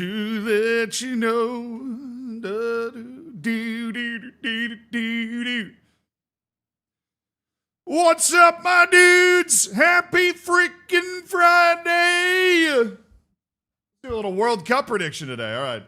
to let you know. Do. What's up, my dudes? Happy freaking Friday. Do a little World Cup prediction today. All right.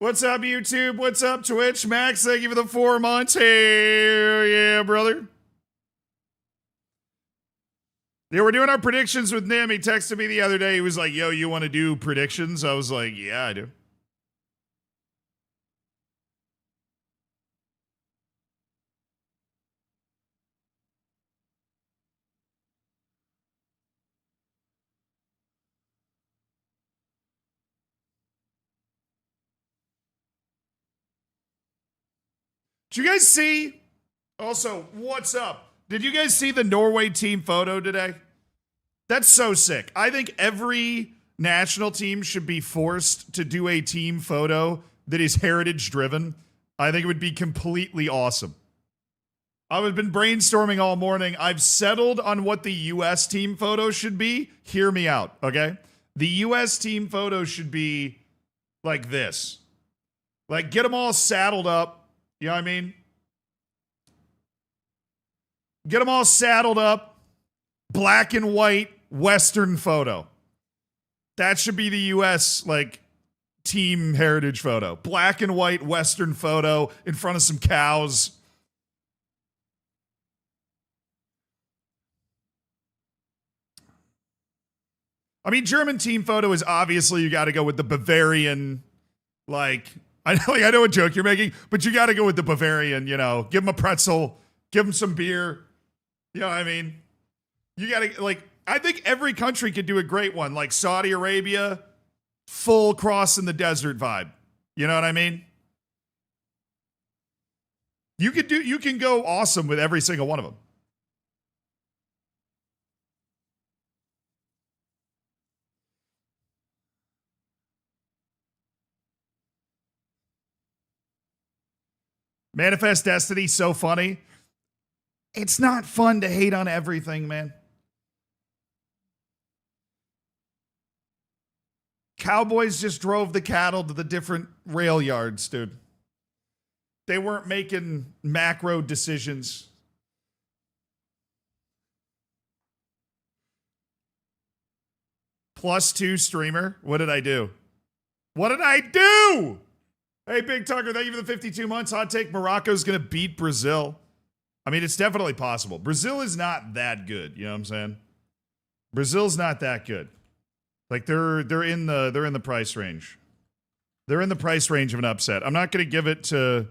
What's up, YouTube? What's up, Twitch? Max, thank you for the 4 months. Hell yeah, brother. Yeah, we're doing our predictions with Nim. He texted me the other day. He was like, yo, you want to do predictions? I was like, yeah, I do. Did you guys see? Also, what's up? Did you guys see the Norway team photo today? That's so sick. I think every national team should be forced to do a team photo that is heritage driven. I think it would be completely awesome. I've been brainstorming all morning. I've settled on what the U.S. team photo should be. Hear me out, okay? The U.S. team photo should be like this. Like, get them all saddled up. You know what I mean? Get them all saddled up. Black and white Western photo. That should be the U.S. like team heritage photo. Black and white Western photo in front of some cows. I mean, German team photo is obviously you got to go with the Bavarian. Like I know what joke you're making, but you got to go with the Bavarian. You know, give them a pretzel, give them some beer. You know what I mean? You got to, like, I think every country could do a great one. Like Saudi Arabia, full cross in the desert vibe. You know what I mean? You can go awesome with every single one of them. Manifest Destiny, so funny. It's not fun to hate on everything, man. Cowboys just drove the cattle to the different rail yards, dude. They weren't making macro decisions. +2 streamer. What did I do? What did I do? Hey, Big Tucker, thank you for the 52 months. Hot take, Morocco's going to beat Brazil. I mean, it's definitely possible. Brazil is not that good. You know what I'm saying? Brazil's not that good. Like they're in the price range. They're in the price range of an upset. I'm not going to give it to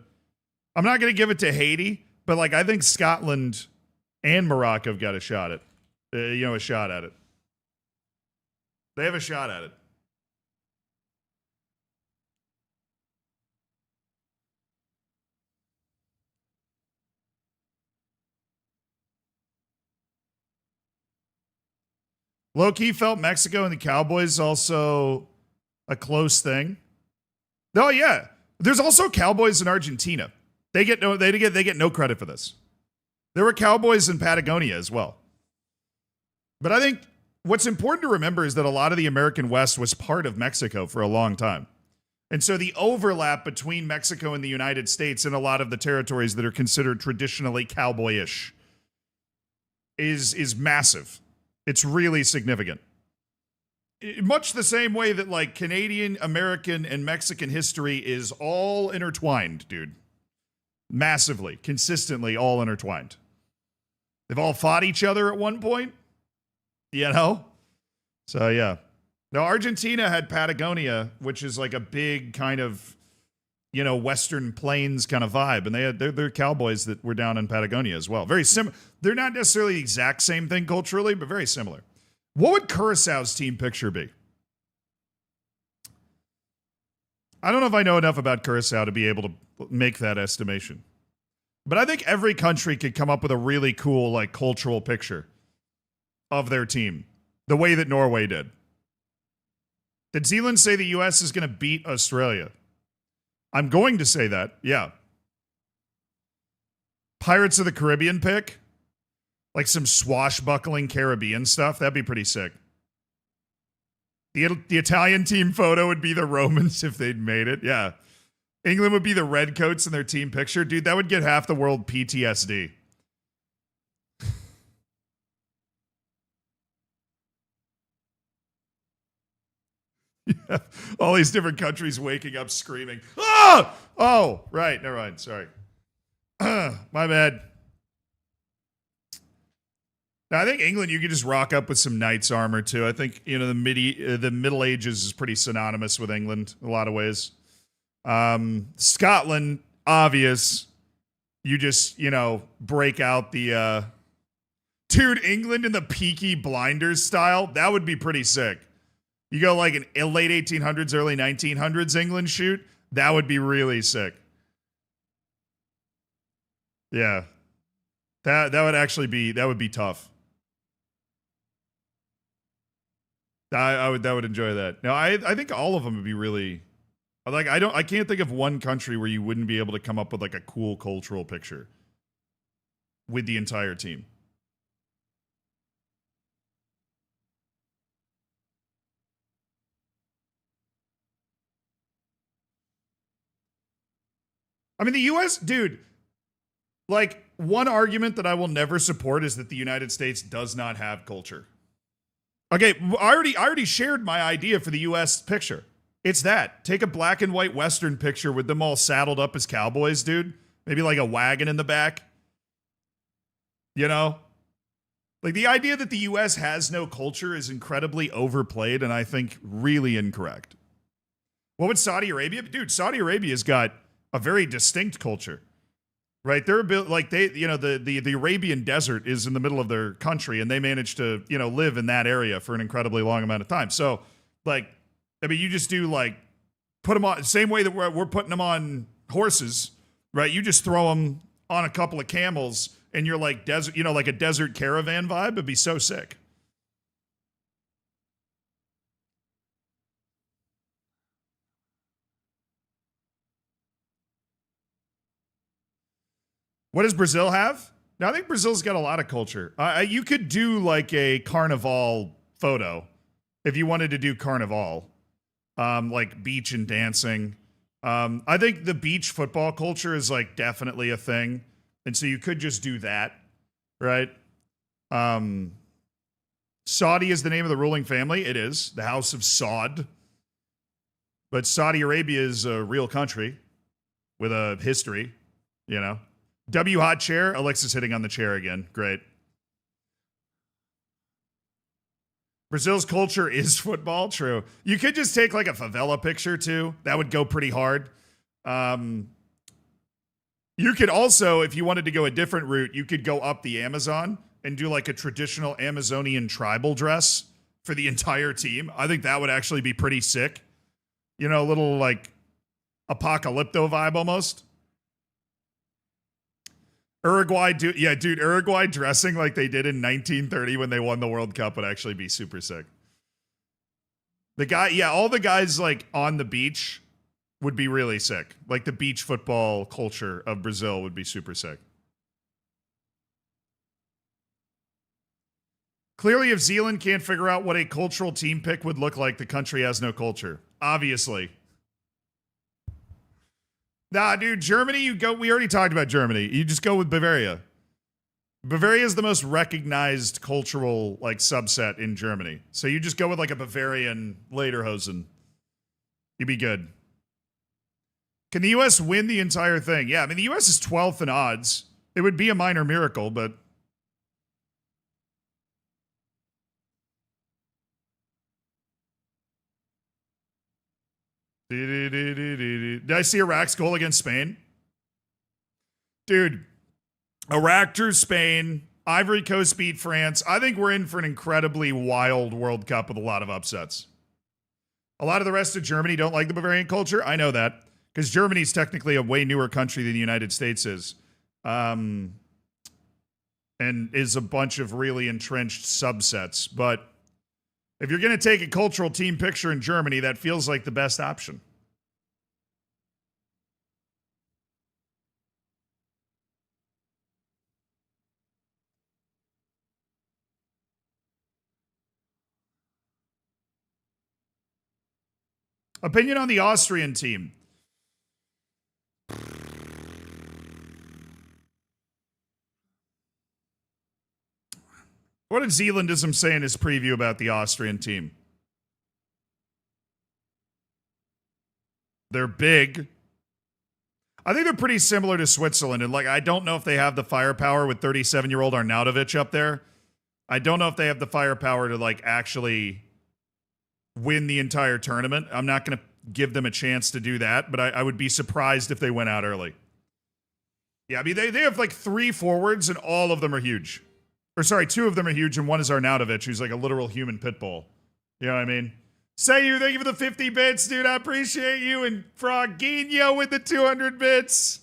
Haiti, but like I think Scotland and Morocco have got a shot at a shot at it. They have a shot at it. Low-key felt Mexico and the Cowboys also a close thing. Oh yeah, there's also Cowboys in Argentina. They get no credit for this. There were Cowboys in Patagonia as well. But I think what's important to remember is that a lot of the American West was part of Mexico for a long time. And so the overlap between Mexico and the United States in a lot of the territories that are considered traditionally cowboyish is massive. It's really significant. Much the same way that like Canadian, American, and Mexican history is all intertwined, dude. Massively, consistently all intertwined. They've all fought each other at one point, you know? So yeah. Now Argentina had Patagonia, which is like a big kind of, you know, Western Plains kind of vibe. And they're cowboys that were down in Patagonia as well. Very similar. They're not necessarily the exact same thing culturally, but very similar. What would Curaçao's team picture be? I don't know if I know enough about Curaçao to be able to make that estimation. But I think every country could come up with a really cool, like, cultural picture of their team. The way that Norway did. Did Zealand say the U.S. is going to beat Australia? I'm going to say that. Yeah. Pirates of the Caribbean pick? Like some swashbuckling Caribbean stuff? That'd be pretty sick. The Italian team photo would be the Romans if they'd made it. Yeah. England would be the redcoats in their team picture. Dude, that would get half the world PTSD. Yeah. All these different countries waking up screaming. Ah! Oh, right. Never mind. Sorry. My bad. Now, I think England, you could just rock up with some knight's armor too. I think the Middle Ages is pretty synonymous with England in a lot of ways. Scotland, obvious. You just break out the dude, England in the Peaky Blinders style. That would be pretty sick. You go like an late 1800s, early 1900s England shoot. That would be really sick. Yeah, that would actually be tough. I would enjoy that. No, I think all of them would be really like I can't think of one country where you wouldn't be able to come up with like a cool cultural picture with the entire team. I mean, the US, dude, like one argument that I will never support is that the United States does not have culture. Okay, I already shared my idea for the US picture. It's that. Take a black and white Western picture with them all saddled up as cowboys, dude. Maybe like a wagon in the back. Like the idea that the US has no culture is incredibly overplayed and I think really incorrect. What would Saudi Arabia? Dude, Saudi Arabia's got a very distinct culture. Right, they're like the Arabian desert is in the middle of their country, and they managed to live in that area for an incredibly long amount of time. So, like, I mean, you just do like put them on same way that we're putting them on horses, right? You just throw them on a couple of camels, and you're like desert, like a desert caravan vibe. It'd be so sick. What does Brazil have? Now, I think Brazil's got a lot of culture. You could do like a carnival photo if you wanted to do carnival, like beach and dancing. I think the beach football culture is like definitely a thing. And so you could just do that, right? Saudi is the name of the ruling family. It is the House of Saud. But Saudi Arabia is a real country with a history, W hot chair. Alexa's hitting on the chair again. Great. Brazil's culture is football. True. You could just take like a favela picture too. That would go pretty hard. You could also, if you wanted to go a different route, you could go up the Amazon and do like a traditional Amazonian tribal dress for the entire team. I think that would actually be pretty sick. A little like apocalypto vibe almost. Uruguay, dude, Uruguay dressing like they did in 1930 when they won the World Cup would actually be super sick. All the guys like on the beach would be really sick. Like the beach football culture of Brazil would be super sick. Clearly, if Zealand can't figure out what a cultural team pick would look like, the country has no culture. Obviously. Nah, dude, Germany, we already talked about Germany. You just go with Bavaria. Bavaria is the most recognized cultural like subset in Germany. So you just go with like a Bavarian lederhosen. You'd be good. Can the US win the entire thing? Yeah, I mean, the US is 12th in odds. It would be a minor miracle, but did I see Iraq's goal against Spain? Dude, Iraq drew Spain. Ivory Coast beat France. I think we're in for an incredibly wild World Cup with a lot of upsets. A lot of the rest of Germany don't like the Bavarian culture. I know that because Germany's technically a way newer country than the United States is. And is a bunch of really entrenched subsets. But If you're going to take a cultural team picture in Germany, that feels like the best option. Opinion on the Austrian team. What did Zealandism say in his preview about the Austrian team? They're big. I think they're pretty similar to Switzerland. And like, I don't know if they have the firepower with 37-year-old Arnautovic up there. I don't know if they have the firepower to like actually win the entire tournament. I'm not going to give them a chance to do that, but I would be surprised if they went out early. Yeah, I mean, they have like 3 forwards and all of them are huge. Or sorry, 2 of them are huge and one is Arnautovic, who's like a literal human pit bull. You know what I mean? Say you, thank you for the 50 bits, dude. I appreciate you. And Frogino with the 200 bits.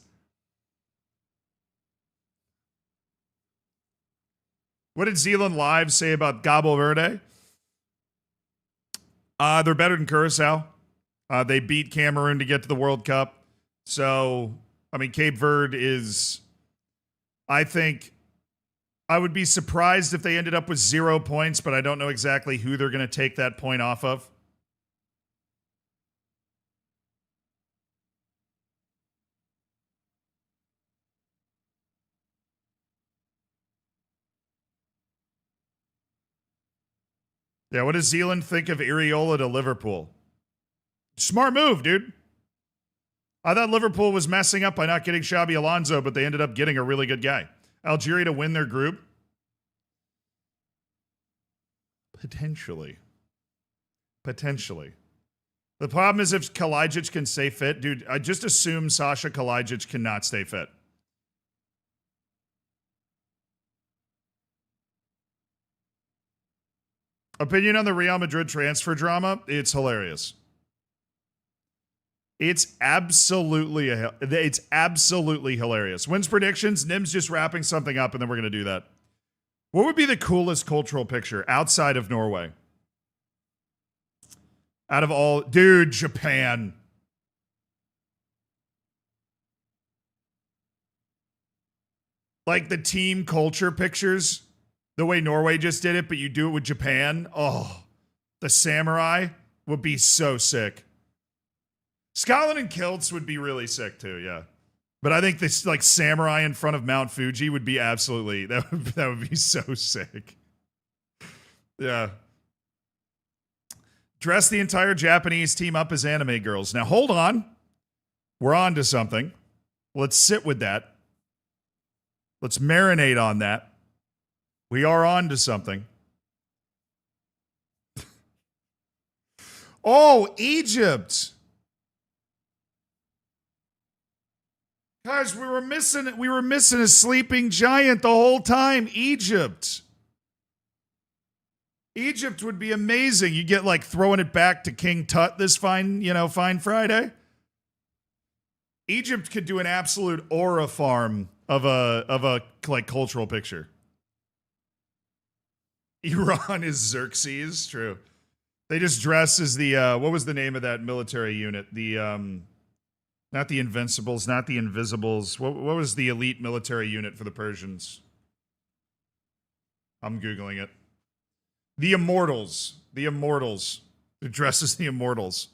What did Zealand Live say about Cabo Verde? They're better than Curacao. They beat Cameroon to get to the World Cup. So, I mean, Cape Verde is, I think, I would be surprised if they ended up with 0 points, but I don't know exactly who they're going to take that point off of. Yeah, what does Zealand think of Iriola to Liverpool? Smart move, dude. I thought Liverpool was messing up by not getting Xabi Alonso, but they ended up getting a really good guy. Algeria to win their group? Potentially. The problem is if Kalajdzic can stay fit, dude, I just assume Sasha Kalajdzic cannot stay fit. Opinion on the Real Madrid transfer drama? It's hilarious. It's absolutely hilarious. Wins predictions? Nim's just wrapping something up, and then we're going to do that. What would be the coolest cultural picture outside of Norway? Out of all... Dude, Japan. Like the team culture pictures, the way Norway just did it, but you do it with Japan. Oh, the samurai would be so sick. Scotland and kilts would be really sick too, yeah. But I think this like samurai in front of Mount Fuji would be absolutely that would be so sick. Yeah. Dress the entire Japanese team up as anime girls. Now hold on. We're on to something. Let's sit with that. Let's marinate on that. We are on to something. Oh, Egypt. Guys, we were missing a sleeping giant the whole time. Egypt would be amazing. You get like throwing it back to King Tut this fine Friday. Egypt could do an absolute aura farm of a like cultural picture. Iran is Xerxes, true. They just dress as the what was the name of that military unit? The not the Invincibles, not the Invisibles. What was the elite military unit for the Persians? I'm Googling it. The Immortals. The Immortals. They dress as the Immortals.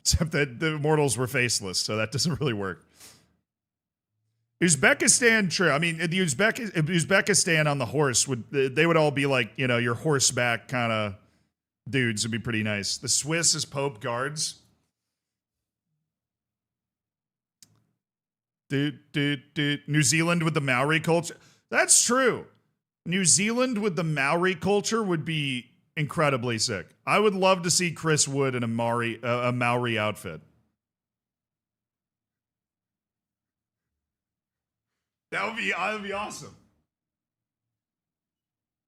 Except that the Immortals were faceless, so that doesn't really work. Uzbekistan, true. I mean, the Uzbekistan on the horse they would all be like, your horseback kind of dudes would be pretty nice. The Swiss as Pope guards. New Zealand with the Maori culture. That's true. New Zealand with the Maori culture would be incredibly sick. I would love to see Chris Wood in a Maori outfit. That would be awesome.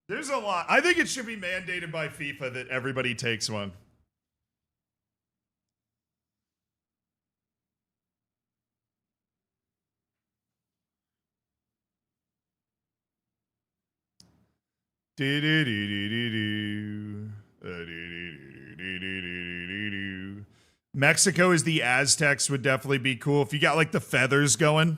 There's a lot. I think it should be mandated by FIFA that everybody takes one. Mexico is the Aztecs would definitely be cool if you got like the feathers going.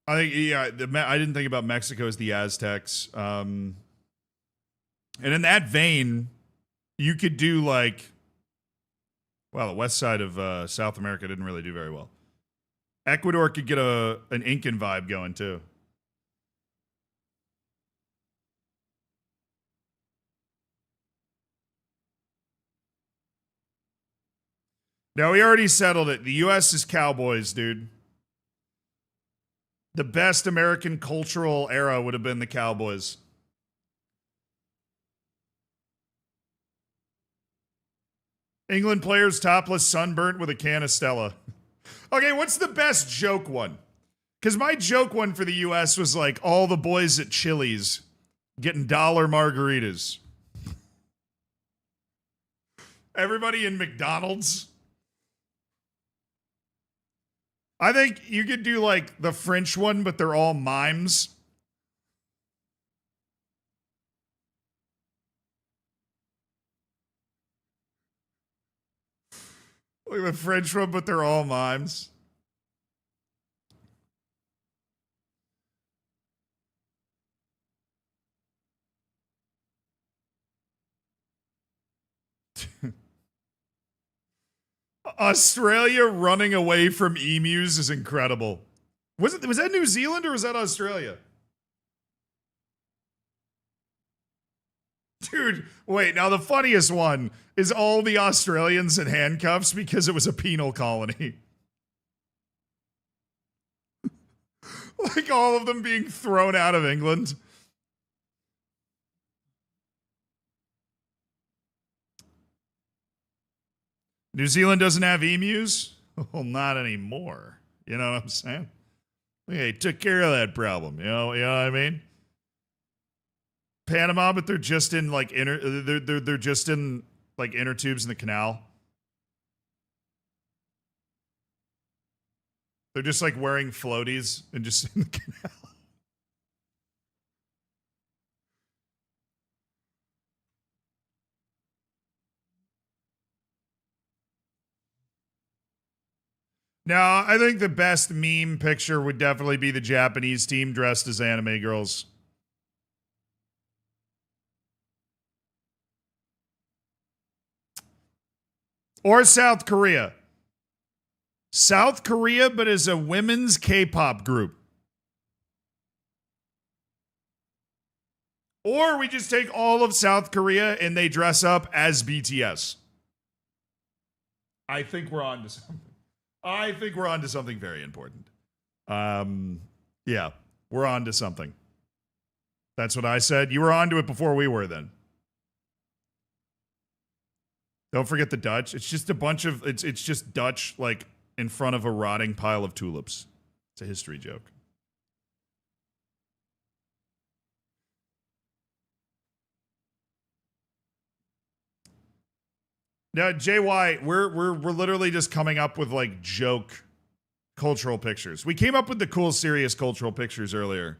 I think I didn't think about Mexico as the Aztecs. And in that vein, you could do like, well, the west side of South America didn't really do very well. Ecuador could get an Incan vibe going too. No, we already settled it. The U.S. is cowboys, dude. The best American cultural era would have been the Cowboys. England players topless, sunburnt with a can of Stella. Okay, what's the best joke one? Because my joke one for the U.S. was like all the boys at Chili's getting dollar margaritas. Everybody in McDonald's. I think you could do like the French one, but they're all mimes. Like the French one, but they're all mimes. Australia running away from emus is incredible. Was that New Zealand or was that Australia? Dude, wait, now the funniest one is all the Australians in handcuffs because it was a penal colony. Like all of them being thrown out of England. New Zealand doesn't have emus? Well, not anymore. You know what I'm saying? Hey, took care of that problem. You know what I mean? Panama, but they're just in like they're just in like inner tubes in the canal. They're just like wearing floaties and just in the canal. Now, I think the best meme picture would definitely be the Japanese team dressed as anime girls. Or South Korea. South Korea, but as a women's K-pop group. Or we just take all of South Korea and they dress up as BTS. I think we're on to something. I think we're on to something very important. Yeah, we're on to something. That's what I said. You were on to it before we were then. Don't forget the Dutch. It's just a bunch of it's just Dutch like in front of a rotting pile of tulips. It's a history joke. Now, JY, we're literally just coming up with like joke cultural pictures. We came up with the cool, serious cultural pictures earlier.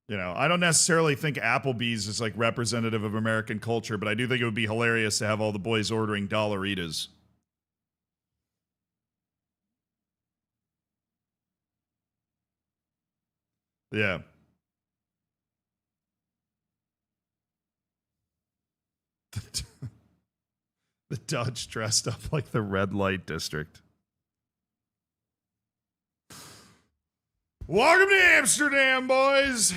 You know, I don't necessarily think Applebee's is like representative of American culture, but I do think it would be hilarious to have all the boys ordering dollaritas. Yeah. The Dutch dressed up like the red light district. Welcome to Amsterdam, boys.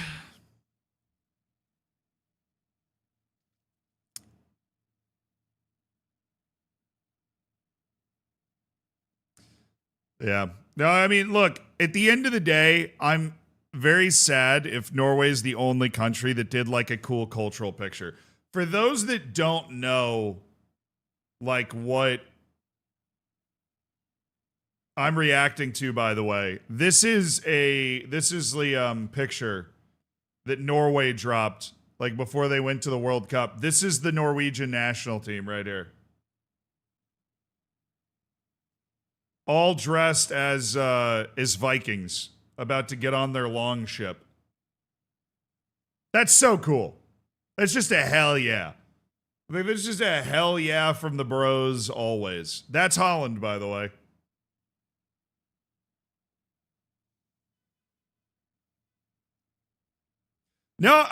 Yeah. No, I mean, look, at the end of the day, I'm very sad if Norway's the only country that did like a cool cultural picture. For those that don't know, like what I'm reacting to, by the way, this is the picture that Norway dropped like before they went to the World Cup. This is the Norwegian national team right here. All dressed as Vikings about to get on their long ship. That's so cool. That's just a hell yeah. I think it's just a hell yeah from the bros always. That's Holland, by the way. No,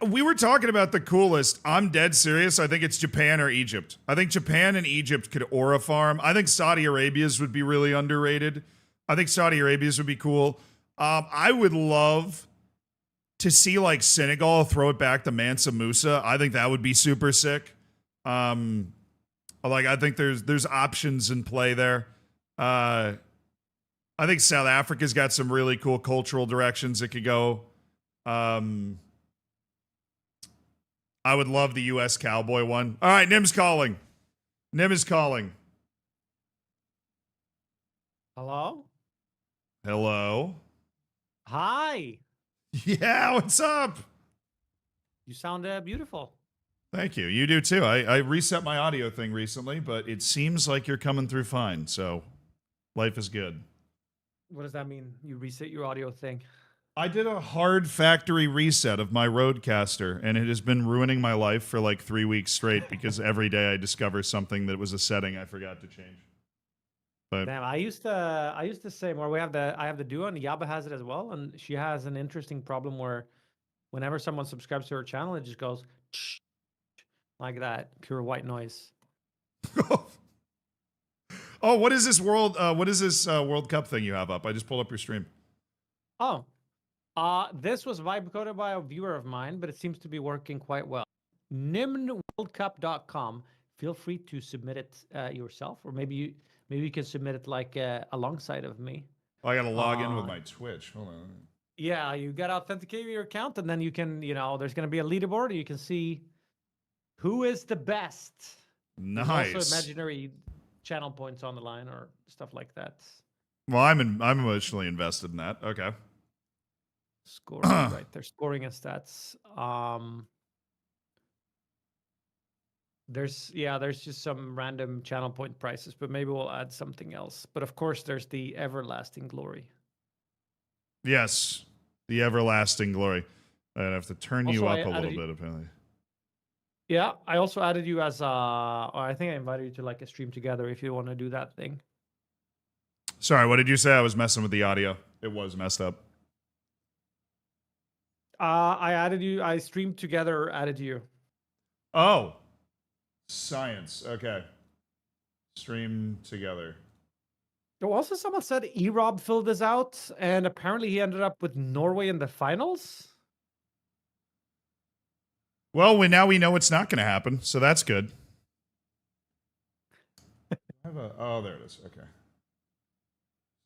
we were talking about the coolest. I'm dead serious. I think it's Japan or Egypt. I think Japan and Egypt could aura farm. I think Saudi Arabia's would be really underrated. I think Saudi Arabia's would be cool. I would love to see like Senegal throw it back to Mansa Musa. I think that would be super sick. I think there's options in play there. I think South Africa's got some really cool cultural directions it could go. I would love the U.S. Cowboy one. All right, Nim's calling. Nim is calling. Hello? Hello? Hi. Yeah, what's up? You sound beautiful. Thank you. You do too. I reset my audio thing recently, but it seems like you're coming through fine, so life is good. What does that mean? You reset your audio thing? I did a hard factory reset of my Rodecaster, and it has been ruining my life for like 3 weeks straight because every day I discover something that was a setting I forgot to change. But damn, I used to say more. I have the Duo, and Yaba has it as well, and she has an interesting problem where whenever someone subscribes to her channel, it just goes like that, pure white noise. Oh, what is this World Cup thing you have up? I just pulled up your stream. Oh. This was vibe coded by a viewer of mine, but it seems to be working quite well. nimnworldcup.com. Feel free to submit it yourself, or maybe you can submit it like alongside of me. Oh, I gotta log in with my Twitch. Hold on. Yeah, you gotta authenticate your account, and then you can, there's gonna be a leaderboard, and you can see who is the best. Nice. There's also imaginary channel points on the line or stuff like that. Well, I'm emotionally invested in that. Okay. Scoring, right? They're scoring and stats. There's just some random channel point prices, but maybe we'll add something else. But of course, there's the everlasting glory. Yes, the everlasting glory. I have to turn also, you up a little bit, apparently. Yeah, I also added you as I think I invited you to like a stream together if you want to do that thing. Sorry, what did you say? I was messing with the audio. It was messed up. I added you. I streamed together. Added you. Oh, science. Okay. Stream together. Also, someone said E-Rob filled this out, and apparently he ended up with Norway in the finals. Well, now we know it's not going to happen, so that's good. Oh, there it is. Okay.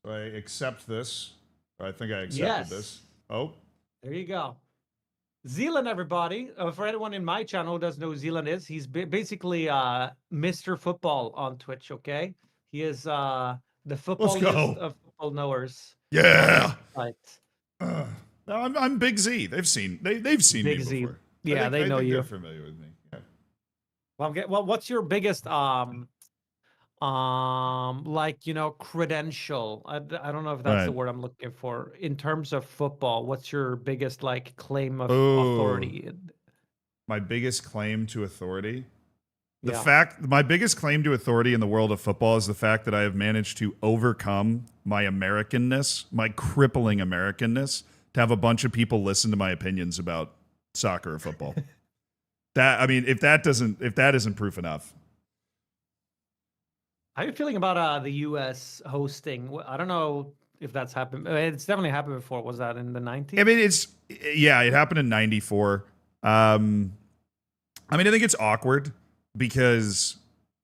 So I accept this. I think I accepted this. Oh. There you go. Zealand, everybody. For anyone in my channel who doesn't know who Zealand is, he's basically Mr. Football on Twitch, okay? He is the football list of football knowers. Yeah. Right. I'm Big Z. They've seen Big me Z. Before. Yeah, they know you. They're familiar with me. Yeah. Well, what's your biggest credential? I don't know if that's the word I'm looking for. In terms of football, what's your biggest like claim of authority? My biggest claim to authority? My biggest claim to authority in the world of football is the fact that I have managed to overcome my Americanness, my crippling Americanness, to have a bunch of people listen to my opinions about soccer or football. If that isn't proof enough. How are you feeling about the U.S. hosting? I don't know if that's happened. It's definitely happened before. Was that in the 90s? I mean, it happened in 94. I think it's awkward because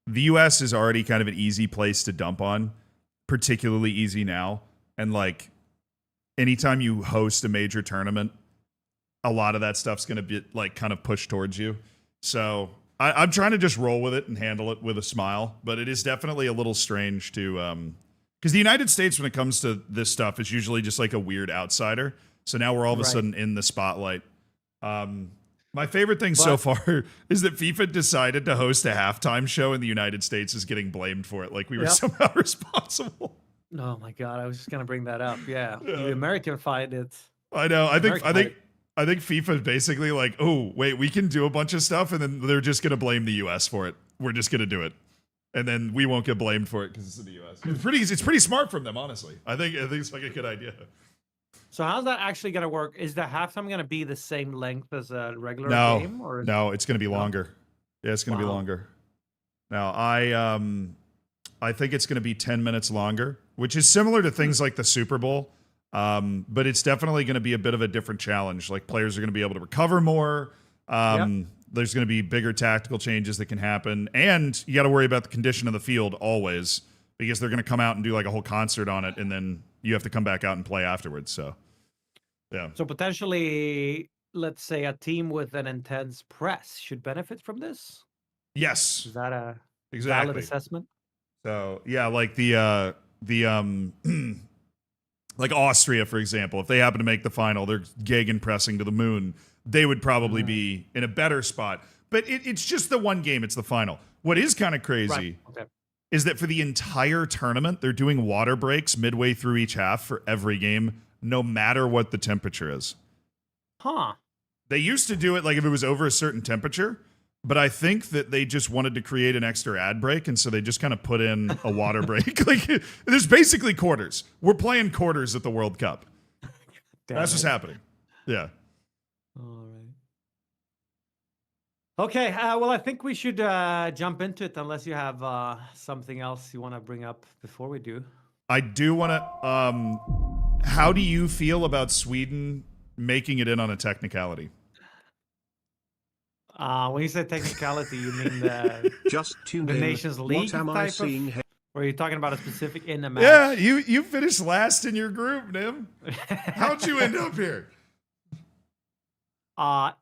the U.S. is already kind of an easy place to dump on, particularly easy now. And like, anytime you host a major tournament, a lot of that stuff's going to be like kind of pushed towards you. So I'm trying to just roll with it and handle it with a smile, but it is definitely a little strange to, because the United States, when it comes to this stuff, is usually just like a weird outsider. So now we're all of a sudden in the spotlight. My favorite thing so far is that FIFA decided to host a halftime show and the United States is getting blamed for it. Like we were somehow responsible. Oh my God. I was just going to bring that up. Yeah. The American fight it. I know. I I think FIFA is basically like, oh, wait, we can do a bunch of stuff, and then they're just going to blame the US for it. We're just going to do it. And then we won't get blamed for it because it's in the US. It's pretty smart from them, honestly. I think it's like a good idea. So how's that actually going to work? Is the halftime going to be the same length as a regular No, game? Or no, it's going to be longer. Yeah, it's going to be longer. Now, I think it's going to be 10 minutes longer, which is similar to things like the Super Bowl. But it's definitely going to be a bit of a different challenge. Like players are going to be able to recover more. There's going to be bigger tactical changes that can happen. And you got to worry about the condition of the field always, because they're going to come out and do like a whole concert on it. And then you have to come back out and play afterwards. So, yeah. So potentially, let's say a team with an intense press should benefit from this. Yes. Is that a exactly valid assessment? So yeah, like the like Austria, for example, if they happen to make the final, they're gegenpressing to the moon. They would probably be in a better spot. But it's just the one game. It's the final. What is kind of crazy is that for the entire tournament, they're doing water breaks midway through each half for every game, no matter what the temperature is. Huh. They used to do it like if it was over a certain temperature, but I think that they just wanted to create an extra ad break, and so they just kind of put in a water break. Like there's basically quarters. We're playing quarters at the World Cup. That's what's happening. Yeah. All right. Okay. Well, I think we should jump into it, unless you have something else you want to bring up before we do. I do want to. How do you feel about Sweden making it in on a technicality? When you say technicality, you mean the just the Nations League type of? Or are you talking about a specific in a match? Yeah, you finished last in your group, Nim. How'd you end up here?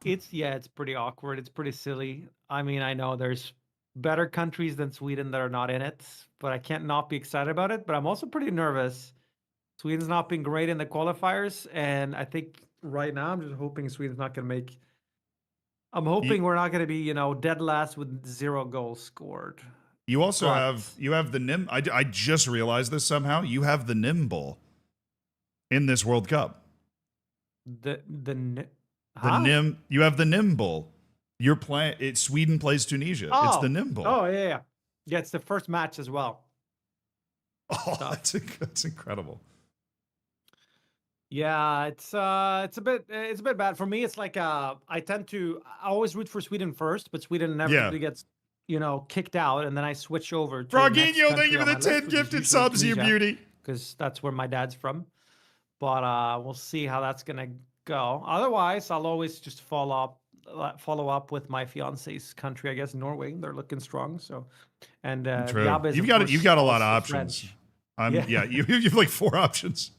It's pretty awkward. It's pretty silly. I mean, I know there's better countries than Sweden that are not in it, but I can't not be excited about it. But I'm also pretty nervous. Sweden's not been great in the qualifiers, and I think right now I'm just hoping Sweden's not going to make. I'm hoping we're not going to be, dead last with 0 goals scored. You also have the Nim. I just realized this somehow. You have the Nim Bowl in this World Cup. The Nim. You have the Nim Bowl. You're playing. Sweden plays Tunisia. Oh. It's the Nim Bowl. Oh yeah. It's the first match as well. Oh, that's incredible. Yeah, it's a bit bad for me. It's like I always root for Sweden first, but Sweden inevitably gets kicked out, and then I switch over to Frogginho, thank you for the 10 gifted subs, you beauty. Because that's where my dad's from. But we'll see how that's gonna go. Otherwise, I'll always just follow up with my fiance's country, I guess, Norway. They're looking strong. So, and True. You've got a lot of options. You have like 4 options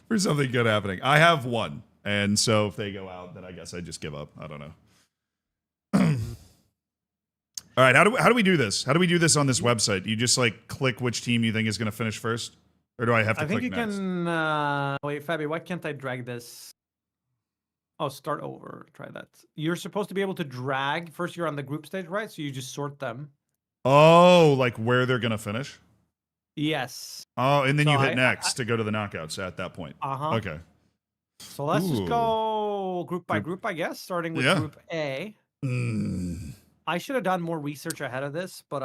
for something good happening. I have 1, and so if they go out, then I guess I just give up. I don't know. All right, how do we do this? How do we do this on this website? You just like click which team you think is going to finish first, or do I have to click next? I think you can. Wait, Fabi, why can't I drag this? Oh, start over. Try that. You're supposed to be able to drag. First, you're on the group stage, right? So you just sort them. Oh, like where they're going to finish? Yes. Oh, and then you hit next to go to the knockouts at that point. Okay. So let's just go group by group, I guess, starting with Group A. I should have done more research ahead of this, but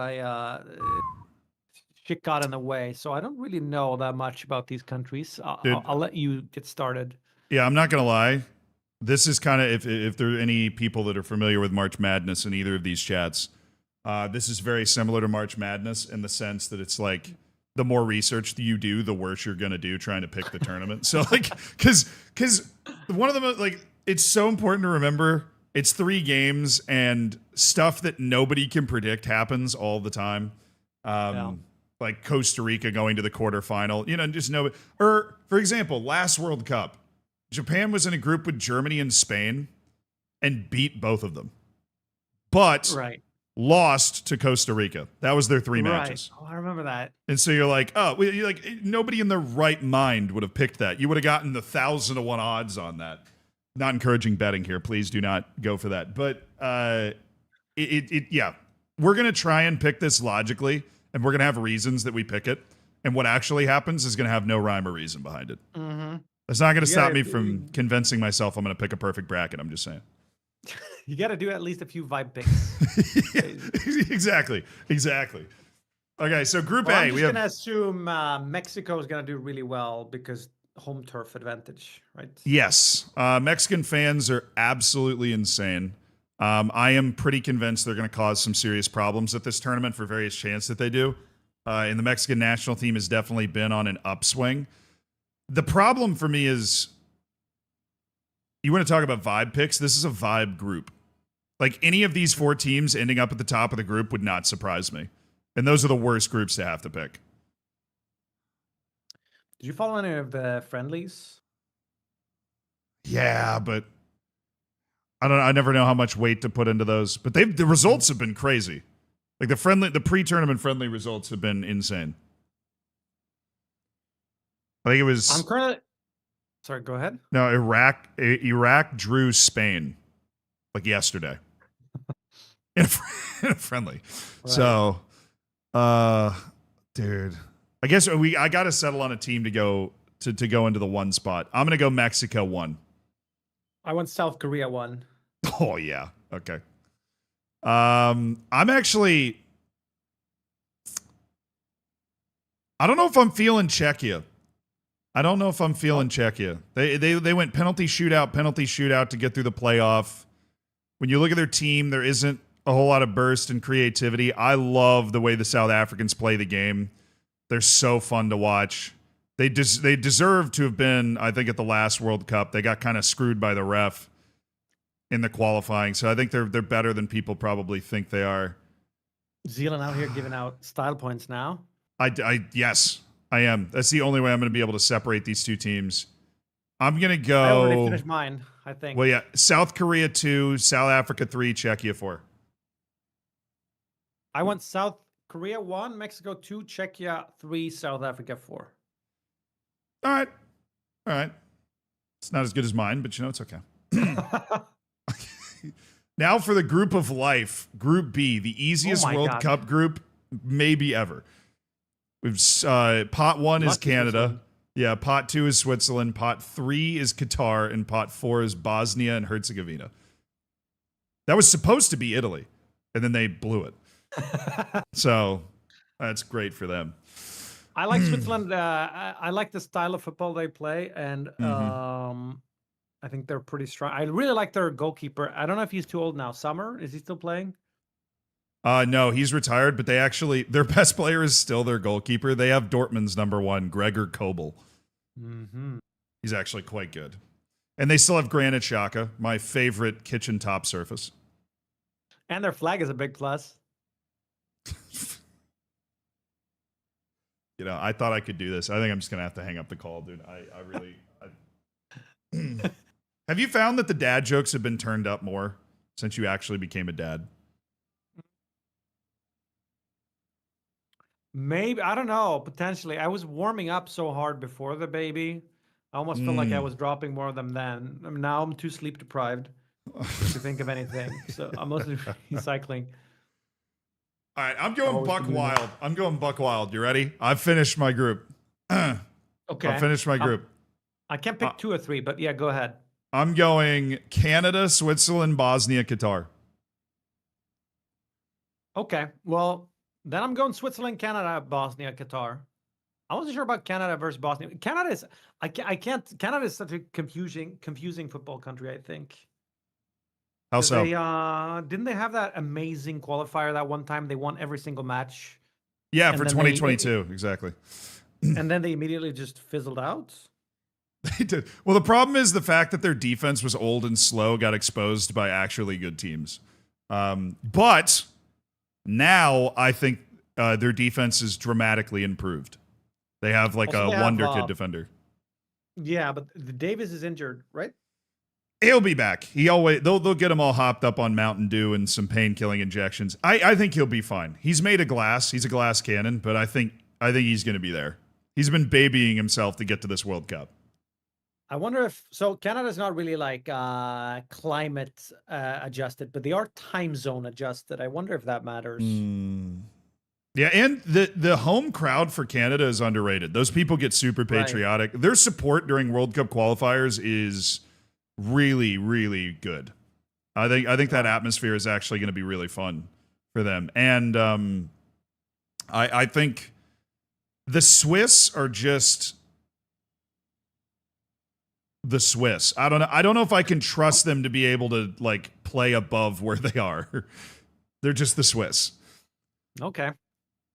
shit got in the way. So I don't really know that much about these countries. I'll let you get started. Yeah, I'm not going to lie. This is kind of, if there are any people that are familiar with March Madness in either of these chats, this is very similar to March Madness in the sense that it's like, the more research that you do, the worse you're going to do trying to pick the tournament. So like, cause one of the, like, it's so important to remember it's 3 games and stuff that nobody can predict happens all the time. Like Costa Rica going to the quarterfinal, just know. Or for example, last World Cup, Japan was in a group with Germany and Spain and beat both of them, but lost to Costa Rica. That was their 3 matches. Oh, I remember that. And so you're like, nobody in their right mind would have picked that. You would have gotten the 1,000-to-1 odds on that. Not encouraging betting here. Please do not go for that. But we're going to try and pick this logically, and we're going to have reasons that we pick it. And what actually happens is going to have no rhyme or reason behind it. Mm-hmm. That's not going to You stop gotta me do- from convincing myself I'm going to pick a perfect bracket. I'm just saying. You got to do at least a few vibe picks. Yeah, exactly. Okay, so Group Well, A, I'm we just have gonna assume Mexico is gonna do really well because home turf advantage, right? yes. Mexican fans are absolutely insane. I am pretty convinced they're going to cause some serious problems at this tournament for various chants that they do. And the Mexican national team has definitely been on an upswing. The problem for me is you want to talk about vibe picks. This is a vibe group. Like any of these four teams ending up at the top of the group would not surprise me. And those are the worst groups to have to pick. Did you follow any of the friendlies? Yeah, but I never know how much weight to put into those. But the results have been crazy. Like the pre-tournament friendly results have been insane. I think it was I'm currently. Sorry, go ahead. no Iraq drew Spain like yesterday in a friendly. Right. So, dude, I guess I got to settle on a team to go into the one spot. I'm gonna go Mexico 1. I went South Korea 1. Oh yeah, okay. I'm actually. I don't know if I'm feeling Czechia. They went penalty shootout to get through the playoff. When you look at their team, there isn't a whole lot of burst and creativity. I love the way the South Africans play the game. They're so fun to watch. They deserve to have been, I think, at the last World Cup. They got kind of screwed by the ref in the qualifying. So I think they're better than people probably think they are. Zealand out here giving out style points now. Yes, I am. That's the only way I'm going to be able to separate these two teams. I'm going to go. I already finished mine, I think. Well, yeah. South Korea 2, South Africa 3, Czechia 4. I went South Korea 1, Mexico 2, Czechia 3, South Africa 4. All right. It's not as good as mine, but it's okay. Now for the group of life, Group B, the easiest World Cup group maybe ever. We've pot 1 is Canada. Yeah, pot 2 is Switzerland. Pot 3 is Qatar, and pot 4 is Bosnia and Herzegovina. That was supposed to be Italy, and then they blew it. So that's great for them. I like Switzerland. I like the style of football they play, and I think they're pretty strong. I really like their goalkeeper. I don't know if he's too old now. Summer, is he still playing? No, he's retired, but their best player is still their goalkeeper. They have Dortmund's number 1, Gregor Kobel. Mm-hmm. He's actually quite good. And they still have Granit Xhaka, my favorite kitchen top surface. And their flag is a big plus. I thought I could do this. I think I'm just going to have to hang up the call, dude. I really... Have you found that the dad jokes have been turned up more since you actually became a dad? Maybe, I don't know, potentially. I was warming up so hard before the baby. I almost felt like I was dropping more of them then. Now I'm too sleep deprived to think of anything. So I'm mostly recycling. All right, I'm going buck wild. You ready? I've finished my group. Okay. I've finished my group. I can't pick 2 or 3, but yeah, go ahead. I'm going Canada, Switzerland, Bosnia, Qatar. Okay. Well, then I'm going Switzerland, Canada, Bosnia, Qatar. I wasn't sure about Canada versus Bosnia. Canada is Canada is such a confusing football country, I think. How so? Didn't they have that amazing qualifier that one time they won every single match? Yeah, for 2022, exactly. And then they immediately just fizzled out. They did. Well, the problem is the fact that their defense was old and slow got exposed by actually good teams. But now I think their defense is dramatically improved. They have like a wonder kid defender. Yeah, but Davis is injured, right? He'll be back. They'll get him all hopped up on Mountain Dew and some pain-killing injections. I think he'll be fine. He's made of glass. He's a glass cannon, but I think he's going to be there. He's been babying himself to get to this World Cup. I wonder if Canada's not really like climate adjusted, but they are time zone adjusted. I wonder if that matters. Yeah, and the home crowd for Canada is underrated. Those people get super patriotic. Right. Their support during World Cup qualifiers is really, really good. I think that atmosphere is actually going to be really fun for them. And I think the Swiss are just the Swiss. I don't know if I can trust them to be able to like play above where they are. They're just the Swiss. Okay.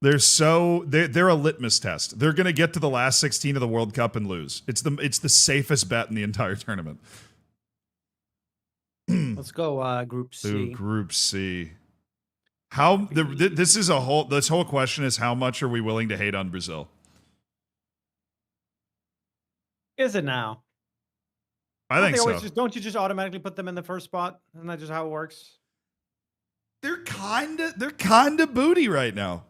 They're a litmus test. They're going to get to the last 16 of the World Cup and lose. It's the safest bet in the entire tournament. Let's go Group C. Ooh, Group C. This whole question is how much are we willing to hate on Brazil? Is it now? I think so. Don't you just automatically put them in the first spot? Isn't that just how it works? They're kind of booty right now.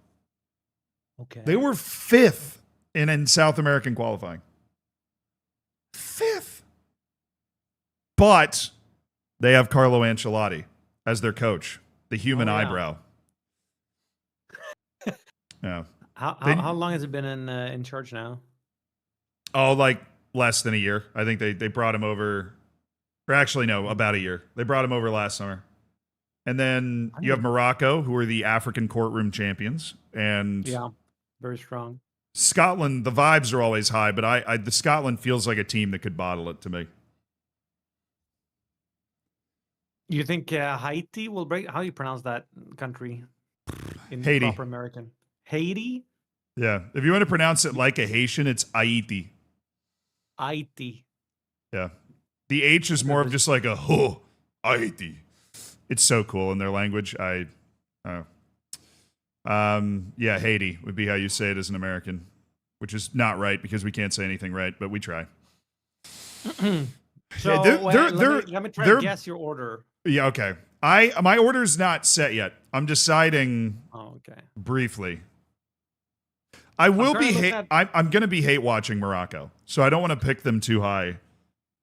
Okay. They were 5th in South American qualifying. 5th. But they have Carlo Ancelotti as their coach, the human eyebrow. Yeah. How long has it been in charge now? Oh, like less than a year. I think they brought him over, or actually no, about a year. They brought him over last summer. And then you have Morocco, who are the African courtroom champions, and yeah, very strong. Scotland, the vibes are always high, but the Scotland feels like a team that could bottle it to me. You think Haiti will break? How do you pronounce that country? In Haiti. Proper American. Haiti? Yeah. If you want to pronounce it like a Haitian, it's Haiti. Haiti. Yeah. The H is more of just like a ho, Haiti. It's so cool in their language. Yeah, Haiti would be how you say it as an American, which is not right because we can't say anything right, but we try. So let me try to guess your order. Yeah, okay. My order's not set yet. I'm deciding briefly. I'm going to be hate watching Morocco, so I don't want to pick them too high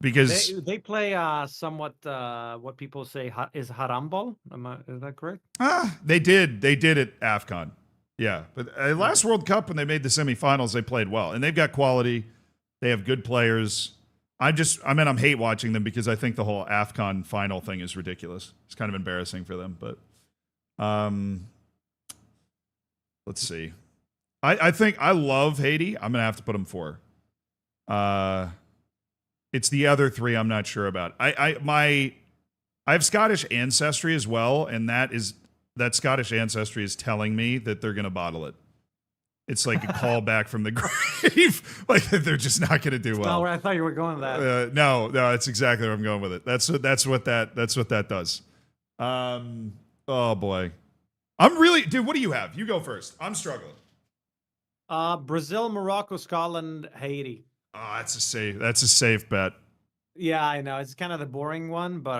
because they play somewhat what people say is harambol. Is that correct? They did at AFCON. Yeah, but last World Cup when they made the semifinals, they played well, and they've got quality. They have good players. I'm hate watching them because I think the whole AFCON final thing is ridiculous. It's kind of embarrassing for them, but let's see. I think I love Haiti. I'm going to have to put them 4. It's the other 3 I'm not sure about. I have Scottish ancestry as well, and that Scottish ancestry is telling me that they're going to bottle it. It's like a call back from the grave. Like they're just not going to do well. No, I thought you were going with that. No, that's exactly where I'm going with it. That's what that does. Oh boy, dude. What do you have? You go first. I'm struggling. Brazil, Morocco, Scotland, Haiti. Oh, that's a safe bet. Yeah, I know. It's kind of the boring one, but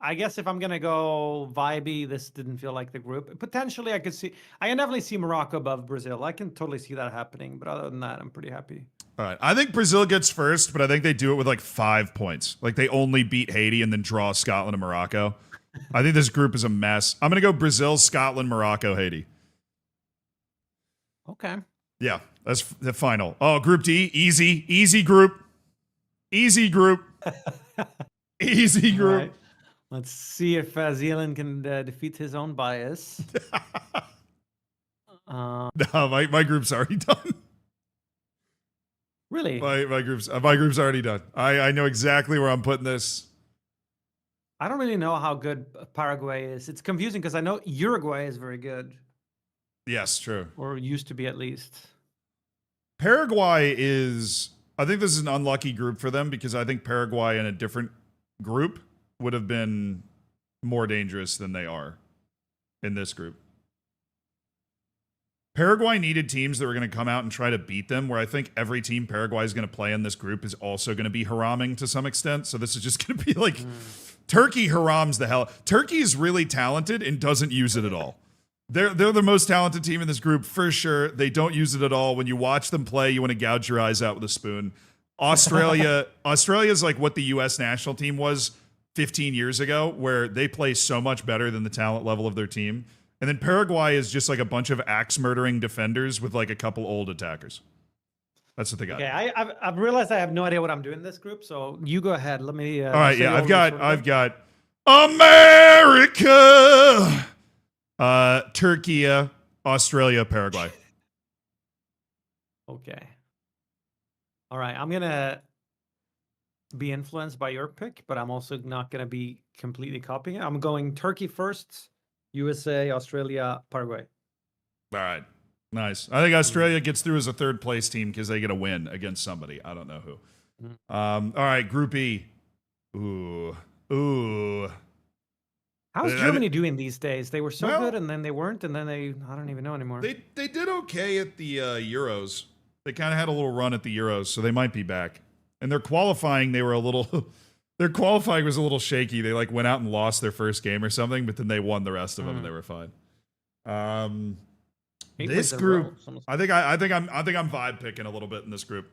I guess if I'm gonna go vibey, this didn't feel like the group. Potentially, I can definitely see Morocco above Brazil. I can totally see that happening. But other than that, I'm pretty happy. All right, I think Brazil gets first, but I think they do it with like 5 points. Like they only beat Haiti and then draw Scotland and Morocco. I think this group is a mess. I'm gonna go Brazil, Scotland, Morocco, Haiti. Okay. Yeah, that's the final. Oh, Group D, easy group, easy group, easy group. Right. Let's see if Zealand can defeat his own bias. No, my group's already done. Really? My group's already done. I know exactly where I'm putting this. I don't really know how good Paraguay is. It's confusing because I know Uruguay is very good. Yes, true. Or used to be at least. Paraguay is, I think this is an unlucky group for them because I think Paraguay in a different group would have been more dangerous than they are in this group. Paraguay needed teams that were going to come out and try to beat them, where I think every team Paraguay is going to play in this group is also going to be haraming to some extent. So this is just going to be like Turkey harams the hell. Turkey is really talented and doesn't use it at all. They're the most talented team in this group for sure. They don't use it at all. When you watch them play, you want to gouge your eyes out with a spoon. Australia's like what the U.S. national team was 15 years ago, where they play so much better than the talent level of their team. And then Paraguay is just like a bunch of axe murdering defenders with like a couple old attackers. That's what they got. Okay, I've realized I have no idea what I'm doing in this group, so you go ahead. Let me. All right, yeah, I've got America, Turkey, Australia, Paraguay. Okay. All right, I'm gonna be influenced by your pick, but I'm also not gonna be completely copying it. I'm going Turkey first, USA, Australia, Paraguay. All right. Nice. I think Australia gets through as a third place team because they get a win against somebody. I don't know who. All right, Group E. Ooh. How's Germany doing these days? They were so good, and then they weren't, and then I don't even know anymore. They did okay at the Euros. They kind of had a little run at the Euros, so they might be back. And their qualifying, they were a little... their qualifying was a little shaky. They like went out and lost their first game or something, but then they won the rest of them, and they were fine. This group, I think I'm vibe picking a little bit in this group.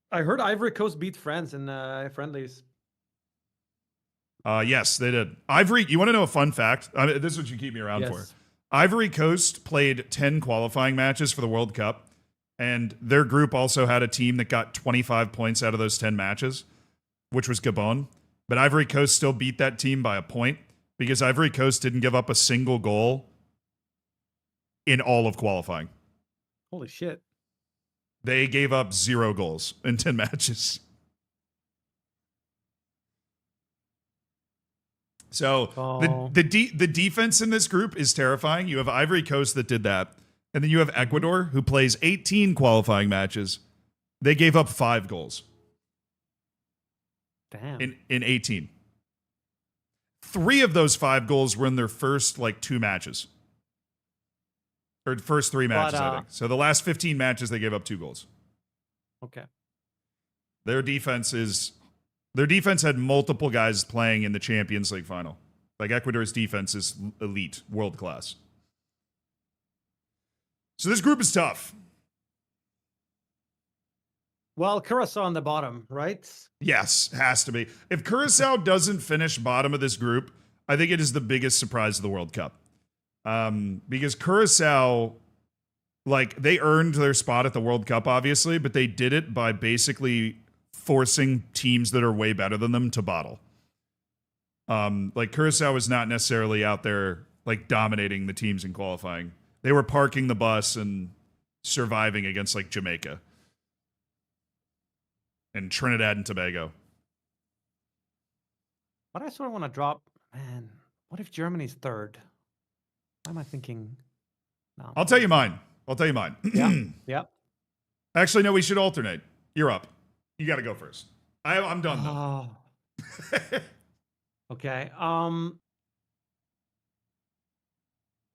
I heard Ivory Coast beat France in friendlies. Yes, they did. Ivory, you want to know a fun fact? This is what you keep me around for. Ivory Coast played 10 qualifying matches for the World Cup, and their group also had a team that got 25 points out of those 10 matches, which was Gabon. But Ivory Coast still beat that team by a point because Ivory Coast didn't give up a single goal in all of qualifying. Holy shit. They gave up 0 goals in 10 matches. So the defense in this group is terrifying. You have Ivory Coast that did that. And then you have Ecuador, who plays 18 qualifying matches. They gave up 5 goals. Damn. In 18. 3 of those 5 goals were in their first, 2 matches. Or first 3 matches, I think. So the last 15 matches, they gave up 2 goals. Okay. Their defense had multiple guys playing in the Champions League final. Like Ecuador's defense is elite, world class. So this group is tough. Well, Curacao on the bottom, right? Yes, has to be. If Curacao doesn't finish bottom of this group, I think it is the biggest surprise of the World Cup. Because Curacao, they earned their spot at the World Cup, obviously, but they did it by basically forcing teams that are way better than them to bottle. Curacao was not necessarily out there, dominating the teams in qualifying. They were parking the bus and surviving against, Jamaica and Trinidad and Tobago. But I sort of want to drop, man, what if Germany's third? Why am I thinking? No. I'll tell you mine. Yeah. Actually, no, we should alternate. You're up. You got to go first. I'm done, though. Okay.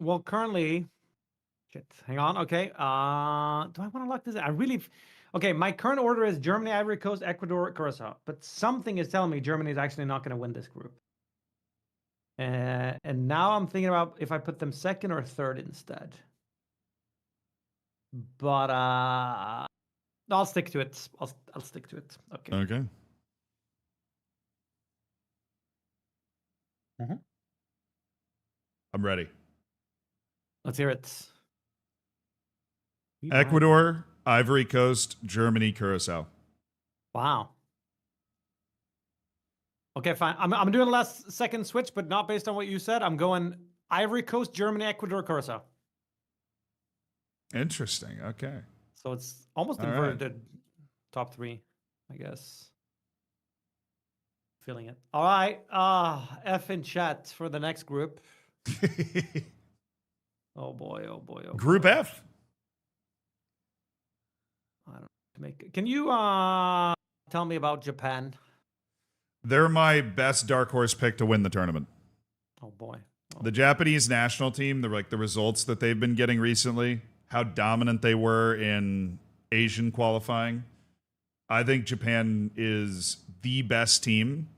Well, currently... Shit. Hang on. Okay. Do I want to lock this in? Okay, my current order is Germany, Ivory Coast, Ecuador, Curacao. But something is telling me Germany is actually not going to win this group. And now I'm thinking about if I put them second or third instead. But I'll stick to it. I'll stick to it. Okay. Okay. I'm ready. Let's hear it. Ecuador, Ivory Coast, Germany, Curacao. Wow. Okay, fine. I'm doing a last second switch, but not based on what you said. I'm going Ivory Coast, Germany, Ecuador, Curacao. Interesting. Okay. So it's almost inverted top 3, I guess. Feeling it. All right. F in chat for the next group. Oh boy. Group F. I don't make. Can you tell me about Japan? They're my best dark horse pick to win the tournament. Oh boy. The Japanese national team, the results that they've been getting recently, how dominant they were in Asian qualifying. I think Japan is the best team,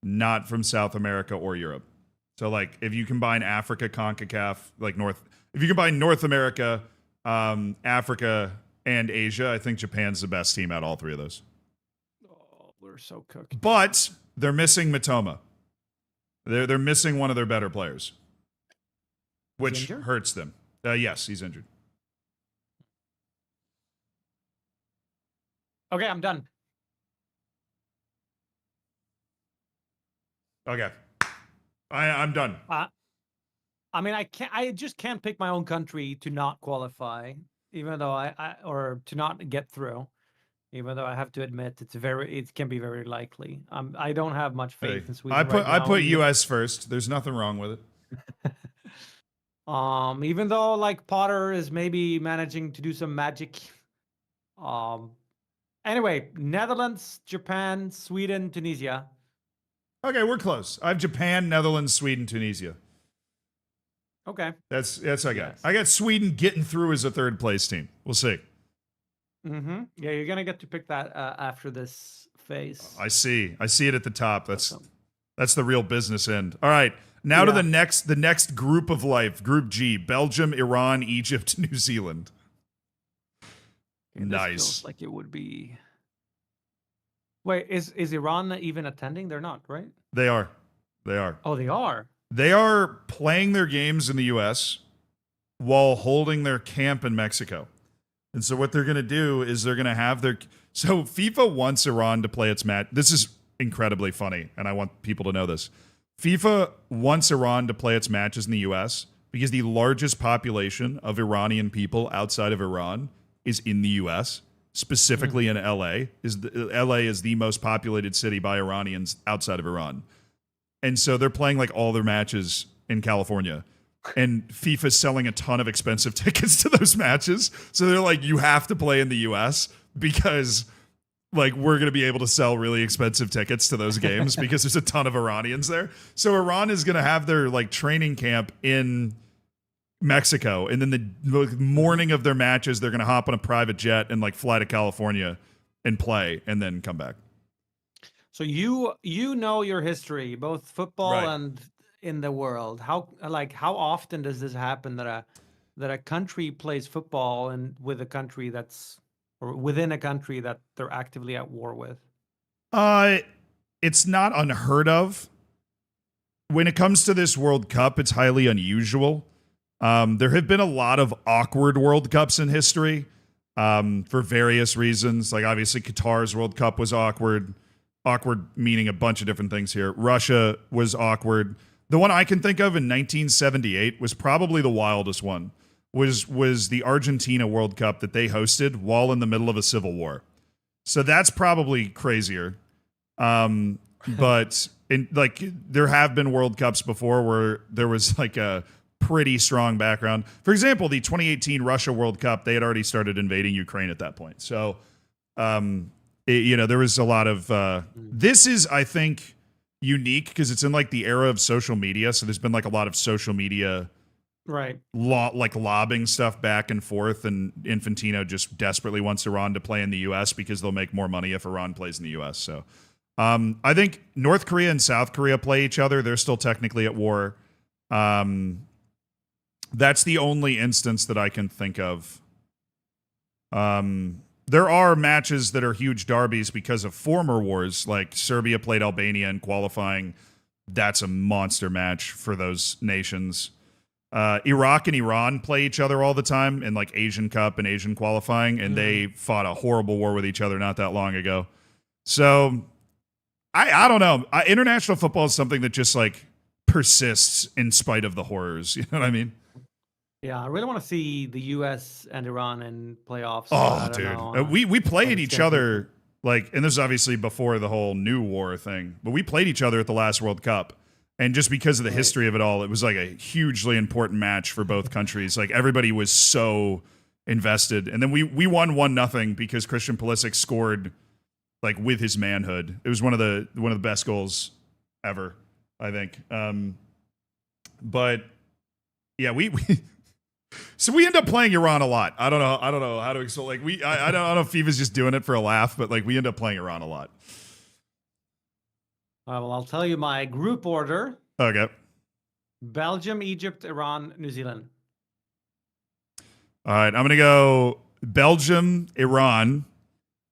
not from South America or Europe. So if you combine Africa, CONCACAF, if you combine North America, Africa, and Asia, I think Japan's the best team out of all 3 of those. Oh, we're so cooked. But they're missing Mitoma. They're missing one of their better players. which hurts them. Yes, he's injured. Okay, I'm done. Okay. I'm done. I mean, I just can't pick my own country to not qualify, even though or to not get through, even though I have to admit it can be very likely. I don't have much faith in Sweden right now. I put U.S. first. There's nothing wrong with it. Even though like Potter is maybe managing to do some magic. Anyway, Netherlands, Japan, Sweden, Tunisia. Okay, we're close. I have Japan, Netherlands, Sweden, Tunisia. Okay. That's I got. Yes. I got Sweden getting through as a third place team. We'll see. Mm-hmm. Yeah, you're gonna get to pick that after this phase. I see it at the top. That's the real business end. All right, now to the next group of life, Group G: Belgium, Iran, Egypt, New Zealand. Okay, nice. Feels like it would be. Wait, is Iran even attending? They're not, right? They are. Oh, they are. They are playing their games in the U.S. while holding their camp in Mexico. And so what they're going to do is they're going to have So FIFA wants Iran to play its match. This is incredibly funny, and I want people to know this. FIFA wants Iran to play its matches in the U.S. because the largest population of Iranian people outside of Iran is in the U.S., specifically in L.A. L.A. is the most populated city by Iranians outside of Iran. And so they're playing like all their matches in California. And FIFA's selling a ton of expensive tickets to those matches. So they're like, you have to play in the US because like we're going to be able to sell really expensive tickets to those games because there's a ton of Iranians there. So Iran is going to have their like training camp in Mexico. And then the morning of their matches, they're going to hop on a private jet and like fly to California and play and then come back. So you know your history, both football and in the world. How often does this happen that a country plays football and with a country or within a country that they're actively at war with? It's not unheard of. When it comes to this World Cup, it's highly unusual. There have been a lot of awkward World Cups in history for various reasons. Like obviously Qatar's World Cup was awkward. Awkward meaning a bunch of different things here. Russia was awkward. The one I can think of in 1978 was probably the wildest one. Was the Argentina World Cup that they hosted while in the middle of a civil war. So that's probably crazier. But there have been World Cups before where there was like a pretty strong background. For example, the 2018 Russia World Cup, they had already started invading Ukraine at that point. So there was a lot of this is, I think, unique because it's in like the era of social media. So there's been like a lot of social media, like lobbing stuff back and forth. And Infantino just desperately wants Iran to play in the U.S. because they'll make more money if Iran plays in the U.S. So I think North Korea and South Korea play each other. They're still technically at war. That's the only instance that I can think of. There are matches that are huge derbies because of former wars, like Serbia played Albania in qualifying. That's a monster match for those nations. Iraq and Iran play each other all the time in like Asian Cup and Asian qualifying, and they fought a horrible war with each other not that long ago. So I don't know. International football is something that just like persists in spite of the horrors. You know what I mean? Yeah, I really want to see the U.S. and Iran in playoffs. Oh, dude. We played each other, like, and this is obviously before the whole new war thing, but we played each other at the last World Cup. And just because of the history of it all, it was like a hugely important match for both countries. Like, everybody was so invested. And then we won 1-0 because Christian Pulisic scored, like, with his manhood. It was one of the best goals ever, I think. But, yeah, So we end up playing Iran a lot. I don't know how to explain. Like I don't know if FIFA's just doing it for a laugh, but like we end up playing Iran a lot. Well, I'll tell you my group order. Okay. Belgium, Egypt, Iran, New Zealand. All right, I'm gonna go Belgium, Iran,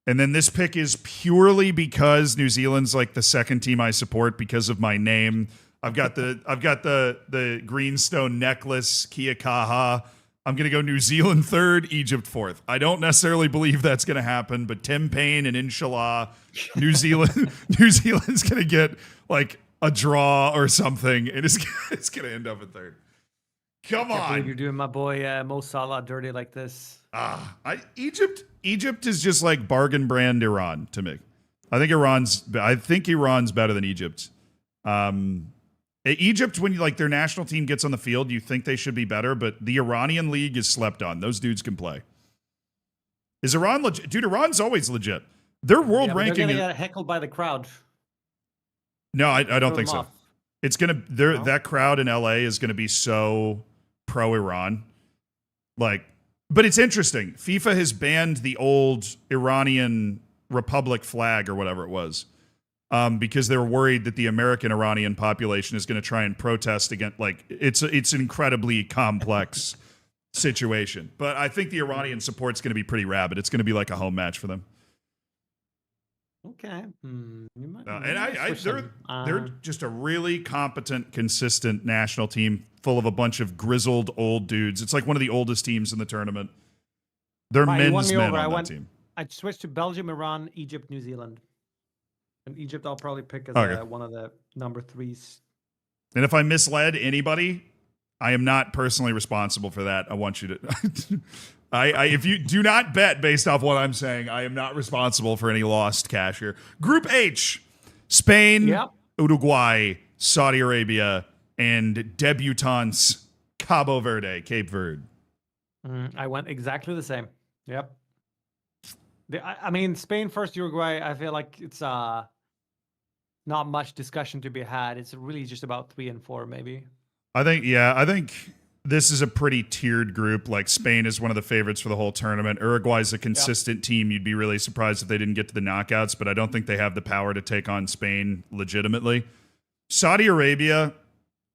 and then this pick is purely because New Zealand's like the second team I support because of my name. I've got the greenstone necklace, Kia Kaha. I'm going to go New Zealand third, Egypt fourth. I don't necessarily believe that's going to happen, but Tim Payne and inshallah, New Zealand's going to get like a draw or something, and it's going to end up at third. Come on. You're doing my boy Mo Salah dirty like this. Egypt is just like bargain brand Iran to me. I think Iran's better than Egypt. Egypt, when their national team gets on the field, you think they should be better, but the Iranian league is slept on. Those dudes can play. Is Iran legit? Dude, Iran's always legit. Their world ranking. They're gonna get heckled by the crowd. No, I don't think so. It's gonna. That crowd in LA is gonna be so pro Iran. But it's interesting. FIFA has banned the old Iranian Republic flag or whatever it was. Because they're worried that the American Iranian population is going to try and protest against, it's an incredibly complex situation. But I think the Iranian support's going to be pretty rabid. It's going to be like a home match for them. Okay. They're just a really competent, consistent national team full of a bunch of grizzled old dudes. It's like one of the oldest teams in the tournament. They're men's men on that team. I switched to Belgium, Iran, Egypt, New Zealand. And Egypt, I'll probably pick as one of the number 3s. And if I misled anybody, I am not personally responsible for that. I want you to. If you do not bet based off what I'm saying, I am not responsible for any lost cash here. Group H: Spain, Uruguay, Saudi Arabia, and debutants Cape Verde. I went exactly the same. Yep. I mean, Spain first, Uruguay, I feel like it's not much discussion to be had. It's really just about 3 and 4, maybe. I think this is a pretty tiered group. Like, Spain is one of the favorites for the whole tournament. Uruguay's a consistent team. You'd be really surprised if they didn't get to the knockouts, but I don't think they have the power to take on Spain legitimately. Saudi Arabia,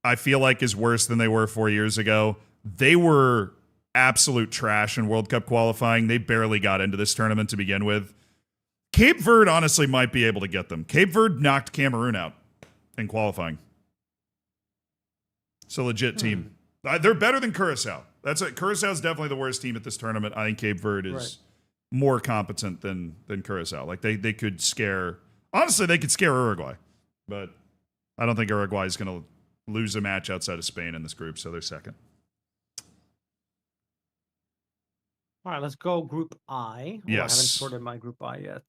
I feel like, is worse than they were 4 years ago. They were absolute trash in World Cup qualifying. They barely got into this tournament to begin with. Cape Verde honestly might be able to get them. Cape Verde knocked Cameroon out in qualifying. It's a legit team. They're better than Curacao. That's it. Curaçao's definitely the worst team at this tournament. I think Cape Verde is more competent than Curacao. Like, they could scare. Honestly, they could scare Uruguay, but I don't think Uruguay is going to lose a match outside of Spain in this group, so they're second. All right, let's go Group I. Yes. I haven't sorted my Group I yet.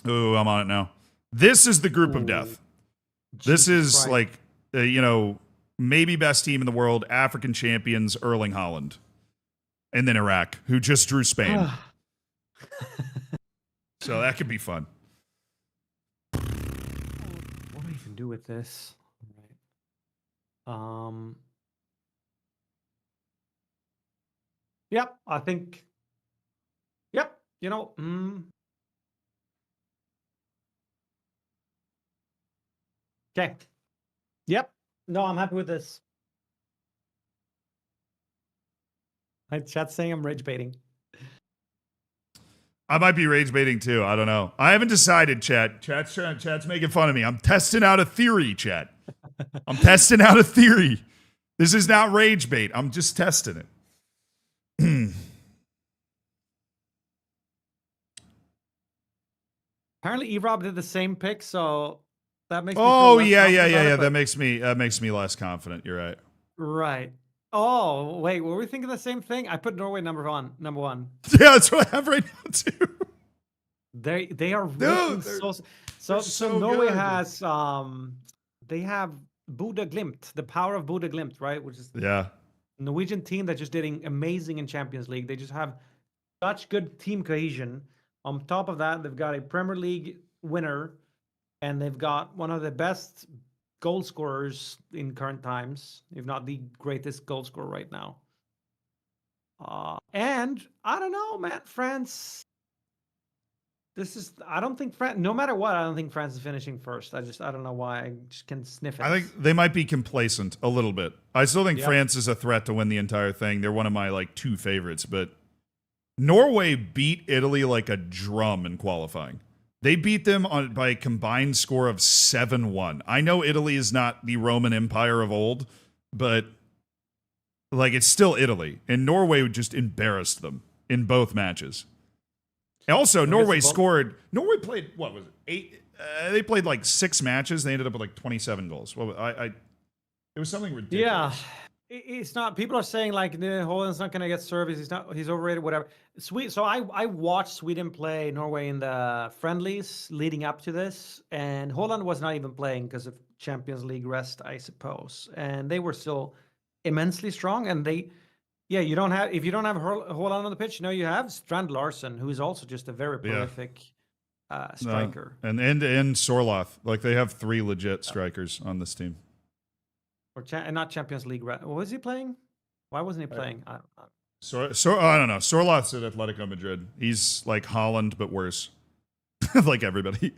Oh, I'm on it now. This is the group of death. This is like, maybe best team in the world, African champions, Erling Haaland. And then Iraq, who just drew Spain. So that could be fun. What do I even do with this? All right. Yep, I think. Yep, Okay. Yep. No, I'm happy with this. My chat's saying I'm rage baiting. I might be rage baiting too. I don't know. I haven't decided, chat. Chat's making fun of me. I'm testing out a theory, chat. I'm testing out a theory. This is not rage bait. I'm just testing it. Apparently, Erob did the same pick, so that makes me feel less yeah. That makes me less confident. You're right. Right. Oh, wait, were we thinking the same thing? I put Norway number one. Yeah, that's what I have right now too. They are really so Norway good. Has they have Bodø Glimt, the power of Bodø Glimt, right? Which is Norwegian team that just did amazing in Champions League. They just have such good team cohesion. On top of that, they've got a Premier League winner, and they've got one of the best goal scorers in current times, if not the greatest goal scorer right now. And I don't know, man, France. I don't think France, no matter what, I don't think France is finishing first. I don't know why. I just can sniff it. I think they might be complacent a little bit. I still think France is a threat to win the entire thing. They're one of my two favorites, but Norway beat Italy like a drum in qualifying. They beat them by a combined score of 7-1. I know Italy is not the Roman Empire of old, but like it's still Italy. And Norway just embarrassed them in both matches. And also, Norway played, what was it, 8? They played like 6 matches. They ended up with like 27 goals. Well, it was something ridiculous. Yeah. It's not. People are saying like Holland's not going to get service. He's overrated. Whatever. So I watched Sweden play Norway in the friendlies leading up to this, and Holland was not even playing because of Champions League rest, I suppose. And they were still immensely strong. And if you don't have Holland on the pitch, you have Strand Larsen, who is also just a very prolific striker. And end Sorloth, like they have 3 legit strikers on this team. Or not Champions League. What was he playing? Why wasn't he playing? I don't know. Sorloth's at Atletico Madrid. He's like Holland, but worse. Like everybody.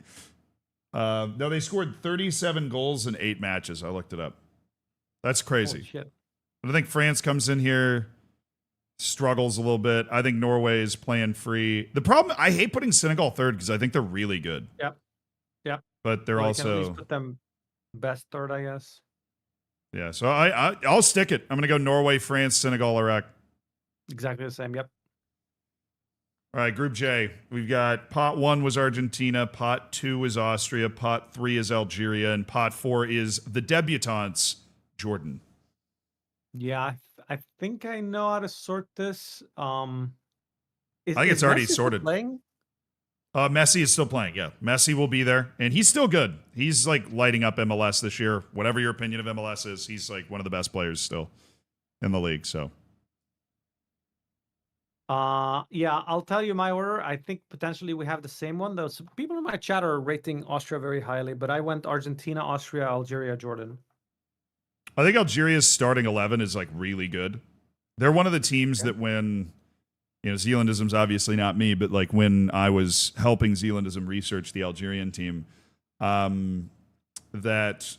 No, they scored 37 goals in 8 matches. I looked it up. That's crazy. Holy shit. But I think France comes in here, struggles a little bit. I think Norway is playing free. The problem, I hate putting Senegal third because I think they're really good. Yep. But they're also... can at least put them best third, I guess. Yeah, so I'll stick it. I'm going to go Norway, France, Senegal, Iraq. Exactly the same, yep. All right, Group J. We've got pot 1 was Argentina, pot 2 is Austria, pot 3 is Algeria, and pot 4 is the debutantes, Jordan. Yeah, I think I know how to sort this. I think it's already sorted. Playing? Messi is still playing, yeah. Messi will be there, and he's still good. He's like lighting up MLS this year. Whatever your opinion of MLS is, he's like one of the best players still in the league, so. Yeah, I'll tell you my order. I think potentially we have the same one, though. So people in my chat are rating Austria very highly, but I went Argentina, Austria, Algeria, Jordan. I think Algeria's starting 11 is like really good. They're one of the teams that when... Zealandism's obviously not me, but like when I was helping Zealandism research the Algerian team, that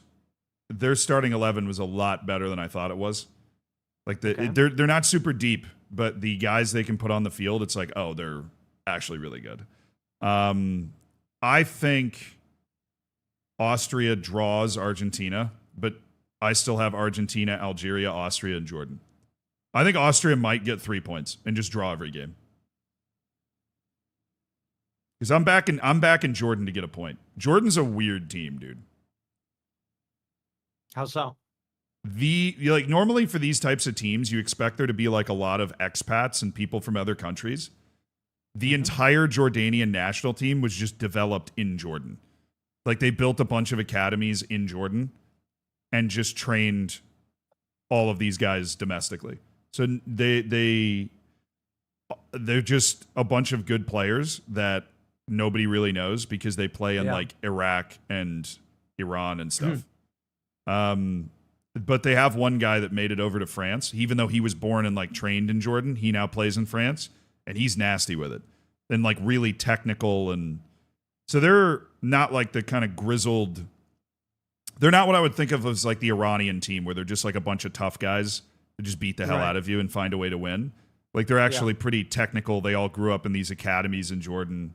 their starting 11 was a lot better than I thought it was. Like they're not super deep, but the guys they can put on the field, it's like, oh, they're actually really good. I think Austria draws Argentina, but I still have Argentina, Algeria, Austria, and Jordan. I think Austria might get 3 points and just draw every game. Because I'm back in Jordan to get a point. Jordan's a weird team, dude. How so? Normally for these types of teams, you expect there to be like a lot of expats and people from other countries. The entire Jordanian national team was just developed in Jordan. Like they built a bunch of academies in Jordan and just trained all of these guys domestically. So they're just a bunch of good players that nobody really knows because they play in like Iraq and Iran and stuff. But they have one guy that made it over to France, even though he was born and like trained in Jordan. He now plays in France, and he's nasty with it and like really technical. And so they're not like the kind of grizzled. They're not what I would think of as like the Iranian team, where they're just like a bunch of tough guys that just beat the hell out of you and find a way to win. Like they're actually pretty technical. They all grew up in these academies in Jordan.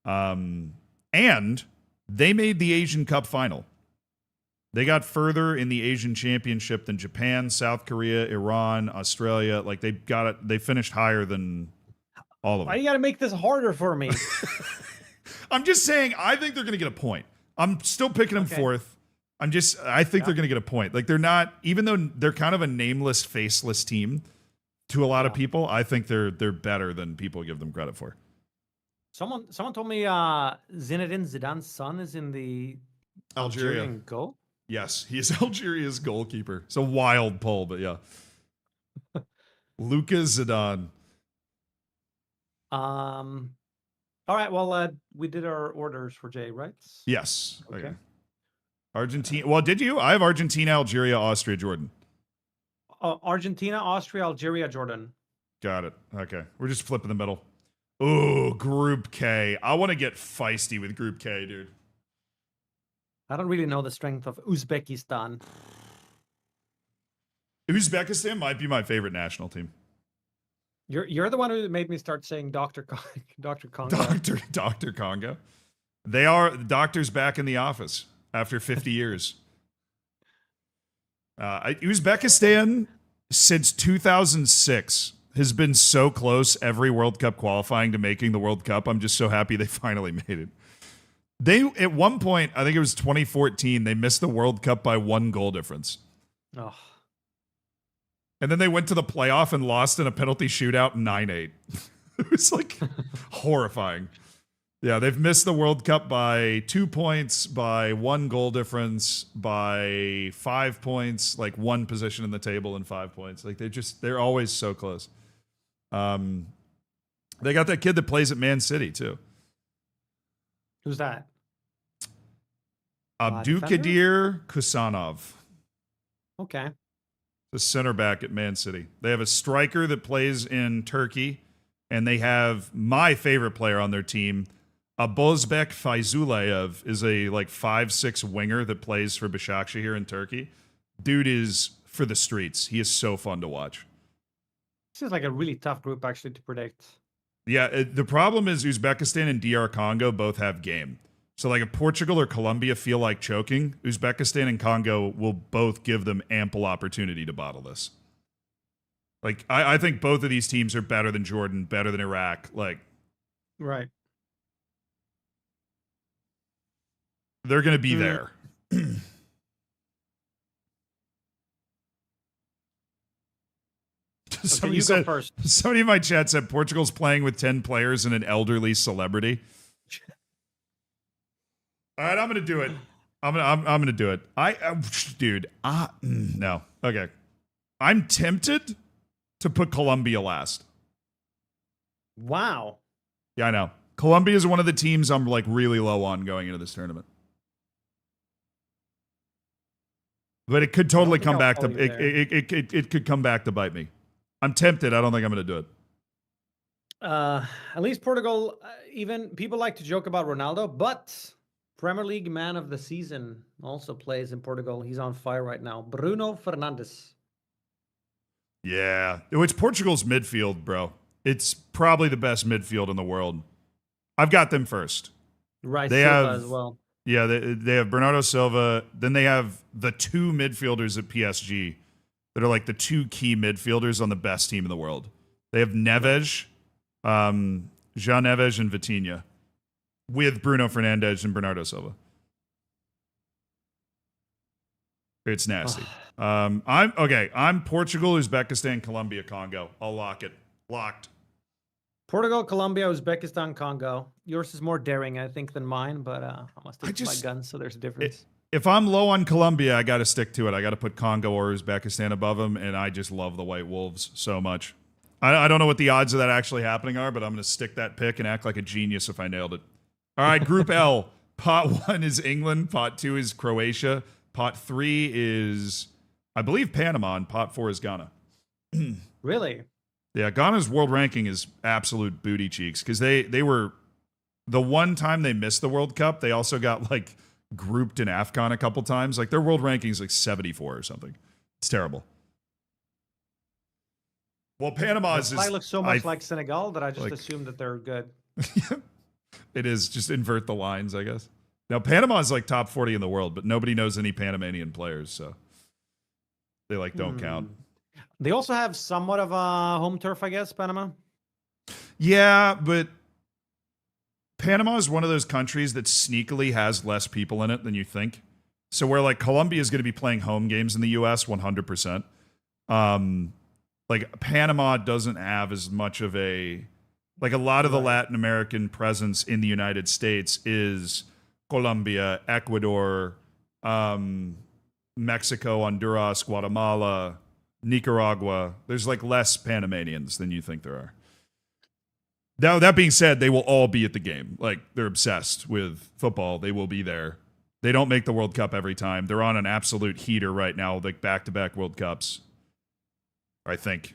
And they made the Asian Cup final. They got further in the Asian Championship than Japan, South Korea, Iran, Australia. Like they got it. They finished higher than all of them. Why you got to make this harder for me? I'm just saying, I think they're going to get a point. I'm still picking them fourth. I think they're going to get a point. Like they're not, even though they're kind of a nameless, faceless team to a lot of people, I think they're better than people give them credit for. Someone told me Zinedine Zidane's son is in the Algerian goal. Yes, he is Algeria's goalkeeper. It's a wild pull, but yeah. Lucas Zidane. All right. Well, we did our orders for Jay, right? Yes. Okay. Argentina. Well, did you? I have Argentina, Algeria, Austria, Jordan. Argentina, Austria, Algeria, Jordan. Got it. Okay. We're just flipping the middle. Oh, Group K. I want to get feisty with Group K, dude. I don't really know the strength of Uzbekistan. Uzbekistan might be my favorite national team. You're the one who made me start saying Dr. Congo. Dr. Congo. They are. The doctor's back in the office after 50 years. Uzbekistan, since 2006, has been so close every World Cup qualifying to making the World Cup. I'm just so happy they finally made it. They, at one point, I think it was 2014, they missed the World Cup by 1 goal difference. Oh. And then they went to the playoff and lost in a penalty shootout 9-8. It was like horrifying. Yeah, they've missed the World Cup by 2 points, by 1 goal difference, by 5 points, like 1 position in the table and 5 points. Like they're always so close. They got that kid that plays at Man City too. Who's that? Abdulkadir Kusanov. Okay. The center back at Man City. They have a striker that plays in Turkey, and they have my favorite player on their team. Bozbek Fayzullayev is a 5'6" winger that plays for Başakşehir here in Turkey. Dude is for the streets. He is so fun to watch. This is like a really tough group actually to predict. Yeah, the problem is Uzbekistan and DR Congo both have game. So like if Portugal or Colombia feel like choking, Uzbekistan and Congo will both give them ample opportunity to bottle this. Like I think both of these teams are better than Jordan, better than Iraq. Like, right. They're going to be there. Okay, you go first. Somebody in my chat said Portugal's playing with 10 players and an elderly celebrity. All right, I'm going to do it. I'm going to do it. No. Okay. I'm tempted to put Colombia last. Wow. Yeah, I know. Colombia is one of the teams I'm like really low on going into this tournament. But it could totally come back to it could come back to bite me. I'm tempted. I don't think I'm going to do it. At least Portugal, even people like to joke about Ronaldo, but Premier League Man of the Season also plays in Portugal. He's on fire right now. Bruno Fernandes. Yeah. It's Portugal's midfield, bro. It's probably the best midfield in the world. I've got them first. Right, they Silva have as well. Yeah, they have Bernardo Silva. Then they have the 2 midfielders at PSG that are like the 2 key midfielders on the best team in the world. They have Neves, Jean Neves, and Vitinha with Bruno Fernandes and Bernardo Silva. It's nasty. I'm Portugal, Uzbekistan, Colombia, Congo. I'll lock it. Locked. Portugal, Colombia, Uzbekistan, Congo. Yours is more daring, I think, than mine, but I must stick to my guns, so there's a difference. If I'm low on Colombia, I got to stick to it. I got to put Congo or Uzbekistan above them, and I just love the White Wolves so much. I don't know what the odds of that actually happening are, but I'm going to stick that pick and act like a genius if I nailed it. All right, Group L. Pot 1 is England. Pot 2 is Croatia. Pot 3 is, I believe, Panama, and Pot 4 is Ghana. Really? Yeah, Ghana's world ranking is absolute booty cheeks because they were the one time they missed the World Cup. They also got like grouped in AFCON a couple times. Like their world ranking is like 74 or something. It's terrible. Well, Panama is just. They look so much like Senegal that I just assumed that they're good. It is just invert the lines, I guess. Now Panama is like top 40 in the world, but nobody knows any Panamanian players, so they like don't count. They also have somewhat of a home turf, I guess, Panama. Yeah, but Panama is one of those countries that sneakily has less people in it than you think. So where like Colombia is going to be playing home games in the U.S. 100%. Like Panama doesn't have as much of a lot of the Latin American presence in the United States is Colombia, Ecuador, Mexico, Honduras, Guatemala, Nicaragua. There's like less Panamanians than you think there are. Now, that being said, they will all be at the game. Like, they're obsessed with football. They will be there. They don't make the World Cup every time. They're on an absolute heater right now, like back-to-back World Cups. I think.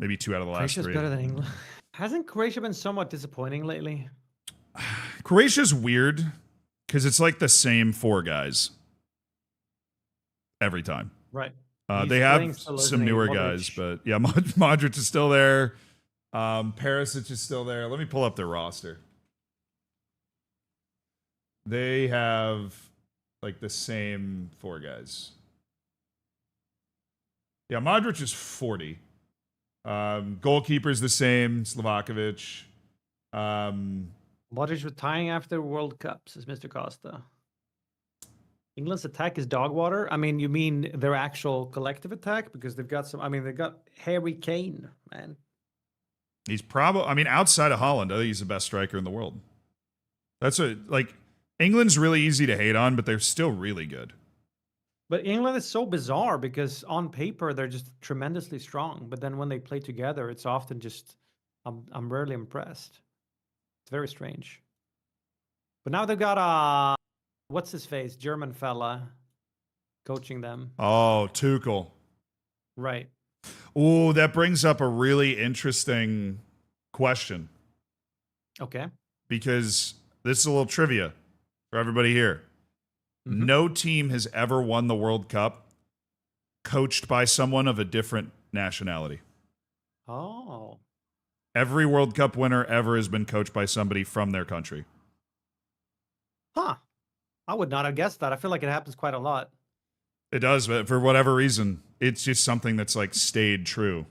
Maybe 2 out of the last 3. Croatia's better than England. Hasn't Croatia been somewhat disappointing lately? Croatia's weird because it's like the same 4 guys every time. Right. They have some newer guys, but yeah, Modric is still there. Perisic is still there. Let me pull up their roster. They have like the same 4 guys. Yeah, Modric is 40. Goalkeeper's the same, Slovakovic. Modric retiring after World Cup, says Mr. Costa. England's attack is dog water. I mean, you mean their actual collective attack? Because they've got some. I mean, they've got Harry Kane, man. He's probably, I mean, outside of Holland, I think he's the best striker in the world. That's like, England's really easy to hate on, but they're still really good. But England is so bizarre because on paper they're just tremendously strong, but then when they play together, it's often just I'm rarely impressed. It's very strange. But now they've got what's his face, German fella, coaching them. Oh, Tuchel. Right. Oh, that brings up a really interesting question. Okay. Because this is a little trivia for everybody here. Mm-hmm. No team has ever won the World Cup coached by someone of a different nationality. Oh. Every World Cup winner ever has been coached by somebody from their country. Huh. I would not have guessed that. I feel like it happens quite a lot. It does, but for whatever reason, it's just something that's like stayed true.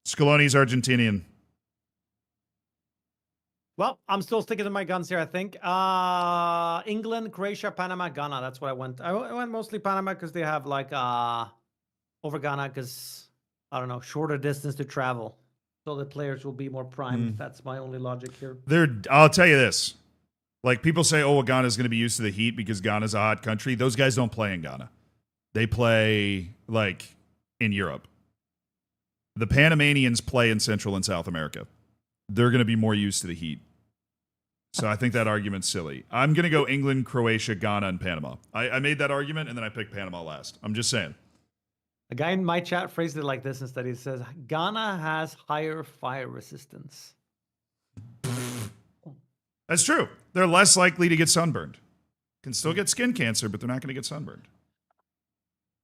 Scaloni's Argentinian. Well, I'm still sticking to my guns here, I think. England, Croatia, Panama, Ghana. That's what I went. I went mostly Panama because they have like over Ghana because, I don't know, shorter distance to travel. So the players will be more primed. That's my only logic here. I'll tell you this. Like, people say, oh, well, Ghana's going to be used to the heat because Ghana's a hot country. Those guys don't play in Ghana. They play, like, in Europe. The Panamanians play in Central and South America. They're going to be more used to the heat. So I think that argument's silly. I'm going to go England, Croatia, Ghana, and Panama. I made that argument, and then I picked Panama last. I'm just saying. A guy in my chat phrased it like this instead. He says, Ghana has higher fire resistance. That's true. They're less likely to get sunburned. Can still get skin cancer, but they're not going to get sunburned.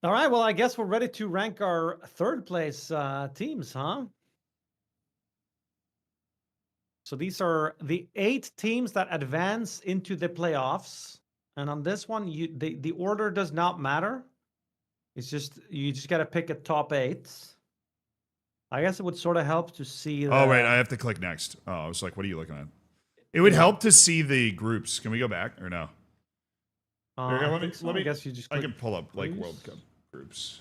All right. Well, I guess we're ready to rank our third place teams, huh? So these are the 8 teams that advance into the playoffs. And on this one, the order does not matter. It's just, you just got to pick a top 8. I guess it would sort of help to see. Oh, wait. I have to click next. Oh, I was like, what are you looking at? It would help to see the groups. Can we go back or no? Let me. I guess you just. I can pull up like World Cup groups.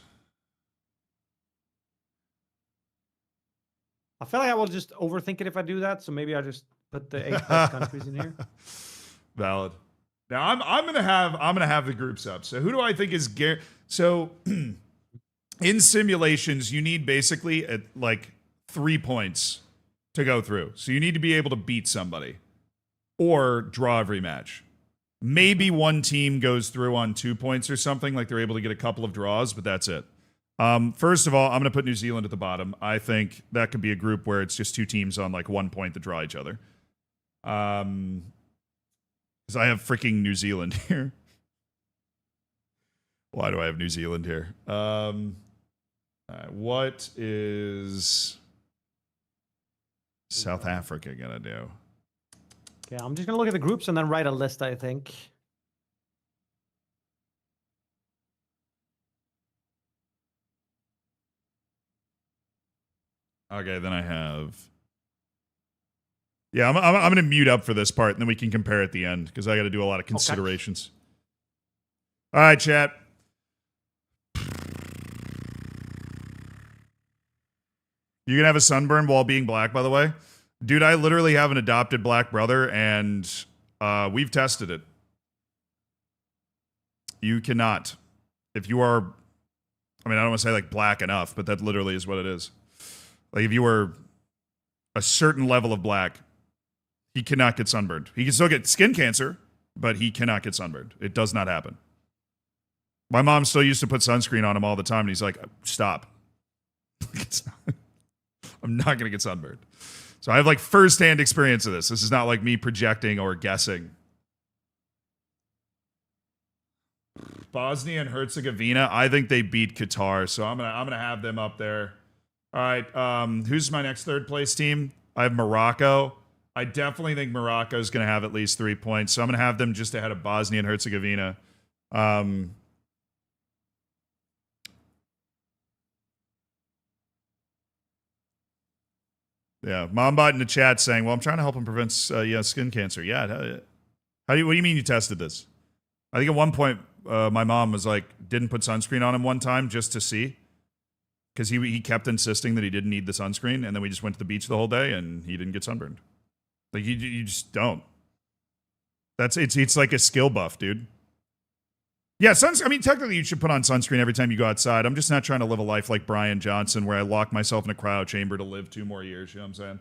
I feel like I will just overthink it if I do that. So maybe I just put the 8 best countries in here. Valid. Now I'm gonna have the groups up. So who do I think is so in simulations you need basically like 3 points to go through. So you need to be able to beat somebody. Or draw every match. Maybe one team goes through on 2 points or something, like they're able to get a couple of draws, but that's it. First of all, I'm going to put New Zealand at the bottom. I think that could be a group where it's just 2 teams on like 1 point that draw each other. Because I have freaking New Zealand here. Why do I have New Zealand here? What is South Africa going to do? Yeah, I'm just going to look at the groups and then write a list, I think. Okay, then I have... Yeah, I'm going to mute up for this part, and then we can compare at the end, because I got to do a lot of considerations. Okay. All right, chat. You can have a sunburn while being black, by the way. Dude, I literally have an adopted black brother, and we've tested it. You cannot. If you are, I mean, I don't want to say like black enough, but that literally is what it is. Like if you were a certain level of black, he cannot get sunburned. He can still get skin cancer, but he cannot get sunburned. It does not happen. My mom still used to put sunscreen on him all the time, and he's like, stop. I'm not going to get sunburned. So I have like firsthand experience of this. This is not like me projecting or guessing. Bosnia and Herzegovina, I think they beat Qatar, so I'm gonna have them up there. All right, who's my next third place team? I have Morocco. I definitely think Morocco is going to have at least 3 points. So I'm going to have them just ahead of Bosnia and Herzegovina. Yeah, Mombot in the chat saying, "Well, I'm trying to help him prevent skin cancer." Yeah, what do you mean you tested this? I think at one point my mom was like, didn't put sunscreen on him one time just to see, because he kept insisting that he didn't need the sunscreen, and then we just went to the beach the whole day and he didn't get sunburned. Like you just don't. It's like a skill buff, dude. Yeah, I mean, technically you should put on sunscreen every time you go outside. I'm just not trying to live a life like Brian Johnson where I lock myself in a cryo chamber to live 2 more years. You know what I'm saying?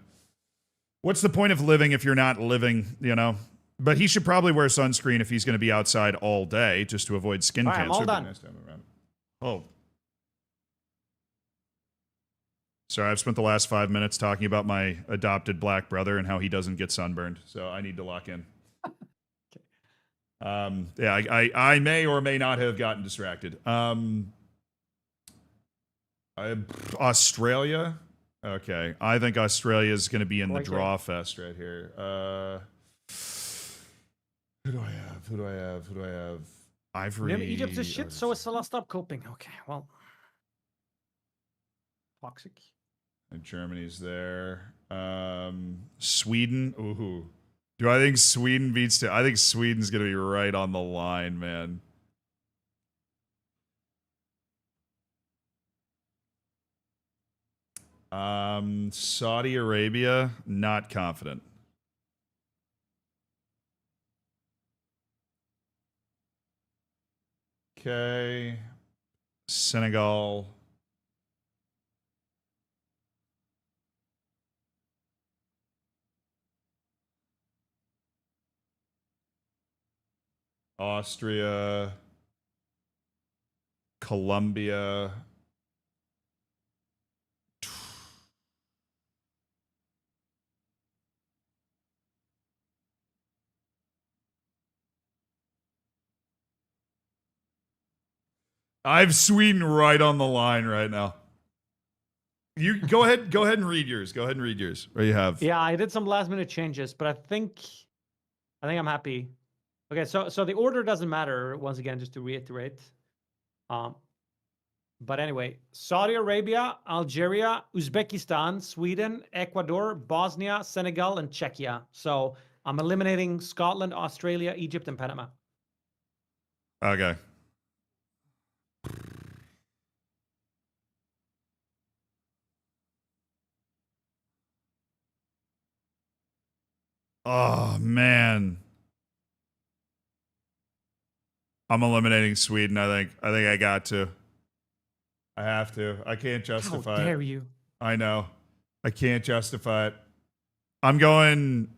What's the point of living if you're not living, you know? But he should probably wear sunscreen if he's going to be outside all day just to avoid skin cancer. I'm all done. Nice to have him around. Oh. Sorry, I've spent the last 5 minutes talking about my adopted black brother and how he doesn't get sunburned. So I need to lock in. Yeah, I may or may not have gotten distracted. Australia. Okay, I think Australia is going to be in the draw fest right here. Who do I have? Ivory. Egypt's a shit, so it's still stop coping. Okay, well, toxic. And Germany's there. Sweden. Ooh. Do I think Sweden beats I think Sweden's going to be right on the line, man. Saudi Arabia, not confident. Okay. Senegal. Austria, Colombia. I have Sweden right on the line right now. You go ahead and read yours. Go ahead and read yours. What do you have? Yeah, I did some last minute changes, but I think I'm happy. Okay, so the order doesn't matter, once again, just to reiterate. But anyway, Saudi Arabia, Algeria, Uzbekistan, Sweden, Ecuador, Bosnia, Senegal, and Czechia. So I'm eliminating Scotland, Australia, Egypt, and Panama. Okay. Oh, man. I'm eliminating Sweden, I think. I got to. I have to. I can't justify it. How dare you? I know. I can't justify it. I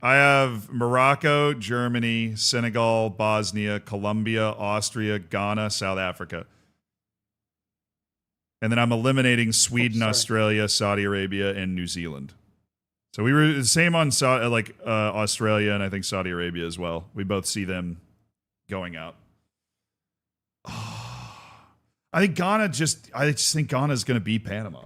have Morocco, Germany, Senegal, Bosnia, Colombia, Austria, Ghana, South Africa. And then I'm eliminating Sweden, Australia, Saudi Arabia, and New Zealand. So we were the same on Australia and I think Saudi Arabia as well. We both see them going out. I think I just think Ghana's going to beat Panama.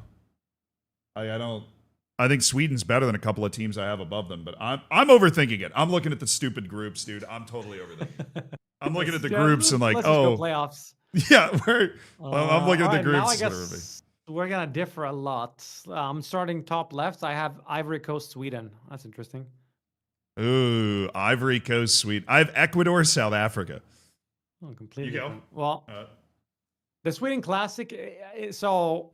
I think Sweden's better than a couple of teams I have above them, but I'm overthinking it. I'm looking at the stupid groups, dude. I'm totally overthinking. I'm looking at the groups and like, let's go playoffs. Yeah, I'm looking at the groups. Now I guess we're gonna differ a lot. Starting top left, I have Ivory Coast, Sweden. That's interesting. Ooh, Ivory Coast, Sweden. I have Ecuador, South Africa. Oh, completely. You different. Well, the Sweden Classic. So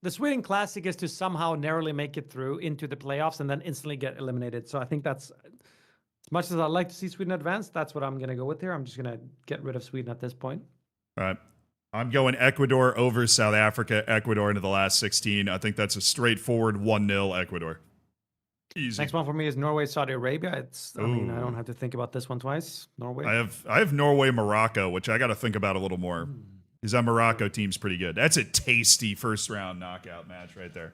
the Sweden Classic is to somehow narrowly make it through into the playoffs and then instantly get eliminated. So I think that's, as much as I'd like to see Sweden advance, that's what I'm gonna go with here. I'm just gonna get rid of Sweden at this point. All right. I'm going Ecuador over South Africa, Ecuador into the last 16. I think that's a straightforward 1-0 Ecuador. Easy. Next one for me is Norway, Saudi Arabia. I mean, I don't have to think about this one twice. Norway. I have Norway, Morocco, which I got to think about a little more. Because that Morocco team's pretty good. That's a tasty first round knockout match right there.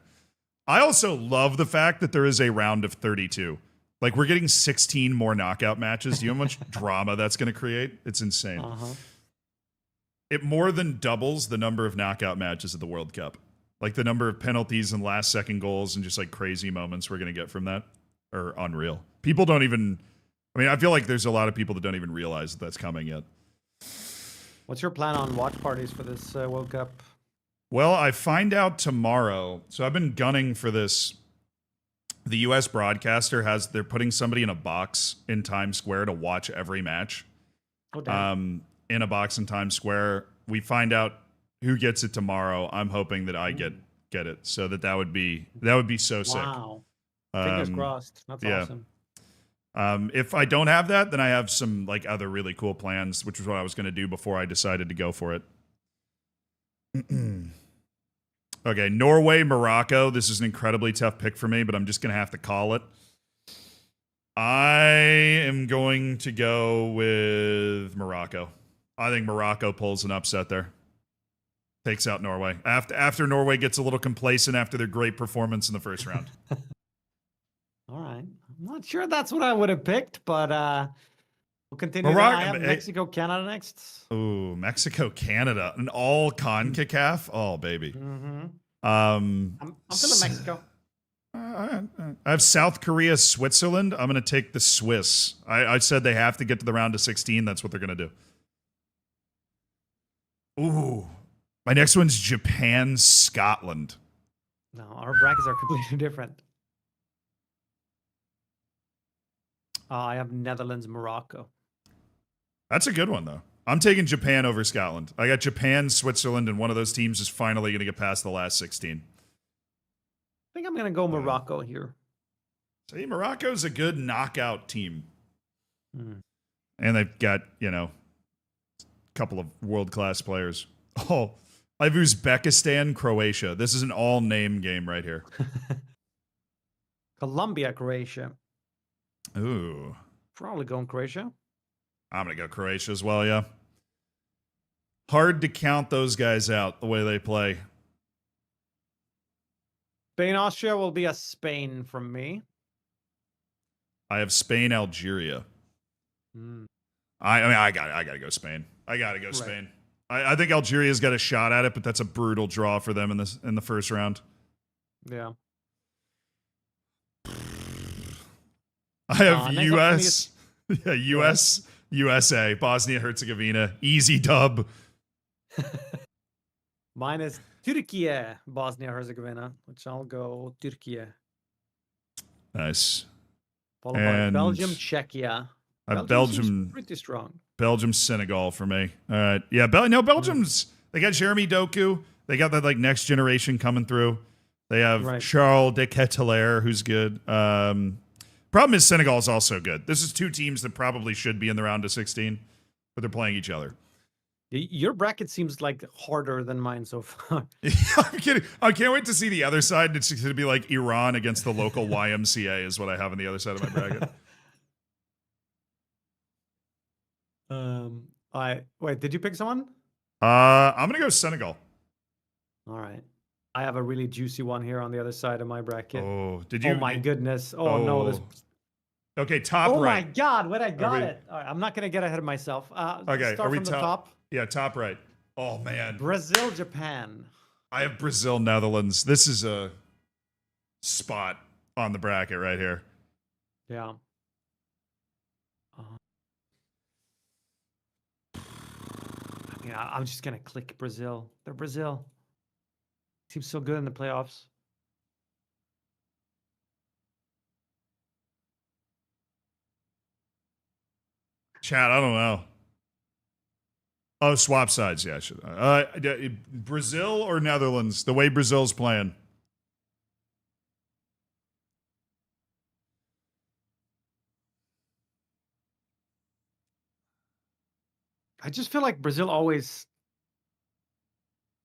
I also love the fact that there is a round of 32. Like, we're getting 16 more knockout matches. Do you know how much drama that's going to create? It's insane. It more than doubles the number of knockout matches at the World Cup. Like the number of penalties and last second goals and just like crazy moments we're going to get from that. are unreal. People don't even. I mean, I feel like there's a lot of people that don't even realize that that's coming yet. What's your plan on watch parties for this World Cup? Well, I find out tomorrow. So I've been gunning for this. The U.S. broadcaster they're putting somebody in a box in Times Square to watch every match. Oh, damn. In a box in Times Square. We find out who gets it tomorrow. I'm hoping that I get it, so that would be so sick. Wow. Fingers crossed. That's awesome. If I don't have that, then I have some like other really cool plans, which is what I was going to do before I decided to go for it. Okay, Norway, Morocco. This is an incredibly tough pick for me, but I'm just going to have to call it. I am going to go with Morocco. I think Morocco pulls an upset there. Takes out Norway. After Norway gets a little complacent after their great performance in the first round. All right. I'm not sure that's what I would have picked, but we'll continue. I have Mexico, Canada next. Ooh, Mexico, Canada. An all CONCACAF? Oh, baby. Mm-hmm. I'm feeling Mexico. I have South Korea, Switzerland. I'm going to take the Swiss. I said they have to get to the round of 16. That's what they're going to do. Ooh. My next one's Japan, Scotland. No, our brackets are completely different. I have Netherlands, Morocco. That's a good one, though. I'm taking Japan over Scotland. I got Japan, Switzerland, and one of those teams is finally going to get past the last 16. I think I'm going to go Morocco here. See, Morocco's a good knockout team. Hmm. And they've got, a couple of world-class players. Oh, I have Uzbekistan, Croatia. This is an all-name game right here. Colombia, Croatia. Ooh. Probably going Croatia. I'm going to go Croatia as well, yeah. Hard to count those guys out the way they play. Spain, Austria will be a Spain from me. I have Spain, Algeria. Mm. I got to go Spain. I got to go Spain. I think Algeria's got a shot at it, but that's a brutal draw for them in the first round. Yeah. I have U.S. Yeah, U.S. USA, Bosnia Herzegovina, easy dub. Mine is Turkey, Bosnia Herzegovina, which I'll go Turkey. Nice. Followed by Belgium, Czechia. Belgium pretty strong. Belgium, Senegal for me. All right, yeah. Belgium's they got Jeremy Doku. They got that like next generation coming through. They have Charles de Ketelaere, who's good. Problem is Senegal is also good. This is two teams that probably should be in the round of 16, but they're playing each other. Your bracket seems like harder than mine so far. I'm kidding. I can't wait to see the other side. It's going to be like Iran against the local YMCA is what I have on the other side of my bracket. Wait, did you pick someone? I'm going to go Senegal. All right. I have a really juicy one here on the other side of my bracket. Oh, did you? Oh my goodness. Oh no. This... Okay, top right. Oh my God, when I got it. All right, I'm not going to get ahead of myself. Okay, start from the top. Yeah, top right. Oh man. Brazil, Japan. I have Brazil, Netherlands. This is a spot on the bracket right here. Yeah. I'm just going to click Brazil. They're Brazil. Seems so good in the playoffs. Chat, I don't know. Oh, swap sides. Yeah, I should. Brazil or Netherlands? The way Brazil's playing. I just feel like Brazil always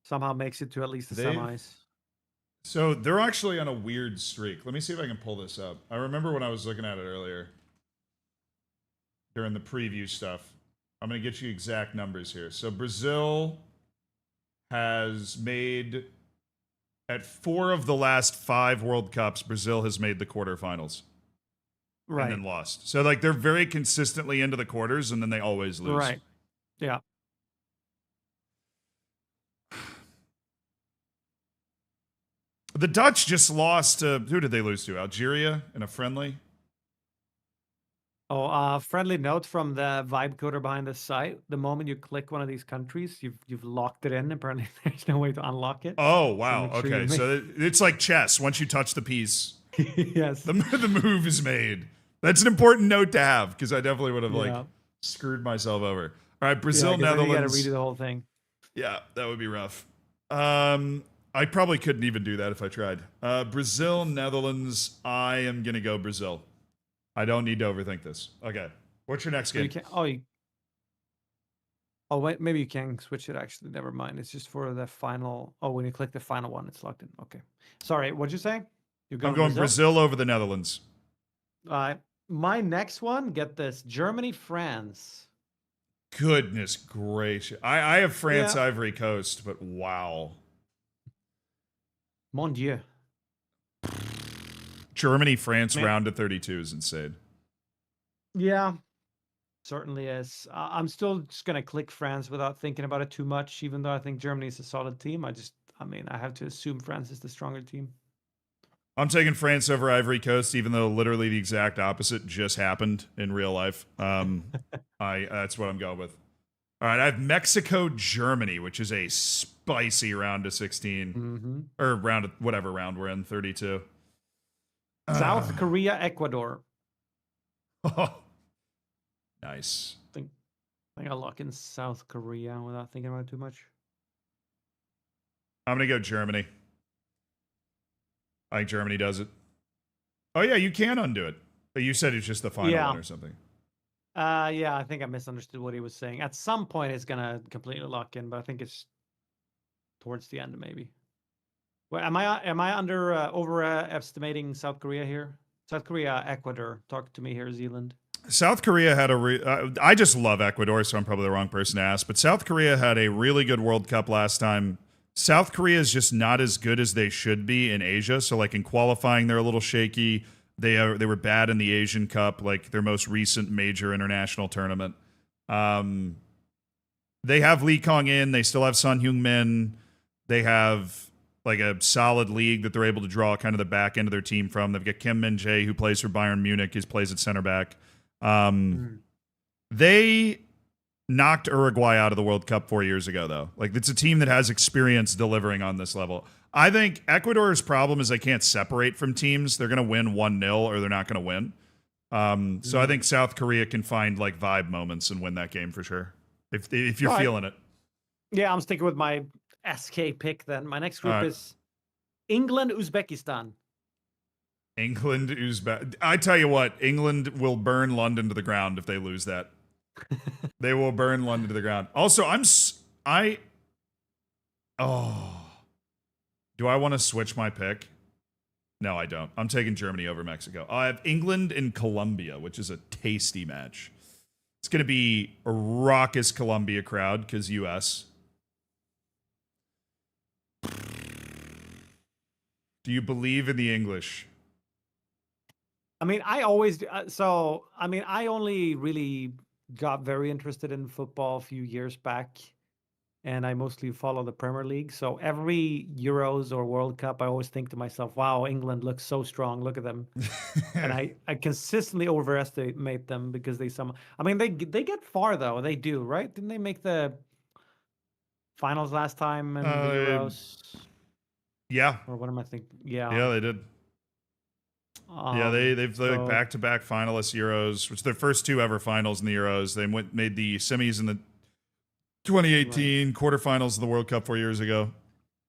somehow makes it to at least the semis. So they're actually on a weird streak. Let me see if I can pull this up. I remember when I was looking at it earlier during the preview stuff. I'm going to get you exact numbers here. So Brazil has made, at 4 of the last 5 World Cups, Brazil has made the quarterfinals. Right. And then lost. So like they're very consistently into the quarters and then they always lose. Right. Yeah. The Dutch just lost to, who did they lose to? Algeria in a friendly? Oh, friendly note from the vibe coder behind the site. The moment you click one of these countries, you've locked it in. Apparently, there's no way to unlock it. Oh, So wow. make sure you Okay. make. So it's like chess. Once you touch the piece, Yes. the move is made. That's an important note to have because I definitely would have like Yeah. screwed myself over. All right, Yeah. Brazil, Because then you got to Netherlands. redo the whole thing. Yeah, that would be rough. I probably couldn't even do that if I tried. Brazil, Netherlands. I am gonna go Brazil. I don't need to overthink this. Okay, what's your next So you game? can. Oh, oh wait. Maybe you can switch it. Actually, never mind. It's just for the final. Oh, when you click the final one, it's locked in. Okay. Sorry. What'd you say? You're I'm going going Brazil. Brazil over the Netherlands. My next one. Get this. Germany, France. Goodness gracious! I have France, Yeah. Ivory Coast, but wow. Mon Dieu. Germany, France, Man. round to 32 is insane. Yeah. Certainly is. I'm still just gonna click France without thinking about it too much, even though I think Germany is a solid team. I mean, I have to assume France is the stronger team. I'm taking France over Ivory Coast, even though literally the exact opposite just happened in real life. That's what I'm going with. All right, I have Mexico, Germany, which is a spicy round to 16 Mm-hmm. or round whatever round we're in, 32. South Korea, Ecuador. Nice. I think I'll lock in South Korea without thinking about it too much. I'm gonna go Germany. I think Germany does it. Oh yeah, you can undo it. But you said it's just the final Yeah. one or something. Yeah, I think I misunderstood what he was saying. At some point, it's gonna completely lock in, but I think it's towards the end, maybe. Well, am I overestimating South Korea here? South Korea, Ecuador. Talk to me here, Zealand. South Korea had I just love Ecuador, so I'm probably the wrong person to ask. But South Korea had a really good World Cup last time. South Korea is just not as good as they should be in Asia. So, like in qualifying, they're a little shaky. They were bad in the Asian Cup, like their most recent major international tournament. They have Lee Kong In. They still have Son Heung-min. They have like a solid league that they're able to draw kind of the back end of their team from. They've got Kim Min Jae, who plays for Bayern Munich. He plays at center back. They knocked Uruguay out of the World Cup 4 years ago, though. Like, it's a team that has experience delivering on this level. I think Ecuador's problem is they can't separate from teams. They're going to win 1-0 or they're not going to win. So I think South Korea can find like vibe moments and win that game for sure. If you're feeling it. Yeah, I'm sticking with my SK pick then. My next group is England, Uzbekistan. England, Uzbek. I tell you what, England will burn London to the ground if they lose that. They will burn London to the ground. Also, do I want to switch my pick? No, I don't. I'm taking Germany over Mexico. I have England and Colombia, which is a tasty match. It's going to be a raucous Colombia crowd because U.S. Do you believe in the English? I mean, I always I only really got very interested in football a few years back, and I mostly follow the Premier League. So every Euros or World Cup, I always think to myself, "Wow, England looks so strong. Look at them." And I consistently overestimate them because they get far though. They do, right? Didn't they make the finals last time in the Euros? Yeah. Or what am I thinking? Yeah. Yeah, they did. Yeah, they've like back-to-back finalists Euros, which their first two ever finals in the Euros. They made the semis in the 2018 quarterfinals of the World Cup 4 years ago.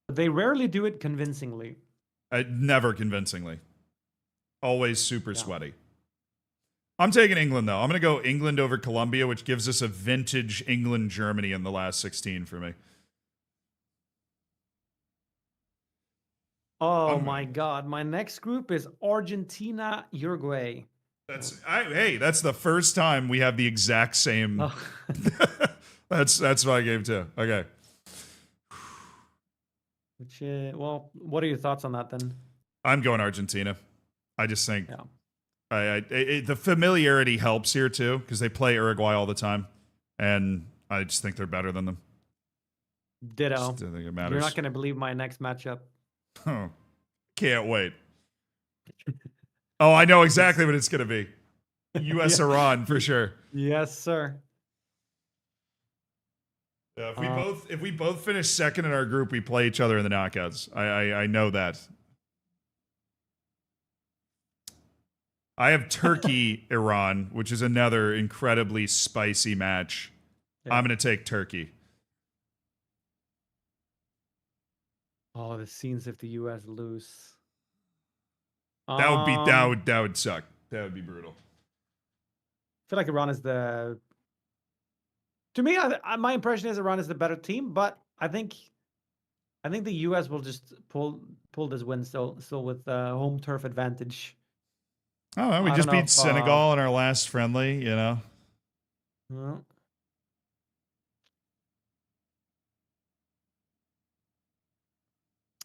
They rarely do it convincingly. Never convincingly. Always super sweaty. I'm taking England, though. I'm going to go England over Colombia, which gives us a vintage England-Germany in the last 16 for me. Oh my God. My next group is Argentina, Uruguay. That's the first time we have the exact same. Oh. That's my game too. Okay. What are your thoughts on that then? I'm going Argentina. I just think the familiarity helps here too because they play Uruguay all the time, and I just think they're better than them. Ditto. I think it matters. You're not going to believe my next matchup. Can't wait. Oh, I know exactly what it's going to be. U.S. Yeah. Iran for sure. Yes, sir. Yeah, Uh, if we both finish second in our group, we play each other in the knockouts. I know that. I have Turkey Iran, which is another incredibly spicy match. yeah. I'm gonna take Turkey. Oh, the scenes if the U.S. lose. That would be I that would suck. That would be brutal. feel like Iran is the. To me, my impression is Iran is the better team, but I think the U.S. will just pull this win still with home turf advantage. Oh, well, we I don't just know beat if Senegal in our last friendly. You know. well,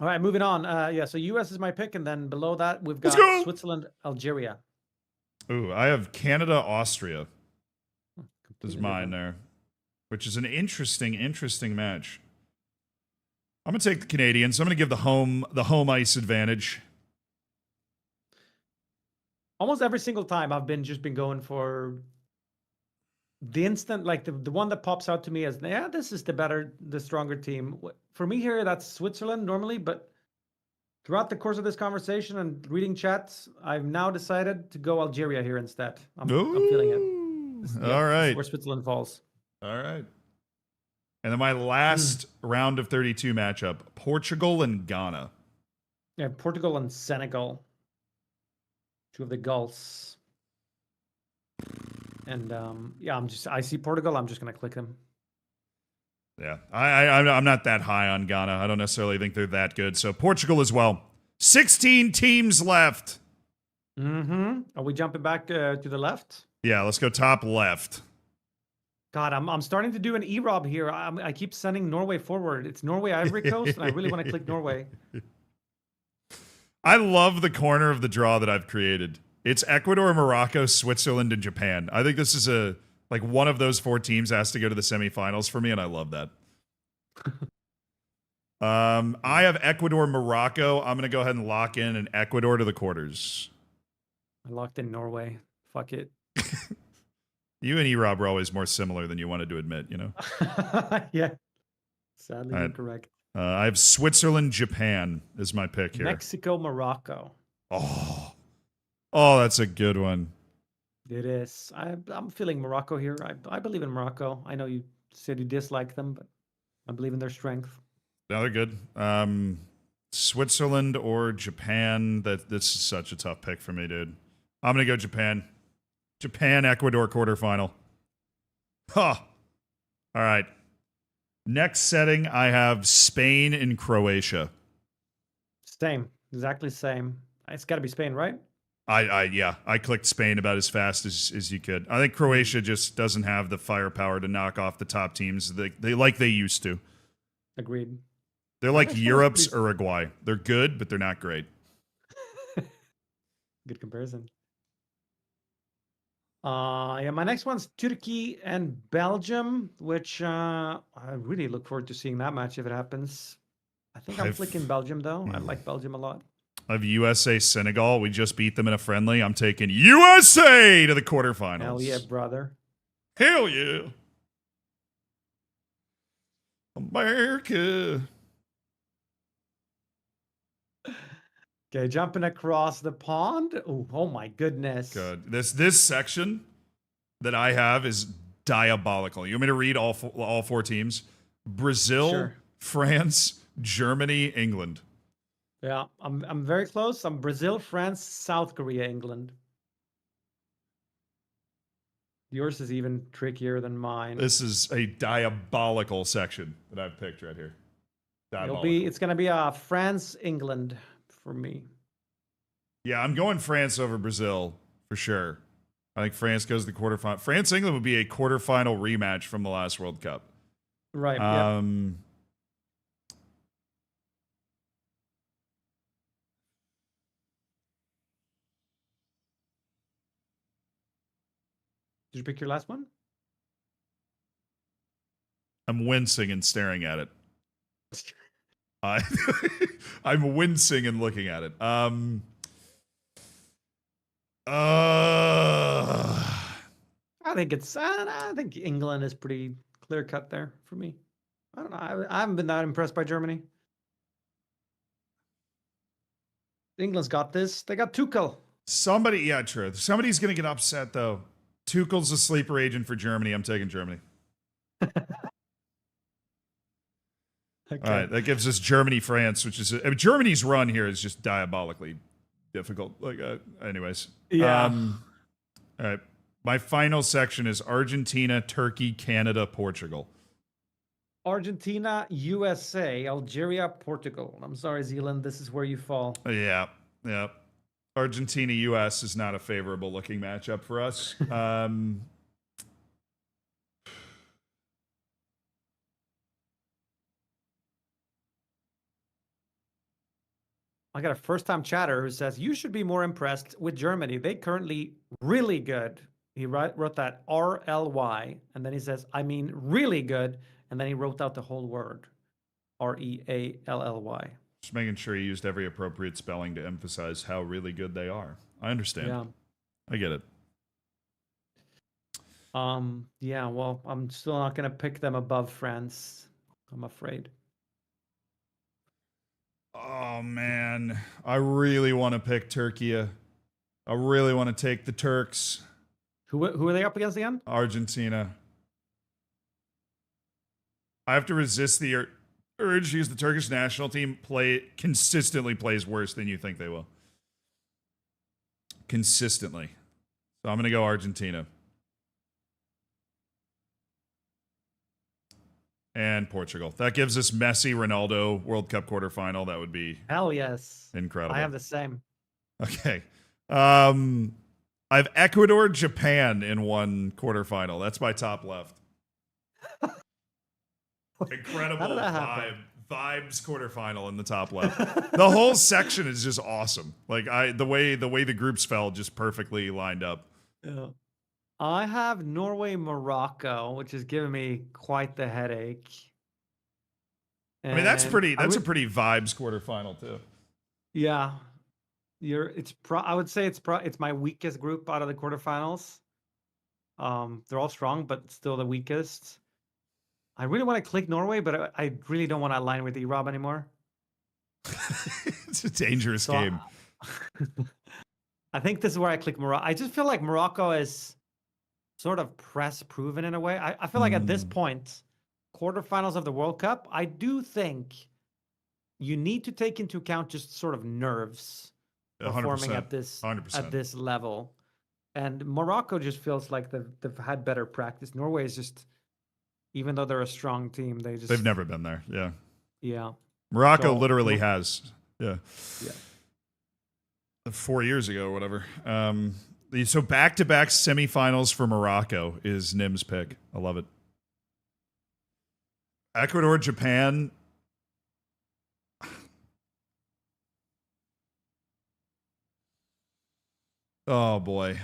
all right, moving on. Yeah, so U.S. is my pick, and then below that we've Let's got go. Switzerland, Algeria. Ooh, I have Canada, Austria. Is Completely mine different. there, which is an interesting match. I'm gonna take the Canadians. I'm gonna give the home ice advantage. Almost every single time I've been going for the instant, like the one that pops out to me as, yeah, this is the stronger team. For me here, that's Switzerland normally, but throughout the course of this conversation and reading chats, I've now decided to go Algeria here instead. I'm feeling it. Ooh, all Yep, this is right, where Switzerland falls. all right. And then my Hmm. last round of 32 matchup: Portugal and Ghana. Yeah, Portugal and Senegal, two of the Gulls. And yeah, I see Portugal. I'm just gonna click them. Yeah, I'm not that high on Ghana. I don't necessarily think they're that good. So Portugal as well. 16 teams left. Mm-hmm. Are we jumping back to the left? Yeah, let's go top left. God, I'm starting to do an E-Rob here. I keep sending Norway forward. It's Norway Ivory Coast, and I really want to click Norway. I love the corner of the draw that I've created. It's Ecuador, Morocco, Switzerland, and Japan. I think this is like one of those four teams has to go to the semifinals for me, and I love that. I have Ecuador, Morocco. I'm gonna go ahead and lock in an Ecuador to the quarters. I locked in Norway. Fuck it. You and E-Rob are always more similar than you wanted to admit, you know? Yeah. Sadly, All you're right. correct. I have Switzerland, Japan is my pick here. Mexico, Morocco. Oh, oh, that's a good one. It is. I'm feeling Morocco here. I believe in Morocco. I know you said you dislike them, but I believe in their strength. No, they're good. Switzerland or Japan. This is such a tough pick for me, dude. I'm gonna go Japan. Japan, Ecuador quarterfinal. Huh. All right. Next setting, I have Spain and Croatia. Same. Exactly same. It's got to be Spain, right? I clicked Spain about as fast as you could. I think Croatia just doesn't have the firepower to knock off the top teams they used to. Agreed. They're My like next one is Europe's pretty Uruguay. They're good, but they're not great. good comparison. Yeah, my next one's Turkey and Belgium, which I really look forward to seeing that match if it happens. I think I'm flicking Belgium though. I like Belgium a lot. Of USA Senegal, we just beat them in a friendly. I'm taking USA to the quarterfinals. Hell yeah, brother. Hell yeah. America. Okay, jumping across the pond. Oh my goodness. Good. This section that I have is diabolical. You want me to read all four teams? Brazil, Sure. France, Germany, England. Yeah, I'm very close. I'm Brazil, France, South Korea, England. Yours is even trickier than mine. This is a diabolical section that I've picked right here. It's gonna be France, England for me. Yeah, I'm going France over Brazil for sure. I think France goes to the quarterfinal. France England would be a quarterfinal rematch from the last World Cup. Right. Yeah. Did you pick your last one? I'm wincing and staring at it. I'm wincing and looking at it. I think England is pretty clear cut there for me. I don't know. I haven't been that impressed by Germany. England's got this. They got Tuchel. True. Somebody's going to get upset, though. Tuchel's a sleeper agent for Germany. I'm taking Germany. Okay. All right, that gives us Germany-France, which is... Germany's run here is just diabolically difficult. Anyways. Yeah. All right. My final section is Argentina, Turkey, Canada, Portugal. Argentina, USA, Algeria, Portugal. I'm sorry, Zealand. This is where you fall. Yeah. Argentina, US is not a favorable looking matchup for us. I got a first-time chatter who says, you should be more impressed with Germany. They currently really good. He wrote that RLY, and then he says, I mean really good, and then he wrote out the whole word, REALLY. Just making sure he used every appropriate spelling to emphasize how really good they are. I understand. Yeah. I get it. Yeah, well, I'm still not going to pick them above France, I'm afraid. Oh, man. I really want to pick Turkey. I really want to take the Turks. Who are they up against again? Argentina. I have to resist the urge to use the Turkish national team consistently plays worse than you think they will. Consistently. So I'm going to go Argentina. And Portugal. That gives us Messi, Ronaldo, World Cup quarterfinal. That would be hell yes. Incredible. I have the same. Okay. I have Ecuador, Japan in one quarterfinal. That's my top left. Incredible vibes quarterfinal in the top left. The whole section is just awesome. Like the way the groups fell just perfectly lined up. Yeah. I have Norway, Morocco, which is giving me quite the headache. And I mean, that's a pretty vibes quarterfinal too. Yeah. I would say it's my weakest group out of the quarterfinals. They're all strong, but still the weakest. I really want to click Norway, but I really don't want to align with E-Rob anymore. It's a dangerous game. I think this is where I click Morocco. I just feel like Morocco is sort of press proven in a way. I feel like at this point, quarterfinals of the World Cup, I do think you need to take into account just sort of nerves performing 100%, at this 100%. At this level. And Morocco just feels like they've had better practice. Norway is just, even though they're a strong team, they've never been there. Yeah. Yeah. Morocco literally has. Yeah. Yeah. 4 years ago or whatever. So back-to-back semifinals for Morocco is Nim's pick. I love it. Ecuador, Japan. Oh boy.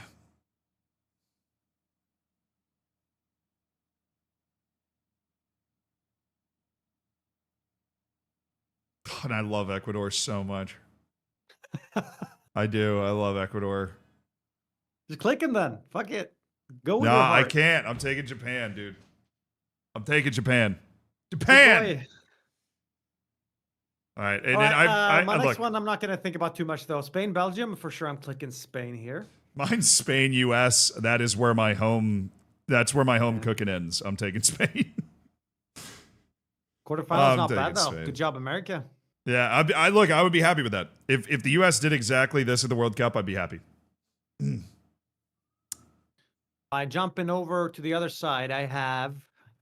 And I love Ecuador so much. I do. I love Ecuador. Just click him then. Fuck it. Go with No, your heart. I can't. I'm taking Japan, dude. I'm taking Japan. Japan! All right. And then my next one, I'm not going to think about too much, though. Spain, Belgium. For sure, I'm clicking Spain here. Mine's Spain, US. That's where my home cooking ends. I'm taking Spain. Quarterfinals not bad, though. Spain. Good job, America. Yeah, I would be happy with that. If the US did exactly this at the World Cup, I'd be happy. Jumping over to the other side, I have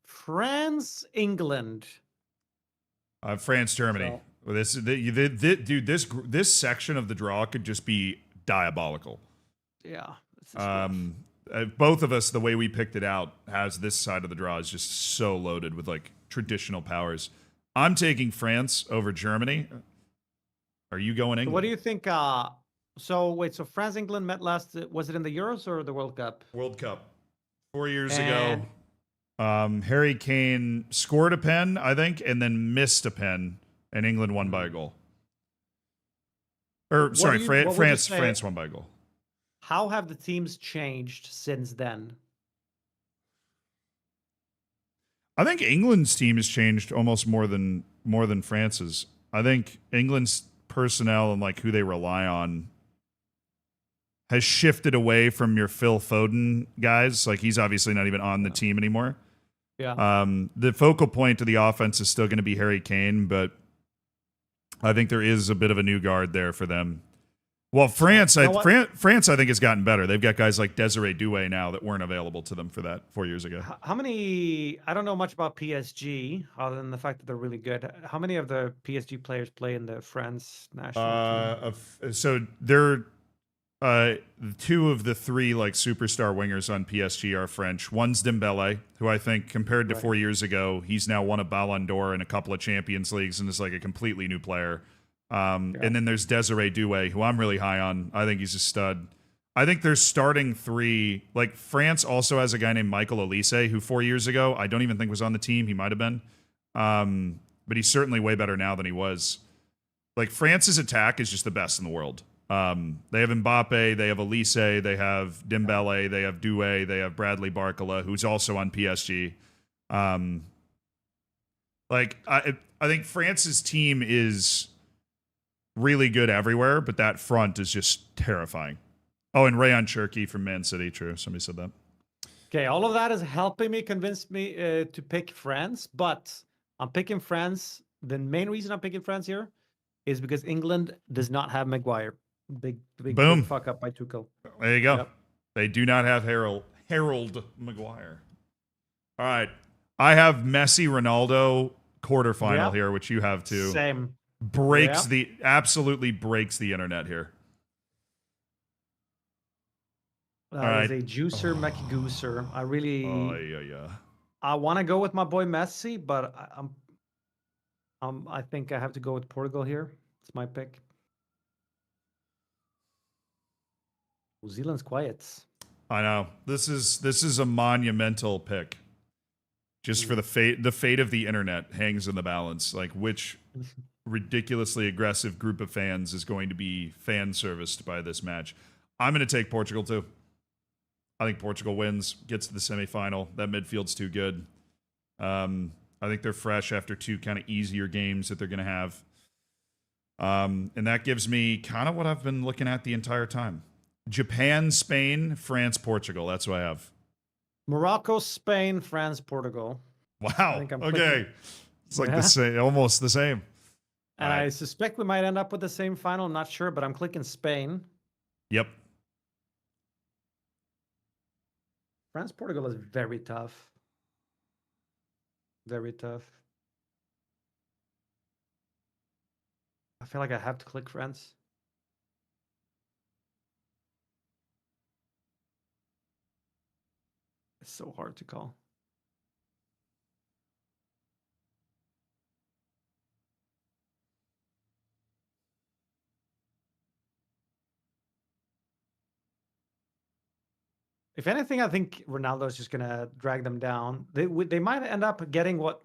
France, England. I have France, Germany. So, this section of the draw could just be diabolical. Yeah. Both of us, the way we picked it out, has this side of the draw is just so loaded with like traditional powers. I'm taking France over Germany. Are you going England? So what do you think? So France, England met last. Was it in the Euros or the World Cup? World Cup. 4 years ago. Harry Kane scored a pen, I think, and then missed a pen, and England won by a goal. France won by a goal. How have the teams changed since then? I think England's team has changed almost more than France's. I think England's personnel and like who they rely on has shifted away from your Phil Foden guys. Like he's obviously not even on the team anymore. Yeah. The focal point of the offense is still going to be Harry Kane, but I think there is a bit of a new guard there for them. Well, France, France, I think has gotten better. They've got guys like Desiree Doué now that weren't available to them for that 4 years ago. How many? I don't know much about PSG other than the fact that they're really good. How many of the PSG players play in the France national team? So they're two of the three like superstar wingers on PSG are French. One's Dembele, who I think compared to 4 years ago, he's now won a Ballon d'Or and a couple of Champions Leagues and is like a completely new player. And then there's Desiree Doué, who I'm really high on. I think he's a stud. I think their starting three, like France also has a guy named Michael Olise, who 4 years ago I don't even think was on the team. He might have been. But he's certainly way better now than he was. Like France's attack is just the best in the world. They have Mbappe, they have Elise, they have Dembele, they have Doué, they have Bradley Barcola, who's also on PSG. I think France's team is really good everywhere, but that front is just terrifying. Oh, and Rayon Cherki from Man City, true. Somebody said that. Okay, all of that is helping me convince me to pick France, but I'm picking France. The main reason I'm picking France here is because England does not have Maguire. Big fuck up by Tuchel. There you go. Yep. They do not have Harold Maguire. All right. I have Messi Ronaldo quarterfinal here, which you have too. Same. Absolutely breaks the internet here. That is a juicer, Mackie Gooser. I really I want to go with my boy Messi, but I think I have to go with Portugal here. It's my pick. New Zealand's quiet. I know. This is a monumental pick. Just for the fate of the internet hangs in the balance. Like which ridiculously aggressive group of fans is going to be fan serviced by this match. I'm going to take Portugal too. I think Portugal wins, gets to the semifinal. That midfield's too good. I think they're fresh after two kind of easier games that they're going to have. And that gives me kind of what I've been looking at the entire time. Japan, Spain, France, Portugal. That's what I have. Morocco, Spain, France, Portugal. Wow. Okay. It's like the same, almost the same. And I suspect we might end up with the same final. I'm not sure, but I'm clicking Spain. Yep. France, Portugal is very tough. Very tough. I feel like I have to click France. It's so hard to call. If anything, I think Ronaldo is just going to drag them down. They might end up getting what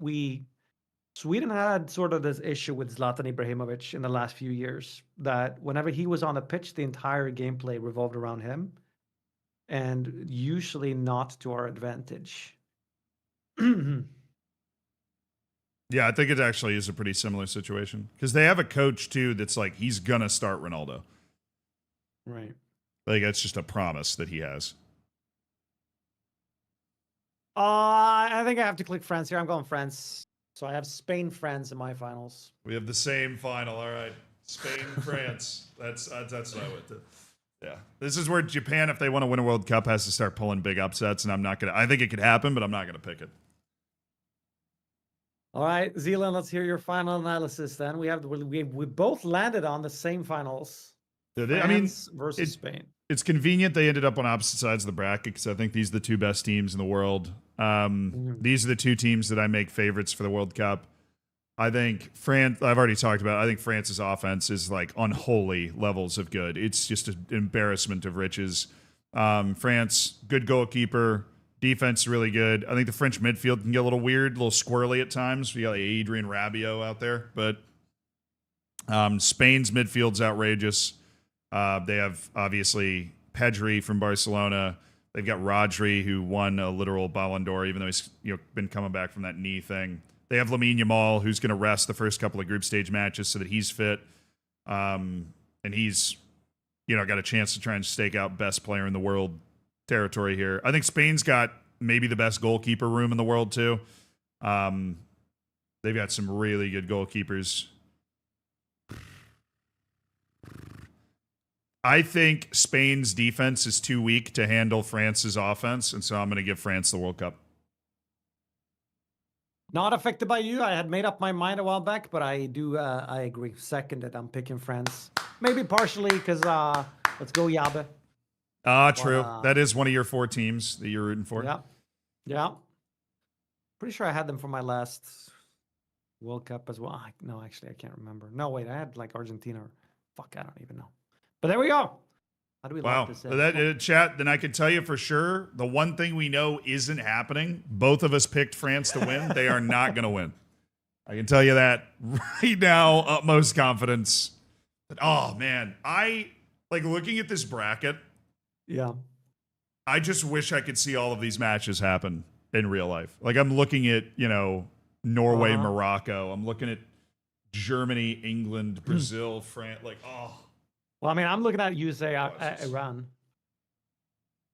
Sweden had sort of this issue with Zlatan Ibrahimovic in the last few years, that whenever he was on the pitch, the entire gameplay revolved around him, and usually not to our advantage. Yeah, I think it actually is a pretty similar situation because they have a coach too that's like he's gonna start Ronaldo. Right. Like that's just a promise that he has. I think I have to click France here. I'm going France. So I have Spain, France in my finals. We have the same final. All right. Spain, France. That's what I went to. Yeah. This is where Japan, if they want to win a World Cup, has to start pulling big upsets, and I think it could happen, but I'm not gonna pick it. All right, Zealand, let's hear your final analysis then. We both landed on the same finals. France versus Spain. It's convenient they ended up on opposite sides of the bracket because I think these are the two best teams in the world. These are the two teams that I make favorites for the World Cup. I think France, I've already talked about it. I think France's offense is like unholy levels of good. It's just an embarrassment of riches. France, good goalkeeper. Defense, really good. I think the French midfield can get a little weird, a little squirrely at times. We got like Adrien Rabiot out there. But Spain's midfield's outrageous. They have, obviously, Pedri from Barcelona. They've got Rodri, who won a literal Ballon d'Or, even though he's been coming back from that knee thing. They have Lamine Yamal, who's going to rest the first couple of group stage matches so that he's fit, and he's got a chance to try and stake out best player in the world territory here. I think Spain's got maybe the best goalkeeper room in the world too. They've got some really good goalkeepers. I think Spain's defense is too weak to handle France's offense, and so I'm going to give France the World Cup. Not affected by you. I had made up my mind a while back, but I agree. Seconded, I'm picking France. Maybe partially because let's go Yabe. True. That is one of your 4 teams that you're rooting for. Yeah. Pretty sure I had them for my last World Cup as well. No, actually, I can't remember. No, wait, I had like Argentina. Fuck, I don't even know. But there we go. How do we lock this in? That chat, then I can tell you for sure, the one thing we know isn't happening. Both of us picked France to win. They are not going to win. I can tell you that right now, utmost confidence. But, oh, man. I, like, looking at this bracket. Yeah. I just wish I could see all of these matches happen in real life. Like, I'm looking at, Norway, Morocco. I'm looking at Germany, England, Brazil, France. Like, oh. Well, I mean, I'm looking at USA, Iran.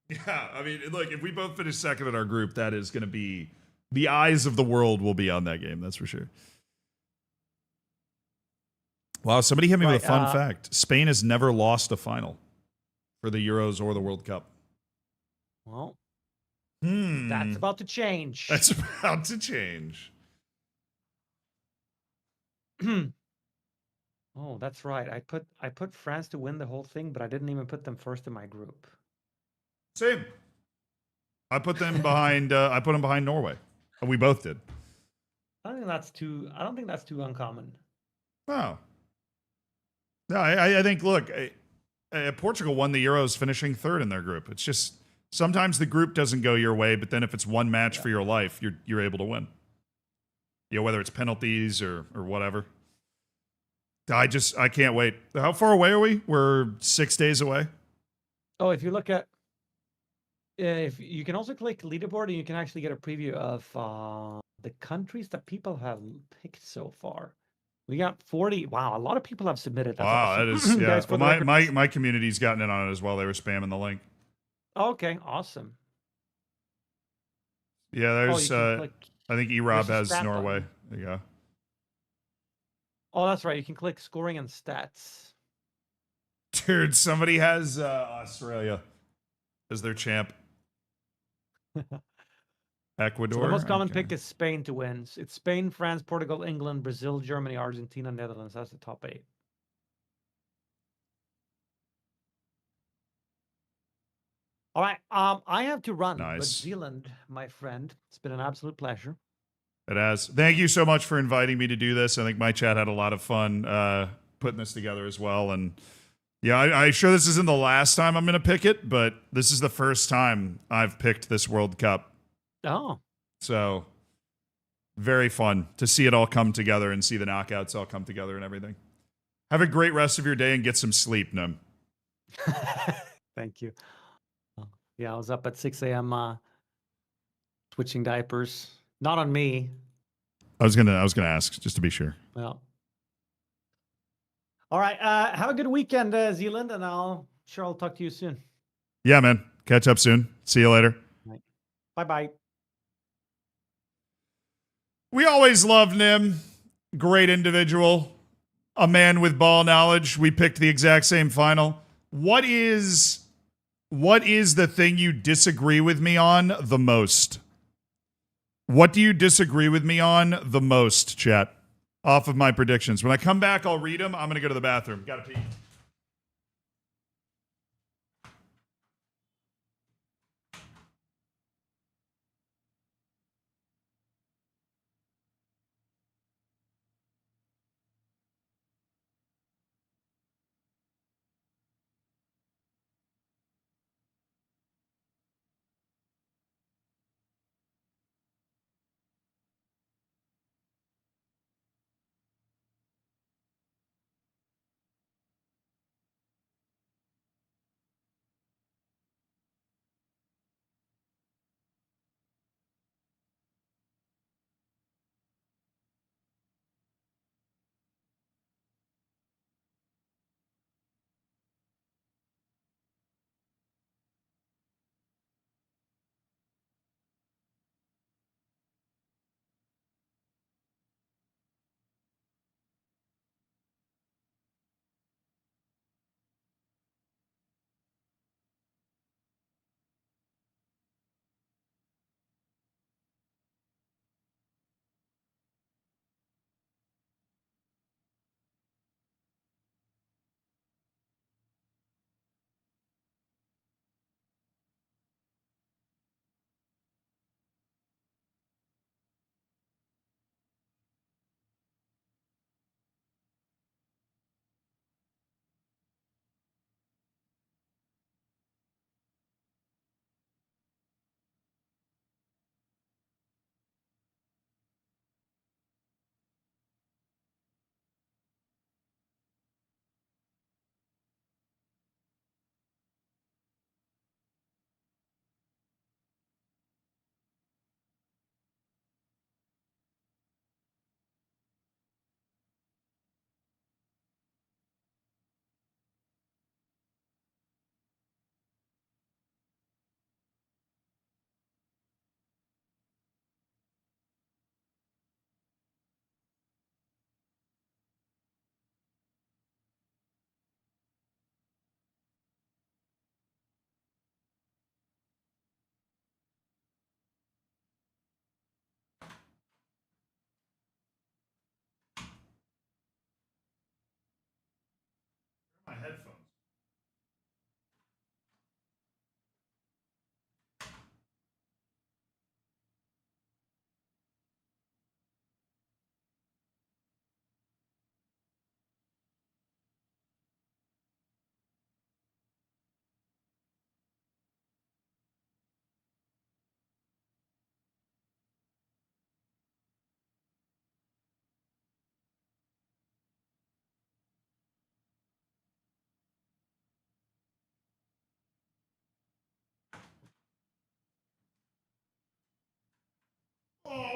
Yeah, I mean, look, if we both finish second in our group, that is going to be the eyes of the world will be on that game. That's for sure. Wow, somebody hit me with a fun fact. Spain has never lost a final for the Euros or the World Cup. Well, that's about to change. That's about to change. Oh, that's right. I put France to win the whole thing, but I didn't even put them first in my group. Same. I put them behind. I put them behind Norway, and we both did. I don't think that's too uncommon. Oh. No, I think. Look, Portugal won the Euros, finishing third in their group. It's just sometimes the group doesn't go your way, but then if it's one match for your life, you're able to win. Whether it's penalties or whatever. I can't wait. How far away are we? We're 6 days away. Oh, if you look at, if you can also click leaderboard, and you can actually get a preview of the countries that people have picked so far. We got 40. Wow, a lot of people have submitted. That's awesome. That is yeah. Well, my community's gotten in on it as well. They were spamming the link. Okay, awesome. Yeah, there's. I think Erob has Norway. Button. There you go. Oh, that's right. You can click scoring and stats. Dude, somebody has Australia as their champ. Ecuador. So the most common pick is Spain to win. It's Spain, France, Portugal, England, Brazil, Germany, Argentina, Netherlands. That's the top 8. All right. I have to run. Nice. But Zealand, my friend, it's been an absolute pleasure. It has. Thank you so much for inviting me to do this. I think my chat had a lot of fun putting this together as well. And yeah, I'm sure this isn't the last time I'm going to pick it, but this is the first time I've picked this World Cup. Oh. So very fun to see it all come together and see the knockouts all come together and everything. Have a great rest of your day and get some sleep, Nim. Thank you. Yeah, I was up at 6 a.m. Switching diapers. Not on me. I was gonna ask just to be sure. Well. All right. Have a good weekend, Zealand, and I'll talk to you soon. Yeah, man. Catch up soon. See you later. Right. Bye-bye. We always love Nim. Great individual. A man with ball knowledge. We picked the exact same final. What is the thing you disagree with me on the most? What do you disagree with me on the most, chat? Off of my predictions. When I come back, I'll read them. I'm going to go to the bathroom. Gotta pee.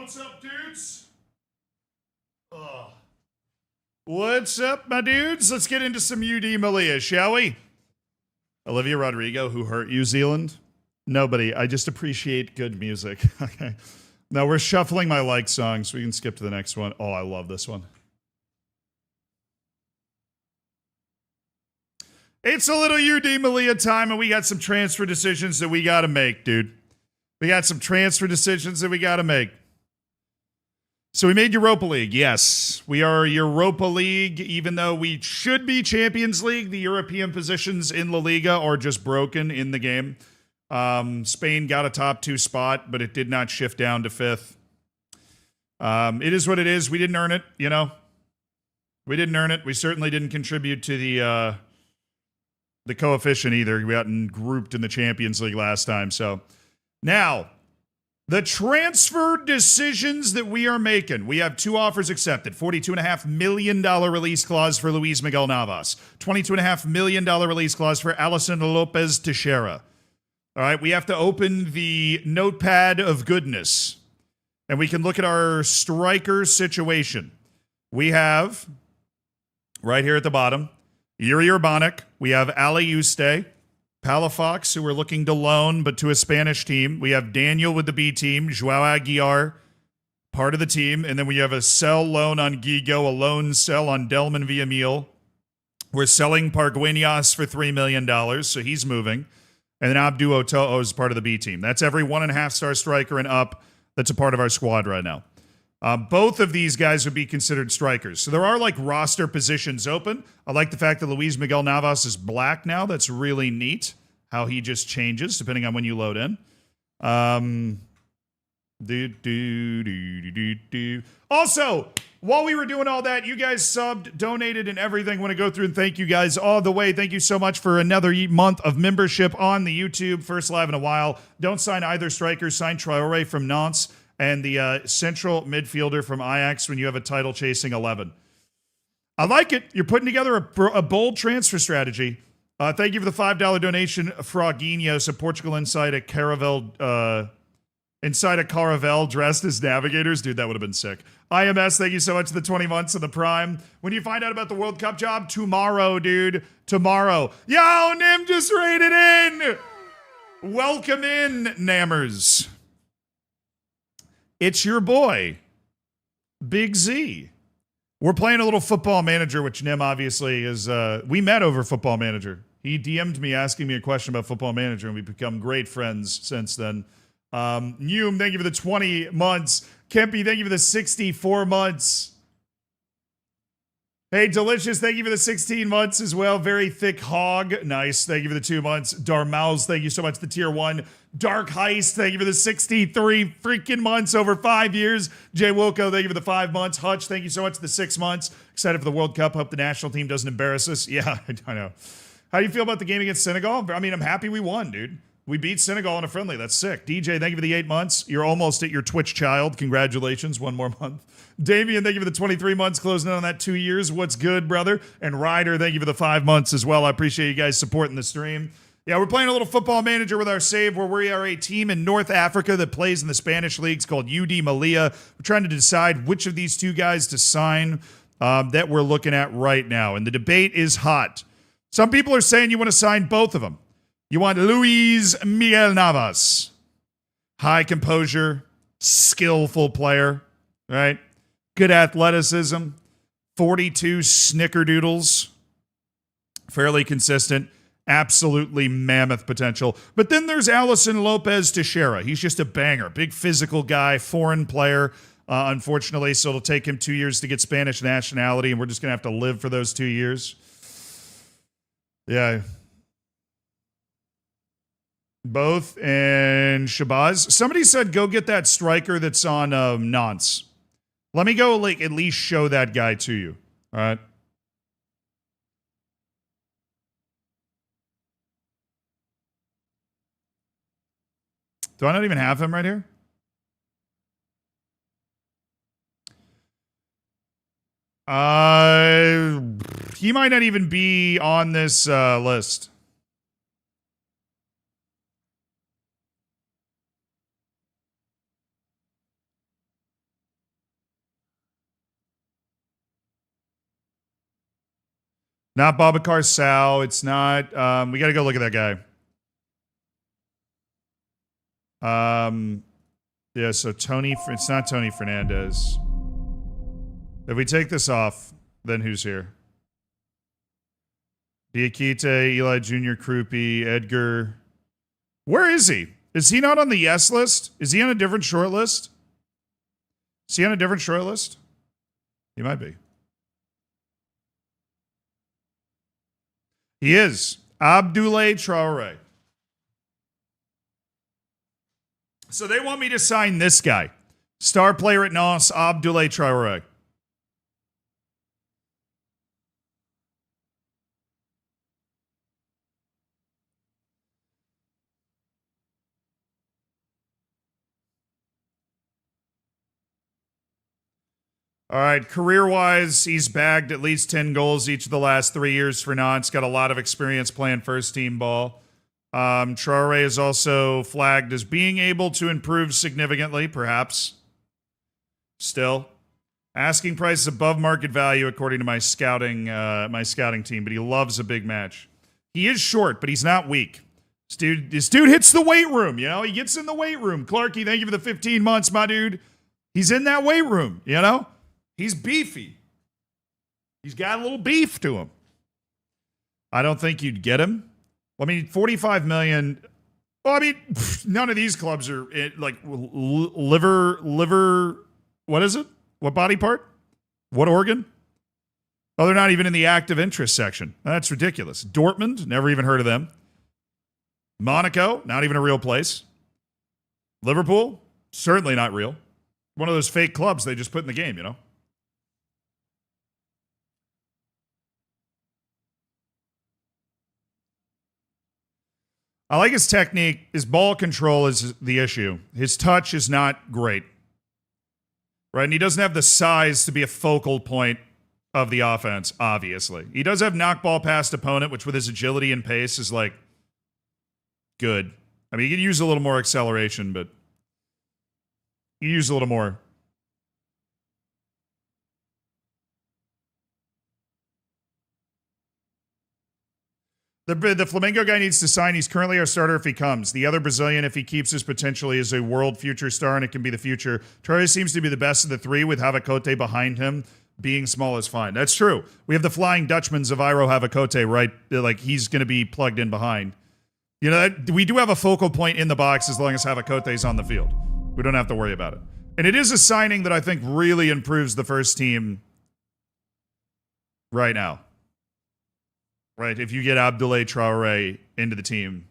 What's up, dudes? What's up, my dudes? Let's get into some UD Melilla, shall we? Olivia Rodrigo, who hurt you, Zealand? Nobody. I just appreciate good music. Okay. Now we're shuffling my like songs, so we can skip to the next one. Oh, I love this one. It's a little UD Melilla time, and we got some transfer decisions that we got to make, dude. We got some transfer decisions that we got to make. So we made Europa League. Yes, we are Europa League, even though we should be Champions League. The European positions in La Liga are just broken in the game. Spain got a top 2 spot, but it did not shift down to 5th. It is what it is. We didn't earn it, you know. We didn't earn it. We certainly didn't contribute to the coefficient either. We got grouped in the Champions League last time. So now, the transfer decisions that we are making. We have 2 offers accepted. $42.5 million release clause for Luis Miguel Navas. $22.5 million release clause for Alisson Lopez Teixeira. All right, we have to open the notepad of goodness, and we can look at our striker situation. We have, right here at the bottom, Yuri Urbanic. We have Ali Yuste, Palafox, who we're looking to loan, but to a Spanish team. We have Daniel with the B team, Joao Aguiar, part of the team, and then we have a sell loan on Gigo, a loan sell on Delman Villamil. We're selling Pargueñas for $3 million, so he's moving. And then Abdu Oto'o is part of the B team. That's every 1.5-star striker and up that's a part of our squad right now. Both of these guys would be considered strikers. So there are like roster positions open. I like the fact that Luis Miguel Navas is black now. That's really neat how he just changes depending on when you load in. Also, while we were doing all that, you guys subbed, donated, and everything. I want to go through and thank you guys all the way. Thank you so much for another month of membership on the YouTube. First live in a while. Don't sign either striker. Sign Traore from Nantes and the central midfielder from Ajax when you have a title-chasing 11. I like it. You're putting together a bold transfer strategy. Thank you for the $5 donation, Froginhos, a Portugal inside a Caravel dressed as navigators. Dude, that would have been sick. IMS, thank you so much for the 20 months of the Prime. When do you find out about the World Cup job? Tomorrow, dude. Tomorrow. Yo, Nim just raided in. Welcome in, Nammers. It's your boy, Big Z. We're playing a little Football Manager, which Nim obviously is. We met over Football Manager. He DM'd me asking me a question about Football Manager, and we've become great friends since then. Hume, thank you for the 20 months. Kempy, thank you for the 64 months. Hey, Delicious, thank you for the 16 months as well. Very Thick Hog, nice. Thank you for the 2 months. Darmouse, thank you so much for the tier 1. Dark Heist, thank you for the 63 freaking months over 5 years. Jay Wilco, thank you for the 5 months. Hutch, thank you so much for the 6 months. Excited for the World Cup. Hope the national team doesn't embarrass us. Yeah, I know. How do you feel about the game against Senegal? I mean, I'm happy we won, dude. We beat Senegal in a friendly. That's sick. DJ, thank you for the 8 months. You're almost at your Twitch child. Congratulations. 1 more month. Damien, thank you for the 23 months. Closing in on that 2 years. What's good, brother? And Ryder, thank you for the 5 months as well. I appreciate you guys supporting the stream. Yeah, we're playing a little Football Manager with our save where we are a team in North Africa that plays in the Spanish leagues called UD Melilla. We're trying to decide which of these 2 guys to sign that we're looking at right now. And the debate is hot. Some people are saying you want to sign both of them. You want Luis Miguel Navas. High composure, skillful player, right? Good athleticism, 42 snickerdoodles, fairly consistent, absolutely mammoth potential. But then there's Alisson Lopez Teixeira. He's just a banger, big physical guy, foreign player, unfortunately, so it'll take him 2 years to get Spanish nationality, and we're just going to have to live for those 2 years. Yeah. Both and Shabazz. Somebody said go get that striker that's on Nantes. Let me go at least show that guy to you. All right. Do I not even have him right here? He might not even be on this list. Not Babacar Sal. It's not. We got to go look at that guy. Yeah, so Tony. It's not Tony Fernandez. If we take this off, then who's here? Diakite, Eli Jr., Krupe, Edgar. Where is he? Is he not on the yes list? Is he on a different short list? Is he on a different short list? He might be. He is. Abdoulaye Traore. So they want me to sign this guy. Star player at Nantes, Abdoulaye Traore. All right, career-wise, he's bagged at least 10 goals each of the last 3 years for Nantes. Got a lot of experience playing first-team ball. Traore is also flagged as being able to improve significantly, perhaps. Still, asking price is above market value according to my scouting team, but he loves a big match. He is short, but he's not weak. This dude hits the weight room, you know? He gets in the weight room. Clarky, thank you for the 15 months, my dude. He's in that weight room, you know? He's beefy. He's got a little beef to him. I don't think you'd get him. I mean, 45 million. Well, I mean, none of these clubs are like liver. What is it? What body part? What organ? Oh, they're not even in the active interest section. That's ridiculous. Dortmund, never even heard of them. Monaco, not even a real place. Liverpool, certainly not real. One of those fake clubs they just put in the game, you know? I like his technique. His ball control is the issue. His touch is not great. Right? And he doesn't have the size to be a focal point of the offense, obviously. He does have knock ball past opponent, which with his agility and pace is like good. I mean, he can use a little more acceleration, but he can use a little more. The Flamengo guy needs to sign. He's currently our starter if he comes. The other Brazilian, if he keeps his potential, is a world future star, and it can be the future. Traore seems to be the best of the three, with Havakote behind him. Being small is fine. That's true. We have the Flying Dutchmans of Iro Havakote, right? Like, he's going to be plugged in behind. You know, we do have a focal point in the box as long as Havakote's on the field. We don't have to worry about it. And it is a signing that I think really improves the first team right now. Right, if you get Abdoulaye Traore into the team.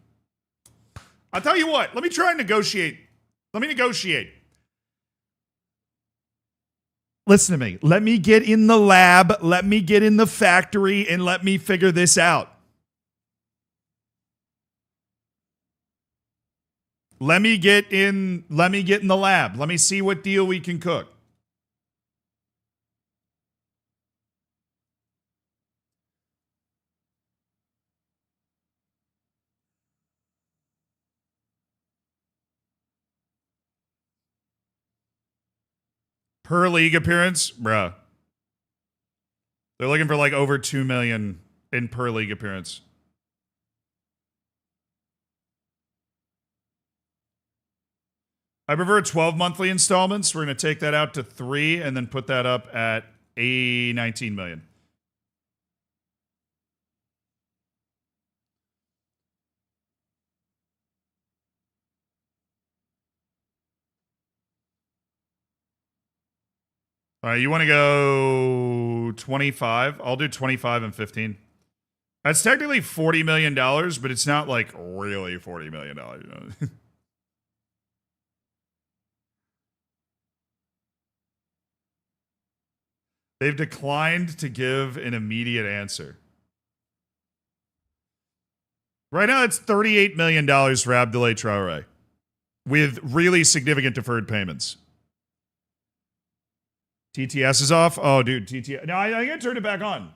I'll tell you what, let me try and negotiate. Let me negotiate. Listen to me. Let me get in the lab, let me get in the factory, and let me figure this out. Let me get in the lab. Let me see what deal we can cook. Per league appearance, bruh. They're looking for like over 2 million in per league appearance. I prefer 12 monthly installments. We're going to take that out to 3 and then put that up at 19 million. All right, you want to go 25? I'll do 25 and 15. That's technically $40 million, but it's not like really $40 million. You know? They've declined to give an immediate answer. Right now, it's $38 million for Abdoulaye Traore with really significant deferred payments. TTS is off? Oh, dude, TTS. No, I gotta turn it back on.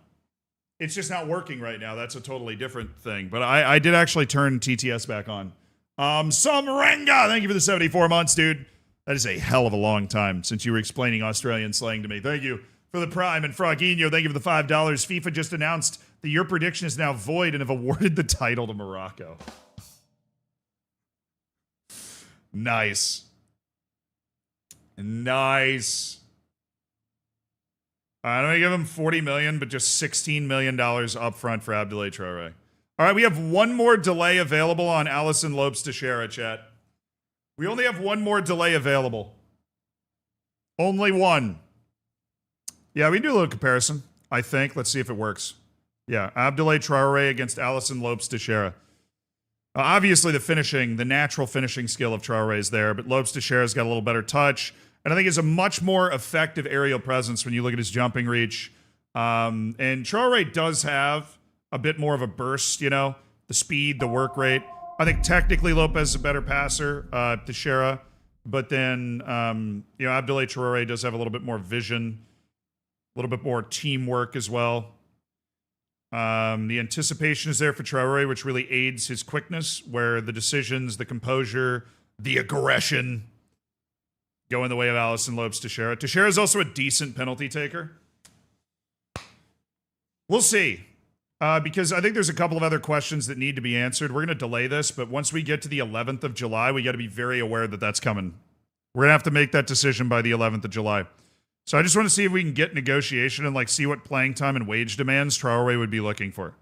It's just not working right now. That's a totally different thing. But I did actually turn TTS back on. Samrenga, thank you for the 74 months, dude. That is a hell of a long time since you were explaining Australian slang to me. Thank you for the Prime. And Frogino, thank you for the $5. FIFA just announced Your prediction is now void and have awarded the title to Morocco. Nice. Nice. I'm going to give him $40 million, but just $16 million up front for Abdoulaye Traore. All right, we have one more delay available on Allison Lopes Teixeira, chat. We only have one more delay available. Only one. Yeah, we can do a little comparison, I think. Let's see if it works. Yeah, Abdoulaye Traore against Allison Lopes Teixeira. Obviously, the natural finishing skill of Traore is there, but Lopes Teixeira's got a little better touch. And I think he's a much more effective aerial presence when you look at his jumping reach. And Traore does have a bit more of a burst, the speed, the work rate. I think technically Lopez is a better passer, Teixeira. But then, Abdoulaye Traore does have a little bit more vision, a little bit more teamwork as well. The anticipation is there for Traore, which really aids his quickness, where the decisions, the composure, the aggression go in the way of Allison Lopes Teixeira. Teixeira is also a decent penalty taker. We'll see. Because I think there's a couple of other questions that need to be answered. We're going to delay this, but once we get to the 11th of July, we got to be very aware that that's coming. We're going to have to make that decision by the 11th of July. So I just want to see if we can get negotiation and see what playing time and wage demands Traore would be looking for.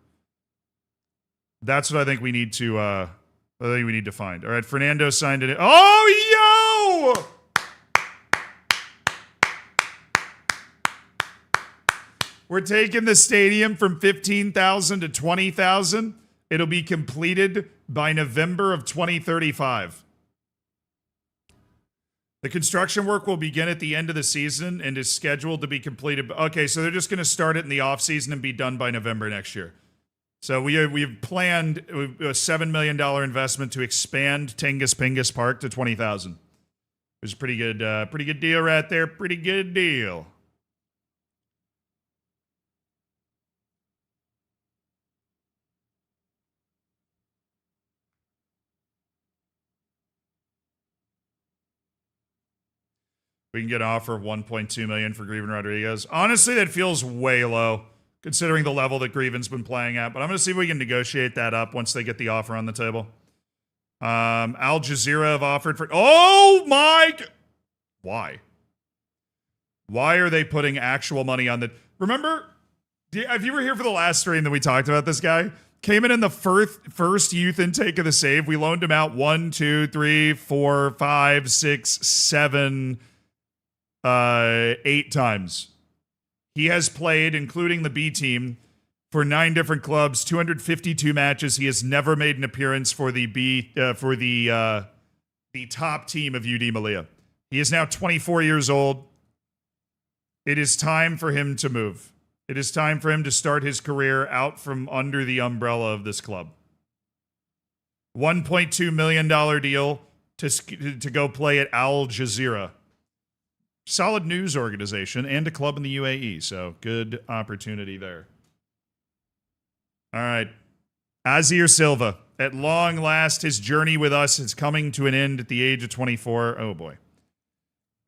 That's what I think we need to find. All right, Fernando signed it. Oh, yo! We're taking the stadium from 15,000 to 20,000. It'll be completed by November of 2035. The construction work will begin at the end of the season and is scheduled to be completed. Okay, so they're just going to start it in the offseason and be done by November next year. So we've planned a $7 million investment to expand Tingus Pingus Park to 20,000. It's a pretty good deal right there. Pretty good deal. We can get an offer of $1.2 million for Greven Rodriguez. Honestly, that feels way low, considering the level that Greven's been playing at. But I'm going to see if we can negotiate that up once they get the offer on the table. Al Jazeera have offered for... Oh, my... Why? Why are they putting actual money on the... Remember, if you were here for the last stream that we talked about this guy, came in the first youth intake of the save. We loaned him out 1, 2, 3, 4, 5, 6, 7... 8 times. He has played, including the B team, for 9 different clubs, 252 matches. He has never made an appearance for the top team of UD Melilla. He is now 24 years old. It is time for him to move. It is time for him to start his career out from under the umbrella of this club. $1.2 million deal to go play at Al Jazeera. Solid news organization and a club in the UAE, so good opportunity there. All right. Azir Silva. At long last, his journey with us is coming to an end at the age of 24. Oh, boy.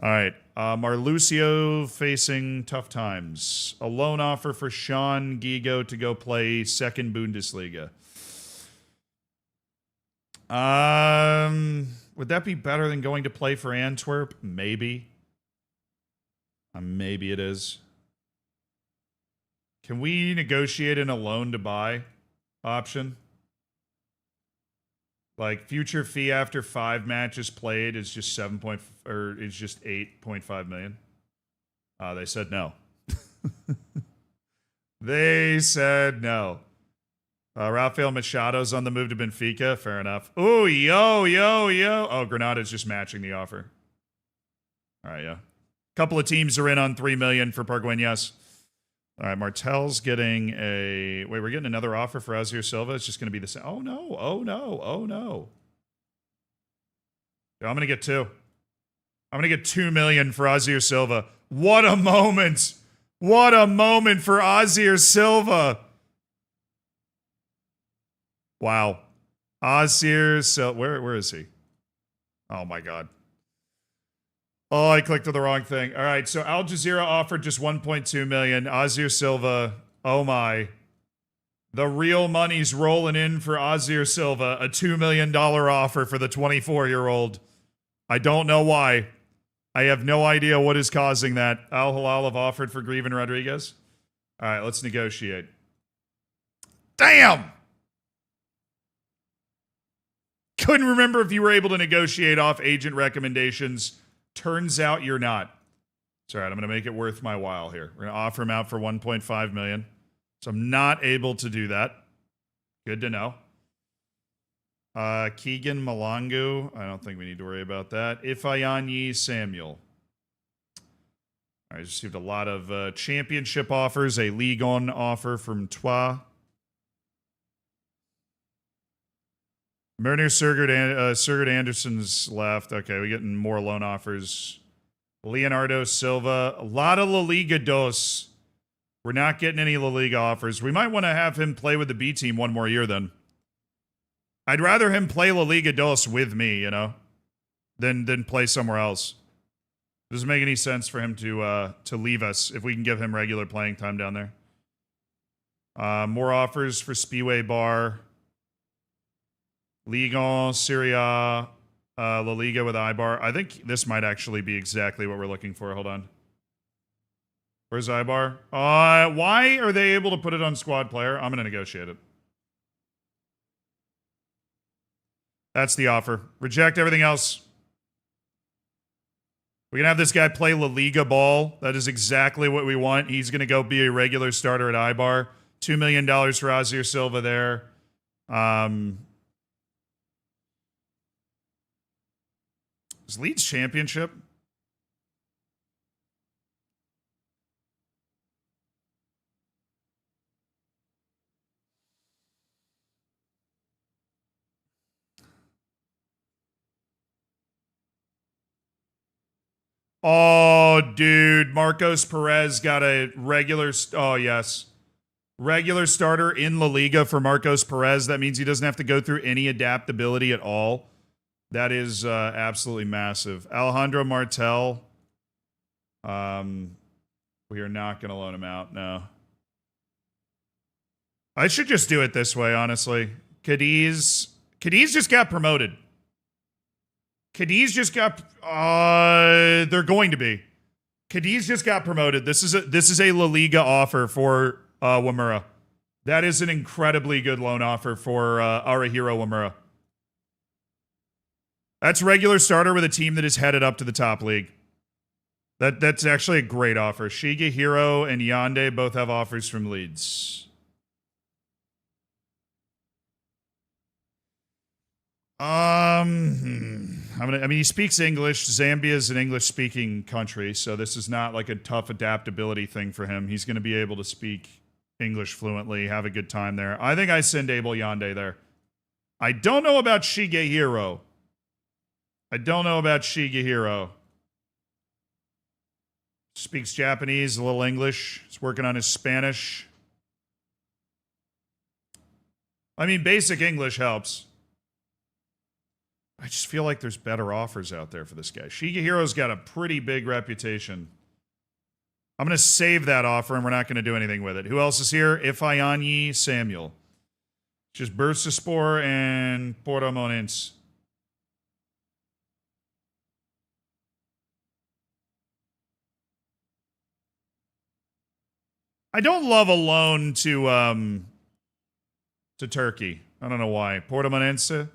All right. Marlucio facing tough times. A loan offer for Sean Gigo to go play second Bundesliga. Would that be better than going to play for Antwerp? Maybe. Maybe it is. Can we negotiate in a loan to buy option? Like future fee after 5 matches played is just 8.5 million. They said no. They said no. Rafael Machado's on the move to Benfica. Fair enough. Oh, yo. Oh, Granada's just matching the offer. All right, yeah. Couple of teams are in on $3 million for Pargueñas. All right, Martel's getting a... Wait, we're getting another offer for Azir Silva. It's just going to be the same. Oh, no. Yeah, I'm going to get 2. I'm going to get $2 million for Azir Silva. What a moment. What a moment for Azir Silva. Wow. Azir Silva. Where is he? Oh, my God. Oh, I clicked on the wrong thing. All right, so Al Jazeera offered just $1.2 million. Azir Silva, oh my. The real money's rolling in for Ozir Silva, a $2 million offer for the 24-year-old. I don't know why. I have no idea what is causing that. Al Hilal have offered for Greven Rodriguez. All right, let's negotiate. Damn! Couldn't remember if you were able to negotiate off agent recommendations. Turns out you're not. It's all right, I'm going to make it worth my while here. We're going to offer him out for $1.5 million. So I'm not able to do that. Good to know. Keegan Malangu. I don't think we need to worry about that. Ifayanyi Samuel. I received a lot of championship offers. A Ligue 1 offer from Troyes. Murner Sigurd Anderson's left. Okay, we're getting more loan offers. Leonardo Silva. A lot of La Liga dos. We're not getting any La Liga offers. We might want to have him play with the B team one more year then. I'd rather him play La Liga dos with me, you know, than play somewhere else. Doesn't make any sense for him to leave us if we can give him regular playing time down there. More offers for Speedway Bar. Ligue 1, Serie A, La Liga with Ibar. I think this might actually be exactly what we're looking for. Hold on. Where's Ibar? Why are they able to put it on squad player? I'm going to negotiate it. That's the offer. Reject everything else. We can have this guy play La Liga ball. That is exactly what we want. He's going to go be a regular starter at Ibar. $2 million for Ozir Silva there. Is Leeds Championship? Oh, dude. Marcos Perez got a regular... Oh, yes. Regular starter in La Liga for Marcos Perez. That means he doesn't have to go through any adaptability at all. That is absolutely massive. Alejandro Martel. We are not going to loan him out, no. I should just do it this way, honestly. Cadiz just got promoted. Cadiz just got... they're going to be. Cadiz just got promoted. This is a La Liga offer for Wamura. That is an incredibly good loan offer for Arahiro Wamura. That's regular starter with a team that is headed up to the top league. That's actually a great offer. Shigehiro and Yande both have offers from Leeds. I mean, he speaks English. Zambia is an English-speaking country, so this is not like a tough adaptability thing for him. He's going to be able to speak English fluently, have a good time there. I think I send Abel Yande there. I don't know about Shigehiro. Speaks Japanese, a little English. He's working on his Spanish. I mean, basic English helps. I just feel like there's better offers out there for this guy. Shigehiro's got a pretty big reputation. I'm going to save that offer, and we're not going to do anything with it. Who else is here? Ifayanyi Samuel. Just Bursaspor and Portimonense. I don't love a loan to Turkey. I don't know why. Portimonense.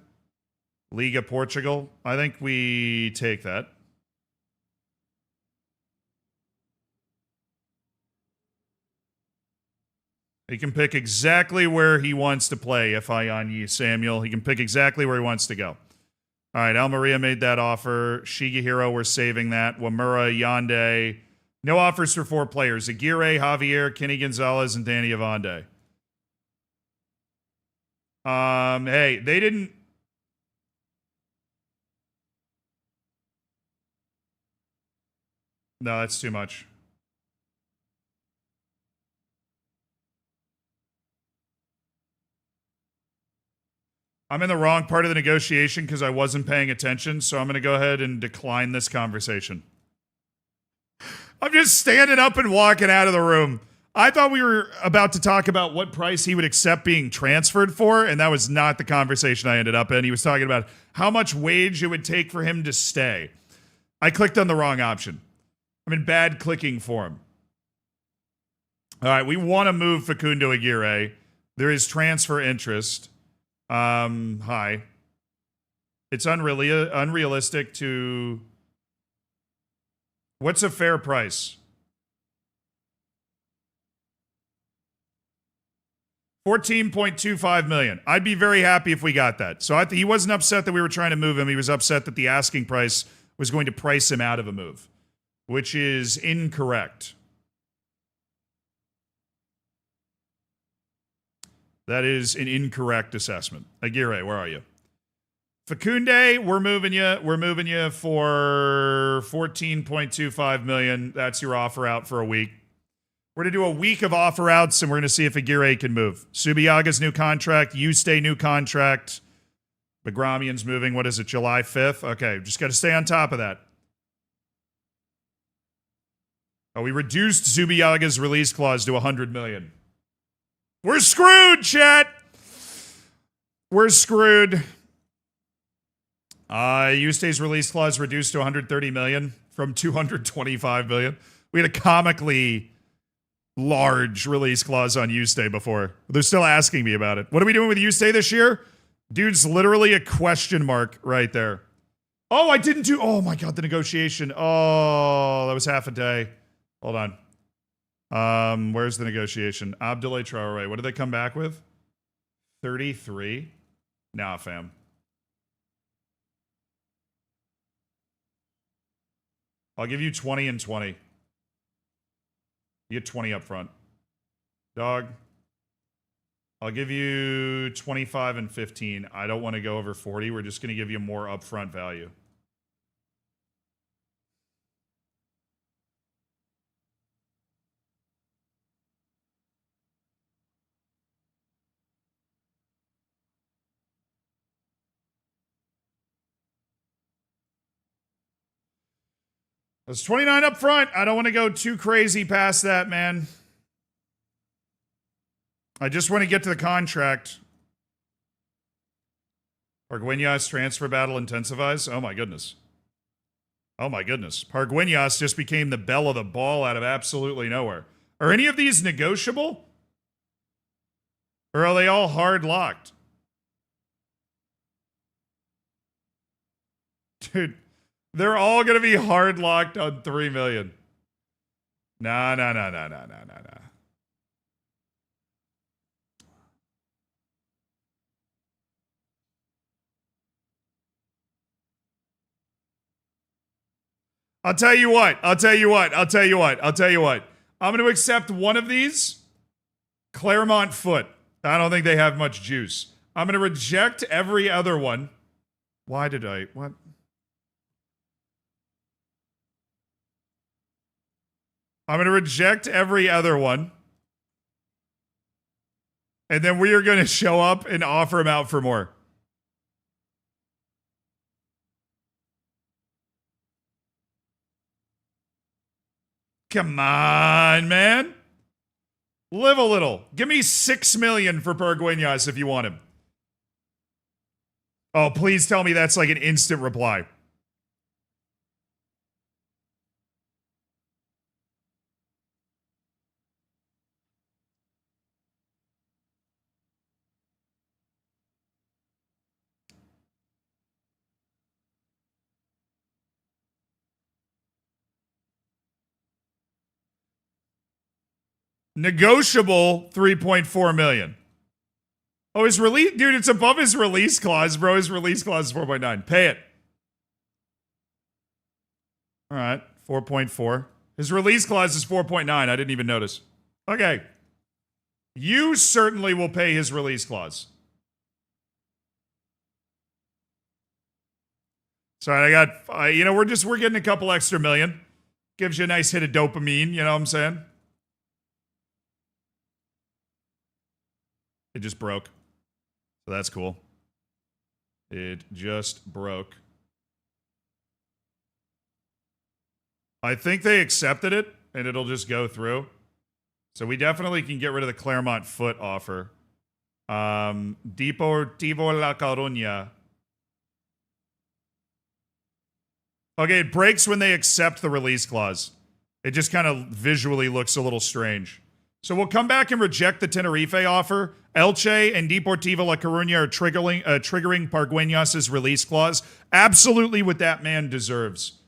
Liga Portugal. I think we take that. He can pick exactly where he wants to play, Ifayanyi Samuel. He can pick exactly where he wants to go. All right, Almeria made that offer. Shigehiro, we're saving that. Wamura, Yande. No offers for 4 players. Aguirre, Javier, Kenny Gonzalez, and Danny Avande. Hey, they didn't... No, that's too much. I'm in the wrong part of the negotiation because I wasn't paying attention, so I'm going to go ahead and decline this conversation. I'm just standing up and walking out of the room. I thought we were about to talk about what price he would accept being transferred for, and that was not the conversation I ended up in. He was talking about how much wage it would take for him to stay. I clicked on the wrong option. I'm in bad clicking form. All right, we want to move Facundo Aguirre. There is transfer interest. Hi. It's unrealistic to... What's a fair price? 14.25 million. I'd be very happy if we got that. So he wasn't upset that we were trying to move him. He was upset that the asking price was going to price him out of a move, which is incorrect. That is an incorrect assessment. Aguirre, where are you? Facunde, we're moving you. We're moving you for 14.25 million. That's your offer out for a week. We're going to do a week of offer outs, and we're going to see if Aguirre can move. Subiaga's new contract. Yuste new contract. Begramian's moving. What is it, July 5th? Okay, just got to stay on top of that. Oh, we reduced Zubiaga's release clause to 100 million. We're screwed, chat. We're screwed. Yuste's release clause reduced to 130 million from 225 million. We had a comically large release clause on Yuste before. They're still asking me about it. What are we doing with Yuste this year? Dude's literally a question mark right there. Oh, I didn't do... Oh, my God, the negotiation. Oh, that was half a day. Hold on. Where's the negotiation? Abdoulaye Traore. What did they come back with? 33? Nah, fam. I'll give you 20 and 20. You get 20 up front. Dog. I'll give you 25 and 15. I don't want to go over 40. We're just going to give you more upfront value. That's 29 up front. I don't want to go too crazy past that, man. I just want to get to the contract. Pargueñas transfer battle intensifies. Oh my goodness. Oh my goodness. Pargueñas just became the belle of the ball out of absolutely nowhere. Are any of these negotiable? Or are they all hard locked? Dude, they're all going to be hard locked on 3 million. Nah. I'll tell you what. I'm going to accept one of these. Claremont Foot. I don't think they have much juice. I'm going to reject every other one. Why did I? What? I'm going to reject every other one. And then we are going to show up and offer him out for more. Come on, man. Live a little. Give me 6 million for Pargueñas if you want him. Oh, please tell me that's like an instant reply. Negotiable 3.4 million. Oh, his release, dude, it's above his release clause, bro. His release clause is 4.9. Pay it. All right, 4.4. His release clause is 4.9. I didn't even notice. Okay. You certainly will pay his release clause. Sorry, I got, we're getting a couple extra million. Gives you a nice hit of dopamine, you know what I'm saying? It just broke. So that's cool. It just broke. I think they accepted it, and it'll just go through. So we definitely can get rid of the Claremont foot offer. Deportivo La Coruña. Okay, it breaks when they accept the release clause. It just kind of visually looks a little strange. So we'll come back and reject the Tenerife offer. Elche and Deportivo La Coruña are triggering Pargueñas' release clause. Absolutely what that man deserves.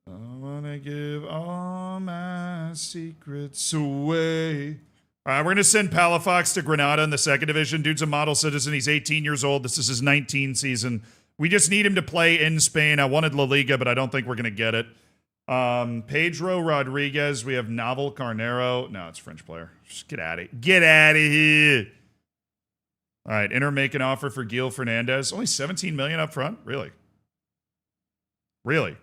I wanna give all my secrets away. All right, we're going to send Palafox to Granada in the second division. Dude's a model citizen. He's 18 years old. This is his 19th season. We just need him to play in Spain. I wanted La Liga, but I don't think we're going to get it. Pedro Rodriguez. We have Naval Carnero. No, it's a French player. Just get out of here. Get out of here. All right, Inter make an offer for Gil Fernandez. Only 17 million up front? Really? Really?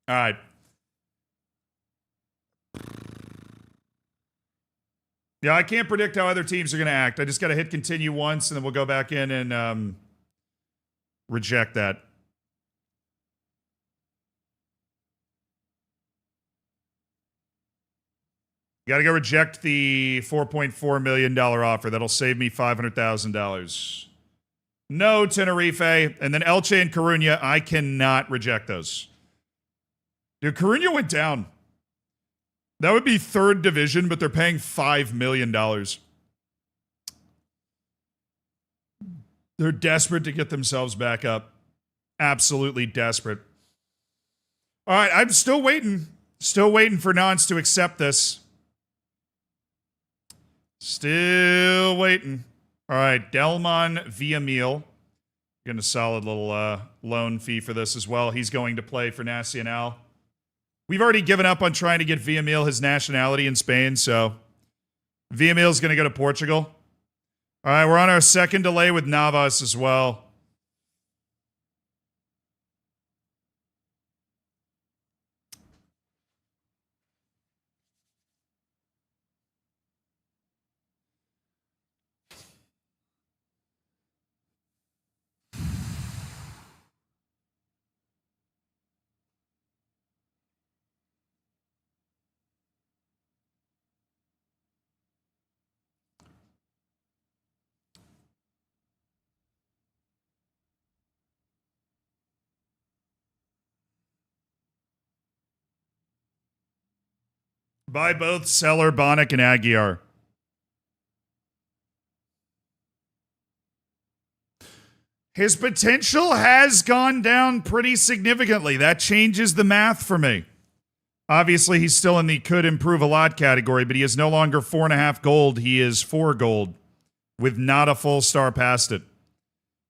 All right. Yeah, I can't predict how other teams are going to act. I just got to hit continue once, and then we'll go back in and reject that. Got to go reject the $4.4 million offer. That'll save me $500,000. No, Tenerife. And then Elche and Coruña, I cannot reject those. Dude, Coruña went down. That would be third division, but they're paying $5 million. They're desperate to get themselves back up. Absolutely desperate. All right, I'm still waiting. Still waiting for Nance to accept this. Still waiting. All right, Delmon Villamil. Getting a solid little loan fee for this as well. He's going to play for Nacional. We've already given up on trying to get Villamil his nationality in Spain, so Villamil's going to go to Portugal. All right, we're on our second delay with Navas as well. Buy both Seller, Bonnick, and Aguiar. His potential has gone down pretty significantly. That changes the math for me. Obviously, he's still in the could improve a lot category, but he is no longer 4.5 gold. He is 4 gold with not a full star past it.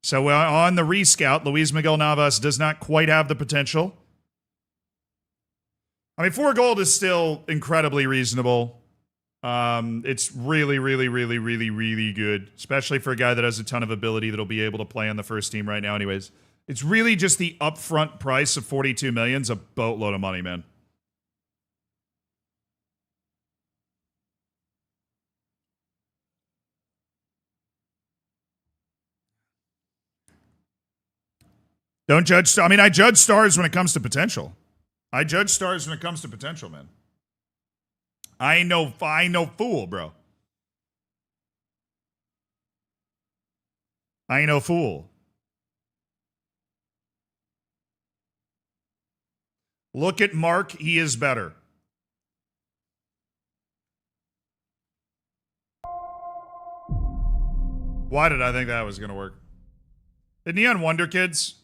So on the rescout, Luis Miguel Navas does not quite have the potential. I mean, 4 gold is still incredibly reasonable. It's really, really, really, really, really good, especially for a guy that has a ton of ability that'll be able to play on the first team right now anyways. It's really just the upfront price of 42 million is a boatload of money, man. Don't judge. I mean, I judge stars when it comes to potential. I judge stars when it comes to potential, man. I ain't no fool, bro. I ain't no fool. Look at Mark. He is better. Why did I think that was going to work? Isn't he on Wonder Kids?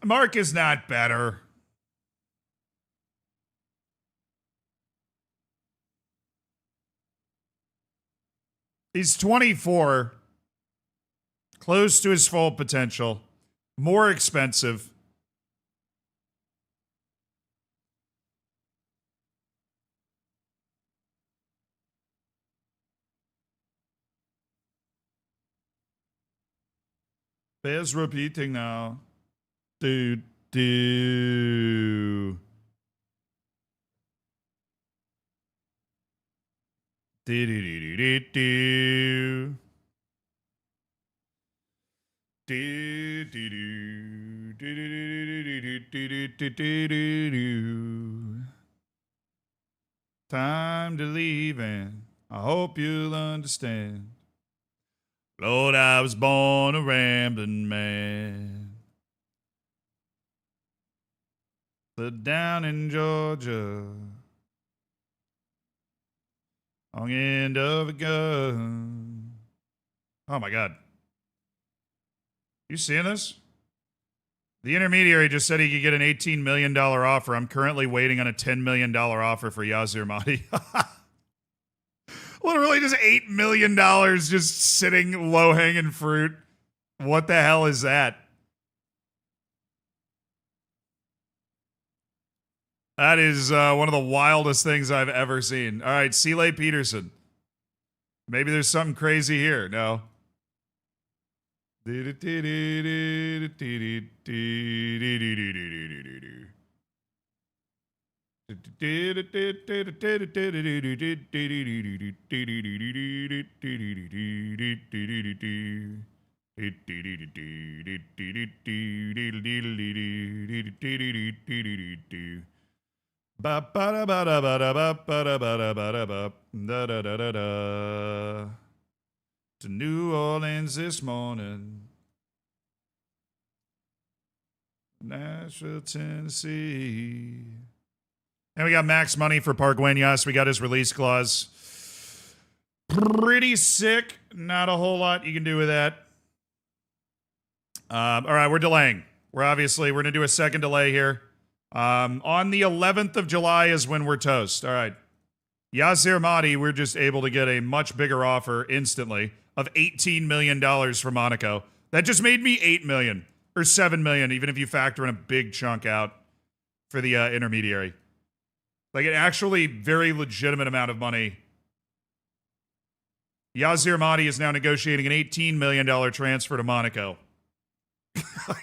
Mark is not better. He's 24, close to his full potential, more expensive. Bears repeating now. Do. Do. Do do do do do do do do. Time to leave, and I hope you'll understand. Lord, I was born a rambling man. But down in Georgia, on the end of a gun. Oh my God. You seeing this? The intermediary just said he could get an $18 million offer. I'm currently waiting on a $10 million offer for Yasir Mahdi. Literally just $8 million just sitting low-hanging fruit. What the hell is that? That is one of the wildest things I've ever seen. All right, Seeley Peterson. Maybe there's something crazy here. No. To New Orleans this morning, Nashville, Tennessee. And we got max money for Pargueñas. We got his release clause. Pretty sick. Not a whole lot you can do with that. All right, we're delaying. We're going to do a second delay here. On the 11th of July is when we're toast. All right. Yasir Mahdi, we're just able to get a much bigger offer instantly of $18 million for Monaco. That just made me $8 million or $7 million, even if you factor in a big chunk out for the intermediary. Like an actually very legitimate amount of money. Yasir Mahdi is now negotiating an $18 million transfer to Monaco.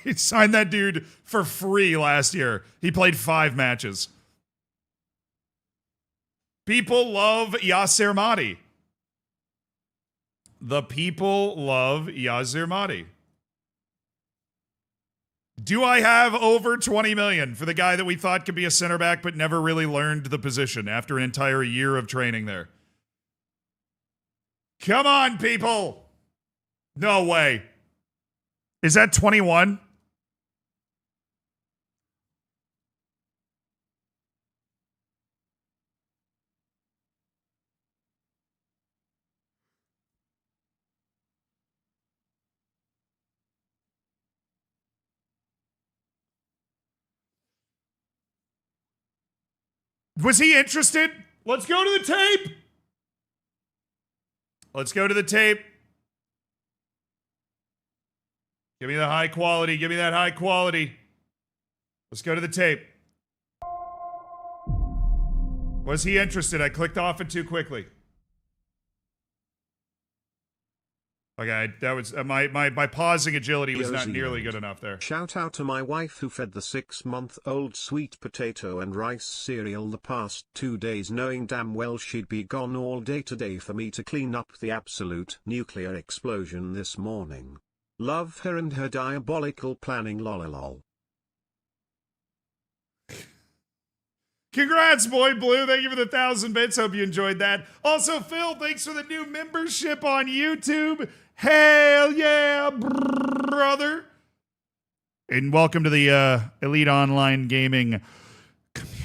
He signed that dude for free last year. He played 5 matches. People love Yasir Mahdi. The people love Yasir Mahdi. Do I have over 20 million for the guy that we thought could be a center back but never really learned the position after an entire year of training there? Come on, people. No way. Is that 21? Was he interested? Let's go to the tape. Let's go to the tape. Give me the high quality. Give me that high quality. Let's go to the tape. Was he interested? I clicked off it too quickly. Okay, that was my pausing agility was not nearly good enough there. Shout out to my wife who fed the 6-month-old sweet potato and rice cereal the past 2 days, knowing damn well she'd be gone all day today for me to clean up the absolute nuclear explosion this morning. Love her and her diabolical planning, lololol. Congrats, Boy Blue. Thank you for the 1,000 bits. Hope you enjoyed that. Also, Phil, thanks for the new membership on YouTube. Hell yeah, brother. And welcome to the Elite Online Gaming community.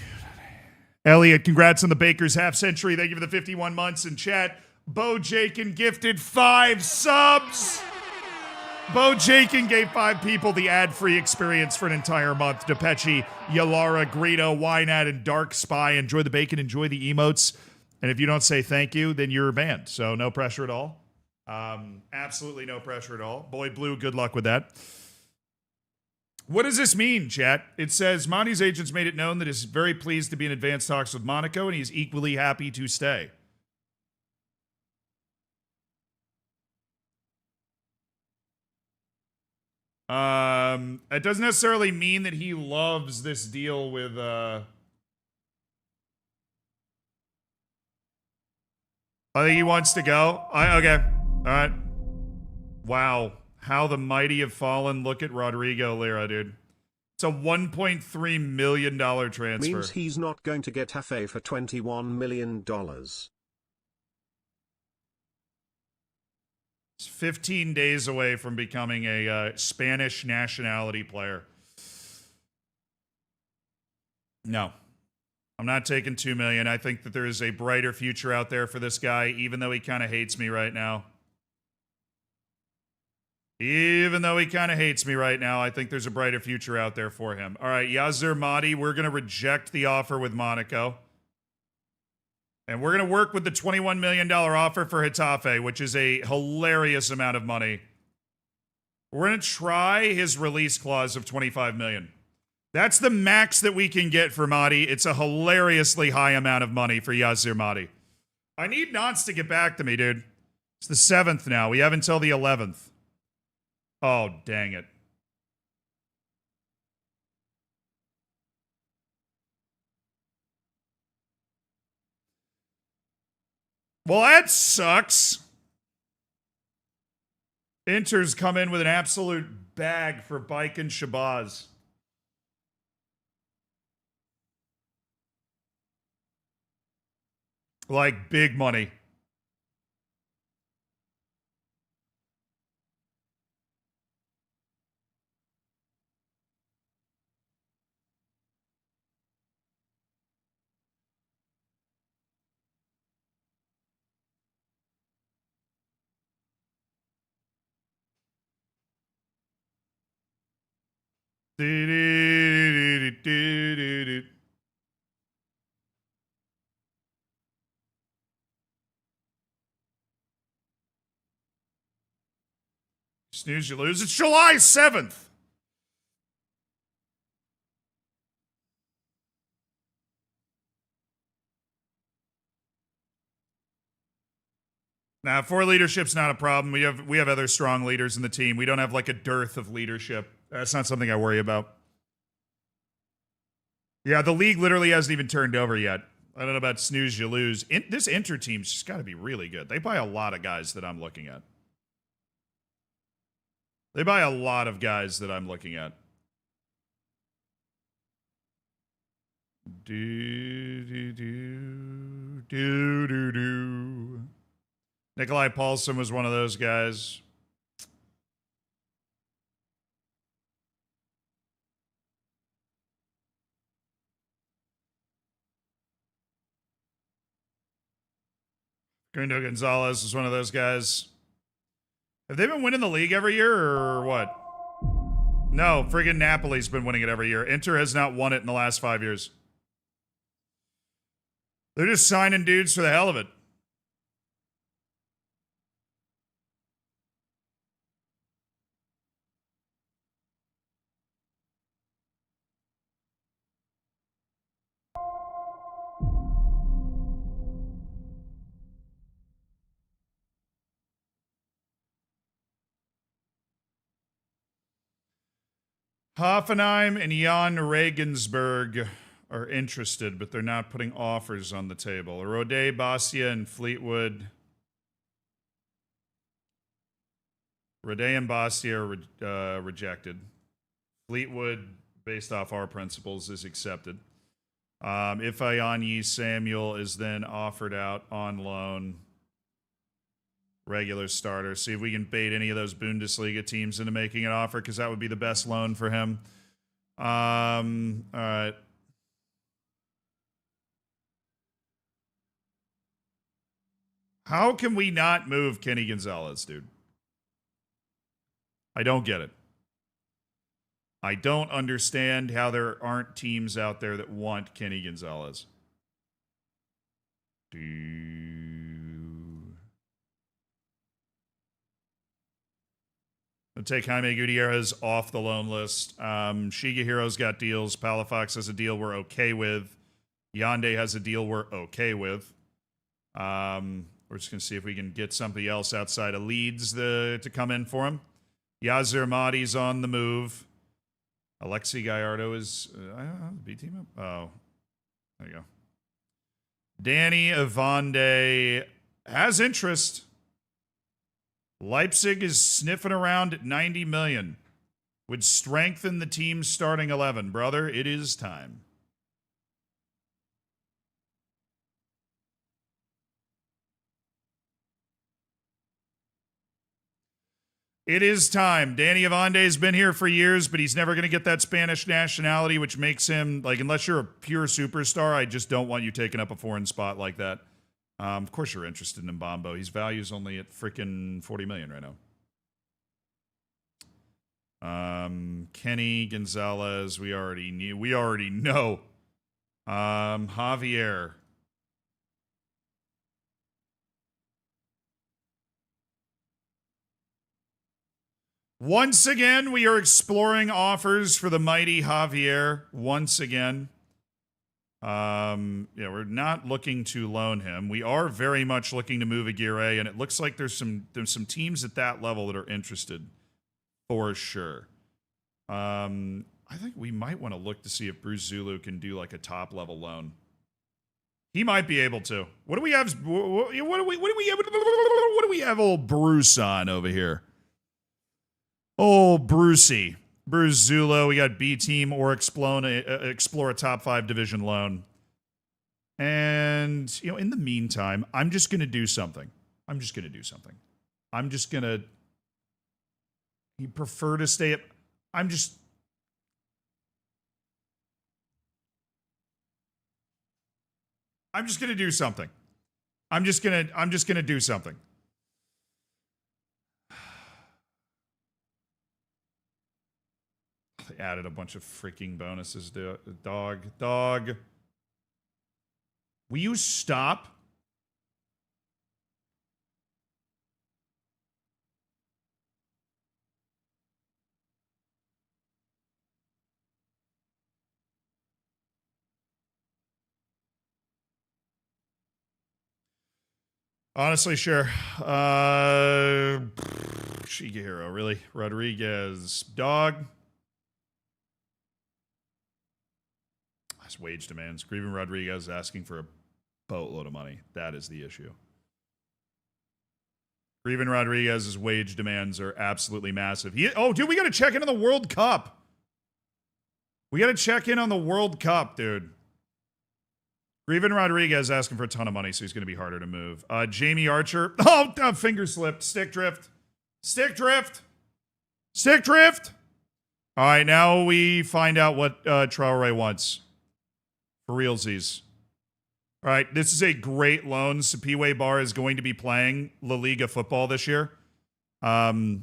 Elliot, congrats on the Baker's half century. Thank you for the 51 months in chat. Bo Jakin gifted 5 subs. Bo Jakin gave 5 people the ad-free experience for an entire month. DePecci, Yalara, Greedo, Wynad, and Dark Spy. Enjoy the bacon, enjoy the emotes. And if you don't say thank you, then you're banned. So no pressure at all. Absolutely no pressure at all. Boy Blue, good luck with that. What does this mean, chat? It says Monty's agents made it known that he's very pleased to be in advanced talks with Monaco, and he's equally happy to stay. It doesn't necessarily mean that he loves this deal with I think he wants to go. Okay. All right. Wow. How the mighty have fallen. Look at Rodrigo Lira, dude. It's a $1.3 million transfer. Means he's not going to get Hafe for $21 million. It's 15 days away from becoming a Spanish nationality player. No. I'm not taking $2 million. I think that there is a brighter future out there for this guy, even though he kind of hates me right now. Even though he kind of hates me right now, I think there's a brighter future out there for him. All right, Yasir Mahdi, we're going to reject the offer with Monaco. And we're going to work with the $21 million offer for Getafe, which is a hilarious amount of money. We're going to try his release clause of $25 million. That's the max that we can get for Mahdi. It's a hilariously high amount of money for Yasir Mahdi. I need Nance to get back to me, dude. It's the 7th now. We have until the 11th. Oh, dang it. Well, that sucks. Inter's come in with an absolute bag for Bike and Shabazz. Like, big money. Snooze, you lose. It's July 7th. Now, for leadership's not a problem. We have other strong leaders in the team. We don't have like a dearth of leadership. That's not something I worry about. Yeah, the league literally hasn't even turned over yet. I don't know about snooze, you lose. This Inter team's just got to be really good. They buy a lot of guys that I'm looking at. They buy a lot of guys that I'm looking at. Nikolai Paulson was one of those guys. Gundo Gonzalez was one of those guys. Have they been winning the league every year or what? No, friggin' Napoli's been winning it every year. Inter has not won it in the last 5 years. They're just signing dudes for the hell of it. Hoffenheim and Jan Regensburg are interested, but they're not putting offers on the table. Rode, Bastia, and Fleetwood. Rode and Bastia are rejected. Fleetwood, based off our principles, is accepted. Ifeanyi Samuel is then offered out on loan. Regular starter. See if we can bait any of those Bundesliga teams into making an offer, because that would be the best loan for him. All right. How can we not move Kenny Gonzalez, dude? I don't get it. I don't understand how there aren't teams out there that want Kenny Gonzalez. We'll take Jaime Gutierrez off the loan list. Shigehiro's got deals. Palafox has a deal we're okay with. Yonde has a deal we're okay with. We're just going to see if we can get somebody else outside of Leeds to come in for him. Yazir Mahdi's on the move. Alexi Gallardo is... I don't know, B team up? Oh, there you go. Danny Avande has interest. Leipzig is sniffing around at 90 million. Would strengthen the team's starting 11. Brother, it is time. It is time. Danny Avande has been here for years, but he's never going to get that Spanish nationality, which makes him, like, unless you're a pure superstar, I just don't want you taking up a foreign spot like that. Of course you're interested in Mbambo. His value's only at freaking 40 million right now. Kenny Gonzalez, we already know. Javier. Once again, we are exploring offers for the mighty Javier. Once again. Yeah, we're not looking to loan him. We are very much looking to move Aguirre, and it looks like there's some teams at that level that are interested for sure. I think we might want to look to see if Bruce Zulu can do like a top level loan. He might be able to. What do we have? What do we have old Bruce on over here? Oh, Brucey. Bruce Zulu. We got B team or explore a top 5 division loan. And, in the meantime, I'm just going to do something. You prefer to stay at... I'm just going to do something. I'm just going to do something. They added a bunch of freaking bonuses, dog. Will you stop? Honestly, sure. Shigehiro, really? Rodriguez, dog. That's wage demands. Grieven Rodriguez is asking for a boatload of money. That is the issue. Grieven Rodriguez's wage demands are absolutely massive. Dude, we got to check into the World Cup. We got to check in on the World Cup, dude. Grieven Rodriguez asking for a ton of money, so he's going to be harder to move. Jamie Archer. Finger slipped. Stick drift. All right, now we find out what Traore wants. For realsies. All right, this is a great loan. Sipiwe Bar is going to be playing La Liga football this year. Our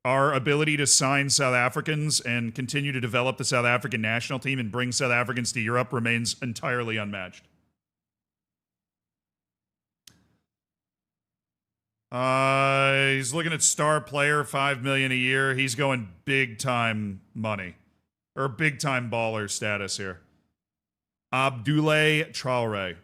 ability to sign South Africans and continue to develop the South African national team and bring South Africans to Europe remains entirely unmatched. He's looking at star player, $5 million a year. He's going big time money. Or big time baller status here. Abdoulaye Traore.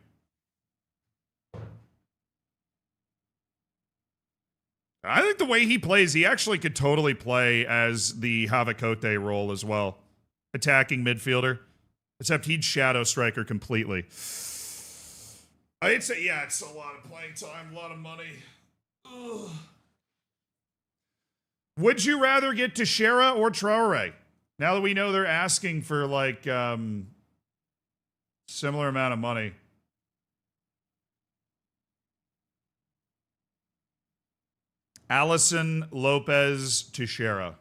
I think the way he plays, he actually could totally play as the Havakote role as well. Attacking midfielder. Except he'd shadow striker completely. I'd say, yeah, it's a lot of playing time, a lot of money. Ugh. Would you rather get Teixeira or Traore? Now that we know they're asking for, like, similar amount of money. Allison Lopez Teixeira.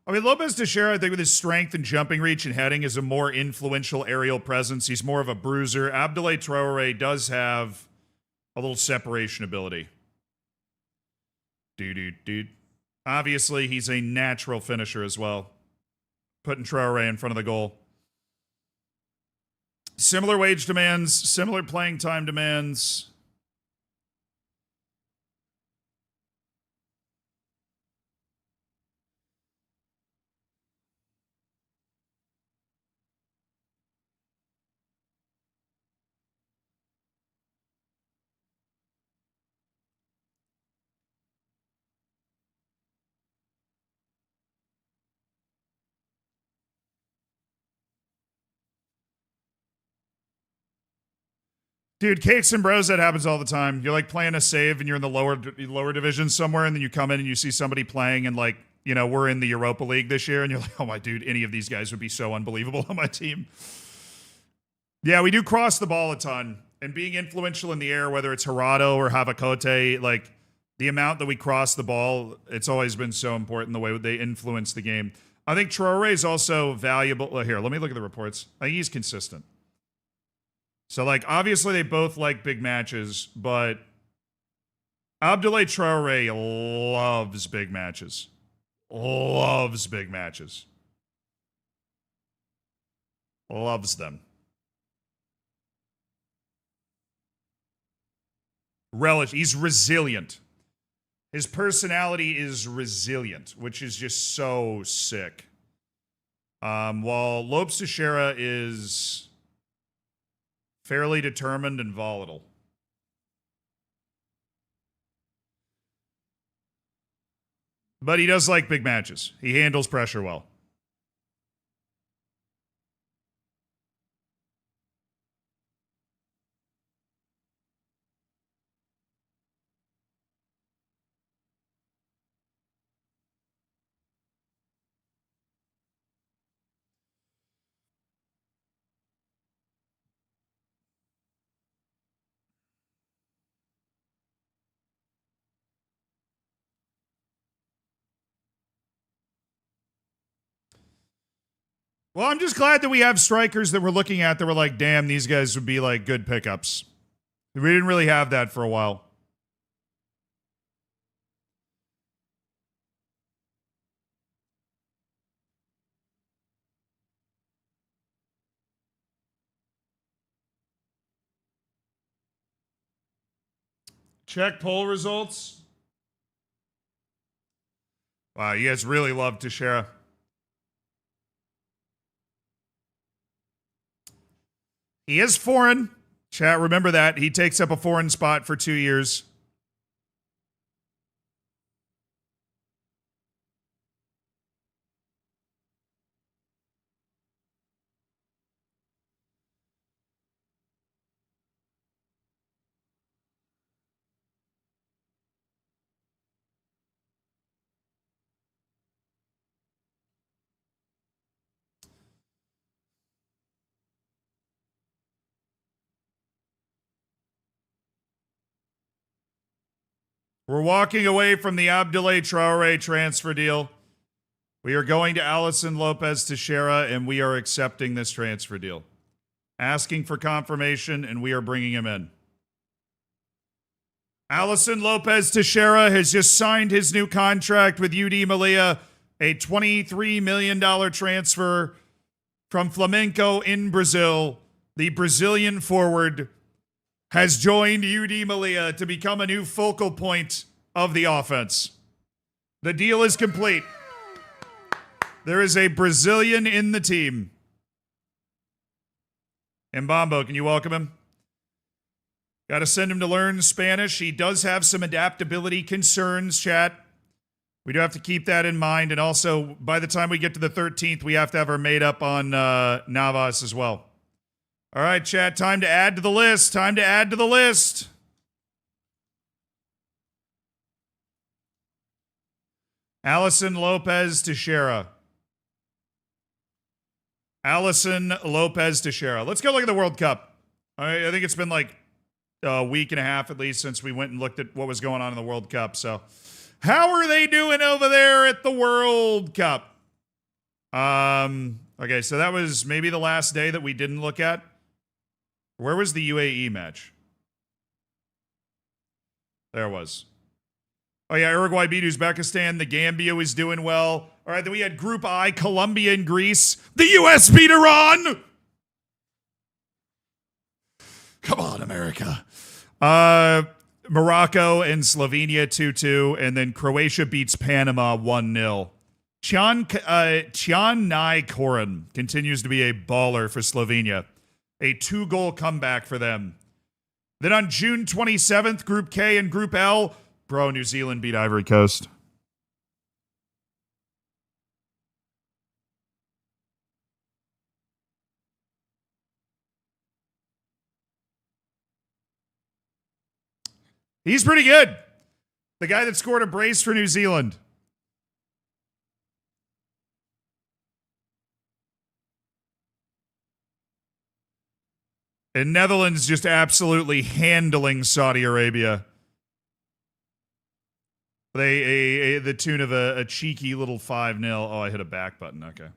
I mean, Lopez Teixeira, I think with his strength and jumping reach and heading, is a more influential aerial presence. He's more of a bruiser. Abdoulaye Traore does have a little separation ability. Dude. Obviously, he's a natural finisher as well. Putting Traore in front of the goal. Similar wage demands, similar playing time demands. Dude, cakes and bros, that happens all the time. You're like playing a save and you're in the lower division somewhere, and then you come in and you see somebody playing, and like, you know, we're in the Europa League this year, and you're like, oh my dude, any of these guys would be so unbelievable on my team. Yeah, we do cross the ball a ton, and being influential in the air, whether it's Hirado or Havakote, like the amount that we cross the ball, it's always been so important the way they influence the game. I think Traore is also valuable. Well, here, let me look at the reports. I think he's consistent. So, like, obviously they both like big matches, but Abdoulaye Traore loves big matches. Loves big matches. Loves them. He's resilient. His personality is resilient, which is just so sick. While Lopes Teixeira is fairly determined and volatile. But he does like big matches. He handles pressure well. Well, I'm just glad that we have strikers that we're looking at that were like, damn, these guys would be like good pickups. We didn't really have that for a while. Check poll results. Wow, you guys really love Teixeira. He is foreign. Chat, remember that. He takes up a foreign spot for 2 years. We're walking away from the Abdoulaye Traore transfer deal. We are going to Alisson Lopez Teixeira, and we are accepting this transfer deal. Asking for confirmation, and we are bringing him in. Alisson Lopez Teixeira has just signed his new contract with UD Melilla, a $23 million transfer from Flamengo in Brazil. The Brazilian forward has joined UD Melilla to become a new focal point of the offense. The deal is complete. There is a Brazilian in the team. Mbambo, can you welcome him? Got to send him to learn Spanish. He does have some adaptability concerns, chat. We do have to keep that in mind. And also, by the time we get to the 13th, we have to have our made up on Navas as well. All right, chat, time to add to the list. Time to add to the list. Alisson Lopez Teixeira. Alisson Lopez Teixeira. Let's go look at the World Cup. I think it's been like a week and a half at least since we went and looked at what was going on in the World Cup. So, how are they doing over there at the World Cup? Okay, so that was maybe the last day that we didn't look at. Where was the UAE match? There it was. Oh, yeah, Uruguay beat Uzbekistan. The Gambia was doing well. All right, then we had Group I, Colombia and Greece. The U.S. beat Iran! Come on, America. Morocco and Slovenia 2-2, and then Croatia beats Panama 1-0. Cian Nai Koren continues to be a baller for Slovenia. A 2-goal comeback for them. Then on June 27th, Group K and Group L, bro, New Zealand beat Ivory Coast. He's pretty good. The guy that scored a brace for New Zealand. And Netherlands just absolutely handling Saudi Arabia. The tune of a cheeky little 5-0. Oh, I hit a back button. Okay.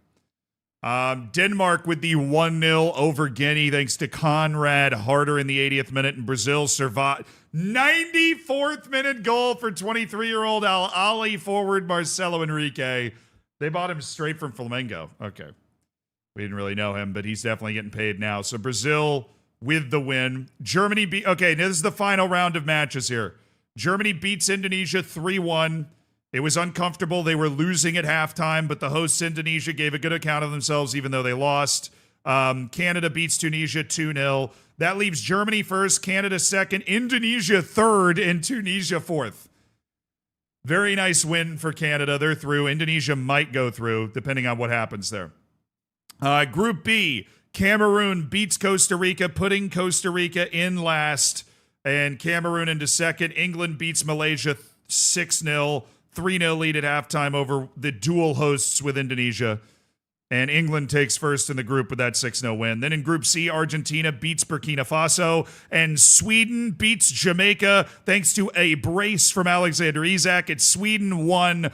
Denmark with the 1-0 over Guinea thanks to Conrad Harder in the 80th minute, and Brazil survived. 94th minute goal for 23-year-old Al Ali forward Marcelo Enrique. They bought him straight from Flamengo. Okay. We didn't really know him, but he's definitely getting paid now. So Brazil with the win. Germany beat... Okay, now this is the final round of matches here. Germany beats Indonesia 3-1. It was uncomfortable. They were losing at halftime, but the hosts Indonesia gave a good account of themselves even though they lost. Canada beats Tunisia 2-0. That leaves Germany first, Canada second, Indonesia third, and Tunisia fourth. Very nice win for Canada. They're through. Indonesia might go through, depending on what happens there. Group B, Cameroon beats Costa Rica, putting Costa Rica in last, and Cameroon into second. England beats Malaysia 6-0, 3-0 lead at halftime over the dual hosts with Indonesia. And England takes first in the group with that 6-0 win. Then in Group C, Argentina beats Burkina Faso, and Sweden beats Jamaica thanks to a brace from Alexander Isak. It's Sweden 1,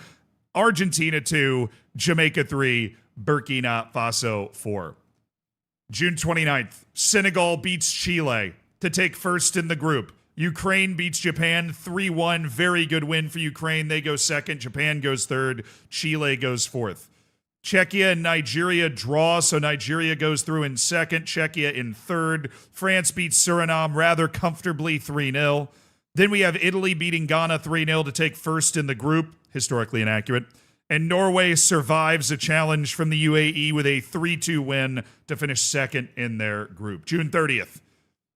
Argentina 2, Jamaica 3, Burkina Faso 4. June 29th, Senegal beats Chile to take first in the group. Ukraine beats Japan 3-1. Very good win for Ukraine. They go second. Japan goes third. Chile goes fourth. Czechia and Nigeria draw, so Nigeria goes through in second. Czechia in third. France beats Suriname rather comfortably 3-0. Then we have Italy beating Ghana 3-0 to take first in the group. Historically inaccurate. And Norway survives a challenge from the UAE with a 3-2 win to finish second in their group. June 30th.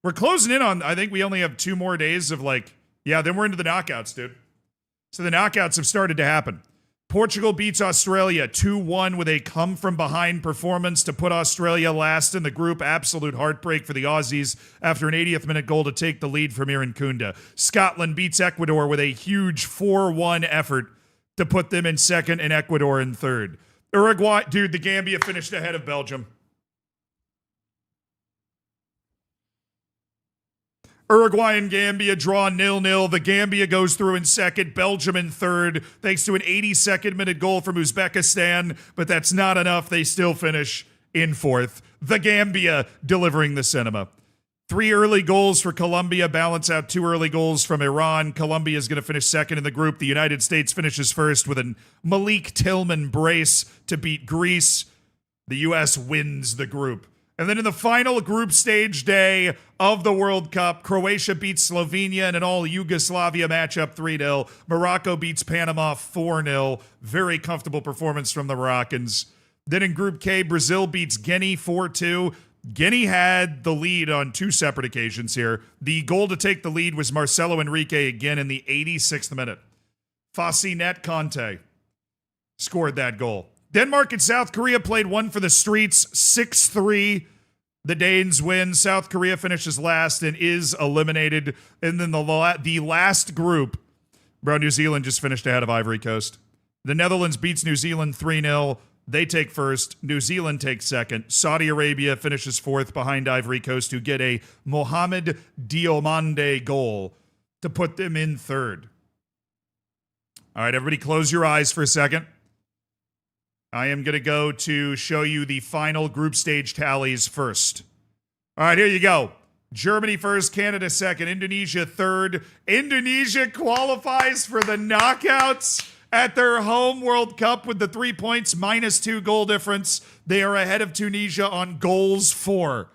We're closing in on, I think we only have 2 more days of then we're into the knockouts, dude. So the knockouts have started to happen. Portugal beats Australia 2-1 with a come-from-behind performance to put Australia last in the group. Absolute heartbreak for the Aussies after an 80th minute goal to take the lead from Iran Kunda. Scotland beats Ecuador with a huge 4-1 effort to put them in second and Ecuador in third. Uruguay, dude, the Gambia finished ahead of Belgium. Uruguay and Gambia draw 0-0. The Gambia goes through in second, Belgium in third, thanks to an 82nd minute goal from Uzbekistan, but that's not enough. They still finish in fourth. The Gambia delivering the cinema. 3 early goals for Colombia balance out 2 early goals from Iran. Colombia is going to finish second in the group. The United States finishes first with a Malik Tillman brace to beat Greece. The U.S. wins the group. And then in the final group stage day of the World Cup, Croatia beats Slovenia in an all-Yugoslavia matchup 3-0. Morocco beats Panama 4-0. Very comfortable performance from the Moroccans. Then in Group K, Brazil beats Guinea 4-2. Guinea had the lead on 2 separate occasions here. The goal to take the lead was Marcelo Enrique again in the 86th minute. Facinet Conte scored that goal. Denmark and South Korea played one for the streets, 6-3. The Danes win. South Korea finishes last and is eliminated. And then the last group, New Zealand just finished ahead of Ivory Coast. The Netherlands beats New Zealand 3-0. They take first. New Zealand takes second. Saudi Arabia finishes fourth behind Ivory Coast, who get a Mohamed Diomande goal to put them in third. All right, everybody close your eyes for a second. I am going to go to show you the final group stage tallies first. All right, here you go. Germany first, Canada second, Indonesia third. Indonesia qualifies for the knockouts at their home World Cup with the 3 points, -2 goal difference. They are ahead of Tunisia on goals for.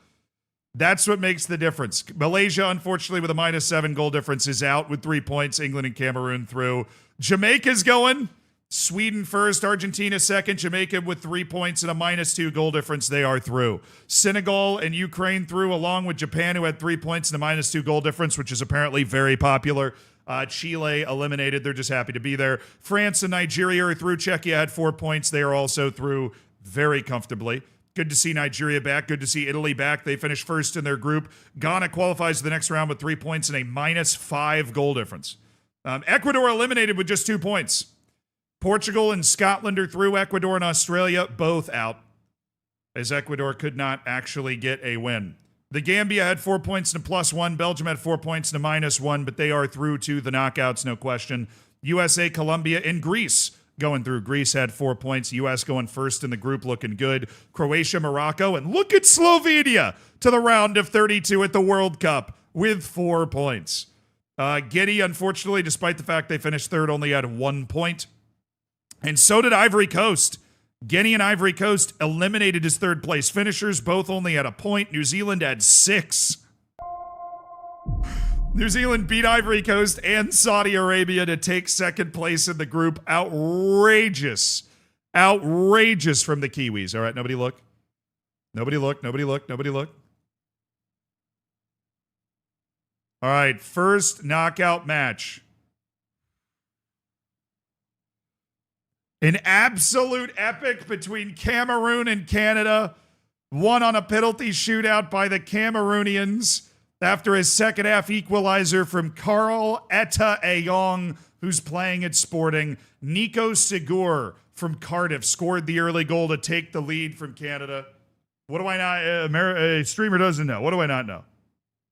That's what makes the difference. Malaysia, unfortunately, with a -7 goal difference, is out with 3 points. England and Cameroon through. Jamaica's going. Sweden first, Argentina second, Jamaica with 3 points and a -2 goal difference. They are through. Senegal and Ukraine through, along with Japan, who had 3 points and a -2 goal difference, which is apparently very popular. Chile eliminated. They're just happy to be there. France and Nigeria are through. Czechia had 4 points. They are also through very comfortably. Good to see Nigeria back. Good to see Italy back. They finished first in their group. Ghana qualifies to the next round with 3 points and a -5 goal difference. Ecuador eliminated with just 2 points. Portugal and Scotland are through. Ecuador and Australia both out, as Ecuador could not actually get a win. The Gambia had 4 points and a +1. Belgium had 4 points and a -1, but they are through to the knockouts, no question. USA, Colombia, and Greece going through. Greece had 4 points. U.S. going first in the group, looking good. Croatia, Morocco, and look at Slovenia to the round of 32 at the World Cup with 4 points. Guinea, unfortunately, despite the fact they finished third, only had 1 point. And so did Ivory Coast. Guinea and Ivory Coast eliminated his third place finishers. Both only had a point. New Zealand had 6. New Zealand beat Ivory Coast and Saudi Arabia to take second place in the group. Outrageous. Outrageous from the Kiwis. All right, nobody look. Nobody look. Nobody look. Nobody look. All right, first knockout match. An absolute epic between Cameroon and Canada. Won on a penalty shootout by the Cameroonians after a second half equalizer from Carl Etta Ayong, who's playing at Sporting. Nico Segur from Cardiff scored the early goal to take the lead from Canada. What do I not? A streamer doesn't know. What do I not know?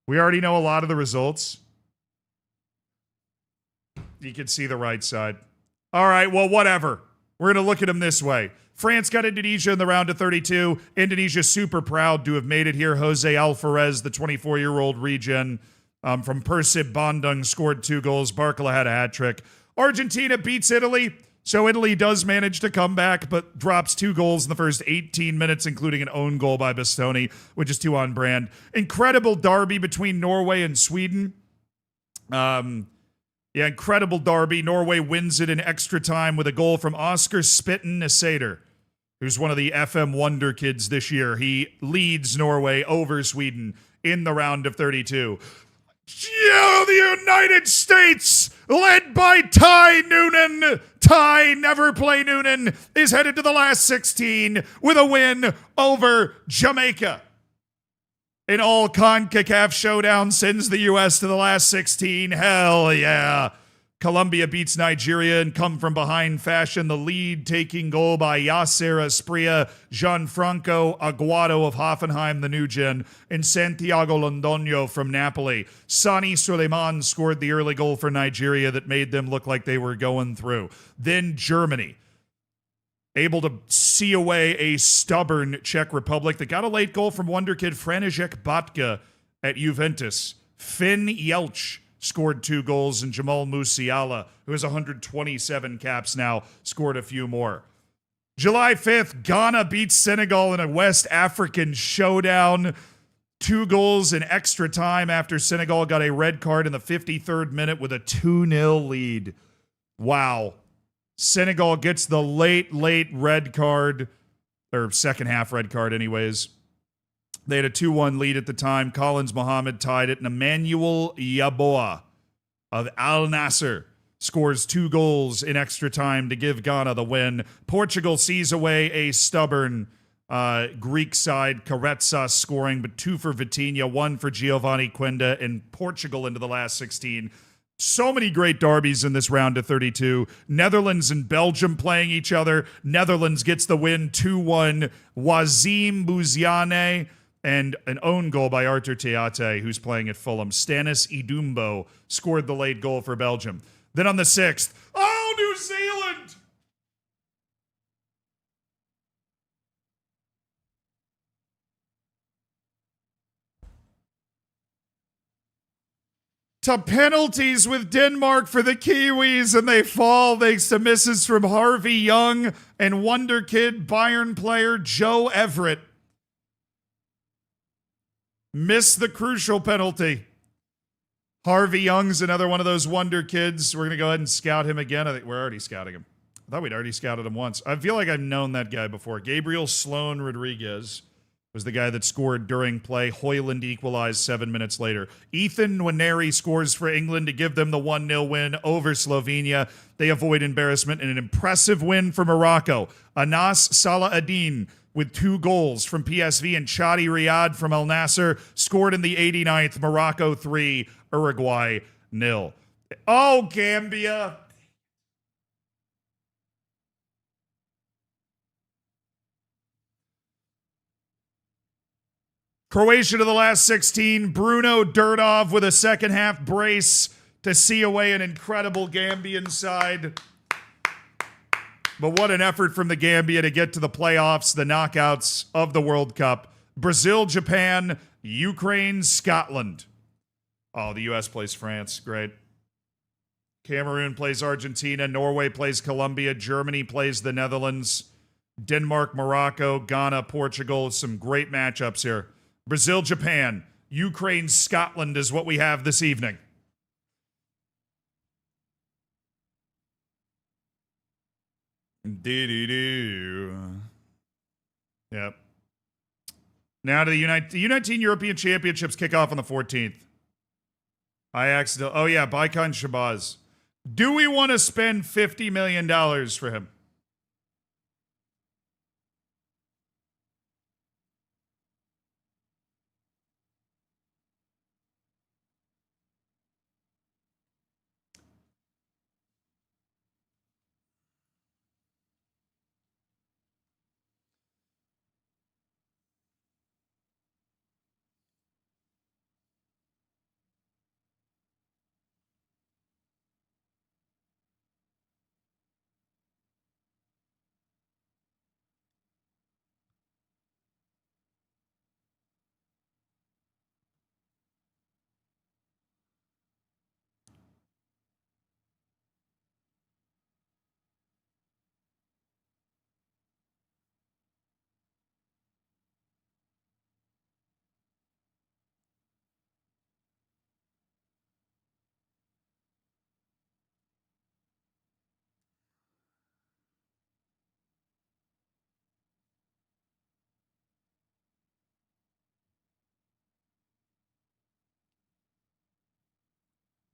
We already know a lot of the results. You can see the right side. All right, well, whatever. We're going to look at them this way. France got Indonesia in the round of 32. Indonesia super proud to have made it here. Jose Alvarez, the 24-year-old regen from Persib Bandung, scored 2 goals. Barcola had a hat trick. Argentina beats Italy. So Italy does manage to come back, but drops 2 goals in the first 18 minutes, including an own goal by Bastoni, which is 2 on brand. Incredible derby between Norway and Sweden. Incredible derby. Norway wins it in extra time with a goal from Oscar Spitten Nesader, who's one of the FM Wonder kids this year. He leads Norway over Sweden in the round of 32. The United States, led by Ty Noonan. Ty Never Play Noonan is headed to the last 16 with a win over Jamaica. An all-CONCACAF showdown sends the U.S. to the last 16. Hell yeah. Colombia beats Nigeria in come-from-behind fashion. The lead-taking goal by Yasser Asprilla, Gianfranco Aguado of Hoffenheim, the new gen, and Santiago Londoño from Napoli. Sani Suleiman scored the early goal for Nigeria that made them look like they were going through. Then Germany, able to see away a stubborn Czech Republic that got a late goal from wonder kid František Batka at Juventus. Finn Jelch scored 2 goals, and Jamal Musiala, who has 127 caps now, scored a few more. July 5th, Ghana beats Senegal in a West African showdown. 2 goals in extra time after Senegal got a red card in the 53rd minute with a 2-0 lead. Wow. Senegal gets the late red card, or second half red card anyways. They had a 2-1 lead at the time. Collins Mohammed tied it, and Emmanuel Yaboa of Al Nasser scores 2 goals in extra time to give Ghana the win. Portugal sees away a stubborn Greek side, Carezza scoring, but 2 for Vitinha, 1 for Giovanni Quenda, and Portugal into the last 16. So many great derbies in this round of 32. Netherlands and Belgium playing each other. Netherlands gets the win 2-1. Wazim Bouziane and an own goal by Artur Teate, who's playing at Fulham. Stanis Idumbo scored the late goal for Belgium. Then on the 6th, New Zealand! to penalties with Denmark for the Kiwis, and they fall thanks to misses from Harvey Young and wonder kid Bayern player Joe Everett. Missed the crucial penalty. Harvey Young's another one of those wonder kids. We're going to go ahead and scout him again. I think we're already scouting him. I thought we'd already scouted him once. I feel like I've known that guy before. Gabriel Sloan Rodriguez was the guy that scored during play. Hoyland equalized 7 minutes later. Ethan Nwaneri scores for England to give them the 1-0 win over Slovenia. They avoid embarrassment in an impressive win for Morocco. Anas Salah-Adin with 2 goals from PSV and Chadi Riyad from Al Nassr scored in the 89th. Morocco 3, Uruguay 0. Oh, Gambia. Croatia to the last 16. Bruno Durdov with a second half brace to see away an incredible Gambian side. But what an effort from the Gambia to get to the playoffs, the knockouts of the World Cup. Brazil, Japan, Ukraine, Scotland. Oh, the U.S. plays France. Great. Cameroon plays Argentina. Norway plays Colombia. Germany plays the Netherlands. Denmark, Morocco, Ghana, Portugal. Some great matchups here. Brazil, Japan, Ukraine, Scotland is what we have this evening. Yep. Now to the U19 European Championships kick off on the 14th. Oh yeah, Baikan Shabazz. Do we want to spend $50 million for him?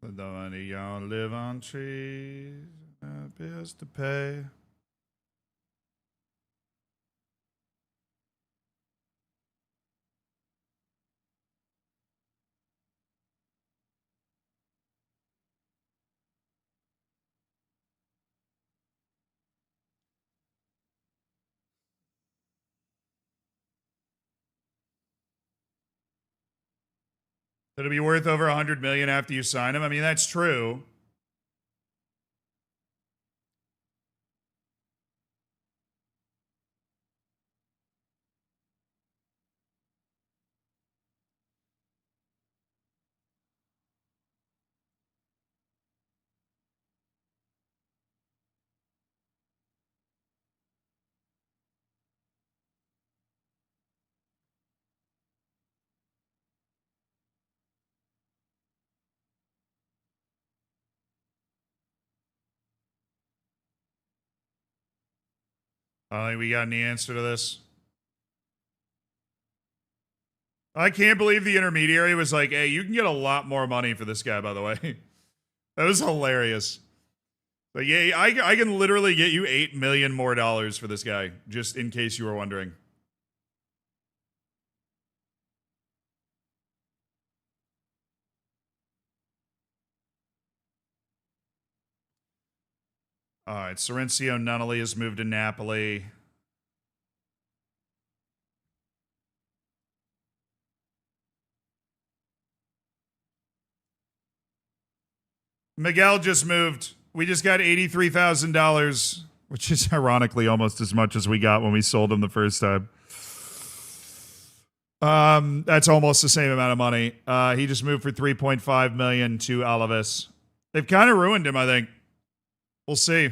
The money y'all live on trees, bills to pay. It'll be worth over $100 million after you sign him. I mean, that's true. I don't think we got any answer to this. I can't believe the intermediary was like, hey, you can get a lot more money for this guy, by the way. That was hilarious. But yeah, I can literally get you $8 million more for this guy, just in case you were wondering. All right, Sorencio Nunnally has moved to Napoli. Miguel just moved. We just got $83,000, which is ironically almost as much as we got when we sold him the first time. That's almost the same amount of money. He just moved for 3.5 million to Alaves. They've kind of ruined him, I think. We'll see.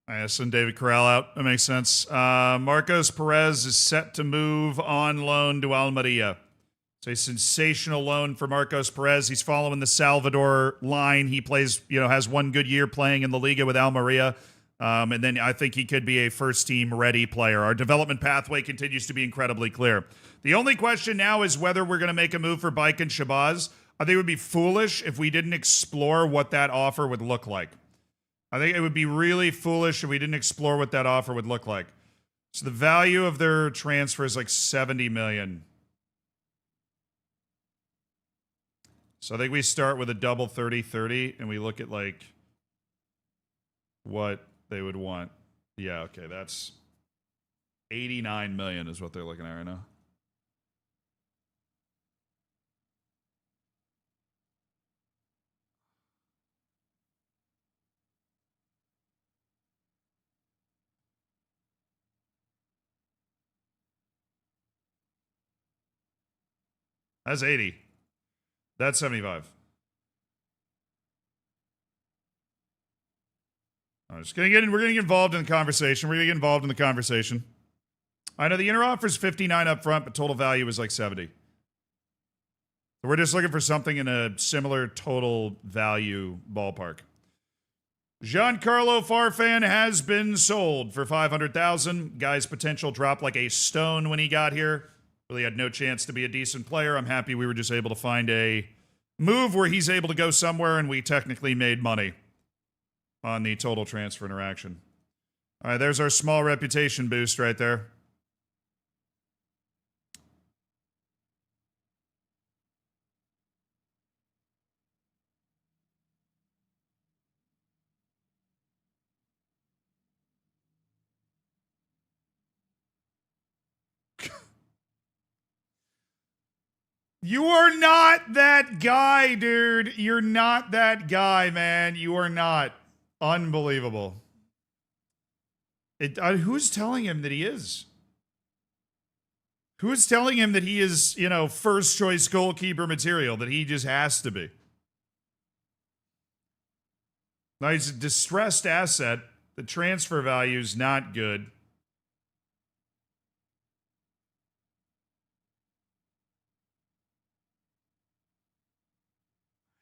I send David Corral out. That makes sense. Marcos Perez is set to move on loan to Almeria. It's a sensational loan for Marcos Perez. He's following the Salvador line. He plays, has one good year playing in the Liga with Almeria. And then I think he could be a first-team ready player. Our development pathway continues to be incredibly clear. The only question now is whether we're going to make a move for Bike and Shabazz. I think it would be foolish if we didn't explore what that offer would look like. I think it would be really foolish if we didn't explore what that offer would look like. So the value of their transfer is like $70 million. So I think we start with a double 30-30 and we look at like what they would want. Yeah, okay, that's 89 million is what they're looking at right now. That's 80. That's 75. I'm just gonna we're gonna get involved in the conversation. We're gonna get involved in the conversation. I know the inner offer is 59 up front, but total value is like 70. So we're just looking for something in a similar total value ballpark. Giancarlo Farfan has been sold for $500,000. Guy's potential dropped like a stone when he got here. Really had no chance to be a decent player. I'm happy we were just able to find a move where he's able to go somewhere and we technically made money on the total transfer interaction. All right, there's our small reputation boost right there. You are not that guy, dude. You're not that guy, man. You are not. Unbelievable. Who's telling him that he is? Who's telling him that he is, first choice goalkeeper material, that he just has to be? Now, he's a distressed asset. The transfer value is not good.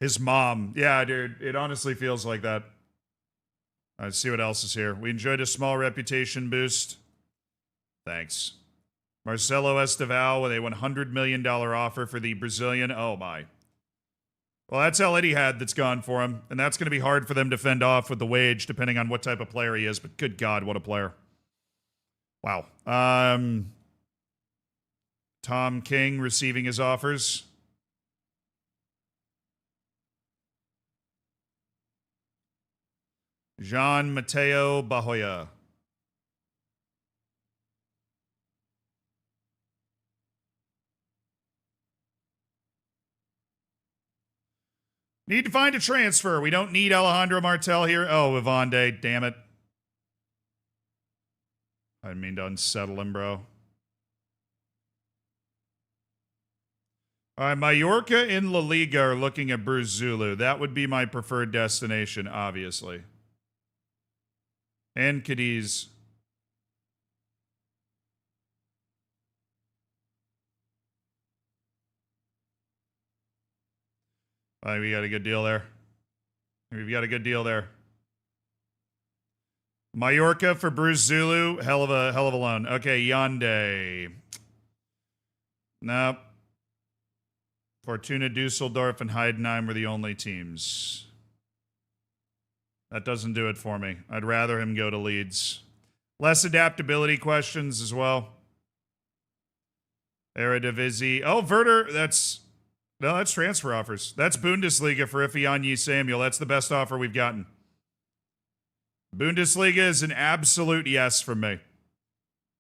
His mom. Yeah, dude. It honestly feels like that. All right, let's see what else is here. We enjoyed a small reputation boost. Thanks. Marcelo Esteval with a $100 million offer for the Brazilian. Oh, my. Well, that's El Ittihad that's gone for him, and that's going to be hard for them to fend off with the wage, depending on what type of player he is, but good God, what a player. Wow. Tom King receiving his offers. Jean Mateo Bahoya. Need to find a transfer. We don't need Alejandro Martel here. Oh, Ivande, damn it. I didn't mean to unsettle him, bro. All right, Mallorca and La Liga are looking at Bruce Zulu. That would be my preferred destination, obviously. And Cadiz. All right, we got a good deal there. We've got a good deal there. Mallorca for Bruce Zulu, hell of a loan. Okay, Yonde. Nope. Fortuna Dusseldorf and Heidenheim were the only teams. That doesn't do it for me. I'd rather him go to Leeds. Less adaptability questions as well. Eredivisie. Oh, Werder, that's transfer offers. That's Bundesliga for Ifeanyi Samuel. That's the best offer we've gotten. Bundesliga is an absolute yes from me.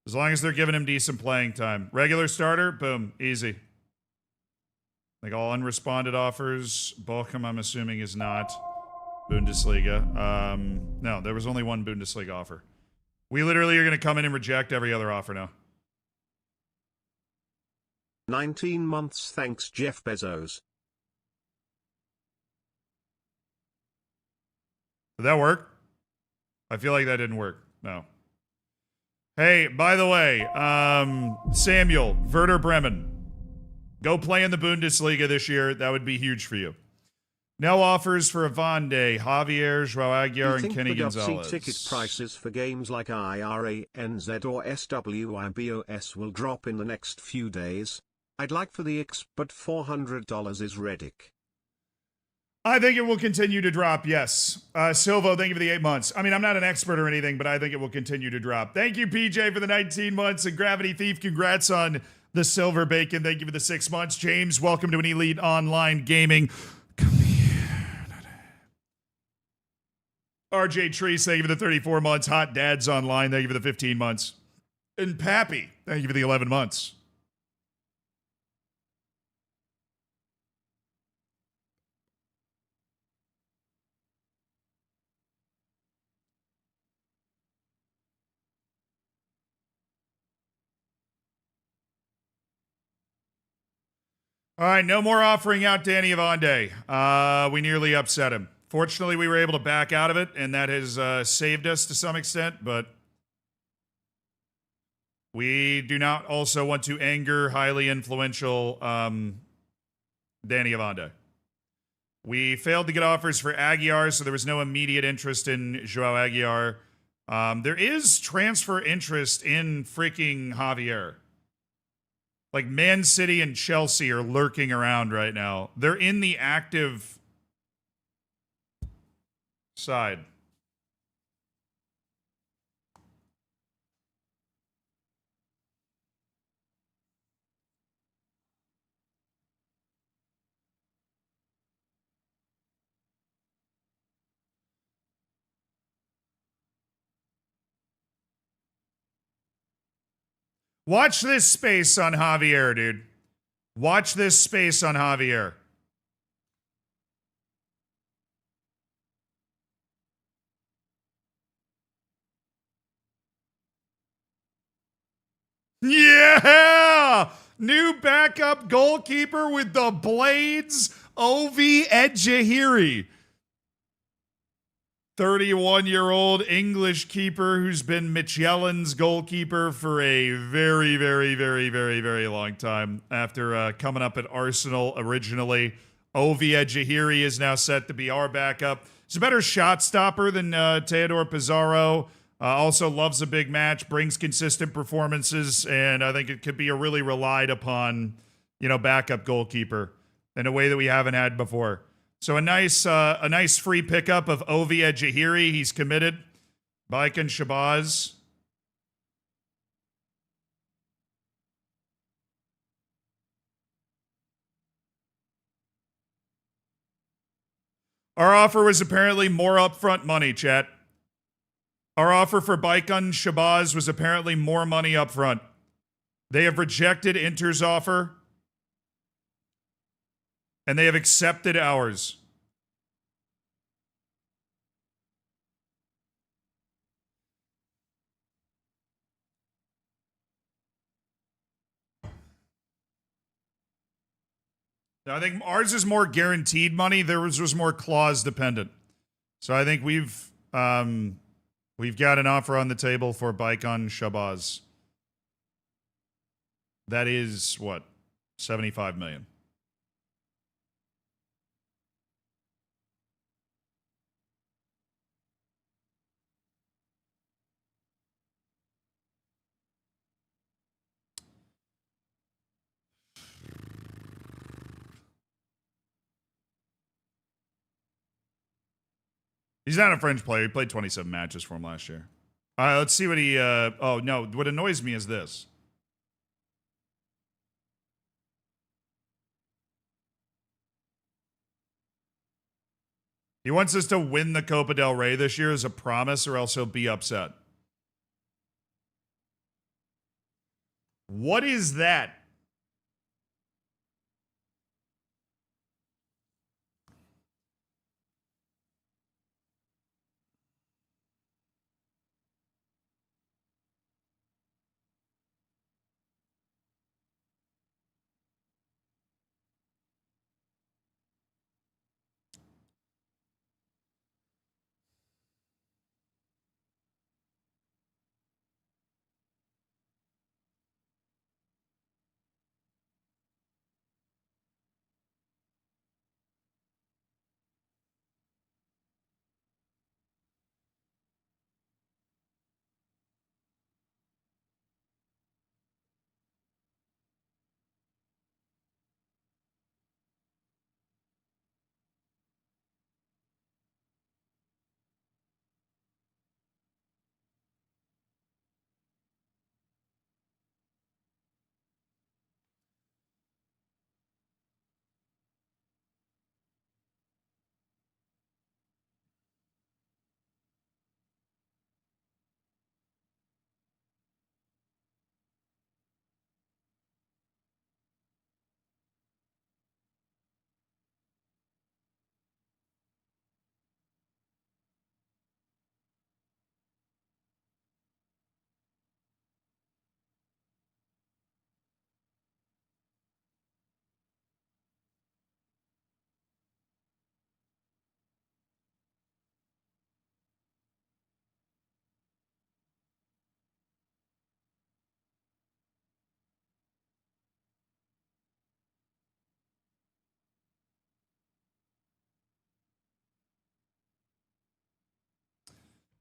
As long as they're giving him decent playing time. Regular starter, boom, easy. Like all unresponded offers. Bochum, I'm assuming, is not Bundesliga. No, there was only one Bundesliga offer. We literally are going to come in and reject every other offer now. 19 months, thanks Jeff Bezos. Did that work? I feel like that didn't work. No. Hey, by the way, Samuel, Werder Bremen. Go play in the Bundesliga this year. That would be huge for you. No offers for Avande, Javier, Joao Aguiar, and Kenny Gonzalez. Ticket prices for games like IRANZ or SWIBOS will drop in the next few days? I'd like for the X, but $400 is Reddick. I think it will continue to drop, yes. Silvo, thank you for the 8 months. I mean, I'm not an expert or anything, but I think it will continue to drop. Thank you, PJ, for the 19 months. And Gravity Thief, congrats on the silver bacon. Thank you for the 6 months. James, welcome to an Elite Online Gaming community. RJ Treese, thank you for the 34 months. Hot Dads Online, thank you for the 15 months. And Pappy, thank you for the 11 months. All right, no more offering out Danny Avande. We nearly upset him. Fortunately, we were able to back out of it, and that has saved us to some extent, but we do not also want to anger highly influential Danny Avande. We failed to get offers for Aguiar, so there was no immediate interest in Joao Aguiar. There is transfer interest in freaking Javier. Like, Man City and Chelsea are lurking around right now. They're in the active side. Watch this space on Javier, dude. Watch this space on Javier. Yeah! New backup goalkeeper with the Blades, Ovi Ejahiri. 31-year-old English keeper who's been Michelin's goalkeeper for a very, very, very, very, very long time. After coming up at Arsenal originally, Ovi Ejahiri is now set to be our backup. He's a better shot stopper than Teodor Pizarro. Also loves a big match, brings consistent performances, and I think it could be a really relied upon, backup goalkeeper in a way that we haven't had before. So a nice free pickup of Ovi Ejahiri. He's committed. Baikan Shabazz. Our offer was apparently more upfront money, chat. Our offer for Baikan Shabazz was apparently more money upfront. They have rejected Inter's offer, and they have accepted ours. I think ours is more guaranteed money. Theirs was more clause dependent. So I think we've got an offer on the table for Baikan Shabazz. That is what? 75 million. He's not a French player. He played 27 matches for him last year. All right, let's see what he... oh, no. What annoys me is this. He wants us to win the Copa del Rey this year as a promise, or else he'll be upset. What is that?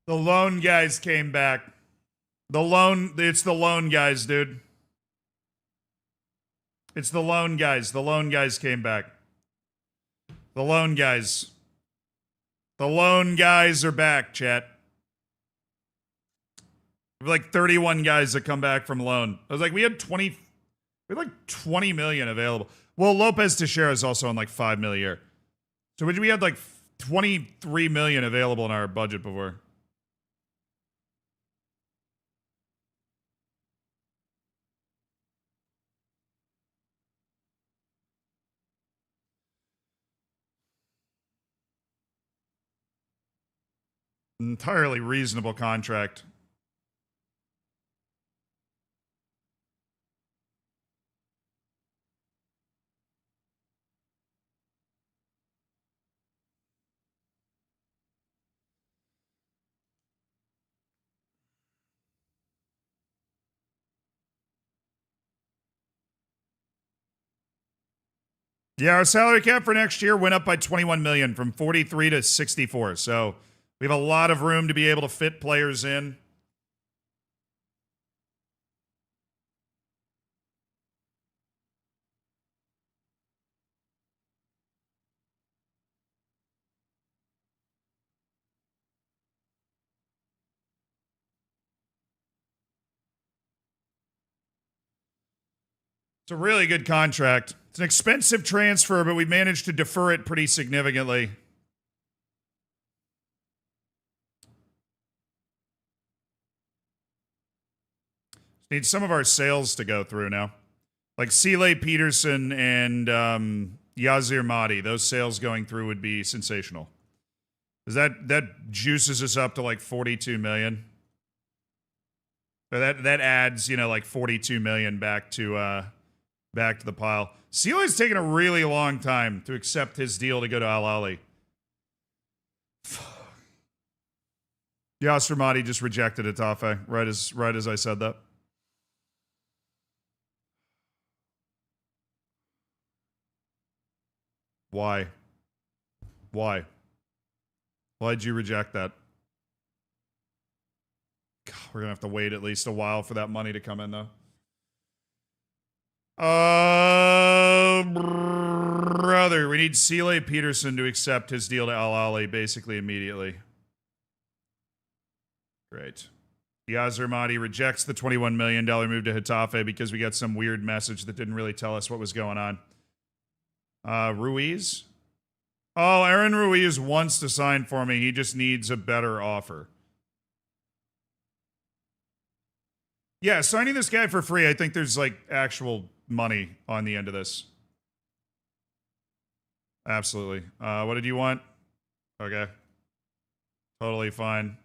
The loan guys came back. It's the loan guys, dude. It's the loan guys. The loan guys came back. The loan guys. The loan guys are back, chat. We have like 31 guys that come back from loan. I was like, we had like 20 million available. Well, Lopez Teixeira is also on like 5 million a year. So we had like 23 million available in our budget before. Entirely reasonable contract. Yeah, our salary cap for next year went up by 21 million from 43 to 64. So we have a lot of room to be able to fit players in. It's a really good contract. It's an expensive transfer, but we managed to defer it pretty significantly. Need some of our sales to go through now. Like Sile Peterson and Yazir Mahdi. Those sales going through would be sensational. Because that juices us up to like 42 million. So that adds, like 42 million back to the pile. Sile's taken a really long time to accept his deal to go to Al Ahly. Yasser Mahdi just rejected Itafe right as I said that. Why? Why'd you reject that? God, we're gonna have to wait at least a while for that money to come in, though. Brother, we need Sile Peterson to accept his deal to Al Ahly basically immediately. Great. Yazir Mahdi rejects the $21 million move to Getafe because we got some weird message that didn't really tell us what was going on. Ruiz? Oh, Aaron Ruiz wants to sign for me. He just needs a better offer. Yeah, signing this guy for free, I think there's like actual money on the end of this. Absolutely. What did you want? Okay. Totally fine.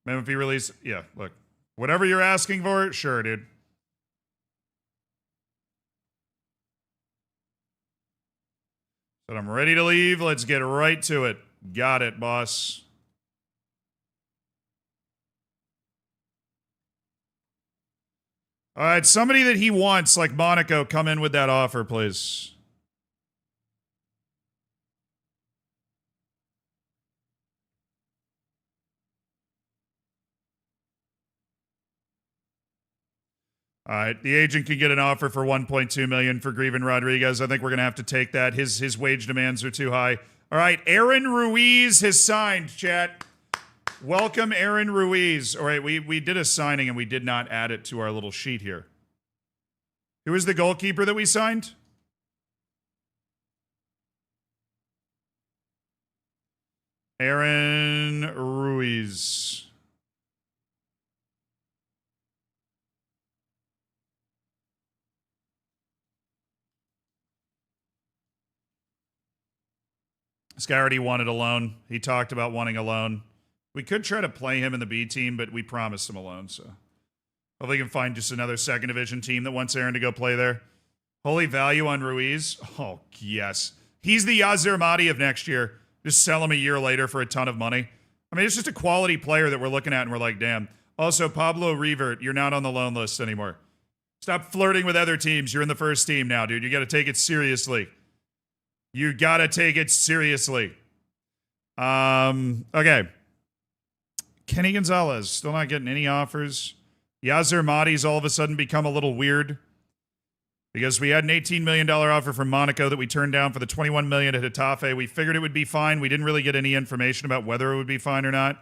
Minimum fee release. Yeah, look. Whatever you're asking for, sure, dude. But I'm ready to leave. Let's get right to it. Got it, boss. All right, somebody that he wants, like Monaco, come in with that offer, please. All right, the agent can get an offer for $1.2 million for Grieven Rodriguez. I think we're gonna have to take that. His wage demands are too high. All right, Aaron Ruiz has signed. Chat, welcome Aaron Ruiz. All right, we did a signing and we did not add it to our little sheet here. Who is the goalkeeper that we signed? Aaron Ruiz. This guy already wanted a loan. He talked about wanting a loan. We could try to play him in the B team, but we promised him a loan, so hopefully we can find just another second division team that wants Aaron to go play there. Holy value on Ruiz. Oh, yes. He's the Yasser Mahdi of next year. Just sell him a year later for a ton of money. I mean, it's just a quality player that we're looking at and we're like, damn. Also, Pablo Revert, you're not on the loan list anymore. Stop flirting with other teams. You're in the first team now, dude. You got to take it seriously. You gotta take it seriously. Okay. Kenny Gonzalez, still not getting any offers. Yasser Mahdi's all of a sudden become a little weird because we had an $18 million offer from Monaco that we turned down for the $21 million at Hitafe. We figured it would be fine. We didn't really get any information about whether it would be fine or not.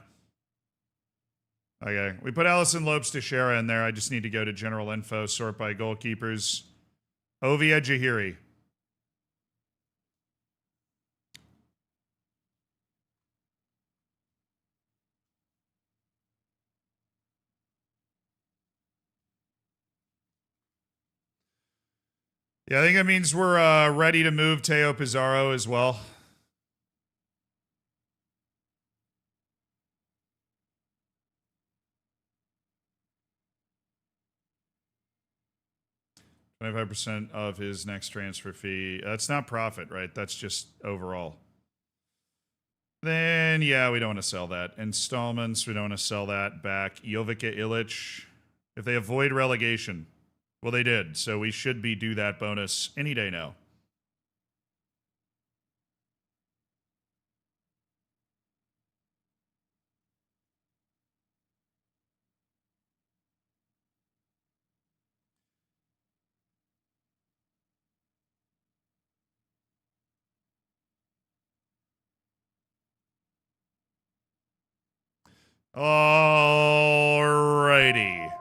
Okay. We put Allison Lopes Teixeira in there. I just need to go to general info, sort by goalkeepers. Ovia Jahiri. Yeah, I think that means we're ready to move Teo Pizarro as well. $25% of his next transfer fee. That's not profit, right? That's just overall. Then, yeah, we don't want to sell that. Installments, we don't want to sell that back. Jovica Illich, if they avoid relegation. Well, they did, so we should be due that bonus any day now. Alrighty.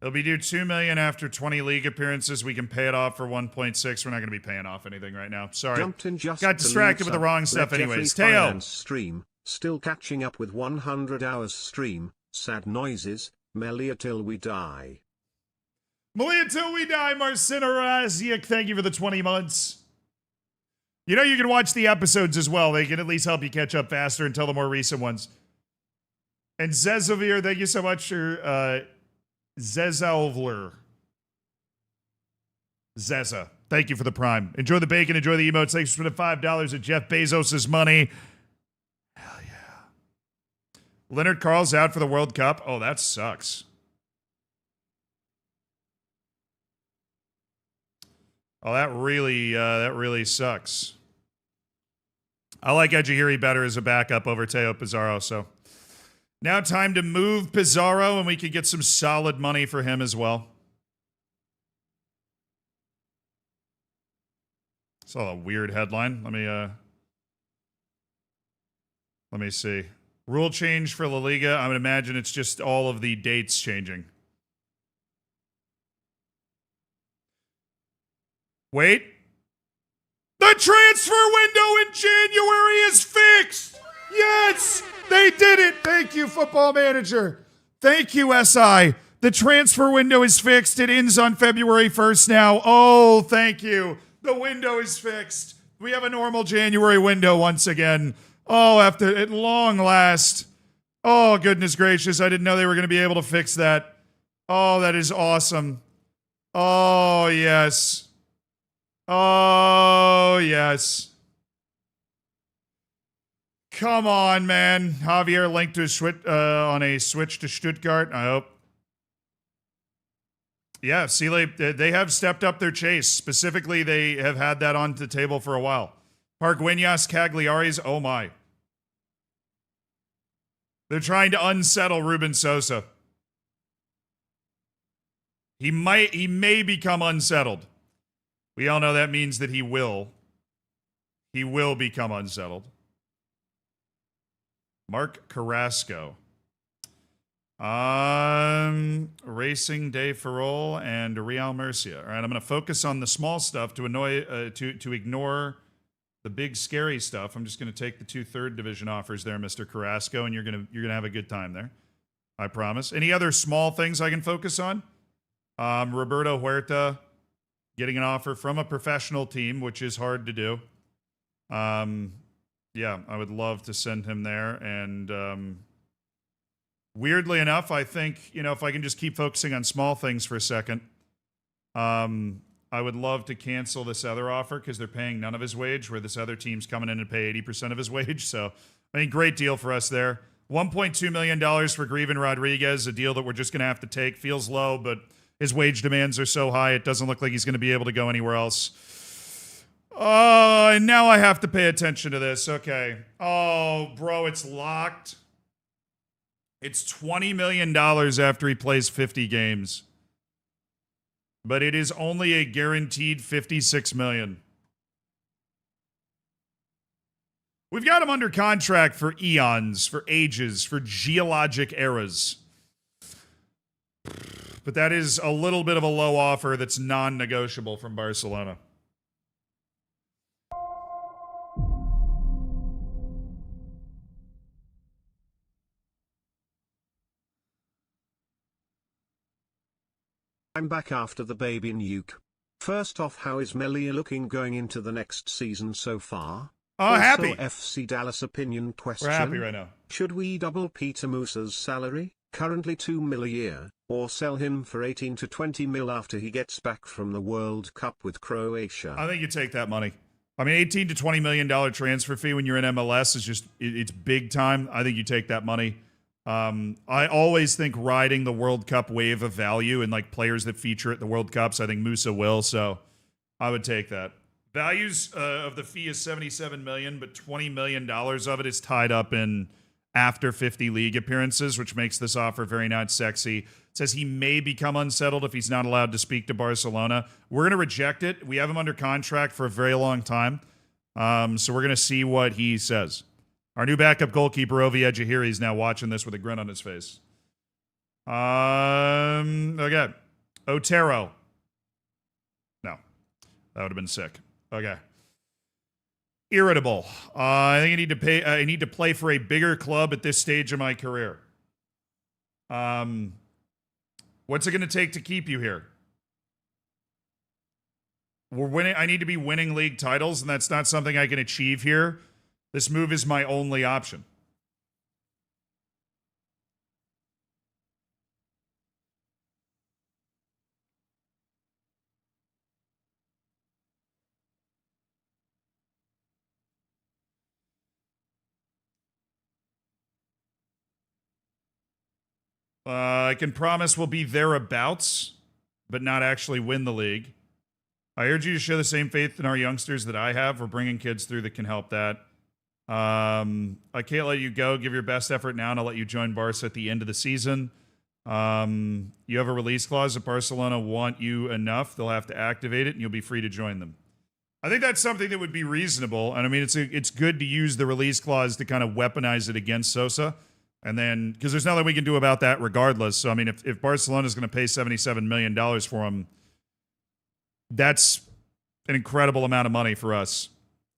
It'll be due $2 million after 20 league appearances. We can pay it off for 1.6. We're not going to be paying off anything right now. Sorry. Got distracted with the wrong stuff anyways. Teo. Stream, still catching up with 100 hours stream. Sad noises. Melilla till we die. Melilla till we die, Marcina Raziak. Thank you for the 20 months. You know you can watch the episodes as well. They can at least help you catch up faster and tell the more recent ones. And Zezavir, thank you so much for Zezalvler. Zeza. Thank you for the prime. Enjoy the bacon, enjoy the emotes. Thanks for the $5 of Jeff Bezos' money. Hell yeah. Leonard Carl's out for the World Cup. Oh, that sucks. Oh, that really sucks. I like Ejihiri better as a backup over Teo Pizarro, so now time to move Pizarro, and we could get some solid money for him as well. Saw a weird headline. Let me see. Rule change for La Liga. I would imagine it's just all of the dates changing. Wait. The transfer window in January is fixed. Yes, they did it. Thank you, Football Manager. Thank you, SI. The transfer window is fixed. It ends on February 1st now. Oh, thank you. The window is fixed. We have a normal January window once again. Oh, after at long last. Oh, goodness gracious. I didn't know they were going to be able to fix that. Oh, that is awesome. Oh, yes. Oh, yes. Come on, man. Javier linked to on a switch to Stuttgart. I hope. Yeah, Sile, they have stepped up their chase. Specifically, they have had that on the table for a while. Pargueñas, Cagliaris, oh my. They're trying to unsettle Ruben Sosa. He may become unsettled. We all know that means that he will. He will become unsettled. Mark Carrasco. Racing de Ferrol and Real Murcia. All right, I'm going to focus on the small stuff to ignore the big scary stuff. I'm just going to take the 2 third division offers there, Mr. Carrasco, and you're going to have a good time there. I promise. Any other small things I can focus on? Roberto Huerta getting an offer from a professional team, which is hard to do. Yeah, I would love to send him there. And weirdly enough, I think, if I can just keep focusing on small things for a second, I would love to cancel this other offer because they're paying none of his wage, where this other team's coming in to pay 80% of his wage. So, I mean, great deal for us there. $1.2 million for Greven Rodriguez, a deal that we're just going to have to take. Feels low, but his wage demands are so high, it doesn't look like he's going to be able to go anywhere else. Oh, and now I have to pay attention to this. Okay. Oh, bro, it's locked. It's $20 million after he plays 50 games. But it is only a guaranteed $56 million. We've got him under contract for eons, for ages, for geologic eras. But that is a little bit of a low offer that's non-negotiable from Barcelona. I'm back after the baby nuke. First off, how is Melilla looking going into the next season so far? Oh, Also, happy. FC Dallas opinion question. We're happy right now. Should we double Peter Musa's salary, currently $2 million a year, or sell him for 18 to 20 mil after he gets back from the World Cup with Croatia? I think you take that money. I mean, $18 to $20 million transfer fee when you're in MLS is just, it's big time. I think you take that money. I always think riding the World Cup wave of value and like players that feature at the World Cups, I think Musa will, so I would take that. Values of the fee is $77 million, but $20 million of it is tied up in after 50 league appearances, which makes this offer very not sexy. It says he may become unsettled if he's not allowed to speak to Barcelona. We're going to reject it. We have him under contract for a very long time, so we're going to see what he says. Our new backup goalkeeper, Ovi Ejahiri, is now watching this with a grin on his face. Okay. Otero. No. That would have been sick. Okay. Irritable. I think I need to play for a bigger club at this stage of my career. What's it going to take to keep you here? We're winning. I need to be winning league titles, and that's not something I can achieve here. This move is my only option. I can promise we'll be thereabouts, but not actually win the league. I urge you to show the same faith in our youngsters that I have. We're bringing kids through that can help that. I can't let you go. Give your best effort now, and I'll let you join Barca at the end of the season. You have a release clause. If Barcelona want you enough, they'll have to activate it, and you'll be free to join them. I think that's something that would be reasonable. And I mean, it's good to use the release clause to kind of weaponize it against Sosa. And then, because there's nothing we can do about that regardless. So, I mean, if Barcelona is going to pay $77 million for him, that's an incredible amount of money for us.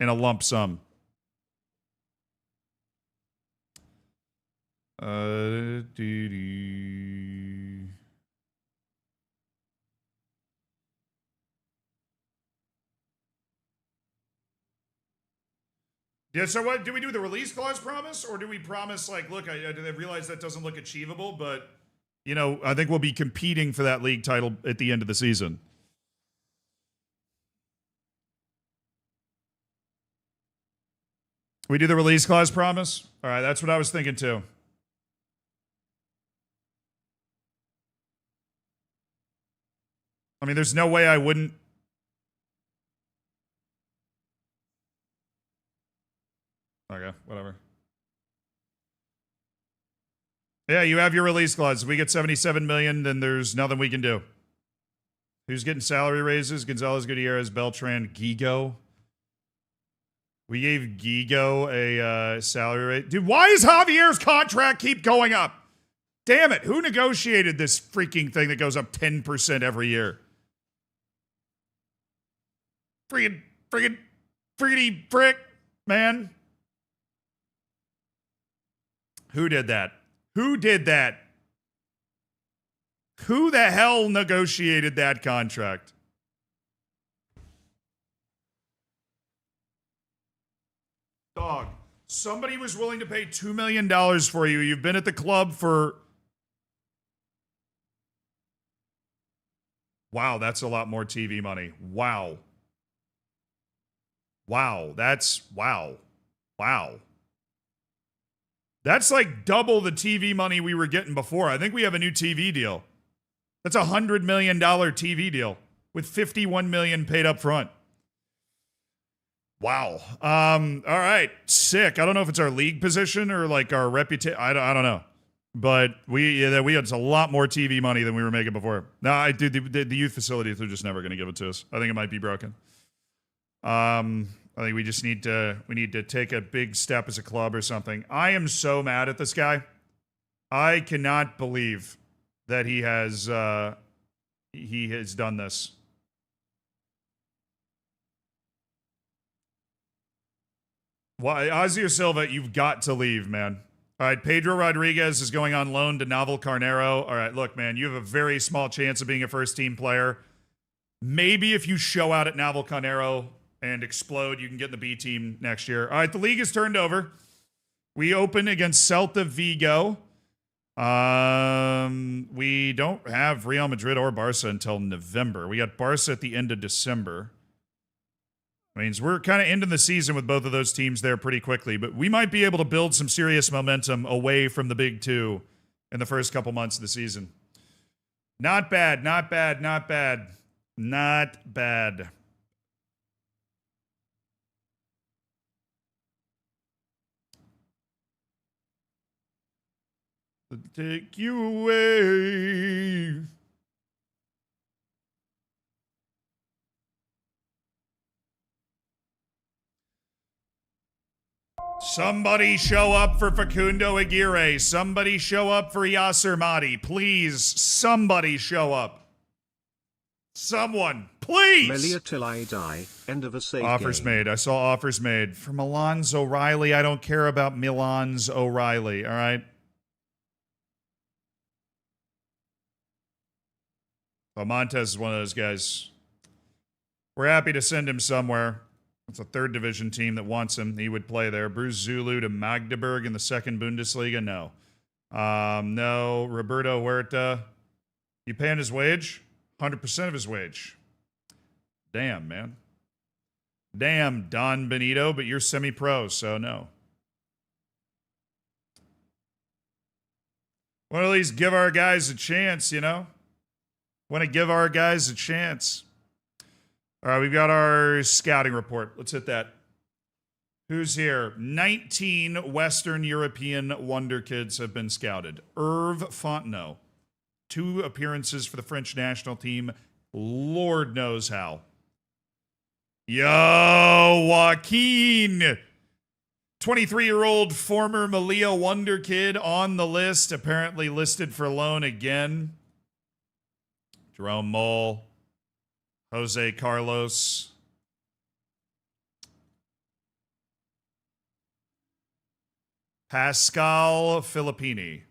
in a lump sum. Yeah, so what do we do with the release clause promise, or do we promise like, look, I realize that doesn't look achievable, but you know, I think we'll be competing for that league title at the end of the season. We do the release clause promise? All right, that's what I was thinking too. I mean, there's no way I wouldn't. Okay, whatever. Yeah, you have your release clause. If we get 77 million, then there's nothing we can do. Who's getting salary raises? Gonzalez, Gutierrez, Beltran, Gigo. We gave Gigo a salary rate. Dude, why does Javier's contract keep going up? Damn it. Who negotiated this freaking thing that goes up 10% every year? Friggity frick, man. Who did that? Who did that? Who the hell negotiated that contract? Dog, somebody was willing to pay $2 million for you. You've been at the club for... Wow, that's a lot more TV money. Wow. Wow, that's... Wow. Wow. That's like double the TV money we were getting before. I think we have a new TV deal. That's a $100 million TV deal with $51 million paid up front. Wow. All right. Sick. I don't know if it's our league position or like our reputation. I don't know. But we had a lot more TV money than we were making before. No, I do. The youth facilities, they're just never going to give it to us. I think it might be broken. I think we just need to take a big step as a club or something. I am so mad at this guy. I cannot believe that he has done this. Why, Ozzy Silva, you've got to leave, man. All right, Pedro Rodriguez is going on loan to Naval Carnero. All right, look, man, you have a very small chance of being a first-team player. Maybe if you show out at Naval Carnero and explode, you can get in the B team next year. All right, the league is turned over. We open against Celta Vigo. We don't have Real Madrid or Barca until November. We got Barca at the end of December. Means we're kind of ending the season with both of those teams there pretty quickly, but we might be able to build some serious momentum away from the big two in the first couple months of the season. Not bad, not bad, not bad. Not bad. Take you away. Somebody show up for Facundo Aguirre. Somebody show up for Yasser Mahdi. Please, somebody show up. Someone, please. Melilla till I die. End of a save Offers game. made. I saw offers made. For Milan's O'Reilly, I don't care about Milan's O'Reilly, all right? Well, Montez is one of those guys. We're happy to send him somewhere. It's a third division team that wants him. He would play there. Bruce Zulu to Magdeburg in the second Bundesliga? No. No. Roberto Huerta. You paying his wage? 100% of his wage. Damn, man. Damn, Don Benito, but you're semi-pro, so no. Want to at least give our guys a chance, you know? Want to give our guys a chance. All right, we've got our scouting report. Let's hit that. Who's here? 19 Western European wonder kids have been scouted. Herve Fontenot. 2 appearances for the French national team. Lord knows how. Yo, Joaquin. 23-year-old former Melilla wonder kid on the list. Apparently listed for loan again. Jerome Mole. Jose Carlos. Pascal Filippini.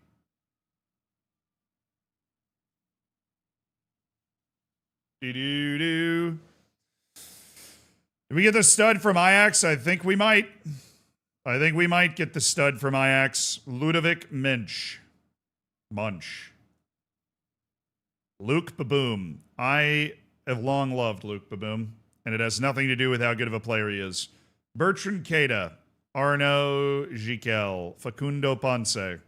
Did we get the stud from Ajax? I think we might. I think we might get the stud from Ajax. Ludovic Munch. Luke Baboom. I have long loved Luke Baboom, and it has nothing to do with how good of a player he is. Bertrand Keita. Arnaud Jiquel. Facundo Ponce. All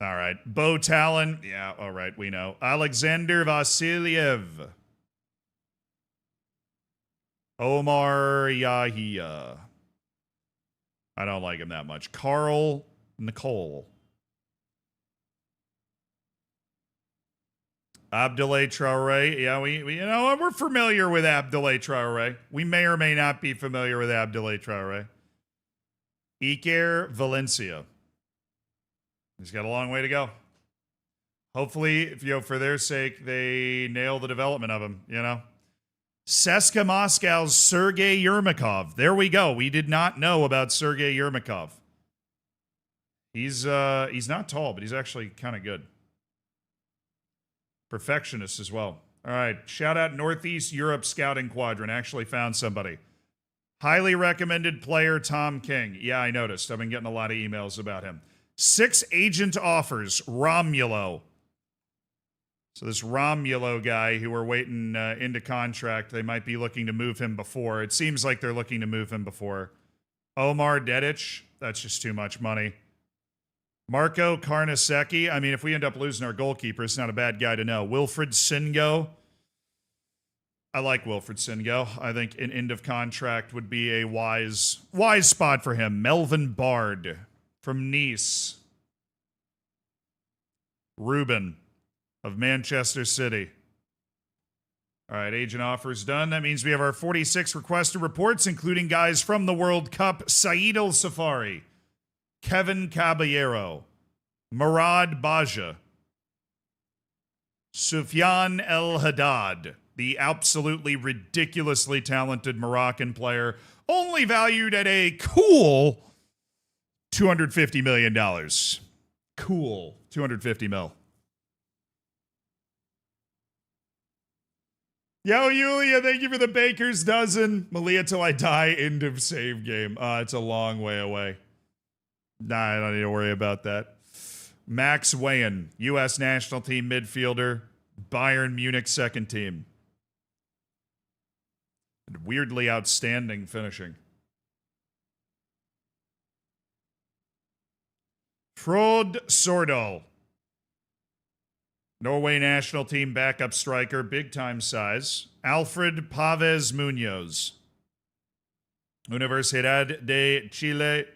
right. Bo Talon. Yeah, all right, we know. Alexander Vasiliev. Omar Yahia. I don't like him that much. Carl Nicole. Abdoulaye Traore. Yeah, we we're familiar with Abdoulaye Traore. We may or may not be familiar with Abdoulaye Traore. Iker Valencia. He's got a long way to go. Hopefully, for their sake, they nail the development of him, CSKA Moscow's Sergei Yermakov. There we go. We did not know about Sergei Yermakov. He's not tall, but he's actually kind of good. Perfectionist as well. All right. Shout out Northeast Europe Scouting Quadrant. Actually found somebody. Highly recommended player Tom King. Yeah, I noticed. I've been getting a lot of emails about him. 6 agent offers. Romulo. So this Romulo guy who we're waiting into contract, they might be looking to move him before. It seems like they're looking to move him before. Omar Dedic. That's just too much money. Marco Carnesecchi. I mean, if we end up losing our goalkeeper, it's not a bad guy to know. Wilfred Singo. I like Wilfred Singo. I think an end of contract would be a wise spot for him. Melvin Bard from Nice. Ruben of Manchester City. All right, agent offers done. That means we have our 46 requested reports, including guys from the World Cup. Saeed El Safari. Kevin Caballero, Murad Baja, Sufyan El Haddad, the absolutely ridiculously talented Moroccan player, only valued at a cool $250 million. Cool, $250 mil. Yo, Yulia, thank you for the baker's dozen. Melilla till I die, end of save game. It's a long way away. Nah, I don't need to worry about that. Max Wayan, U.S. national team midfielder, Bayern Munich second team. Weirdly outstanding finishing. Frode Sordal, Norway national team backup striker, big time size. Alfred Pavez Munoz, Universidad de Chile,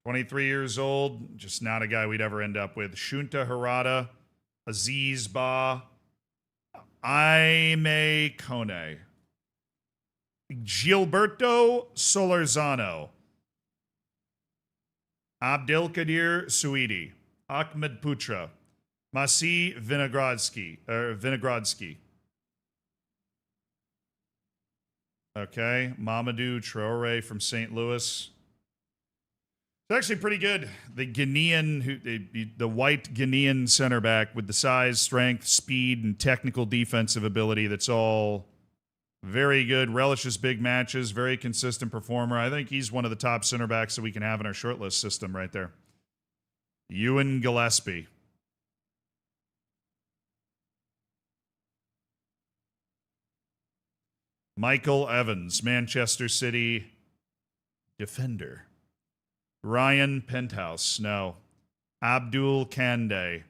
23 years old, just not a guy we'd ever end up with. Shunta Harada, Aziz Ba, Aime Kone, Gilberto Solorzano, Abdelkadir Suidi, Ahmed Putra, Masi Vinogradsky. Okay, Mamadou Traore from St. Louis. It's actually pretty good. The Ghanaian, the white Ghanaian center back with the size, strength, speed, and technical defensive ability. That's all very good. Relishes big matches. Very consistent performer. I think he's one of the top center backs that we can have in our shortlist system right there. Ewan Gillespie. Michael Evans, Manchester City defender. Ryan Penthouse, no. Abdul Conde.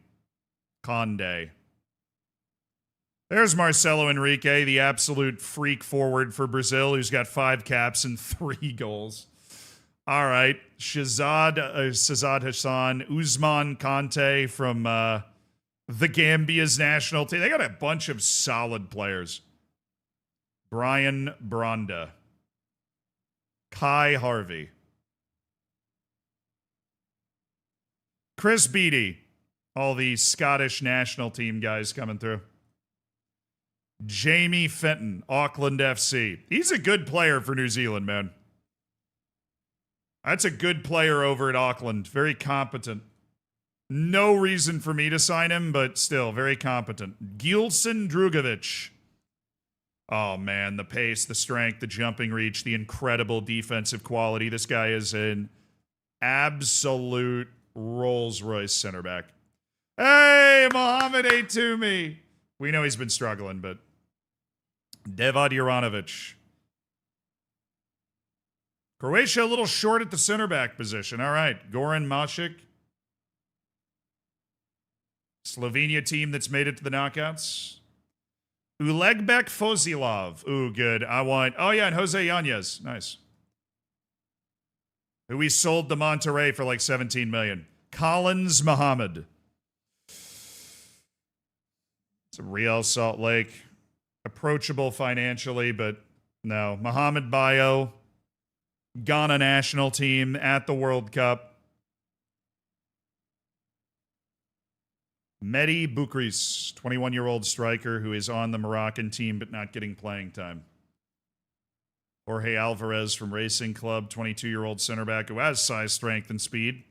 There's Marcelo Enrique, the absolute freak forward for Brazil, who's got 5 caps and 3 goals. All right. Shazad Hassan, Usman Kante from the Gambia's national team. They got a bunch of solid players. Brian Bronda. Kai Harvey. Chris Beattie. All the Scottish national team guys coming through. Jamie Fenton, Auckland FC. He's a good player for New Zealand, man. That's a good player over at Auckland. Very competent. No reason for me to sign him, but still very competent. Gilson Drugovic. Oh, man, the pace, the strength, the jumping reach, the incredible defensive quality. This guy is an absolute Rolls-Royce center back. Hey, Mohamed A. Toomey. We know he's been struggling, but Devad Juranovic. Croatia a little short at the center back position. All right, Goran Masic. Slovenia team that's made it to the knockouts. Ulegbek Fozilov. Ooh, good. Oh yeah, and Jose Yanez. Nice. Who we sold to Monterrey for like 17 million. Collins Muhammad. It's a Real Salt Lake. Approachable financially, but no. Mohamed Bayo. Ghana national team at the World Cup. Mehdi Boukris, 21-year-old striker who is on the Moroccan team but not getting playing time. Jorge Alvarez from Racing Club, 22-year-old center back who has size, strength, and speed.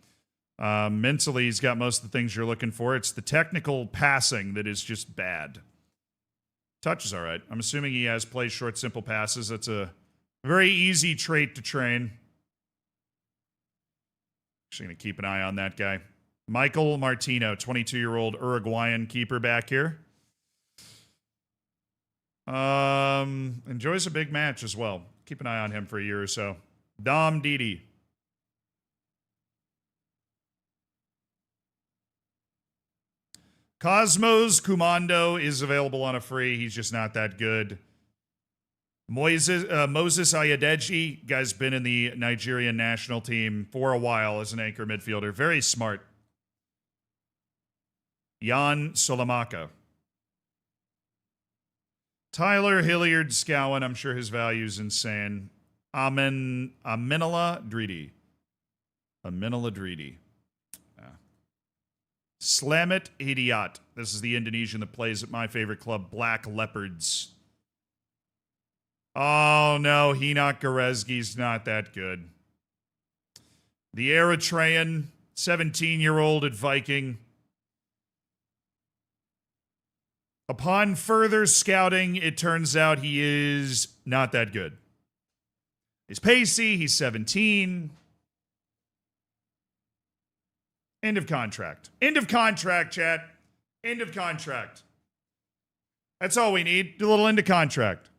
Mentally, he's got most of the things you're looking for. It's the technical passing that is just bad. Touch is all right. I'm assuming he has plays short, simple passes. That's a very easy trait to train. Actually going to keep an eye on that guy. Michael Martino, 22-year-old Uruguayan keeper back here. Enjoys a big match as well. Keep an eye on him for a year or so. Dom Didi. Cosmos Kumando is available on a free. He's just not that good. Moses Ayedeji, guy's been in the Nigerian national team for a while as an anchor midfielder. Very smart. Jan Solomaka. Tyler Hilliard Scowen, I'm sure his value's insane. Aminala Dridi. Aminala Dridi. Slamet Idiot. This is the Indonesian that plays at my favorite club, Black Leopards. Oh, no, Hinok Gorezgi's not that good. The Eritrean, 17-year-old at Viking. Upon further scouting, it turns out he is not that good. He's pacey, he's 17. End of contract. End of contract, chat. End of contract. That's all we need. Do a little end of contract.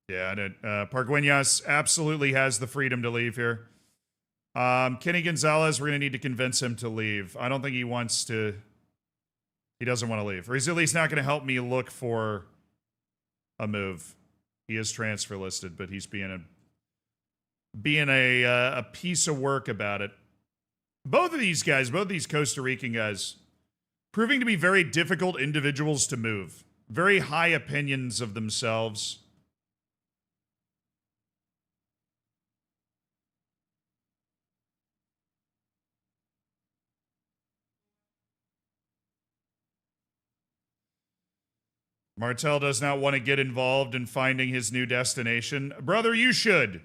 Yeah, Pargueñas absolutely has the freedom to leave here. Kenny Gonzalez, we're going to need to convince him to leave. I don't think he wants to. He doesn't want to leave. Or he's at least not going to help me look for a move. He is transfer listed, but he's being a piece of work about it. Both of these guys, both these Costa Rican guys, proving to be very difficult individuals to move. Very high opinions of themselves. Martel does not want to get involved in finding his new destination. Brother, you should.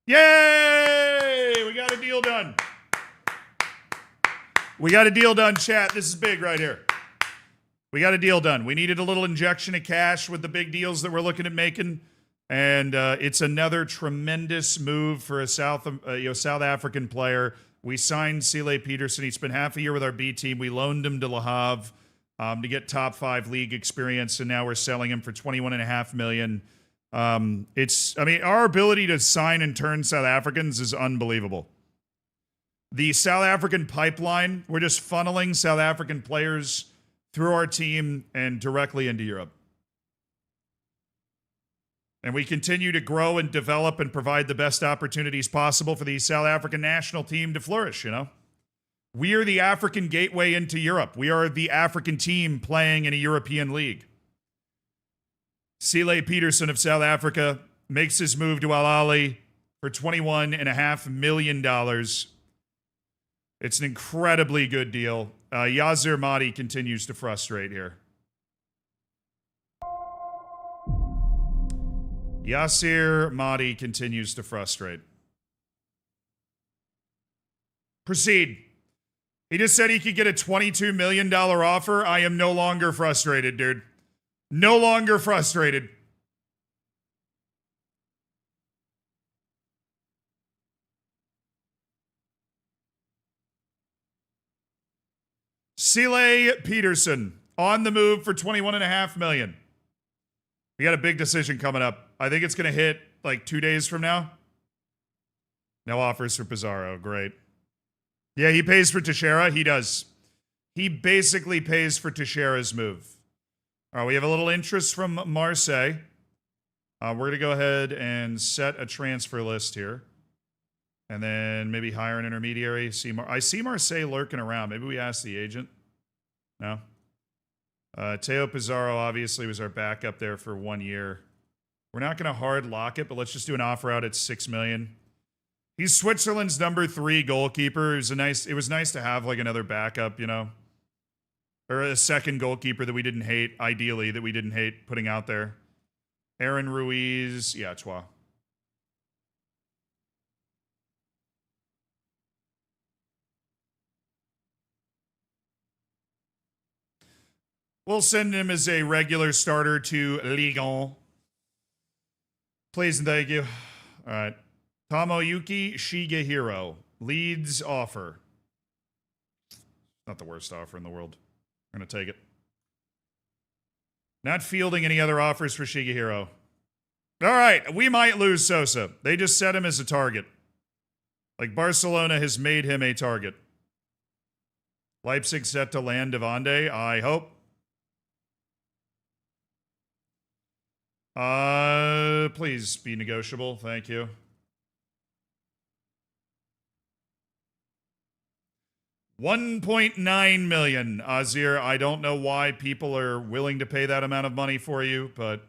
Yay! We got a deal done. We got a deal done, chat. This is big right here. We got a deal done. We needed a little injection of cash with the big deals that we're looking at making. And it's another tremendous move for a South African player. We signed Sile Peterson. He spent half a year with our B team. We loaned him to Le Havre. To get top 5 league experience, and now we're selling him for $21.5 million. Our ability to sign and turn South Africans is unbelievable. The South African pipeline, we're just funneling South African players through our team and directly into Europe. And we continue to grow and develop and provide the best opportunities possible for the South African national team to flourish, you know? We are the African gateway into Europe. We are the African team playing in a European league. Sile Peterson of South Africa makes his move to Al Ahly for $21.5 million. It's an incredibly good deal. Yasir Mahdi continues to frustrate here. Yasir Mahdi continues to frustrate. Proceed. He just said he could get a $22 million offer. I am no longer frustrated, dude. No longer frustrated. Sile Peterson on the move for $21.5 million. We got a big decision coming up. I think it's going to hit like 2 days from now. No offers for Pizarro. Great. Yeah, he pays for Teixeira. He does. He basically pays for Teixeira's move. All right, we have a little interest from Marseille. We're going to go ahead and set a transfer list here. And then maybe hire an intermediary. I see Marseille lurking around. Maybe we ask the agent. No? Teo Pizarro obviously was our backup there for 1 year. We're not going to hard lock it, but let's just do an offer out at $6 million. He's Switzerland's number 3 goalkeeper. It was nice to have like another backup, you know, or a second goalkeeper that we didn't hate. Ideally, that we didn't hate putting out there. Aaron Ruiz, yeah, Chua. We'll send him as a regular starter to Ligue 1. Please and thank you. All right. Tomoyuki Shigehiro. Leeds offer. Not the worst offer in the world. I'm going to take it. Not fielding any other offers for Shigehiro. All right. We might lose Sosa. They just set him as a target. Like Barcelona has made him a target. Leipzig set to land Devande. I hope. Please be negotiable. Thank you. $1.9 million, Azir. I don't know why people are willing to pay that amount of money for you, but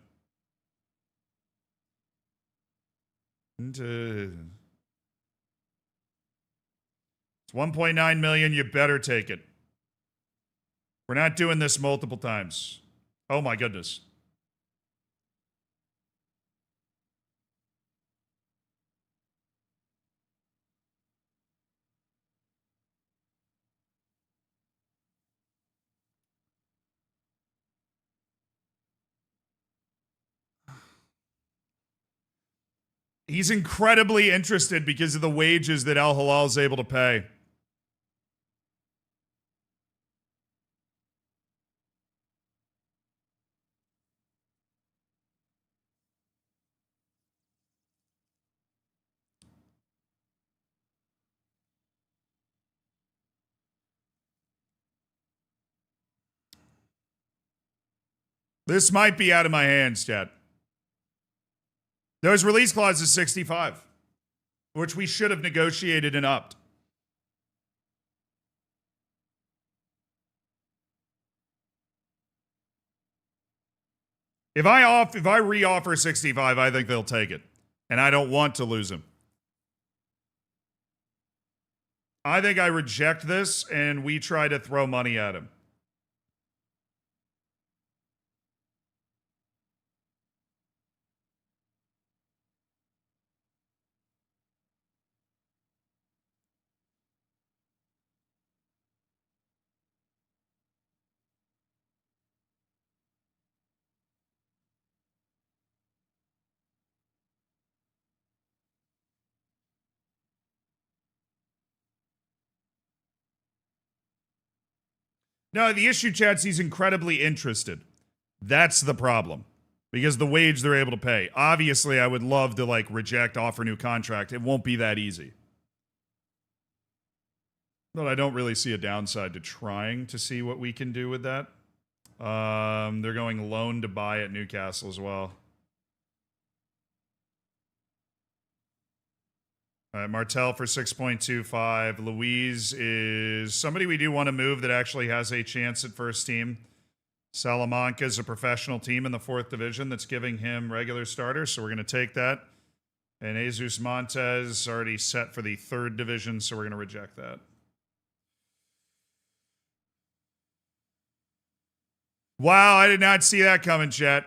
it's $1.9 million. You better take it. We're not doing this multiple times. Oh my goodness. He's incredibly interested because of the wages that Al Hilal is able to pay. This might be out of my hands, chat. Those release clauses 65, which we should have negotiated and upped. If I re-offer 65, I think they'll take it. And I don't want to lose him. I think I reject this and we try to throw money at him. No, the issue, Chats, he's incredibly interested. That's the problem. Because the wage they're able to pay. Obviously, I would love to like reject, offer new contract. It won't be that easy. But I don't really see a downside to trying to see what we can do with that. They're going loan to buy at Newcastle as well. All right, Martel for 6.25. Louise is somebody we do want to move that actually has a chance at first team. Salamanca is a professional team in the 4th division that's giving him regular starters, so we're going to take that. And Jesus Montez already set for the 3rd division, so we're going to reject that. Wow, I did not see that coming, chat.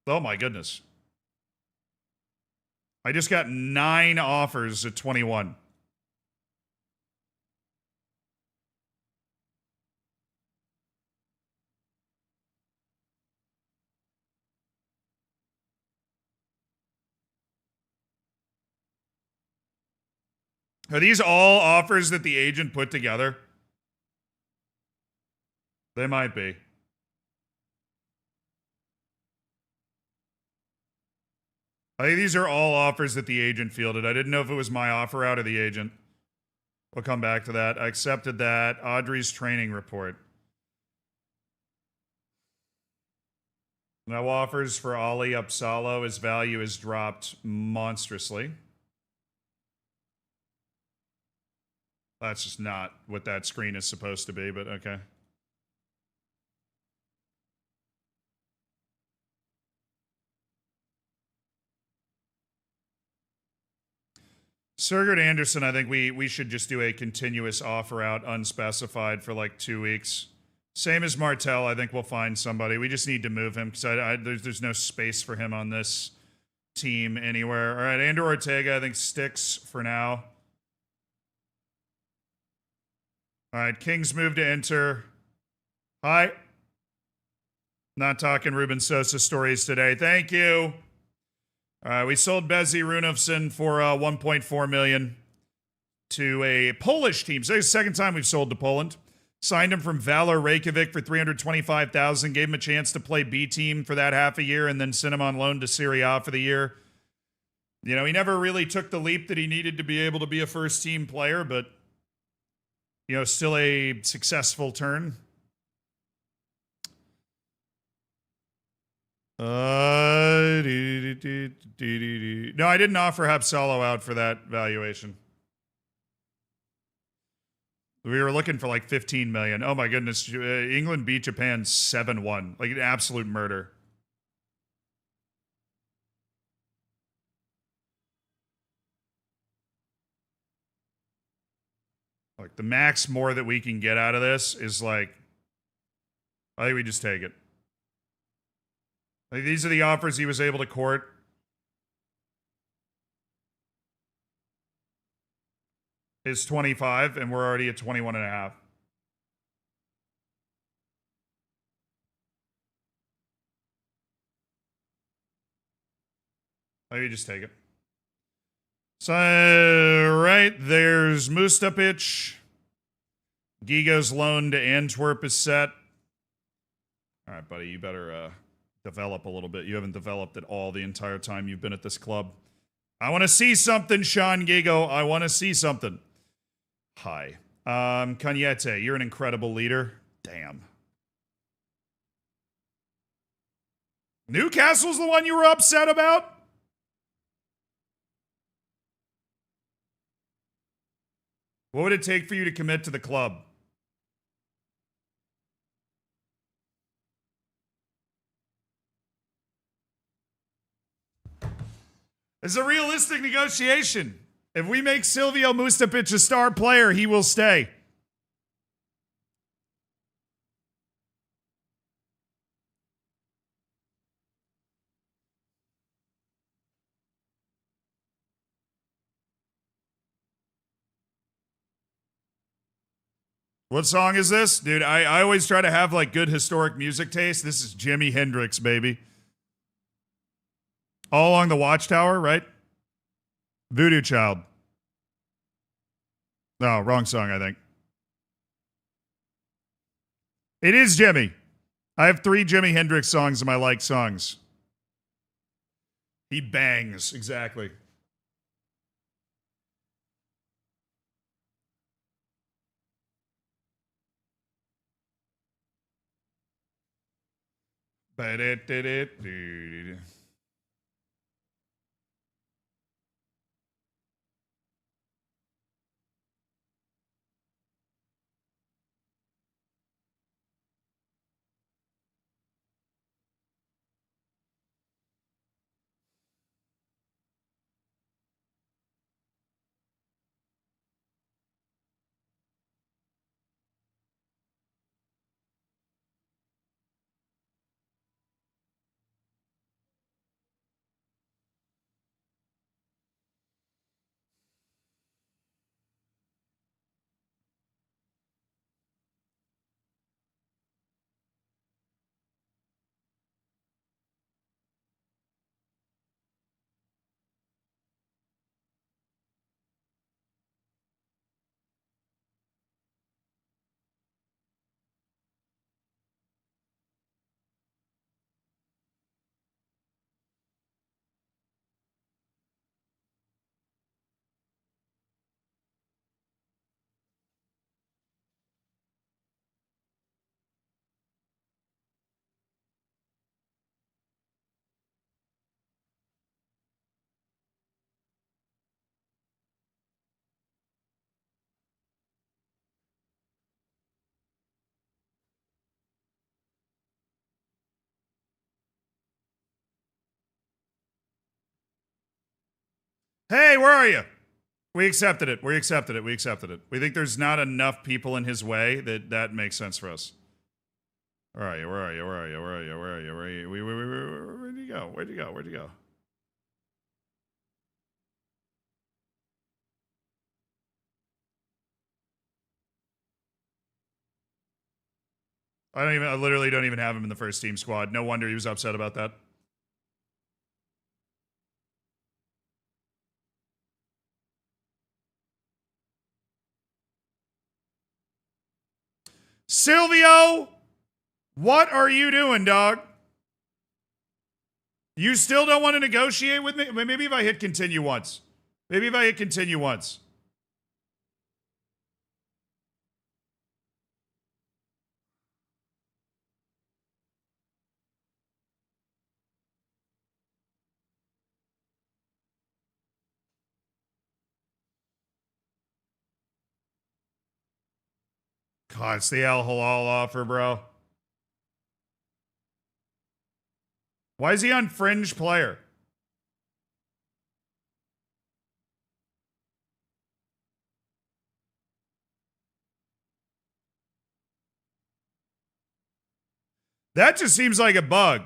Oh my goodness. I just got 9 offers at 21. Are these all offers that the agent put together? They might be. I think these are all offers that the agent fielded. I didn't know if it was my offer out or the agent. We'll come back to that. I accepted that. Audrey's training report. No offers for Ali Upsalo. His value has dropped monstrously. That's just not what that screen is supposed to be, but okay. Sergert Anderson, I think we should just do a continuous offer out unspecified for like 2 weeks. Same as Martel, I think we'll find somebody. We just need to move him because there's no space for him on this team anywhere. All right, Andrew Ortega, I think sticks for now. All right, Kings move to enter. Hi. Not talking Ruben Sosa stories today. Thank you. All right, we sold Bezzy Runofsson for 1.4 million to a Polish team. So it's the second time we've sold to Poland. Signed him from Valor Reykjavik for 325,000. Gave him a chance to play B team for that half a year, and then sent him on loan to Serie A for the year. You know, he never really took the leap that he needed to be able to be a first team player, but you know, still a successful turn. No, I didn't offer Hapsalo out for that valuation. We were looking for like 15 million. Oh my goodness. England beat Japan 7-1. Like an absolute murder. Like the max more that we can get out of this is like, I think we just take it. Like these are the offers he was able to court. Is 25, and we're already at 21 and a half. Maybe just take it. So, right, there's Mustapic. Gigo's loan to Antwerp is set. All right, buddy, you better develop a little bit. You haven't developed at all the entire time you've been at this club. I want to see something, Sean Gigo. I want to see something. Hi. Cañete, you're an incredible leader. Damn. Newcastle's the one you were upset about? What would it take for you to commit to the club? It's a realistic negotiation. If we make Silvio Mustapic a star player, he will stay. What song is this? Dude, I always try to have like good historic music taste. This is Jimi Hendrix, baby. All Along the Watchtower, right? Voodoo Child. No, wrong song, I think. It is Jimmy. I have 3 Jimi Hendrix songs in my like songs. He bangs, exactly. Hey, where are you? We accepted it. We accepted it. We accepted it. We think there's not enough people in his way that makes sense for us. Where are you? Where are you? Where are you? Where are you? Where are you? Where are you? Where'd you go? Where'd you go? Where'd you go? I literally don't even have him in the first team squad. No wonder he was upset about that. Silvio, what are you doing, dog? You still don't want to negotiate with me? Maybe if I hit continue once. Maybe if I hit continue once. God, it's the Al Halal offer, bro. Why is he on fringe player? That just seems like a bug.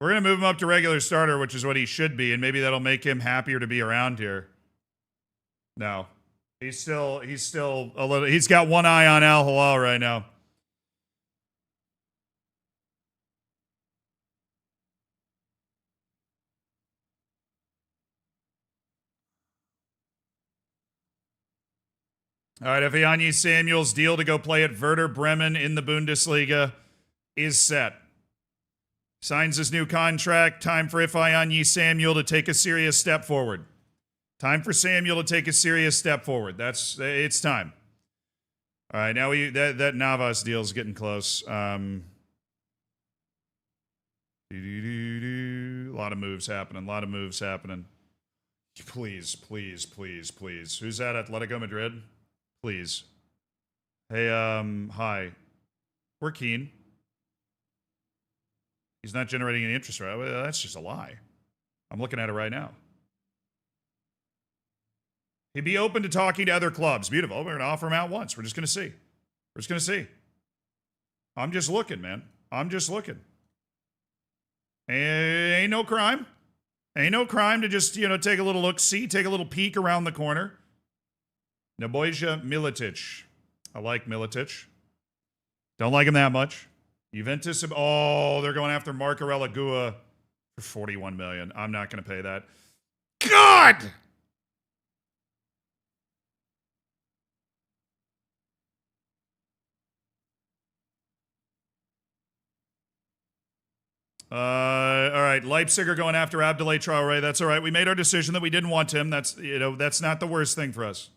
We're going to move him up to regular starter, which is what he should be, and maybe that'll make him happier to be around here. No. He's still a little, he's got one eye on Al Halal right now. All right, Ifeanyi Samuel's deal to go play at Werder Bremen in the Bundesliga is set. Signs his new contract. Time for Ifeanyi Samuel to take a serious step forward. Time for Samuel to take a serious step forward. It's time. All right, now that Navas deal is getting close. A lot of moves happening. A lot of moves happening. Please, please, please, please. Who's at Atletico Madrid? Please. Hey, hi. We're keen. He's not generating any interest, right? Well, that's just a lie. I'm looking at it right now. He'd be open to talking to other clubs. Beautiful. We're going to offer him out once. We're just going to see. We're just going to see. I'm just looking, man. I'm just looking. Ain't no crime. Ain't no crime to just, take a little look-see, take a little peek around the corner. Nebojša Miletic. I like Miletic. Don't like him that much. Juventus, they're going after Marcarella Gua for $41 million. I'm not going to pay that. God! All right, Leipzig are going after Abdoulaye Traore. That's all right. We made our decision that we didn't want him. That's not the worst thing for us.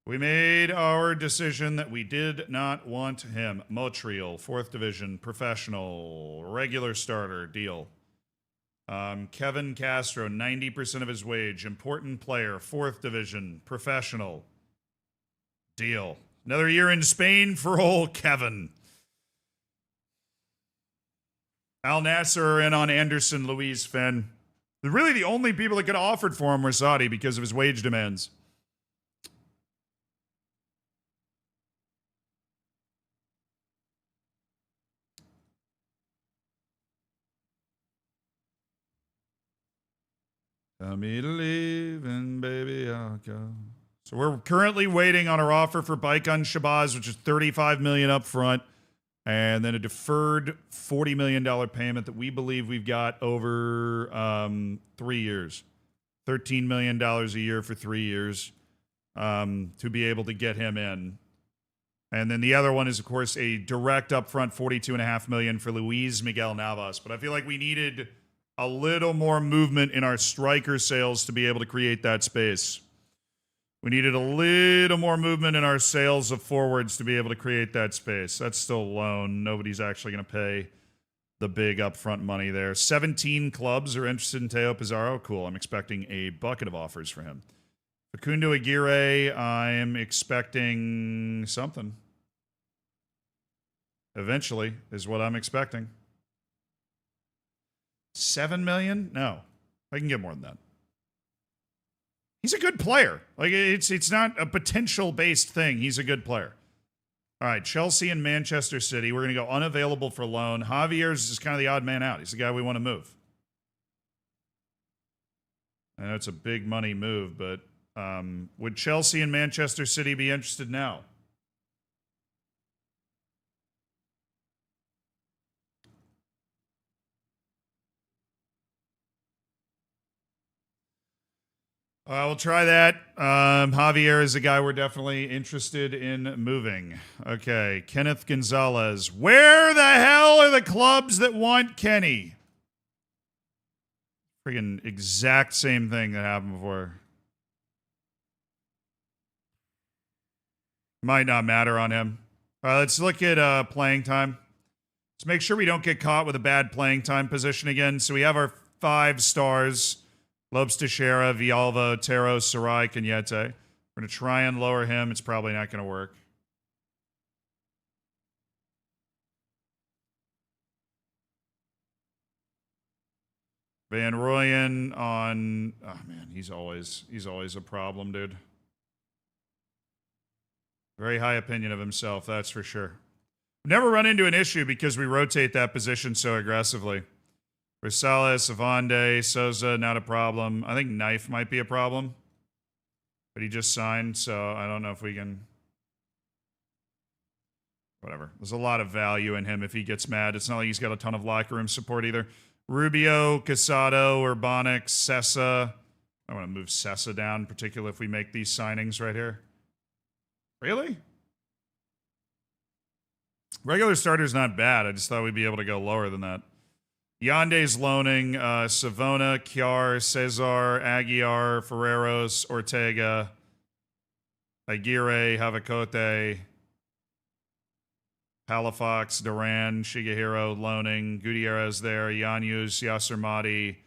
We made our decision that we did not want him. Montreal, 4th division, professional, regular starter, deal. Kevin Castro, 90% of his wage, important player, 4th division, professional, deal. Another year in Spain for old Kevin. Al Nasser are in on Anderson, Luis Fenn. Really, the only people that could have offered for him were Saudi because of his wage demands. Tell me to leave and baby I'll go. So we're currently waiting on our offer for Baikan Shabazz, which is $35 million up front, and then a deferred $40 million payment that we believe we've got over 3 years. $13 million a year for 3 years to be able to get him in. And then the other one is, of course, a direct upfront $42.5 million for Luis Miguel Navas. But I feel like we needed a little more movement in our striker sales to be able to create that space. We needed a little more movement in our sales of forwards to be able to create that space. That's still a loan. Nobody's actually going to pay the big upfront money there. 17 clubs are interested in Teo Pizarro. Cool. I'm expecting a bucket of offers for him. Facundo Aguirre, I'm expecting something. Eventually is what I'm expecting. 7 million? No, I can get more than that. He's a good player. Like, it's not a potential based thing. He's a good player. All right, Chelsea and Manchester City. We're going to go unavailable for loan. Javier's is kind of the odd man out. He's the guy we want to move. I know it's a big money move, but would Chelsea and Manchester City be interested now? We'll try that. Javier is a guy we're definitely interested in moving. Okay, Kenneth Gonzalez. Where the hell are the clubs that want Kenny? Friggin' exact same thing that happened before. Might not matter on him. All right, let's look at playing time. Let's make sure we don't get caught with a bad playing time position again. So we have our 5 stars. Lopes Teixeira, Villalba, Otero, Sarai, Cañete. We're going to try and lower him. It's probably not going to work. Van Rooyen on... Oh, man, he's always a problem, dude. Very high opinion of himself, that's for sure. Never run into an issue because we rotate that position so aggressively. Rosales, Avande, Souza, not a problem. I think Knife might be a problem. But he just signed, so I don't know if we can... Whatever. There's a lot of value in him if he gets mad. It's not like he's got a ton of locker room support either. Rubio, Casado, Urbanic, Sessa. I want to move Sessa down, particularly if we make these signings right here. Really? Regular starter's not bad. I just thought we'd be able to go lower than that. Yande's loaning, Savona, Kjar, Cesar, Aguiar, Ferreros, Ortega, Aguirre, Havacote, Palafox, Duran, Shigehiro loaning, Gutierrez there, Yanus, Yasser Mahdi,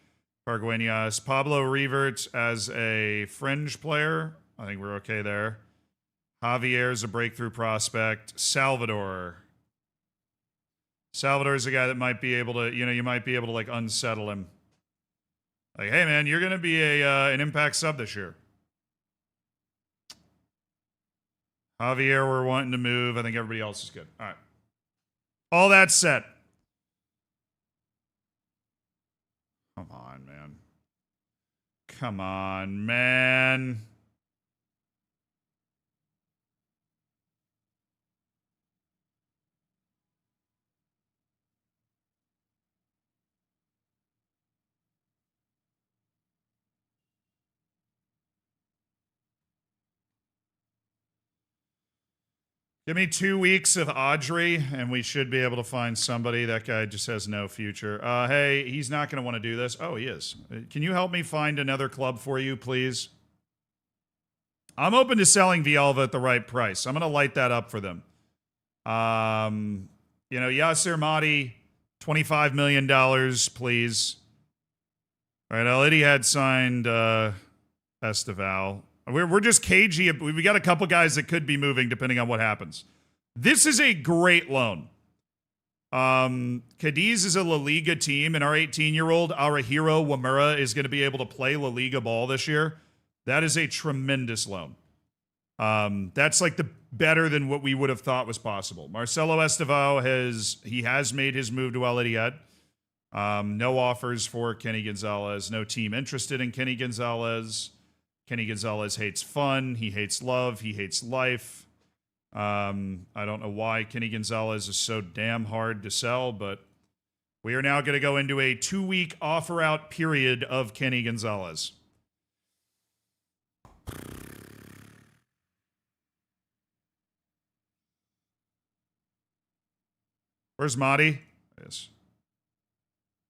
Parguenas, Pablo Revert as a fringe player. I think we're okay there. Javier's a breakthrough prospect. Salvador is a guy that might be able to, you might be able to like unsettle him. Like, hey man, you're going to be an impact sub this year. Javier, we're wanting to move. I think everybody else is good. All right. All that set. Come on, man. Come on, man. Give me 2 weeks of Audrey, and we should be able to find somebody. That guy just has no future. Hey, he's not going to want to do this. Oh, he is. Can you help me find another club for you, please? I'm open to selling Villalba at the right price. I'm going to light that up for them. Yasser Mahdi, $25 million, please. All right, Already had signed Esteval. We're just cagey. We got a couple guys that could be moving depending on what happens. This is a great loan. Cadiz is a La Liga team, and our 18-year-old Arahiro Wamura is going to be able to play La Liga ball this year. That is a tremendous loan. That's like the better than what we would have thought was possible. Marcelo Esteval has made his move to El Ittihad. No offers for Kenny Gonzalez. No team interested in Kenny Gonzalez. Kenny Gonzalez hates fun. He hates love. He hates life. I don't know why Kenny Gonzalez is so damn hard to sell, but we are now going to go into a 2-week offer out period of Kenny Gonzalez. Where's Mahdi? Yes.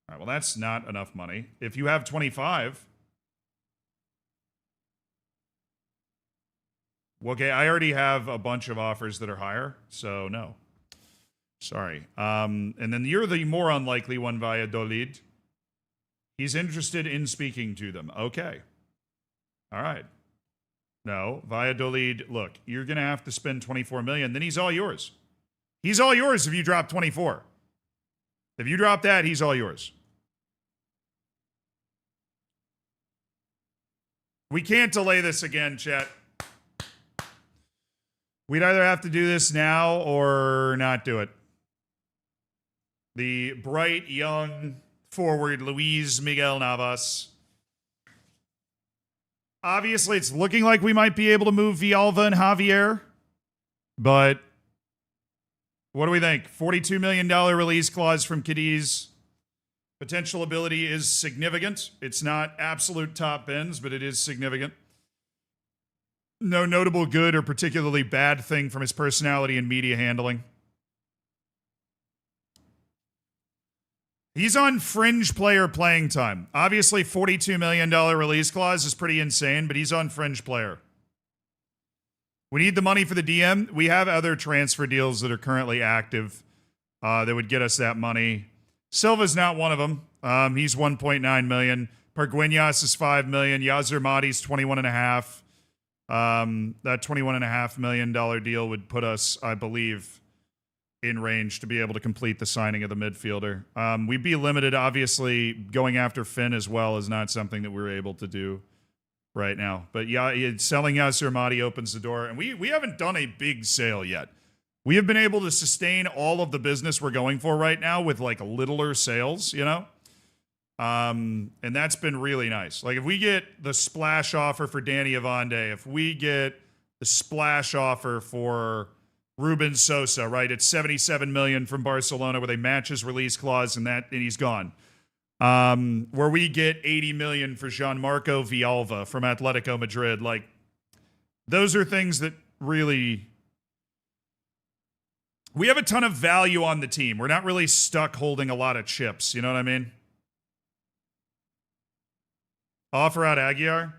All right, well, that's not enough money. If you have 25... Okay, I already have a bunch of offers that are higher, so no. Sorry. And then you're the more unlikely one, Valladolid. He's interested in speaking to them. Okay. All right. No, Valladolid, look, you're going to have to spend $24 million, then he's all yours. He's all yours if you drop 24. If you drop that, he's all yours. We can't delay this again, chat. We'd either have to do this now or not do it. The bright, young forward, Luis Miguel Navas. Obviously, it's looking like we might be able to move Villalba and Javier. But what do we think? $42 million release clause from Cadiz. Potential ability is significant. It's not absolute top ends, but it is significant. No notable good or particularly bad thing from his personality and media handling. He's on fringe player playing time. Obviously, $42 million release clause is pretty insane, but he's on fringe player. We need the money for the DM. We have other transfer deals that are currently active that would get us that money. Silva's not one of them. He's 1.9 million. Pargueñas is 5 million. Yasser Madi's 21.5. That $21.5 million deal would put us, I believe, in range to be able to complete the signing of the midfielder. We'd be limited, obviously. Going after Finn as well is not something that we're able to do right now. But yeah, selling Yasser Madi opens the door, and we haven't done a big sale yet. We have been able to sustain all of the business we're going for right now with like littler sales, you know? And that's been really nice. Like if we get the splash offer for Danny Avande, if we get the splash offer for Ruben Sosa, right? It's 77 million from Barcelona where they match his release clause and he's gone. Where we get 80 million for Gianmarco Villalba from Atletico Madrid. Like those are things that really, we have a ton of value on the team. We're not really stuck holding a lot of chips. You know what I mean? Offer out Aguiar.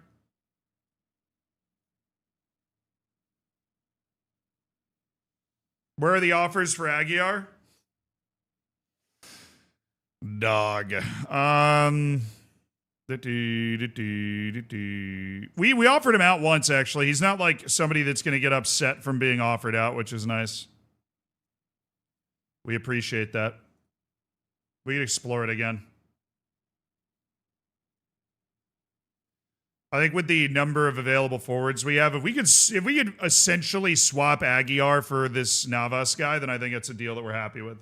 Where are the offers for Aguiar? Dog. We offered him out once, actually. He's not like somebody that's going to get upset from being offered out, which is nice. We appreciate that. We could explore it again. I think with the number of available forwards we have, if we could essentially swap Aguiar for this Navas guy, then I think it's a deal that we're happy with.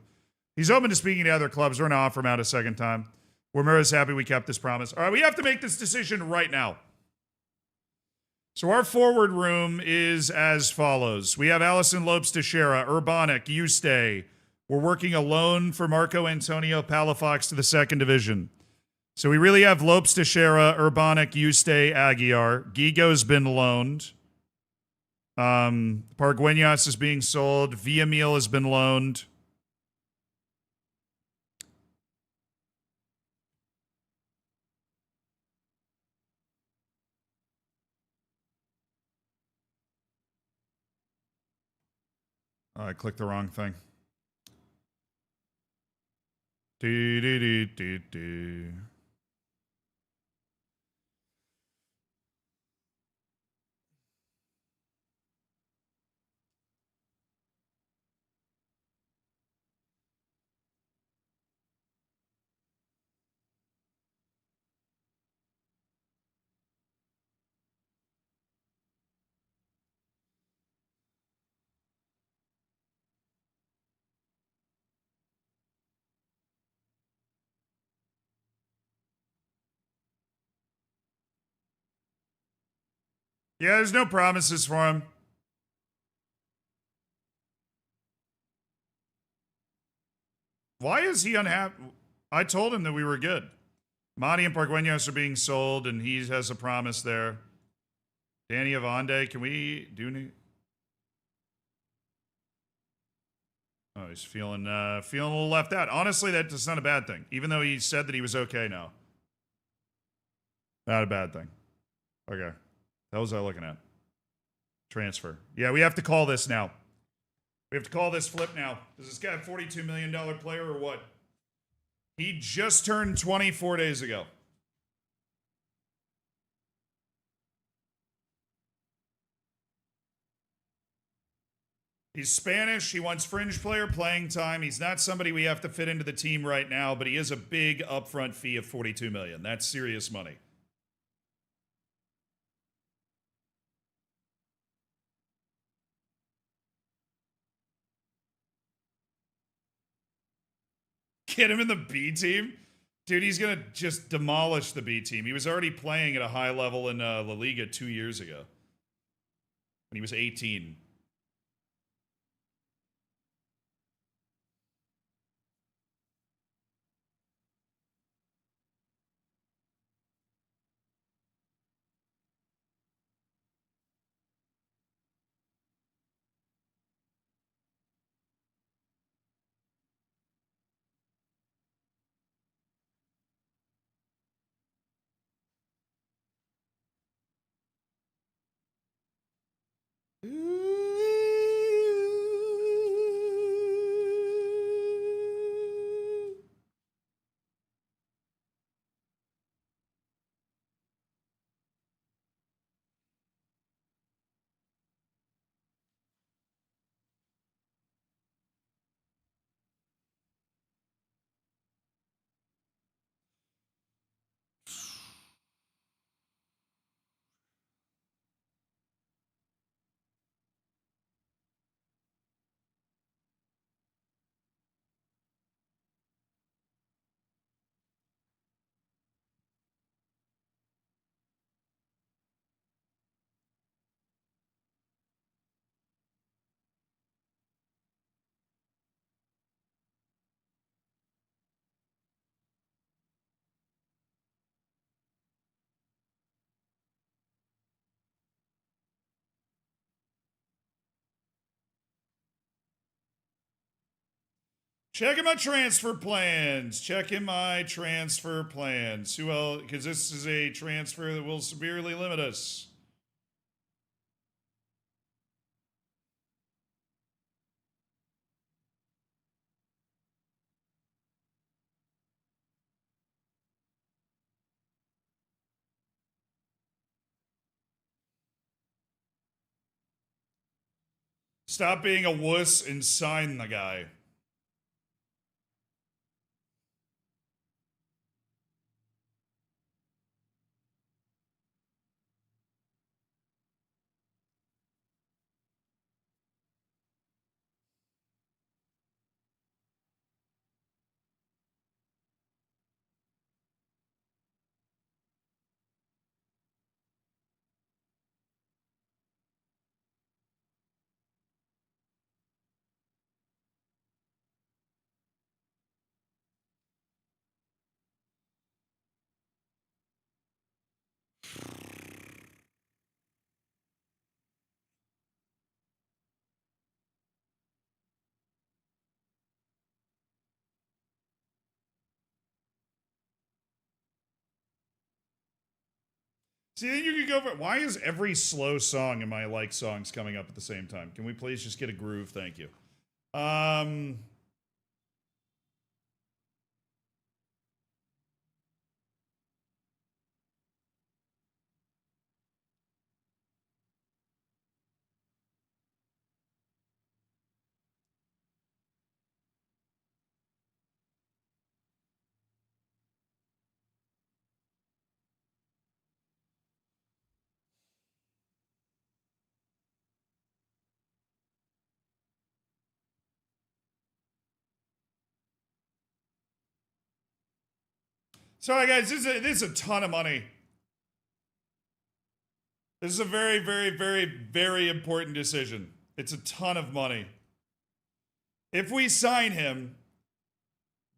He's open to speaking to other clubs. We're going to offer him out a second time. We're happy we kept this promise. All right, we have to make this decision right now. So our forward room is as follows. We have Allison Lopes Teixeira, Urbanic, Yuste. We're working a loan for Marco Antonio Palafox to the second division. So we really have Lopes Teixeira, Urbanic, Yuste, Aguiar. Gigo's been loaned. Pargueñas is being sold. Villamil has been loaned. Oh, I clicked the wrong thing. Do. Yeah, there's no promises for him. Why is he unhappy? I told him that we were good. Madi and Pargueñas are being sold, and he has a promise there. Danny Avande, can we do any? Oh, he's feeling a little left out. Honestly, that's not a bad thing. Even though he said that he was okay now. Not a bad thing. Okay. What was I looking at? Transfer. Yeah, we have to call this now. We have to call this flip now. Is this guy a $42 million player or what? He just turned 24 days ago. He's Spanish. He wants fringe player playing time. He's not somebody we have to fit into the team right now, but he is a big upfront fee of $42 million. That's serious money. Get him in the B team? Dude, he's going to just demolish the B team. He was already playing at a high level in La Liga 2 years ago when he was 18. Checking my transfer plans. Checking my transfer plans. Who else? Because this is a transfer that will severely limit us. Stop being a wuss and sign the guy. See, then you could go for. Why is every slow song in my like songs coming up at the same time? Can we please just get a groove? Thank you. Sorry, guys. This is a ton of money. This is a very, very, very, very important decision. It's a ton of money. If we sign him,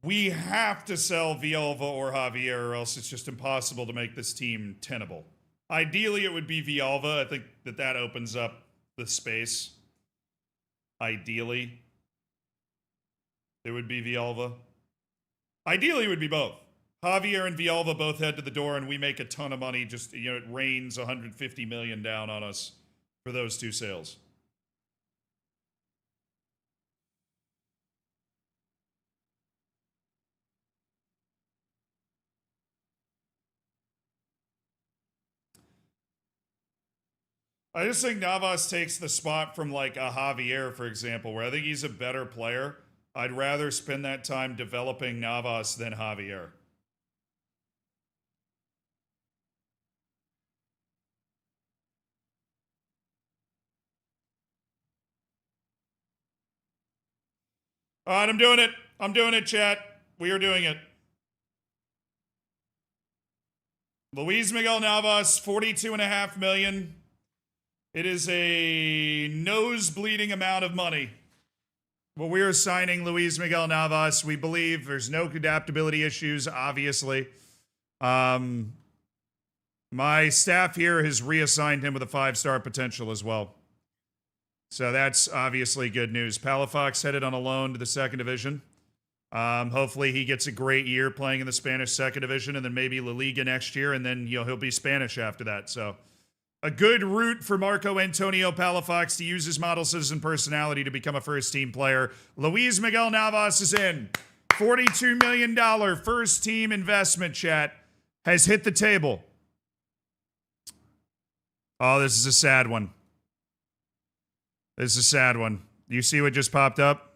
we have to sell Villalba or Javier, or else it's just impossible to make this team tenable. Ideally, it would be Villalba. I think that opens up the space. Ideally, it would be Villalba. Ideally, it would be both. Javier and Villalba both head to the door, and we make a ton of money. Just, it rains 150 million down on us for those two sales. I just think Navas takes the spot from like a Javier, for example, where I think he's a better player. I'd rather spend that time developing Navas than Javier. All right, I'm doing it. I'm doing it, chat. We are doing it. Luis Miguel Navas, $42.5 million. It is a nose-bleeding amount of money. Well, we are signing Luis Miguel Navas. We believe there's no adaptability issues, obviously. My staff here has reassigned him with a 5-star potential as well. So that's obviously good news. Palafox headed on a loan to the second division. Hopefully he gets a great year playing in the Spanish second division and then maybe La Liga next year, and then he'll be Spanish after that. So a good route for Marco Antonio Palafox to use his model citizen personality to become a first-team player. Luis Miguel Navas is in. $42 million first-team investment, chat, has hit the table. Oh, this is a sad one. This is a sad one. You see what just popped up?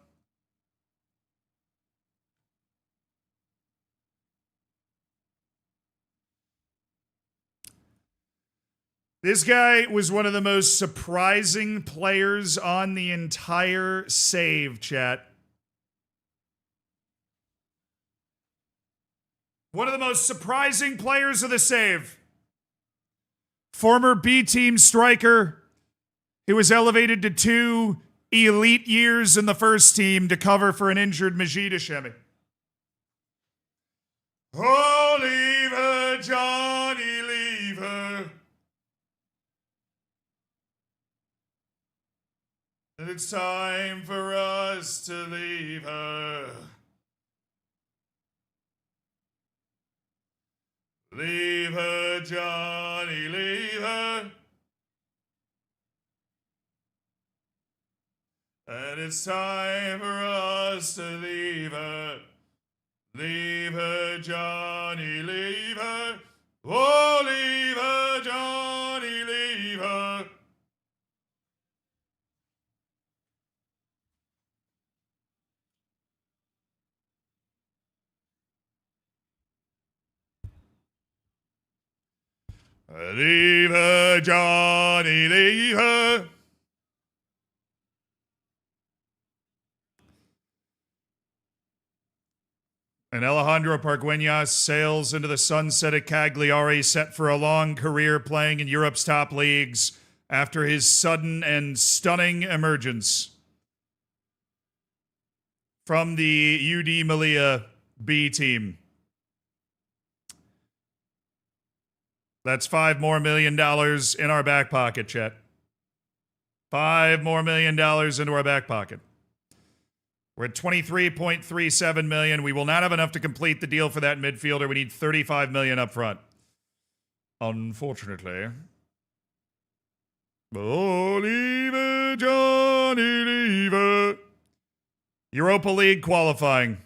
This guy was one of the most surprising players on the entire save, chat. One of the most surprising players of the save. Former B-team striker who was elevated to 2 elite years in the first team to cover for an injured Majid Hashemi. Oh, leave her, Johnny, leave her. And it's time for us to leave her. Leave her, Johnny, leave her. And it's time for us to leave her. Leave her, Johnny, leave her. Oh, leave her, Johnny, leave her. Leave her, Johnny, leave her. And Alejandro Pargueñas sails into the sunset at Cagliari, set for a long career playing in Europe's top leagues after his sudden and stunning emergence from the UD Melilla B team. That's $5 more million in our back pocket, chat. $5 more million into our back pocket. We're at $23.37 million. We will not have enough to complete the deal for that midfielder. We need $35 million up front. Unfortunately. Oh, leave it, Johnny, leave it. Europa League qualifying.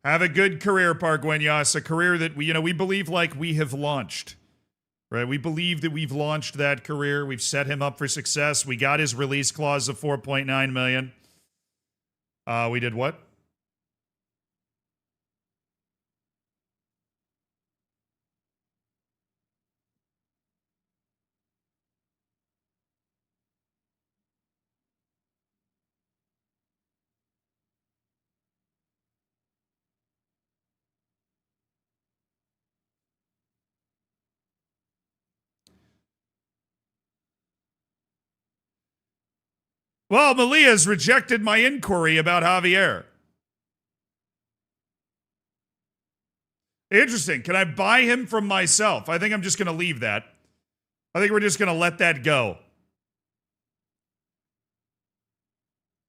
Have a good career, Pargueñas. A career that we believe like we have launched. Right? We believe that we've launched that career. We've set him up for success. We got his release clause of $4.9 million. We did what? Well, Melilla's rejected my inquiry about Javier. Interesting. Can I buy him from myself? I think I'm just going to leave that. I think we're just going to let that go.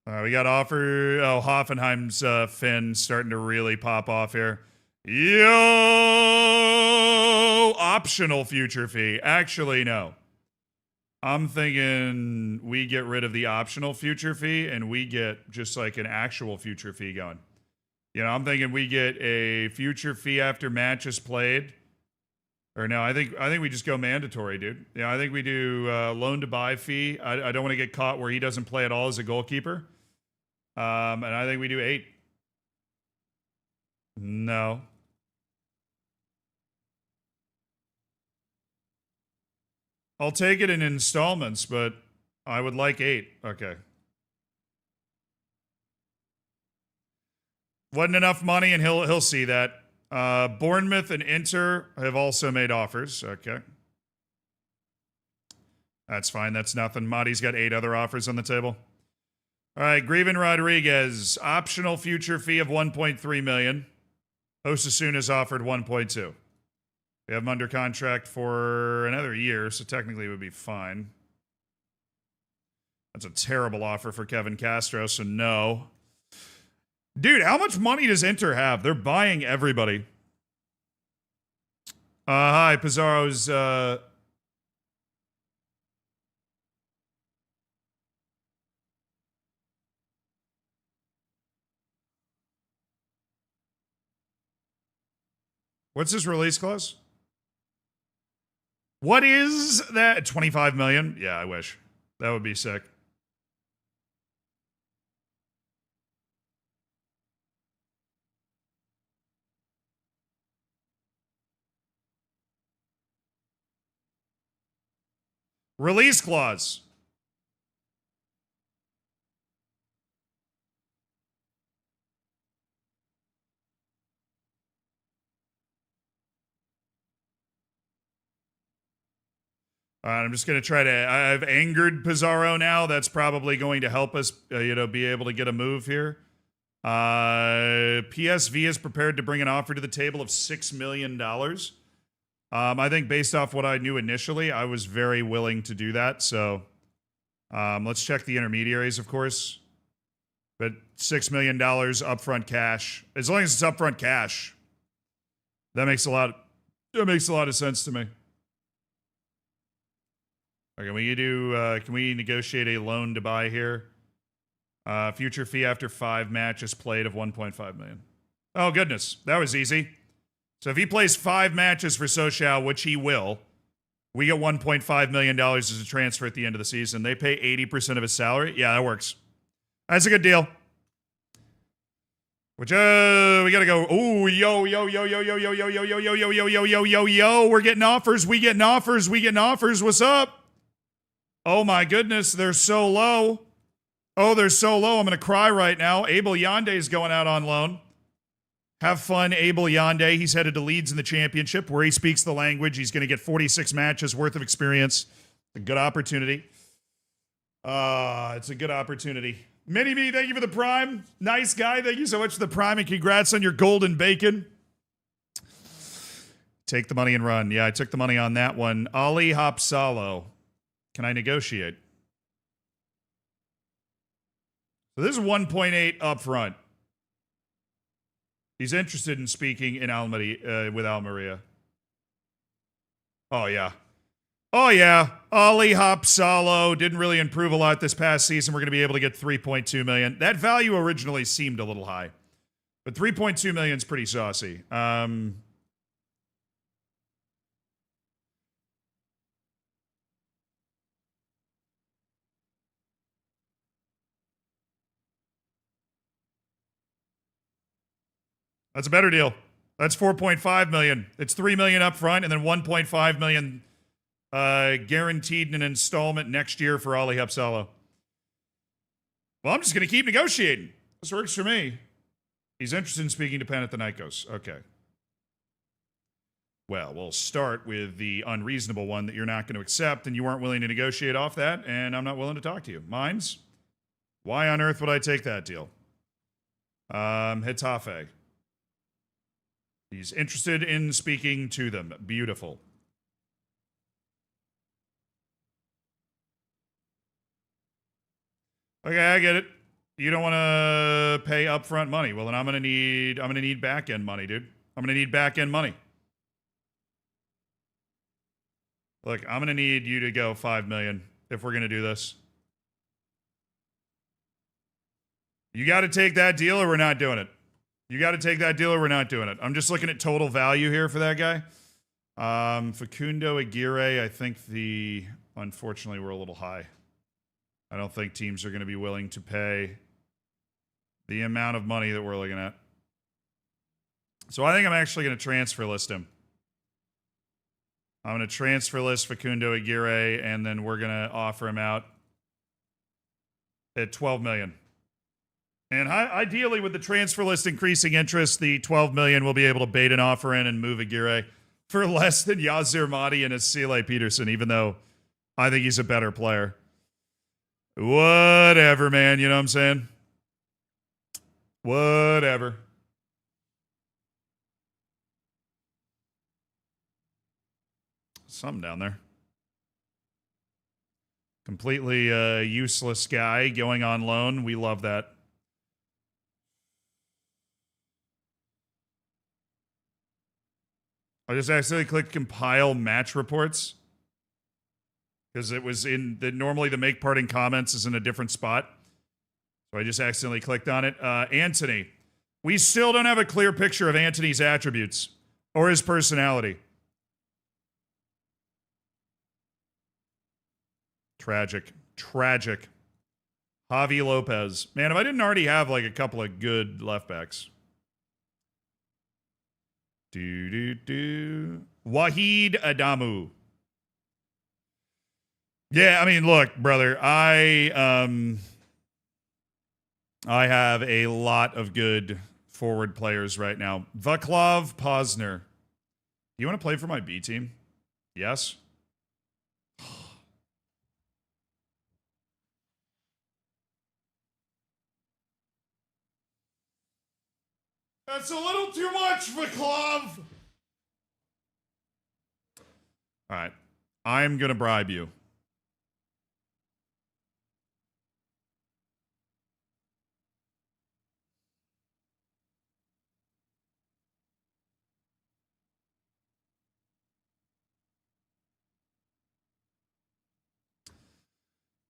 We got offer. Oh, Hoffenheim's fin starting to really pop off here. Yo! Optional future fee. Actually, no. I'm thinking we get rid of the optional future fee and we get just like an actual future fee going. I'm thinking we get a future fee after matches played. Or no, I think we just go mandatory, dude. I think we do loan to buy fee. I don't want to get caught where he doesn't play at all as a goalkeeper. And I think we do 8. No. I'll take it in installments, but I would like 8. Okay. Wasn't enough money, and he'll see that. Bournemouth and Inter have also made offers. Okay. That's fine. That's nothing. Marty's got 8 other offers on the table. All right, Greven Rodriguez, optional future fee of 1.3 million. Osasuna's offered 1.2. We have him under contract for another year, so technically it would be fine. That's a terrible offer for Kevin Castro, so no. Dude, how much money does Inter have? They're buying everybody. Hi, Pizarro's... What's his release clause? What is that? 25 million? Yeah, I wish. That would be sick. Release clause. I'm just going to try to... I've angered Pizarro now. That's probably going to help us, be able to get a move here. PSV is prepared to bring an offer to the table of $6 million. I think based off what I knew initially, I was very willing to do that. So let's check the intermediaries, of course. But $6 million upfront cash. As long as it's upfront cash, that makes a lot of sense to me. Okay, can we negotiate a loan to buy here? Future fee after 5 matches played of 1.5 million. Oh, goodness. That was easy. So if he plays 5 matches for Sochaux, which he will, we get $1.5 million as a transfer at the end of the season. They pay 80% of his salary. Yeah, that works. That's a good deal. Which, we gotta go. Ooh, yo. We're getting offers. We getting offers. What's up? Oh my goodness, they're so low. Oh, they're so low. I'm going to cry right now. Abel Yande is going out on loan. Have fun, Abel Yande. He's headed to Leeds in the championship where he speaks the language. He's going to get 46 matches worth of experience. A good opportunity. It's a good opportunity. Mini Me, thank you for the prime. Nice guy. Thank you so much for the prime, and congrats on your golden bacon. Take the money and run. Yeah, I took the money on that one. Ali Hopsalo. Can I negotiate? So this is 1.8 up front. He's interested in speaking in with Almeria. Oh, yeah. Ali Hopsalo didn't really improve a lot this past season. We're going to be able to get 3.2 million. That value originally seemed a little high, but 3.2 million is pretty saucy. That's a better deal. That's 4.5 million. It's 3 million up front and then 1.5 million guaranteed in an installment next year for Ali Hopsalo. Well, I'm just going to keep negotiating. This works for me. He's interested in speaking to Panathinaikos. Okay. Well, we'll start with the unreasonable one that you're not going to accept, and you weren't willing to negotiate off that, and I'm not willing to talk to you. Mines? Why on earth would I take that deal? Hitafe. He's interested in speaking to them. Beautiful. Okay, I get it. You don't want to pay upfront money. Well, then I'm gonna need back end money, dude. I'm gonna need back end money. Look, I'm gonna need you to go 5 million if we're gonna do this. You got to take that deal, or we're not doing it. You got to take that deal, or we're not doing it. I'm just looking at total value here for that guy. Facundo Aguirre, I think unfortunately, we're a little high. I don't think teams are going to be willing to pay the amount of money that we're looking at. So I think I'm actually going to transfer list him. I'm going to transfer list Facundo Aguirre, and then we're going to offer him out at 12 million. And ideally, with the transfer list increasing interest, the 12 million will be able to bait an offer in and move Aguirre for less than Yazir Mahdi and Asile Peterson, even though I think he's a better player. Whatever, man. You know what I'm saying? Whatever. Something down there. Completely useless guy going on loan. We love that. I just accidentally clicked compile match reports because it was in the normally the make parting comments is in a different spot. So I just accidentally clicked on it. Anthony. We still don't have a clear picture of Anthony's attributes or his personality. Tragic. Tragic. Javi Lopez. Man, if I didn't already have like a couple of good left backs. Wahid Adamu. Yeah, I mean, look, brother, I have a lot of good forward players right now. Vaclav Posner. You want to play for my B team? Yes. That's a little too much, Vaclav. All right. I'm going to bribe you.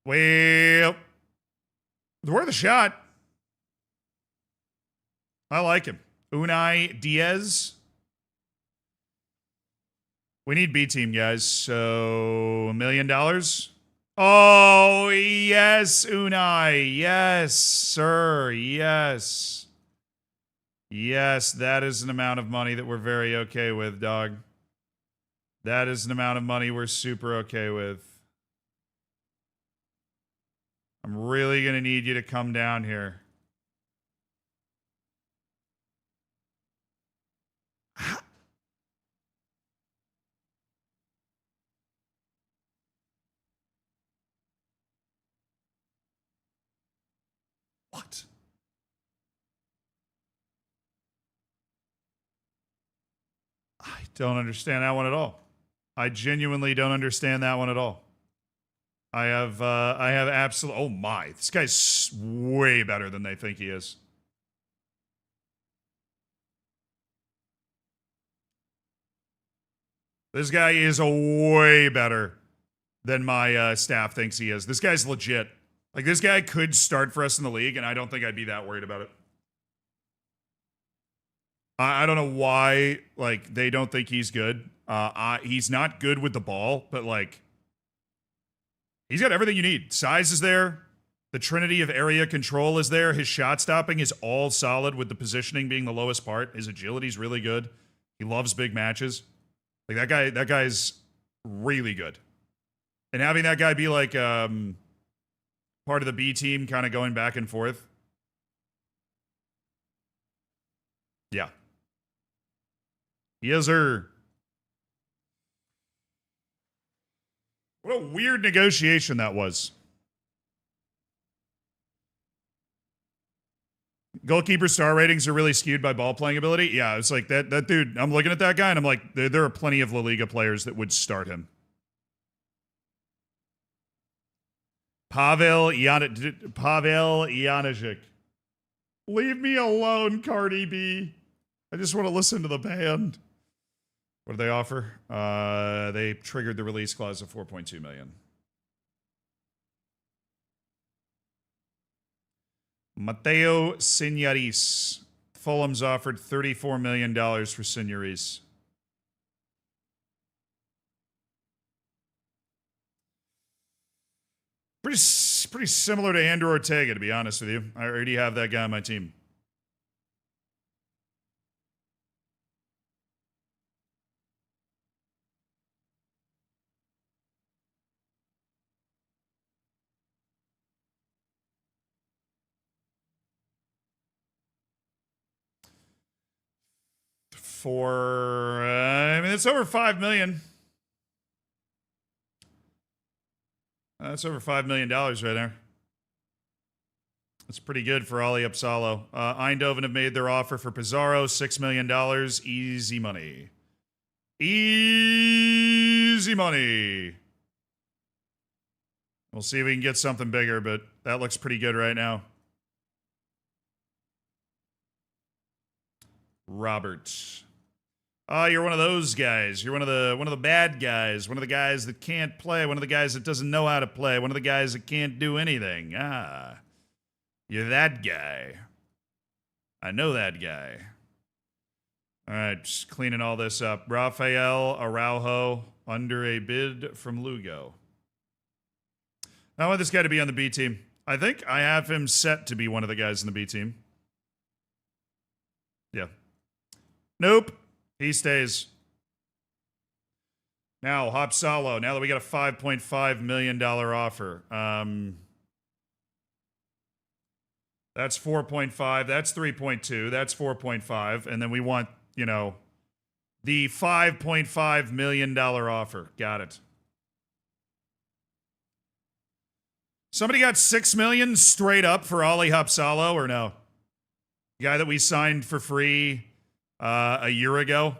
Well, worth a shot. I like him. Unai Diaz. We need B team, guys. So $1 million. Oh, yes, Unai. Yes, sir. Yes. Yes, that is an amount of money that we're very okay with, dog. That is an amount of money we're super okay with. I'm really going to need you to come down here. What? I don't understand that one at all. I genuinely don't understand that one at all. I have absolute. Oh my, this guy's way better than they think he is. This guy is way better than my staff thinks he is. This guy's legit. Like, this guy could start for us in the league, and I don't think I'd be that worried about it. I don't know why, like, they don't think he's good. He's not good with the ball, but, like, he's got everything you need. Size is there. The trinity of area control is there. His shot stopping is all solid, with the positioning being the lowest part. His agility's really good. He loves big matches. Like, that guy's really good. And having that guy be like part of the B team, kind of going back and forth. Yeah. Yes, sir. What a weird negotiation that was. Goalkeeper star ratings are really skewed by ball playing ability. Yeah, it's like that dude. I'm looking at that guy and I'm like, there are plenty of La Liga players that would start him. Pavel Janicic. Leave me alone, Cardi B. I just want to listen to the band. What do they offer? They triggered the release clause of 4.2 million. Mateo Signoris. Fulham's offered $34 million for Signoris. Pretty similar to Andrew Ortega, to be honest with you. I already have that guy on my team. for, it's over $5 million. That's over $5 million right there. That's pretty good for Ali Upsalo. Eindhoven have made their offer for Pizarro, $6 million. Easy money. Easy money. We'll see if we can get something bigger, but that looks pretty good right now. Robert. You're one of those guys. You're one of the bad guys. One of the guys that can't play. One of the guys that doesn't know how to play. One of the guys that can't do anything. You're that guy. I know that guy. All right, just cleaning all this up. Rafael Araujo under a bid from Lugo. I want this guy to be on the B team. I think I have him set to be one of the guys in the B team. Yeah. Nope. He stays. Now, Hopsalo. Now that we got a $5.5 million offer. That's 4.5. That's 3.2. That's 4.5. And then we want, the $5.5 million offer. Got it. Somebody got $6 million straight up for Ali Hopsalo or no? The guy that we signed for free a year ago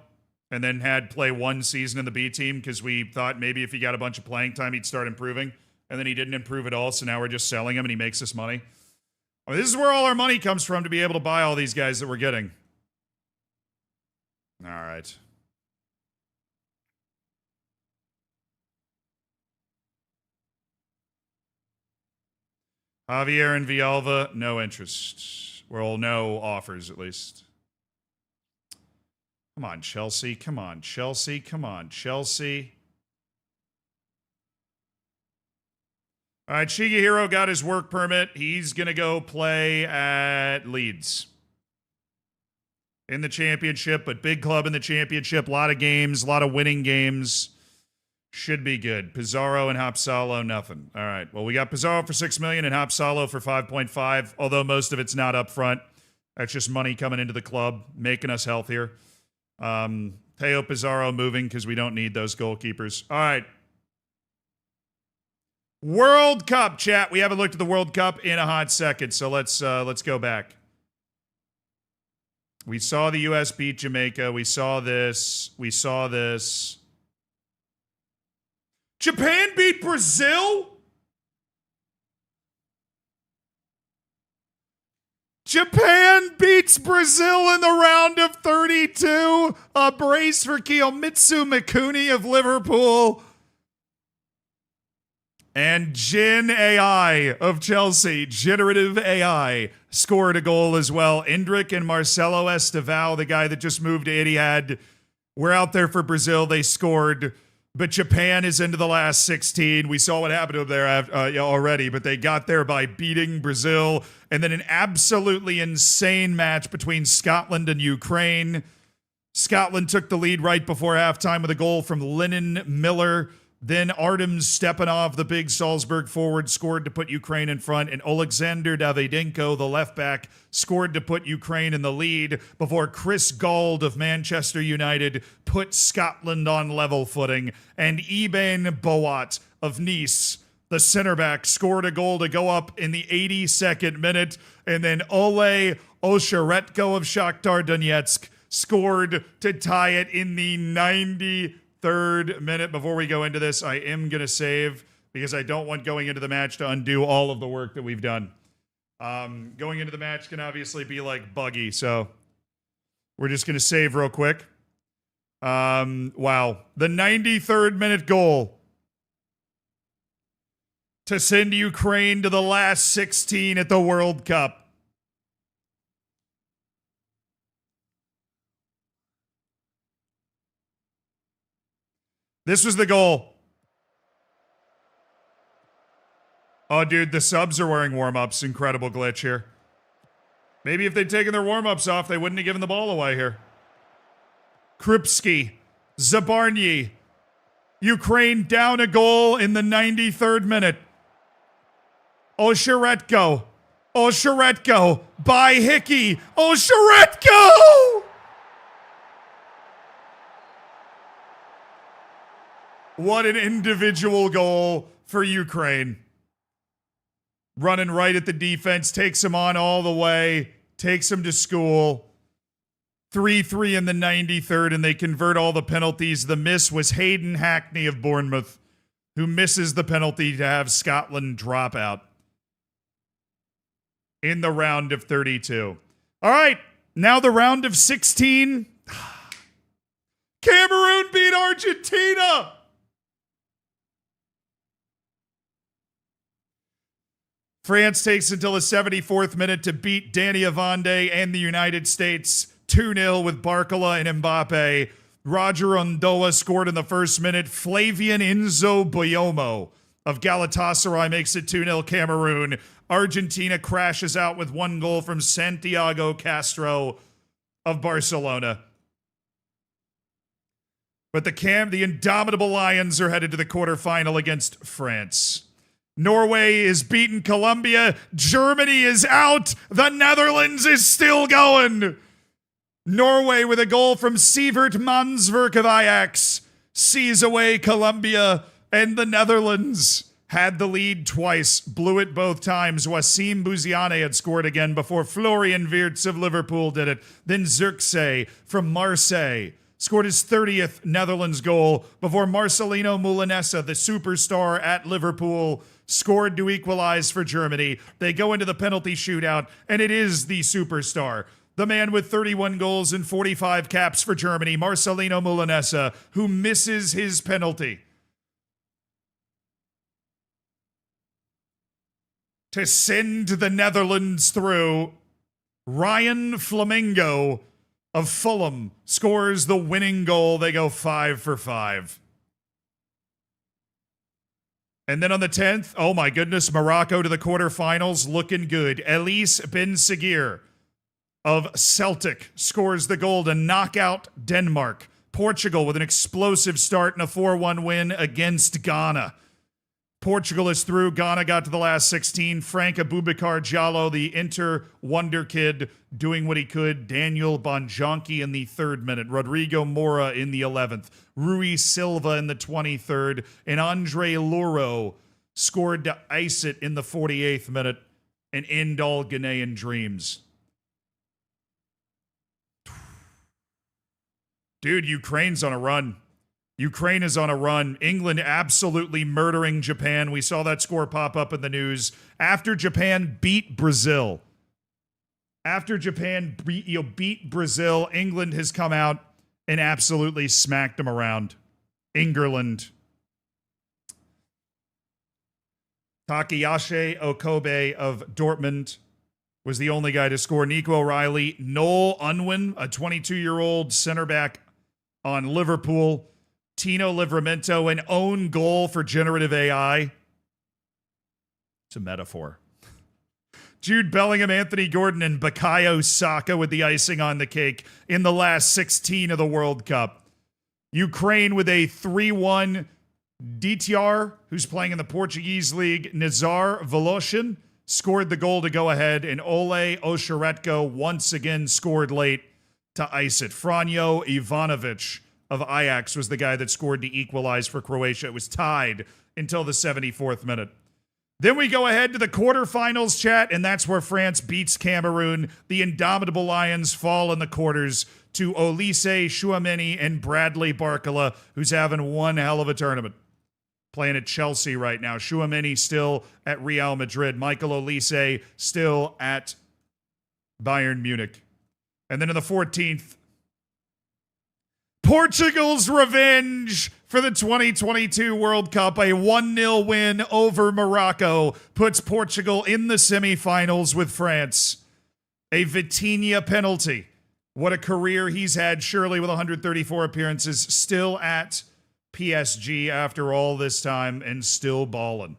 and then had play one season in the B team because we thought maybe if he got a bunch of playing time, he'd start improving. And then he didn't improve at all, so now we're just selling him and he makes us money. I mean, this is where all our money comes from to be able to buy all these guys that we're getting. All right. Javier and Villalba, no interest. Well, no offers, at least. Come on, Chelsea. Come on, Chelsea. Come on, Chelsea. All right, Shigehiro got his work permit. He's going to go play at Leeds. In the championship, but big club in the championship. A lot of games, a lot of winning games. Should be good. Pizarro and Hopsalo, nothing. All right. Well, we got Pizarro for $6 million and Hopsalo for 5.5, although most of it's not up front. That's just money coming into the club, making us healthier. Teo Pizarro moving because we don't need those goalkeepers. All right. World Cup, chat. We haven't looked at the World Cup in a hot second, so let's go back. We saw the U.S. beat Jamaica. We saw this. We saw this. Japan beat Brazil? Japan beats Brazil in the round of 32. A brace for Kiyomitsu Mikuni of Liverpool. And Jin AI of Chelsea, generative AI, scored a goal as well. Indrik and Marcelo Estevao, the guy that just moved to Etihad, were out there for Brazil. They scored, but Japan is into the last 16. We saw what happened to them there already, but they got there by beating Brazil. And then an absolutely insane match between Scotland and Ukraine. Scotland took the lead right before halftime with a goal from Lennon Miller. Then Artem Stepanov, the big Salzburg forward, scored to put Ukraine in front, and Alexander Davydenko, the left back, scored to put Ukraine in the lead before Chris Gauld of Manchester United put Scotland on level footing, and Eben Boat of Nice, the center back, scored a goal to go up in the 82nd minute, and then Ole Osheretko of Shakhtar Donetsk scored to tie it in the 93rd minute. Before we go into this, I am going to save because I don't want going into the match to undo all of the work that we've done. Going into the match can obviously be like buggy, so we're just going to save real quick. Wow. The 93rd minute goal to send Ukraine to the last 16 at the World Cup. This was the goal. Oh, dude, the subs are wearing warm-ups. Incredible glitch here. Maybe if they'd taken their warm-ups off, they wouldn't have given the ball away here. Krupski, Zabarny. Ukraine down a goal in the 93rd minute. Osheretko. Osheretko by Hickey. Osheretko! What an individual goal for Ukraine. Running right at the defense, takes him on all the way, takes him to school. 3-3 in the 93rd, and they convert all the penalties. The miss was Hayden Hackney of Bournemouth, who misses the penalty to have Scotland drop out in the round of 32. All right, now the round of 16. Cameroon beat Argentina. France takes until the 74th minute to beat Danny Avande and the United States 2-0 with Barcola and Mbappe. Roger Ondoa scored in the first minute. Flavian Enzo Boyomo of Galatasaray makes it 2-0 Cameroon. Argentina crashes out with 1 goal from Santiago Castro of Barcelona. But the indomitable Lions are headed to the quarterfinal against France. Norway is beaten Colombia. Germany is out. The Netherlands is still going. Norway with a goal from Sievert Mansverk of Ajax sees away Colombia, and the Netherlands had the lead twice, blew it both times. Wassim Bouziane had scored again before Florian Wirtz of Liverpool did it. Then Zirkzee from Marseille scored his 30th Netherlands goal before Marcelino Molinesa, the superstar at Liverpool, scored to equalize for Germany. They go into the penalty shootout, and it is the superstar, the man with 31 goals and 45 caps for Germany, Marcelino Molinesa, who misses his penalty to send the Netherlands through. Ryan Flamingo of Fulham scores the winning goal. They go 5 for 5. And then on the 10th, oh my goodness, Morocco to the quarterfinals, looking good. Elise Ben Seguir of Celtic scores the goal to knock out Denmark. Portugal with an explosive start and a 4-1 win against Ghana. Portugal is through. Ghana got to the last 16. Frank Abubakar Jallo, the Inter wonder kid, doing what he could. Daniel Bonjonki in the 3rd minute. Rodrigo Mora in the 11th. Rui Silva in the 23rd. And Andre Luro scored to ice it in the 48th minute and end all Ghanaian dreams. Dude, Ukraine's on a run. Ukraine is on a run. England absolutely murdering Japan. We saw that score pop up in the news. After Japan beat Brazil. Beat Brazil, England has come out and absolutely smacked them around. England. Takayashi Okobe of Dortmund was the only guy to score. Nico O'Reilly. Noel Unwin, a 22-year-old center back on Liverpool. Tino Livramento, an own goal for generative AI. It's a metaphor. Jude Bellingham, Anthony Gordon, and Bukayo Saka with the icing on the cake in the last 16 of the World Cup. Ukraine with a 3-1. DTR, who's playing in the Portuguese league, Nazar Voloshin, scored the goal to go ahead, and Ole Osheretko once again scored late to ice it. Franjo Ivanovic of Ajax was the guy that scored to equalize for Croatia. It was tied until the 74th minute. Then we go ahead to the quarterfinals, chat, and that's where France beats Cameroon. The indomitable Lions fall in the quarters to Olise Chouameni and Bradley Barcola, who's having one hell of a tournament. Playing at Chelsea right now. Chouameni still at Real Madrid. Michael Olise still at Bayern Munich. And then in the 14th, Portugal's revenge for the 2022 World Cup. A 1-0 win over Morocco puts Portugal in the semifinals with France. A Vitinha penalty. What a career he's had, surely with 134 appearances, still at PSG after all this time and still ballin'.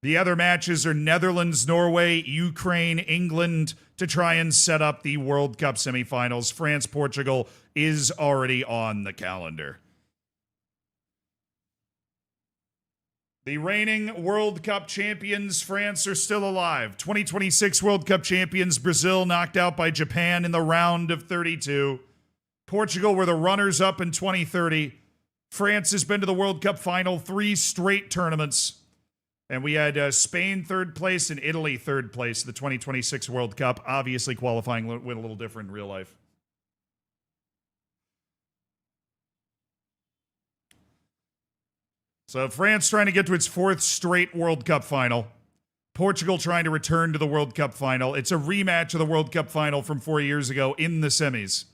The other matches are Netherlands, Norway, Ukraine, England to try and set up the World Cup semifinals. France, Portugal is already on the calendar. The reigning World Cup champions, France, are still alive. 2026 World Cup champions, Brazil, knocked out by Japan in the round of 32. Portugal were the runners-up in 2030. France has been to the World Cup final 3 straight tournaments. And we had Spain third place and Italy third place, the 2026 World Cup. Obviously, qualifying went a little different in real life. So France trying to get to its 4th straight World Cup final. Portugal trying to return to the World Cup final. It's a rematch of the World Cup final from 4 years ago in the semis.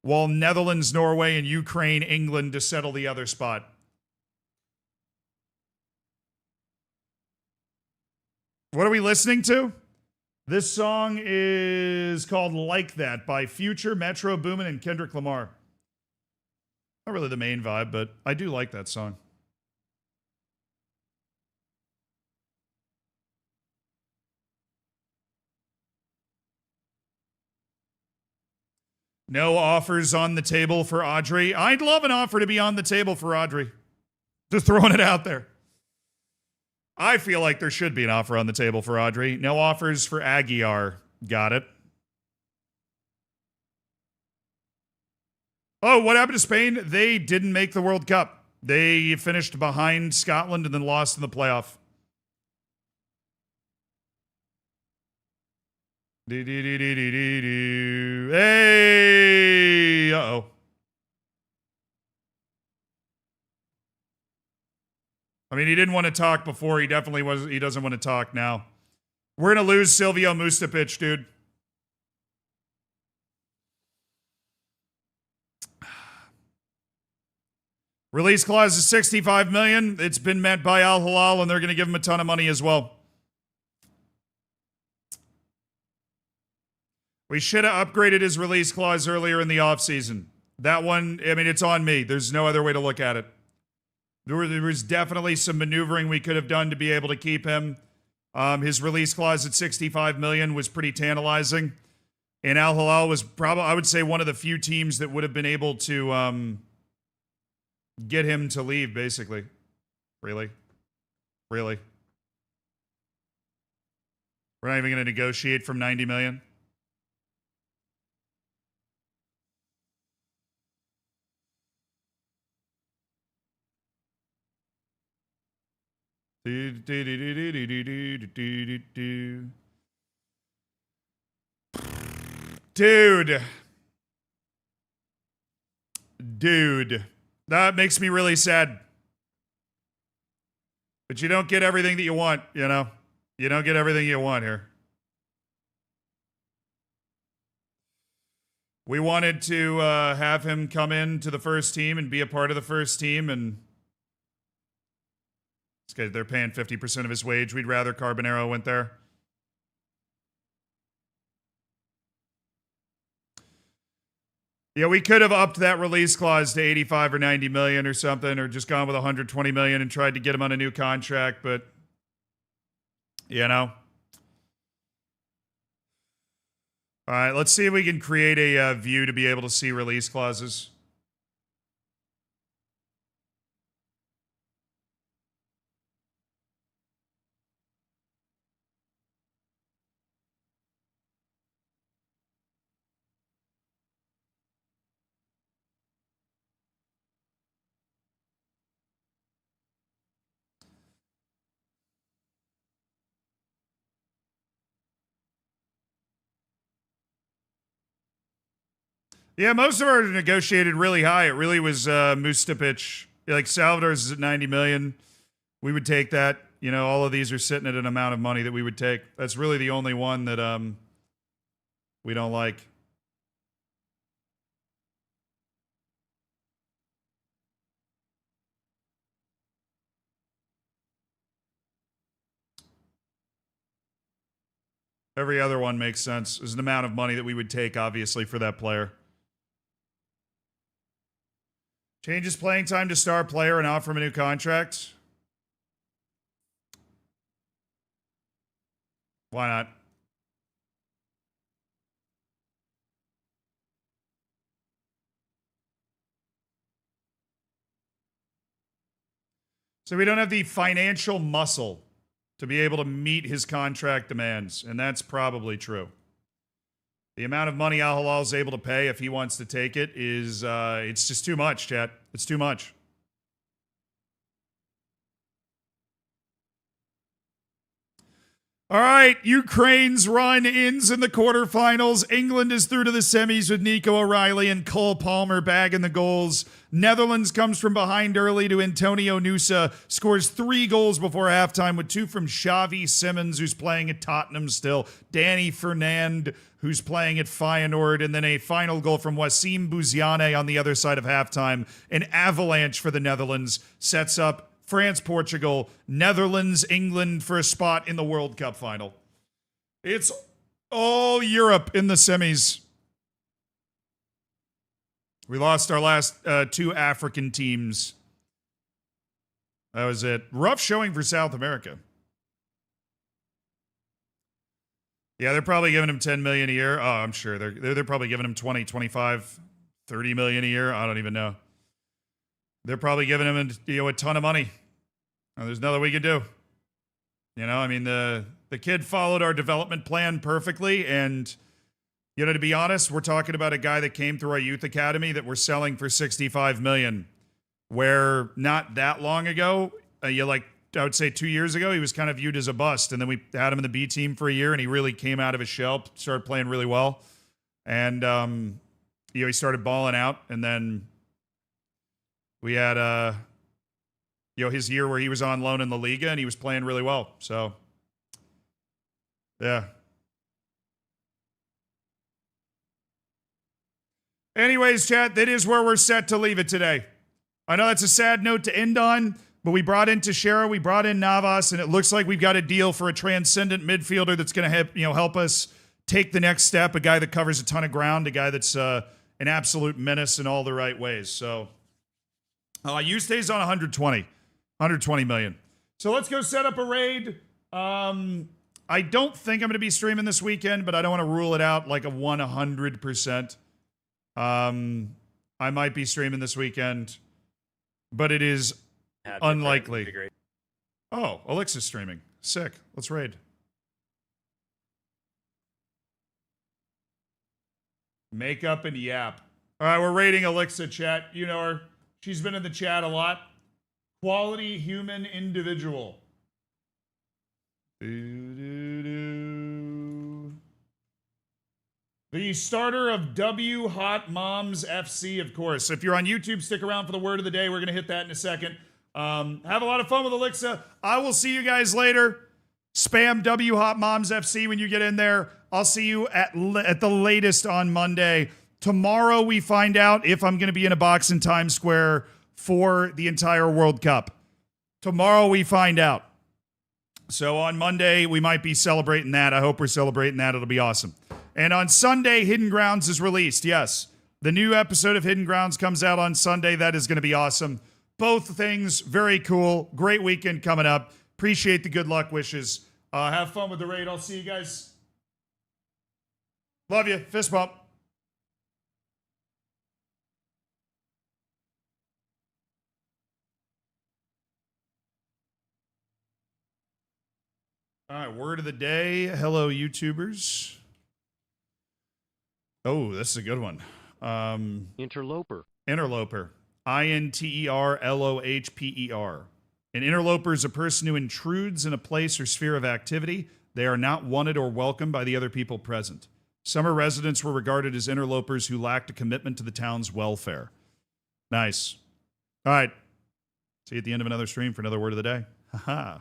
While Netherlands, Norway, and Ukraine, England to settle the other spot. What are we listening to? This song is called Like That by Future, Metro Boomin, and Kendrick Lamar. Not really the main vibe, but I do like that song. No offers on the table for Audrey. I'd love an offer to be on the table for Audrey. Just throwing it out there. I feel like there should be an offer on the table for Audrey. No offers for Aguiar. Got it. Oh, what happened to Spain? They didn't make the World Cup. They finished behind Scotland and then lost in the playoff. Hey! Uh-oh. I mean, he didn't want to talk before. He definitely was. He doesn't want to talk now. We're going to lose Silvio Mustapic, dude. Release clause is $65 million. It's been met by Al Hilal, and they're going to give him a ton of money as well. We should have upgraded his release clause earlier in the offseason. That one, I mean, it's on me. There's no other way to look at it. There was definitely some maneuvering we could have done to be able to keep him. His release clause at $65 million was pretty tantalizing. And Al Hilal was probably, I would say, one of the few teams that would have been able to get him to leave, basically. Really? Really? We're not even going to negotiate from $90 million? Dude, that makes me really sad. But you don't get everything that you want, you know? You don't get everything you want here. We wanted to have him come in to the first team and be a part of the first team, and they're paying 50% of his wage. We'd rather Carbonero went there. Yeah, we could have upped that release clause to 85 or 90 million or something, or just gone with 120 million and tried to get him on a new contract, but you know. All right, let's see if we can create a view to be able to see release clauses. Yeah, most of ours are negotiated really high. It really was Mustapic. Like Salvador's is at 90 million. We would take that. You know, all of these are sitting at an amount of money that we would take. That's really the only one that we don't like. Every other one makes sense. There's an amount of money that we would take, obviously, for that player. Changes playing time to star player and offer him a new contract. Why not? So we don't have the financial muscle to be able to meet his contract demands, and that's probably true. The amount of money Al Hilal is able to pay if he wants to take it is, it's just too much, chat. It's too much. All right, Ukraine's run ends in the quarterfinals. England is through to the semis with Nico O'Reilly and Cole Palmer bagging the goals. Netherlands comes from behind early to Antonio Nusa, scores 3 goals before halftime with 2 from Xavi Simons, who's playing at Tottenham still, Danny Fernand, who's playing at Feyenoord, and then a final goal from Wassim Bouziane on the other side of halftime. An avalanche for the Netherlands sets up France, Portugal, Netherlands, England for a spot in the World Cup final. It's all Europe in the semis. We lost our last 2 African teams. That was it. Rough showing for South America. Yeah, they're probably giving him 10 million a year. Oh, I'm sure they're probably giving him 20, 25, 30 million a year. I don't even know. They're probably giving him a ton of money. There's nothing we could do. I mean, the kid followed our development plan perfectly. And, to be honest, we're talking about a guy that came through our youth academy that we're selling for $65 million, where not that long ago, I would say 2 years ago, he was kind of viewed as a bust. And then we had him in the B team for a year, and he really came out of his shell, started playing really well. And, he started balling out. And then we had, his year where he was on loan in La Liga and he was playing really well. So, yeah. Anyways, chat, that is where we're set to leave it today. I know that's a sad note to end on, but we brought in Teixeira, we brought in Navas, and it looks like we've got a deal for a transcendent midfielder that's going to help us take the next step, a guy that covers a ton of ground, a guy that's an absolute menace in all the right ways. So, Eustace on 120 million. So let's go set up a raid. I don't think I'm going to be streaming this weekend, but I don't want to rule it out like a 100%. I might be streaming this weekend, but it is unlikely. Oh, Alexa's streaming. Sick. Let's raid. Makeup and yap. All right, we're raiding Alexa, chat. You know her. She's been in the chat a lot. Quality human individual. The starter of W Hot Moms FC, of course. So if you're on YouTube, stick around for the word of the day. We're going to hit that in a second. Have a lot of fun with Alexa. I will see you guys later. Spam W Hot Moms FC when you get in there. I'll see you at the latest on Monday. Tomorrow we find out if I'm going to be in a box in Times Square for the entire World Cup. Tomorrow we find out. So on Monday, we might be celebrating that. I hope we're celebrating that. It'll be awesome. And on Sunday, Hidden Grounds is released. Yes, the new episode of Hidden Grounds comes out on Sunday. That is going to be awesome. Both things, very cool. Great weekend coming up. Appreciate the good luck wishes. Have fun with the raid. I'll see you guys. Love you. Fist bump. All right, word of the day. Hello, YouTubers. Oh, this is a good one. Interloper. Interloper. Interlohper. An interloper is a person who intrudes in a place or sphere of activity. They are not wanted or welcomed by the other people present. Summer residents were regarded as interlopers who lacked a commitment to the town's welfare. Nice. All right. See you at the end of another stream for another word of the day. Haha.